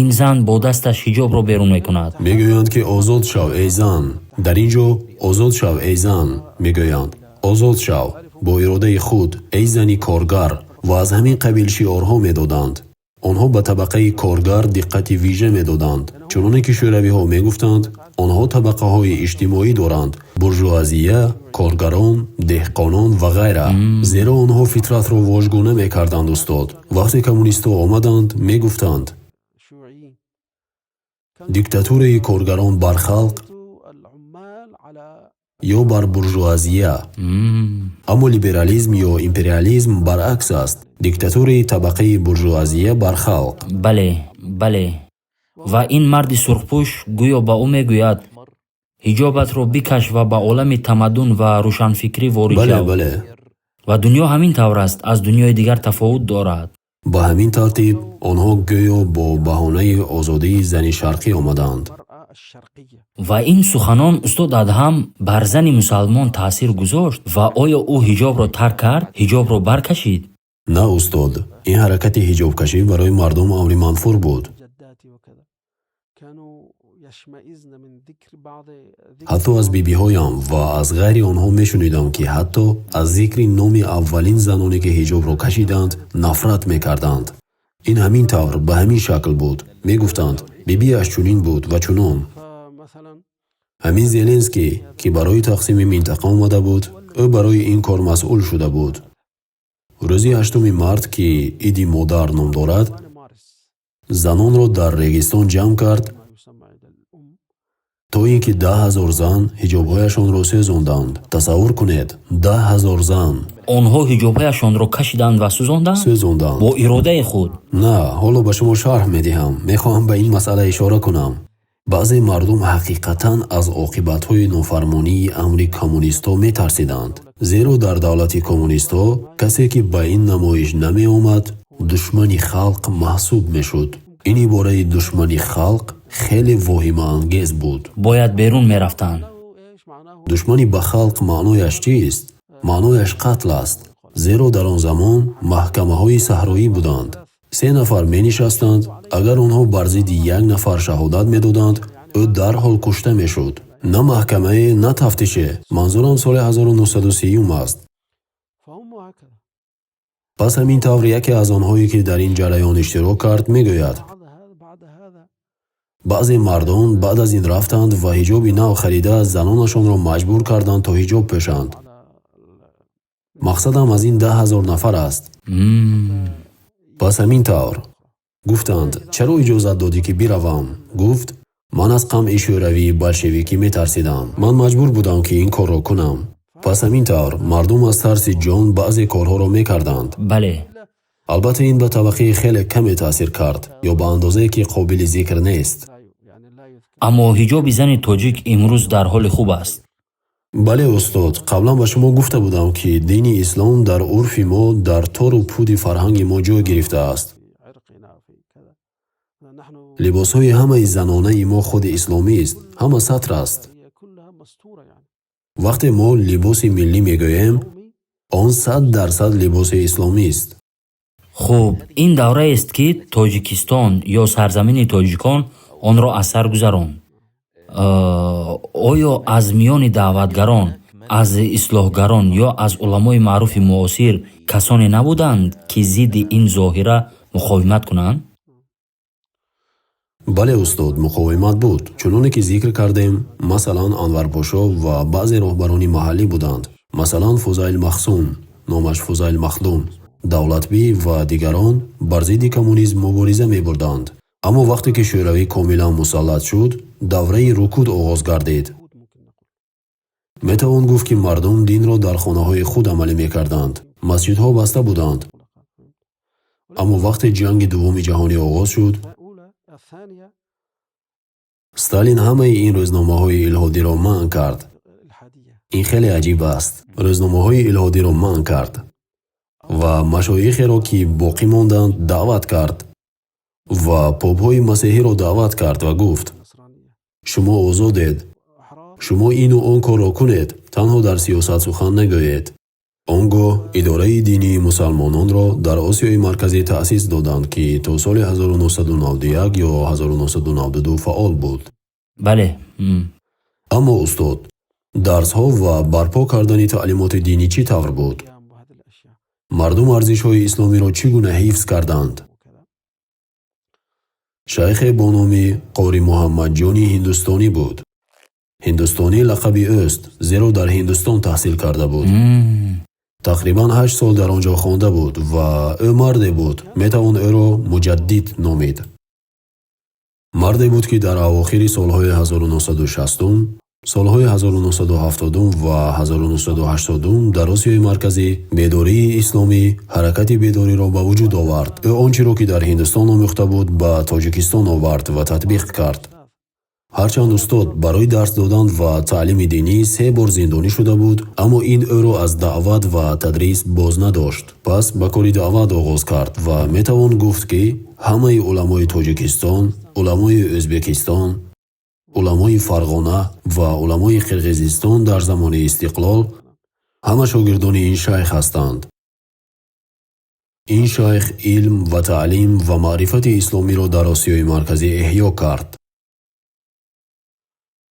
ин зан бо дасташ ҳиҷобро берун мекунад. мегӯянд ки озод шав эй зан. дар ин ҷо озод шав эй зан мегӯянд. озод шав бо иродаи худ эй зани коргар ва аз ҳамин қабил шиорҳо медоданд. онҳо ба табақаи коргар диққати виже медоданд. чуноне ки шӯравиҳо мегуфтанд, онҳо табақаҳои иҷтимоӣ доранд: буржуазия, коргарон, деҳқонон ва ғайра. зеро онҳо фитратро вожгӯна мекарданд устод. вақте коммунистҳо омаданд, мегуфтанд диктатураи коргарон бар халқ ё бар буржуазия. аммо либерализм ё империализм баръакс аст. диктатураи табақаи буржуазия бар халқ. бале. ва ин марди сурхпӯш гӯё ба ӯ мегӯяд ҳиҷобатро бикаш ва ба олами тамаддун ва рӯшанфикрӣ ворид шав. бале. ва дунё ҳамин тавр аст, аз дунёи дигар тафовут дорад. ба ҳамин тартиб онҳо гӯё бо баҳонаи озодии зани шарқӣ омаданд. ва ин суханон устод Адҳам бар зани мусалмон таъсир гузошт ва оё ӯ ҳиҷобро тарк кард, ҳиҷобро баркашид? На устод, ин ҳаракати ҳиҷобкашӣ барои мардум амри манфур буд. ҳатто аз бибиҳоям ва аз ғайри онҳо мешунидам, ки ҳатто аз зикри номи аввалин заноне ки ҳиҷобро кашиданд, нафрат мекарданд. ин ҳамин тавр ба ҳамин шакл буд. мегуфтанд, бибиаш чунин буд ва чунон. ҳамин Зеленский, ки барои тақсими минтақа омада буд, ӯ барои ин кор масъул шуда буд. рӯзи 8 март, ки иди модар ном дорад, занонро дар регистон ҷамъ кард, то ин ки 10,000 зан ҳиҷобҳояшонро сӯзонданд. тасаввур кунед, 10,000 зан онҳо ҳиҷобҳояшонро кашиданд ва сӯзонданд сӯзонданд. бо иродаи худ. На, ҳоло ба шумо шарҳ медиҳам. мехоҳам ба ин масъала ишора кунам. баъзе мардум ҳақиқатан аз оқибатҳои нофармонии амри коммунистҳо метарсиданд. зеро дар давлати коммунистҳо касе ки ба ин намоиш намеомад, душмани халқ маҳсуб мешуд. ин ибораи душмани халқ хеле воҳимаангез буд. бояд берун мерафтанд. душмани ба халқ маънояш чист? маънояш қатл аст. зеро дар он замон маҳкамаҳои саҳроӣ буданд. 3 нафар менишастанд, агар онҳо бар зидди 1 нафар шаҳодат медоданд, ӯ дарҳол кушта мешуд. на маҳкамае, на тафтише. манзурам соли 1930 аст. пас ҳамин тавр яке аз онҳое ки дар ин ҷараён иштирок кард мегӯяд, баъзе мардон баъд аз ин рафтанд ва ҳиҷоби нав харида занонашонро маҷбур карданд то ҳиҷоб пӯшанд. мақсадам аз ин 10,000 нафар аст. пас ҳамин тавр гуфтанд, чаро иҷозат додӣ ки биравам? гуфт, ман аз қамъи шӯравии большевикӣ метарсидам. ман маҷбур будам ки ин корро кунам. пас ҳамин тавр мардум аз тарси ҷон баъзе корҳоро мекарданд. бале, албатта ин ба табақаи хеле каме таъсир кард, ё ба андозае ки қобили зикр нест. аммо ҳиҷоби зани тоҷик имрӯз дар ҳоли хуб аст. бале устод, қаблан ба шумо гуфта будам, ки дини ислом дар урфи мо, дар тору пуди фарҳанги мо ҷой гирифтааст. либосҳои ҳамаи занонаи мо худи исломист, ҳама сатр аст. вақте мо либоси миллӣ мегӯем, он 100% либоси исломист. хуб, ин давраест ки тоҷикистон ё сарзамини тоҷикон онро аз сар гузаронд. оё аз миёни даъватгарон, аз ислоҳгарон ё аз уламои маъруфи муосир касоне набуданд, ки зидди ин зоҳира муқовимат кунанд? бале устод, муқовимат буд. чуноне ки зикр кардем, масалан Анварпошо ва баъзе роҳбарони маҳаллӣ буданд. масалан Фузайл Махсун, номаш Фузайл Махдум, Давлатбӣ ва дигарон бар зидди коммунизм мубориза мебурданд. аммо вақте ки шӯравӣ комилан мусаллат шуд, давраи рукуд оғоз гардид. метавон гуфт ки мардум динро дар хонаҳои худ амалӣ мекарданд. масҷидҳо баста буданд. аммо вақте ҷанги дуввуми ҷаҳонӣ оғоз шуд, Сталин ҳамаи ин рӯзномаҳои илҳодиро манъ кард. ин хеле аҷиб аст. рӯзномаҳои илҳодиро манъ кард ва машоихеро ки боқӣ монданд даъват кард ва попҳои масеҳиро даъват кард ва гуфт, шумо озодед, шумо ину он корро кунед, танҳо дар сиёсат сухан нагӯед. он гоҳ идораи динии мусалмононро дар Осиёи Марказӣ таъсис доданд, ки то соли 1991 ё 1992 фаъол буд. бале. аммо устод, дарсҳо ва барпо кардани таълимоти динӣ чӣ тавр буд? мардум арзишҳои исломиро чӣ гуна ҳифз карданд? шайхе бо номи Қори Муҳаммадҷони ҳиндустонӣ буд. ҳиндустонӣ лақаби ӯст, зеро дар Ҳиндустон таҳсил карда буд. тақрибан 8 сол дар он ҷо хонда буд ва ӯ марде буд, метавон ӯро муҷаддид номид. марде буд ки дар авохири солҳои 1960, солҳои 1970 ва 1980 дар Осиёи Марказӣ бедории исломӣ ҳаракати бедориро ба вуҷуд овард. ӯ он чиро ки дар Ҳиндустон омӯхта буд ба Тоҷикистон овард ва татбиқ кард. ҳарчанд устод барои дарс додан ва таълими динӣ 3 бор зиндонӣ шуда буд, аммо ин ӯро аз даъват ва тадрис боз надошт. Пас ба кори даъват оғоз кард ва метавон гуфт ки ҳамаи уламои Тоҷикистон, уламои Ӯзбекистон, уламои Фарғона ва уламои Қирғизистон дар замони истиқлол ҳама шогирдони ин шайх ҳастанд. ин шайх илм ва таълим ва маърифати исломиро дар Осиёи Марказӣ эҳё кард.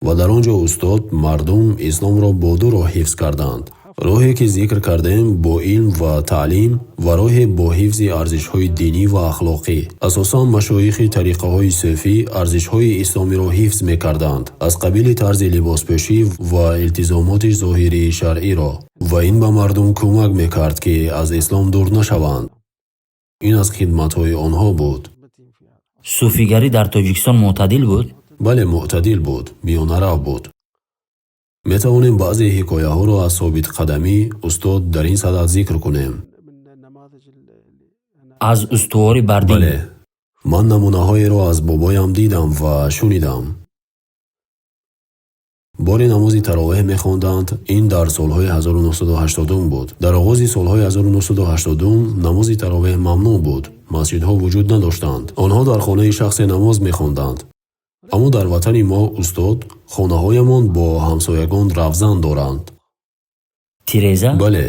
ва дар он ҷо устод мардум исломро бо 2 роҳ ҳифз карданд. роҳе ки зикр кардем бо илм ва таълим ва роҳе бо ҳифзи арзишҳои динӣ ва ахлоқӣ. Асосан машоихи тариқаҳои суфӣ арзишҳои исломиро ҳифз мекарданд, аз қабили тарзи либоспӯшӣ ва илтизомоти зоҳирии шаръиро, ва ин ба мардум кӯмак мекард ки аз ислом дур нашаванд. ин аз хидматҳои онҳо буд. суфигарӣ дар Тоҷикистон мӯътадил буд? бале, мӯътадил буд, биёнарав буд. метавонем баъзе ҳикояҳоро аз собитқадамӣ устод дар ин садад зикр кунем. аз устуворӣ бар дин? бале, ман намунаҳоеро аз бобоям дидам ва шунидам. боре намози таровеҳ мехонданд. ин дар солҳои 1980 буд. дар оғози солҳои 1980 намози таровеҳ мамнӯъ буд. масҷидҳо вуҷуд надоштанд. онҳо дар хонаи шахсе намоз мехонданд. аммо дар ватани мо устод хонаҳоямон бо ҳамсоягон равзан доранд. тиреза? бале,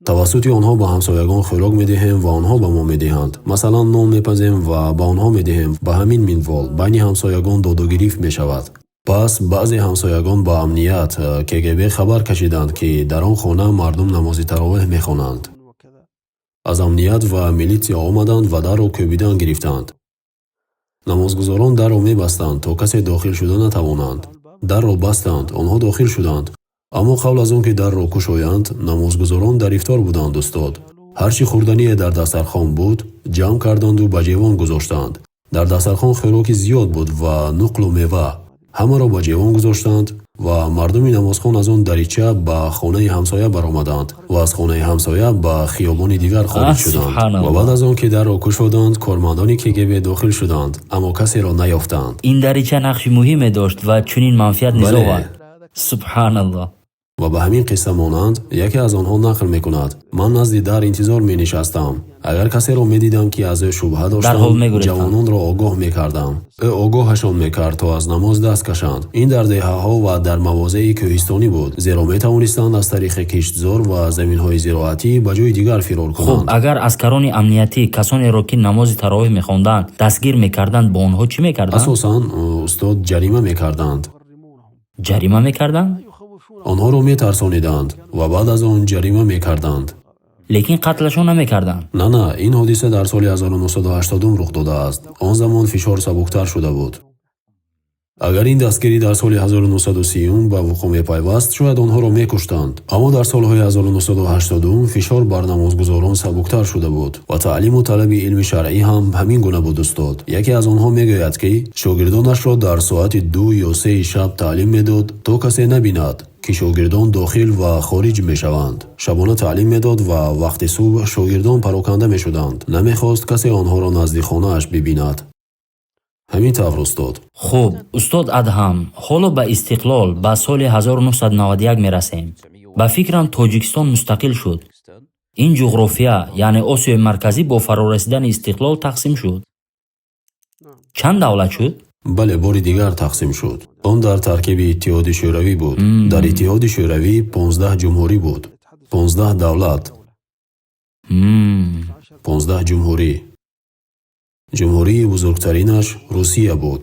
тавассути онҳо ба ҳамсоягон хӯрок медиҳем ва онҳо ба мо медиҳанд. масалан, нон мепазем ва ба онҳо медиҳем. ба ҳамин минвол байни ҳамсоягон додугирифт мешавад. пас баъзе ҳамсоягон ба амният КГБ хабар кашиданд ки дар он хона мардум намози таровеҳ мехонанд. аз амният ва милитсия омаданд ва дарро кӯбидан гирифтанд. намозгузорон дарро мебастанд то касе дохил шуда натавонанд. дарро бастанд, онҳо дохил шуданд. аммо қабл аз он ки дарро кушоянд, намозгузорон дар ифтор буданд устод. ҳар чӣ хӯрдание дар дастархон буд, ҷамъ карданду ба ҷевон гузоштанд. дар дастархон хӯроки зиёд буд ва нуқлу мева. ҳамаро ба ҷевон гузоштанд ва мардуми намозхон аз он дарича ба хонаи ҳамсоя баромаданд ва аз хонаи ҳамсоя ба хиёбони дигар хориҷ шуданд. ва баъд аз он ки дарро кушоданд, кормандони КГБ дохил шуданд, аммо касеро наёфтанд. ин дарича нақши муҳиме дошт ва чунин манфиат низ овард. субҳаналлоҳ. ва ба ҳамин қисса монанд яке аз онҳо нақл мекунад: ман назди дар интизор менишастам. агар касеро медидам ки аз ӯ шубҳа доштам, ҷавононро огоҳ мекардам. ӯ огоҳашон мекард то аз намоз даст кашанд. ин дар деҳаҳо ва дар мавозеи кӯҳистонӣ буд, зеро метавонистанд аз тариқи киштзор ва заминҳои зироатӣ ба ҷои дигар фирор кунанд. хуб, агар аскарони амниятӣ касонеро ки намози таровеҳ мехонданд дастгир мекарданд, бо онҳо чӣ мекарданд? асосан устод ҷарима мекарданд. ҷарима мекарданд? онҳоро метарсониданд ва баъд аз он ҷарима мекарданд. лекин қатлашон намекарданд? на, ин ҳодиса дар соли 1980 рух додааст. он замон фишор сабуктар шуда буд. агар ин дастгирӣ дар соли 1930 ба вуқӯъ мепайваст, шояд онҳоро мекуштанд. аммо дар солҳои 1980 фишор бар намозгузорон сабуктар шуда буд ва таълиму талаби илми шаръӣ ҳам ҳамин гуна буд устод. яке аз онҳо мегӯяд ки шогирдонашро дар соати 2 ё 3 шаб таълим медод, то касе набинад ки шогирдон дохил ва хориҷ мешаванд. шабона таълим медод ва вақти субҳ шогирдон пароканда мешуданд. намехост касе онҳоро назди хонааш бибинад. ҳамин тавр устод. хуб, устод Адҳам, ҳоло ба истиқлол ба соли 1991 мерасем. ба фикрам Тоҷикистон мустақил шуд. ин ҷуғрофия, яъне Осиёи Марказӣ бо фарорасидани истиқлол тақсим шуд. чанд давлат шуд? бале, бори дигар тақсим шуд. он дар таркиби Иттиҳоди Шӯравӣ буд. дар Иттиҳоди Шӯравӣ 15 ҷумҳурӣ буд. 15 давлат. 15 ҷумҳурӣ. ҷумҳурии бузургтаринаш Русия буд.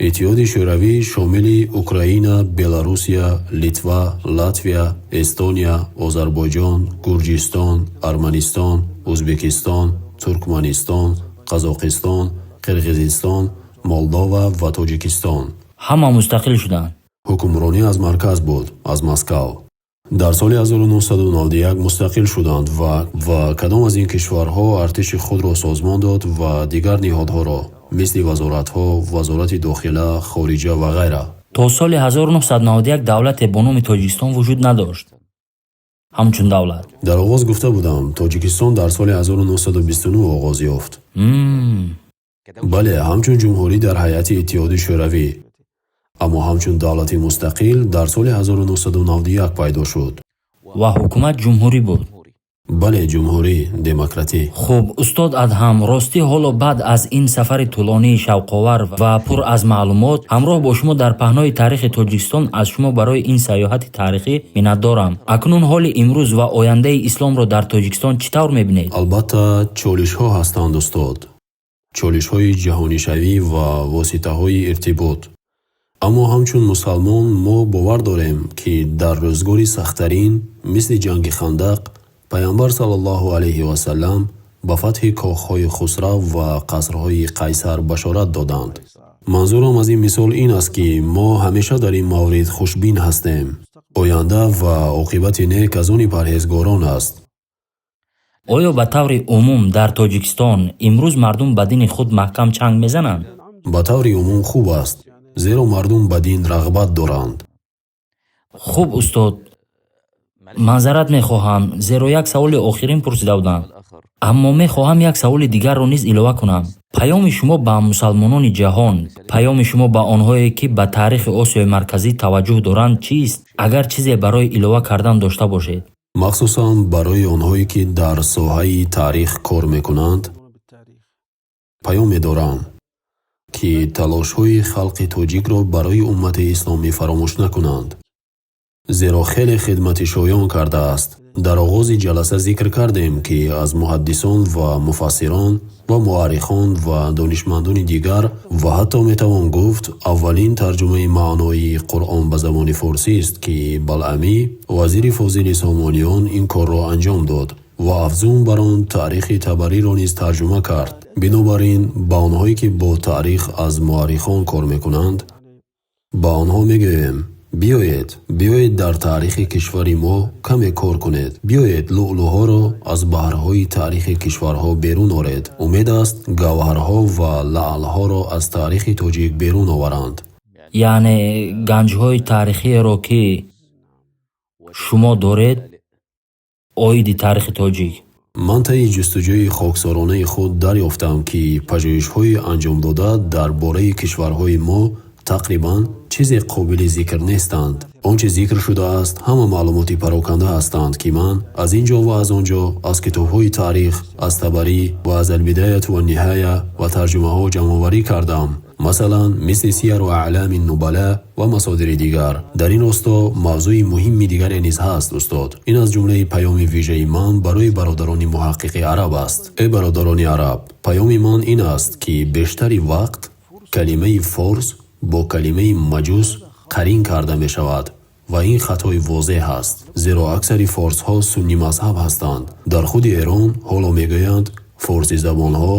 иттиҳоди шӯравӣ шомили Украина, Беларусия, Литва, Латвия, Эстония, Озарбойҷон, Гурҷистон, Арманистон, Ӯзбекистон, Туркманистон, Қазоқистон, Қирғизистон, Молдова ва Тоҷикистон. ҳама мустақил шуданд. ҳукмронӣ аз марказ буд, аз Москав. дар соли 1991 мустақил шуданд ва кадом аз ин кишварҳо артиши худро созмон дод ва дигар ниҳодҳоро мисли вазоратҳо, вазорати дохила, хориҷа ва ғайра. то соли 1991 давлате бо номи Тоҷикистон вуҷуд надошт. ҳамчун давлат. дар оғоз гуфта будам, Тоҷикистон дар соли 1929 оғоз ёфт. бале, ҳамчун ҷумҳурӣ дар ҳайати Иттиҳоди Шӯравӣ, аммо ҳамчун давлати мустақил дар соли 1991 пайдо шуд. ва ҳукумат ҷумҳурӣ буд. бале, ҷумҳурӣ, демократӣ. хуб, устод Адҳам, ростӣ ҳоло баъд аз ин сафари тӯлонии шавқовар ва пур аз маълумот ҳамроҳ бо шумо дар паҳнои таърихи Тоҷикистон аз шумо барои ин саёҳати таърихӣ миннатдорам. Акнун ҳоли имрӯз ва ояндаи исломро дар Тоҷикистон чӣ тавр мебинед? албатта чолишҳо ҳастанд устод, чолишҳои ҷаҳонишавӣ ва воситаҳои иртибот. аммо ҳамчун мусалмон мо бовар дорем, ки дар рӯзгори сахттарин мисли ҷанги Хандақ пайғамбар саллаллоҳу алайҳи васаллам ба фатҳи коҳҳои Хусрав ва қасрҳои Қайсар башорат доданд. манзурам аз ин мисол ин аст, ки мо ҳамеша дар ин маврид хушбин ҳастем. оянда ва оқибати нек аз они парҳезгорон аст. оё ба таври умум дар Тоҷикистон имрӯз мардум ба дини худ маҳкам чанг мезананд? ба таври умум хуб аст, зеро мардум ба дин рағбат доранд. хуб устод, маъзарат мехоҳам, зеро як саволи охирин пурсида будам. аммо мехоҳам як саволи дигарро низ илова кунам. паёми шумо ба мусалмонони ҷаҳон, паёми шумо ба онҳое, ки ба таърихи Осиёи Марказӣ таваҷҷӯҳ доранд чист? агар чизе барои илова кардан дошта бошед. махсусан барои онҳое, ки дар соҳаи таърих кор мекунанд, паёме дорам, ки талошҳои халқи тоҷикро барои уммати исломӣ фаромӯш накунанд. зеро хеле хидмати шоён кардааст. дар оғози ҷаласа зикр кардем, ки аз муҳаддисон ва муфассирон ва муаррихон ва донишмандони дигар ва ҳатто метавон гуфт аввалин тарҷумаи маънои Қуръон ба забони форсист, ки Балъамӣ, вазири фозили Сомониён, ин корро анҷом дод ва афзун бар он таърихи Табариро низ тарҷума кард. бинобар ин ба онҳое, ки бо таърих аз муаррихон кор мекунанд, ба онҳо мегӯем: биёед дар таърихи кишвари мо каме кор кунед. биёед луълуҳоро аз баҳрҳои таърихи кишварҳо берун оред. умед аст гавҳарҳо ва лаълҳоро аз таърихи тоҷик берун оваранд. яъне ганҷҳои таърихиеро ки шумо доред оиди таърихи тоҷик. ман таи ҷустуҷӯи хоксоронаи худ дарёфтам, ки пажӯҳишҳои анҷомдода дар бораи кишварҳои мо тақрибан чизе қобили зикр нестанд. он чӣ зикр шудааст ҳама маълумоти пароканда ҳастанд, ки ман аз ин ҷо ва аз он ҷо аз китобҳои таърих, аз Табарӣ ва аз Албидаяту ванниҳая ва тарҷумаҳо ҷамъоварӣ кардам. масалан мисли Сияру Аълами Нубала ва масодири дигар. дар ин росто мавзӯи муҳимми дигаре низ ҳаст устод. ин аз ҷумлаи паёми вижаи ман барои бародарони муҳаққиқи араб аст. бародарони араб, паёми ман ин аст, ки бештари вақт калимаи форс бо калимаи маҷус қарин карда мешавад ва ин хатои возеҳ аст, зеро аксари форсҳо сунни мазҳаб ҳастанд. дар худи Эрон ҳоло мегӯянд форси забонҳо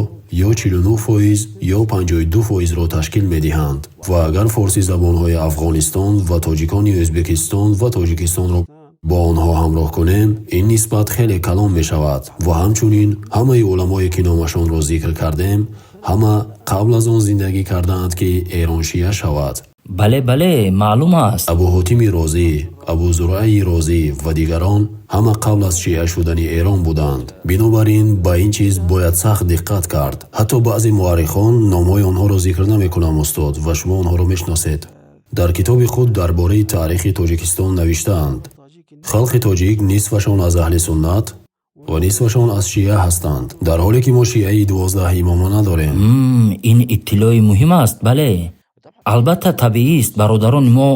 ё 49% ё 52%-ро ташкил медиҳанд ва агар форси забонҳои Афғонистон ва тоҷикони Ӯзбекистон ва Тоҷикистонро бо онҳо ҳамроҳ кунем, ин нисбат хеле калон мешавад ва ҳамчунин ҳамаи уламое, ки номашонро зикр кардем, ҳама қабл аз он зиндагӣ кардаанд, ки Эрон шиа шавад. бале, маълум аст. абу Ҳотими Розӣ, абу Зуръаи Розӣ ва дигарон ҳама қабл аз шиа шудани Эрон буданд. бинобар ин ба ин чиз бояд сахт диққат кард. ҳатто баъзе муаррихон номҳои онҳоро зикр намекунам устод, ва шумо онҳоро мешносед. дар китоби худ дар бораи таърихи Тоҷикистон навиштаанд: халқи тоҷик нисфашон аз аҳли суннат ва нисфашон аз шиа ҳастанд, дар ҳоле ки мо шиаи 12 имома надорем. ин иттилои муҳим аст. бале, албатта табиист бародарони мо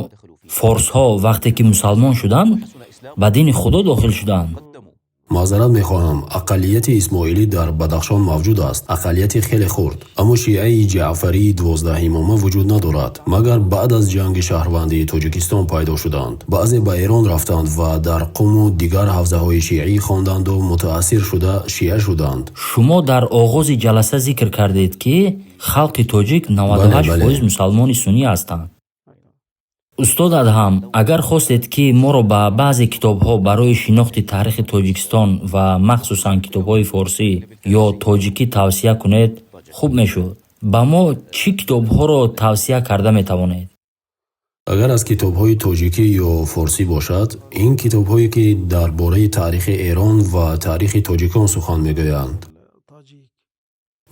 форсҳо вақте ки мусалмон шуданд ба дини худо дохил шуданд. маъзарат мехоҳам, ақаллияти исмоилӣ дар Бадахшон мавҷуд аст, ақаллияти хеле хурд. аммо шиаи ҷаъфарии 12 имома вуҷуд надорад. магар баъд аз ҷанги шаҳрвандии Тоҷикистон пайдо шуданд. баъзе ба Эрон рафтанд ва дар Қуму дигар ҳавзаҳои шиӣ хонданду мутаассир шуда шиа шуданд. шумо дар оғози ҷаласа зикр кардед, ки халқи тоҷик 98% мусалмони суннӣ ҳастанд. устод Адҳам, агар хостед, ки моро ба баъзе китобҳо барои шинохти таърихи Тоҷикистон ва махсусан китобҳои форсӣ ё тоҷикӣ тавсия кунед, хуб мешуд. ба мо чӣ китобҳоро тавсия карда метавонед? агар аз китобҳои тоҷикӣ ё форсӣ бошад, ин китобҳое, ки дар бораи таърихи Эрон ва таърихи тоҷикон сухан мегӯянд.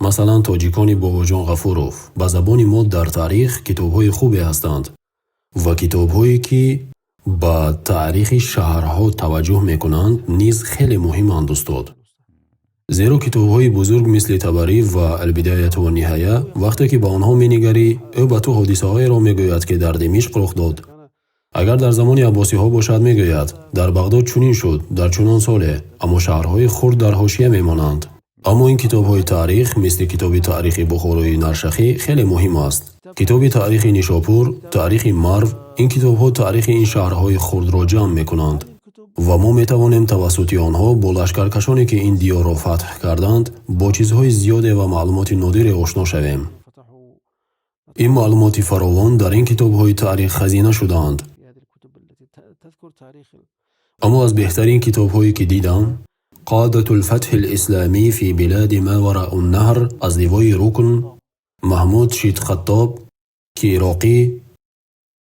масалан тоҷикони бобоҷон ғафуров ба забони мо дар таърих китобҳои хубе ҳастанд ва китобҳое ки ба таърихи шаҳрҳо таваҷҷӯҳ мекунанд низ хеле муҳиманд устод. зеро китобҳои бузург мисли табарӣ ва албидояту ва ниҳоя вақте ки ба онҳо менигарӣ ӯ ба ту ҳодисаҳоеро мегӯяд ки дар димишқ рух дод. агар дар замони аббосиҳо бошад мегӯяд дар бағдод чунин шуд дар чунон соле, аммо шаҳрҳои хурд дар ҳошия мемонанд. аммо ин китобҳои таърих мисли китоби таърихи бухорои наршахӣ хеле муҳим аст. китоби таърихи нишопур, таърихи марв, ин китобҳо таърихи ин шаҳрҳои хурдро ҷамъ мекунанд ва мо метавонем тавассути онҳо бо лашкаркашоне ки ин диёрро фатҳ карданд бо чизҳои зиёде ва маълумоти нодире ошно шавем. ин маълумоти фаровон дар ин китобҳои таърих хазина шудаанд. аммо аз беҳтарин китобҳое ки дидам қаъдату лфатҳи лисламӣ фи билади ма вараъу наҳр аз ливои рукн маҳмуд шидхаттоб ки ироқӣ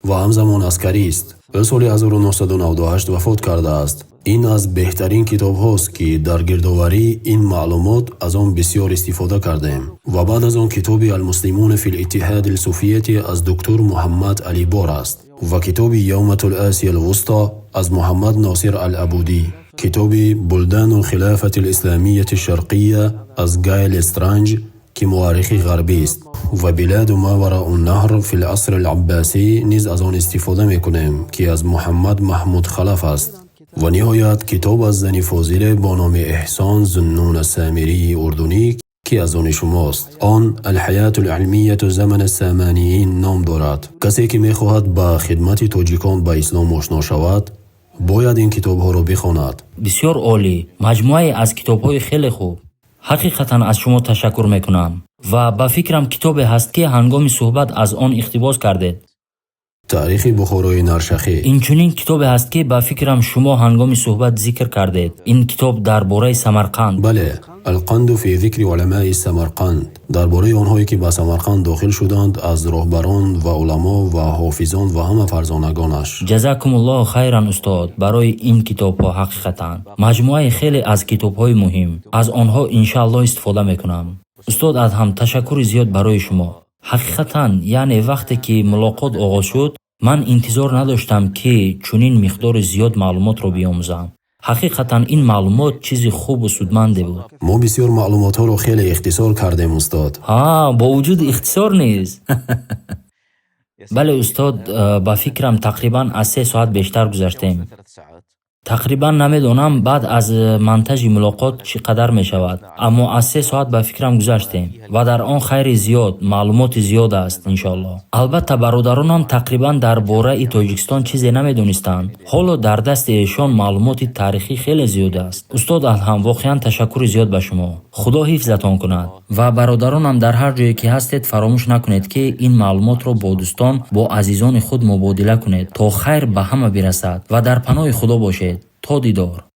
ва ҳамзамон аскарист. ӯ соли 1998 вафот кардааст. ин аз беҳтарин китобҳост ки дар гирдоварии ин маълумот аз он бисёр истифода кардем. ва баъд аз он китоби алмуслимуна фи литтиҳади лсуфияти аз доктур муҳаммад алибор аст ва китоби явматул асия алвусто аз муҳаммад носир алабудӣ, китоби булдану лхилафати лисламияти шарқия аз гайл странҷ ки муаррихи ғарбист ва биладу ма вараъу наҳр фи ласри алаббасӣ низ аз он истифода мекунем ки аз муҳаммад маҳмуд халаф аст. ва ниҳоят китоб аз зани фозиле бо номи эҳсон зуннун асамирии урдунӣ ки аз они шумост. он алҳаяту лилмияту заман асаманиин ном дорад. касе ки мехоҳад ба хидмати тоҷикон ба ислом ошно шавад бояд ин китобҳоро бихонад. бисёр олӣ, маҷмӯае аз китобҳои хеле хуб. ҳақиқатан аз шумо ташаккур мекунам ва ба фикрам китобе ҳаст ки ҳангоми суҳбат аз он иқтибос кардед. таърихи бухорои наршахӣ. инчунин китобе ҳаст ки ба фикрам шумо ҳангоми суҳбат зикр кардед. ин китоб дар бораи Самарқанд. бале, алқанду фи зикри уламаи Самарқанд, дар бораи онҳое ки ба Самарқанд дохил шуданд аз роҳбарон ва уламо ва ҳофизон ва ҳама фарзонагонаш. ҷазакумуллоҳу хайран устод барои ин китобҳо. ҳақиқатан маҷмӯае хеле аз китобҳои муҳим. аз онҳо иншааллоҳ истифода мекунам. устод адҳам ташаккури зиёд барои шумо. ҳақиқатан яъне вақте ки мулоқот оғоз шуд ман интизор надоштам ки чунин миқдори зиёд маълумотро биомӯзам. ҳақиқатан ин маълумот чизи хубу судманде буд. мо бисёр маълумотҳоро хеле ихтисор кардем устод. бо вуҷуди ихтисор низ. бале устод, ба фикрам тақрибан аз 3 соат бештар гузаштем. тақрибан намедонам баъд аз монтажи мулоқот чӣ қадар мешавад, аммо аз 3 соат ба фикрам гузаштем ва дар он хайри зиёд, маълумоти зиёд аст иншоаллоҳ. албатта бародаронам тақрибан дар бораи Тоҷикистон чизе намедонистанд. ҳоло дар дасти эшон маълумоти таърихӣ хеле зиёд аст. устод Адҳам, воқеан ташаккури зиёд ба шумо. худо ҳифзатон кунад. ва бародаронам дар ҳар ҷое ки ҳастед фаромӯш накунед ки ин маълумотро бо дӯстон, бо азизони худ мубодила кунед то хайр ба ҳама бирасад ва дар паноҳи худо бошед. то дидор.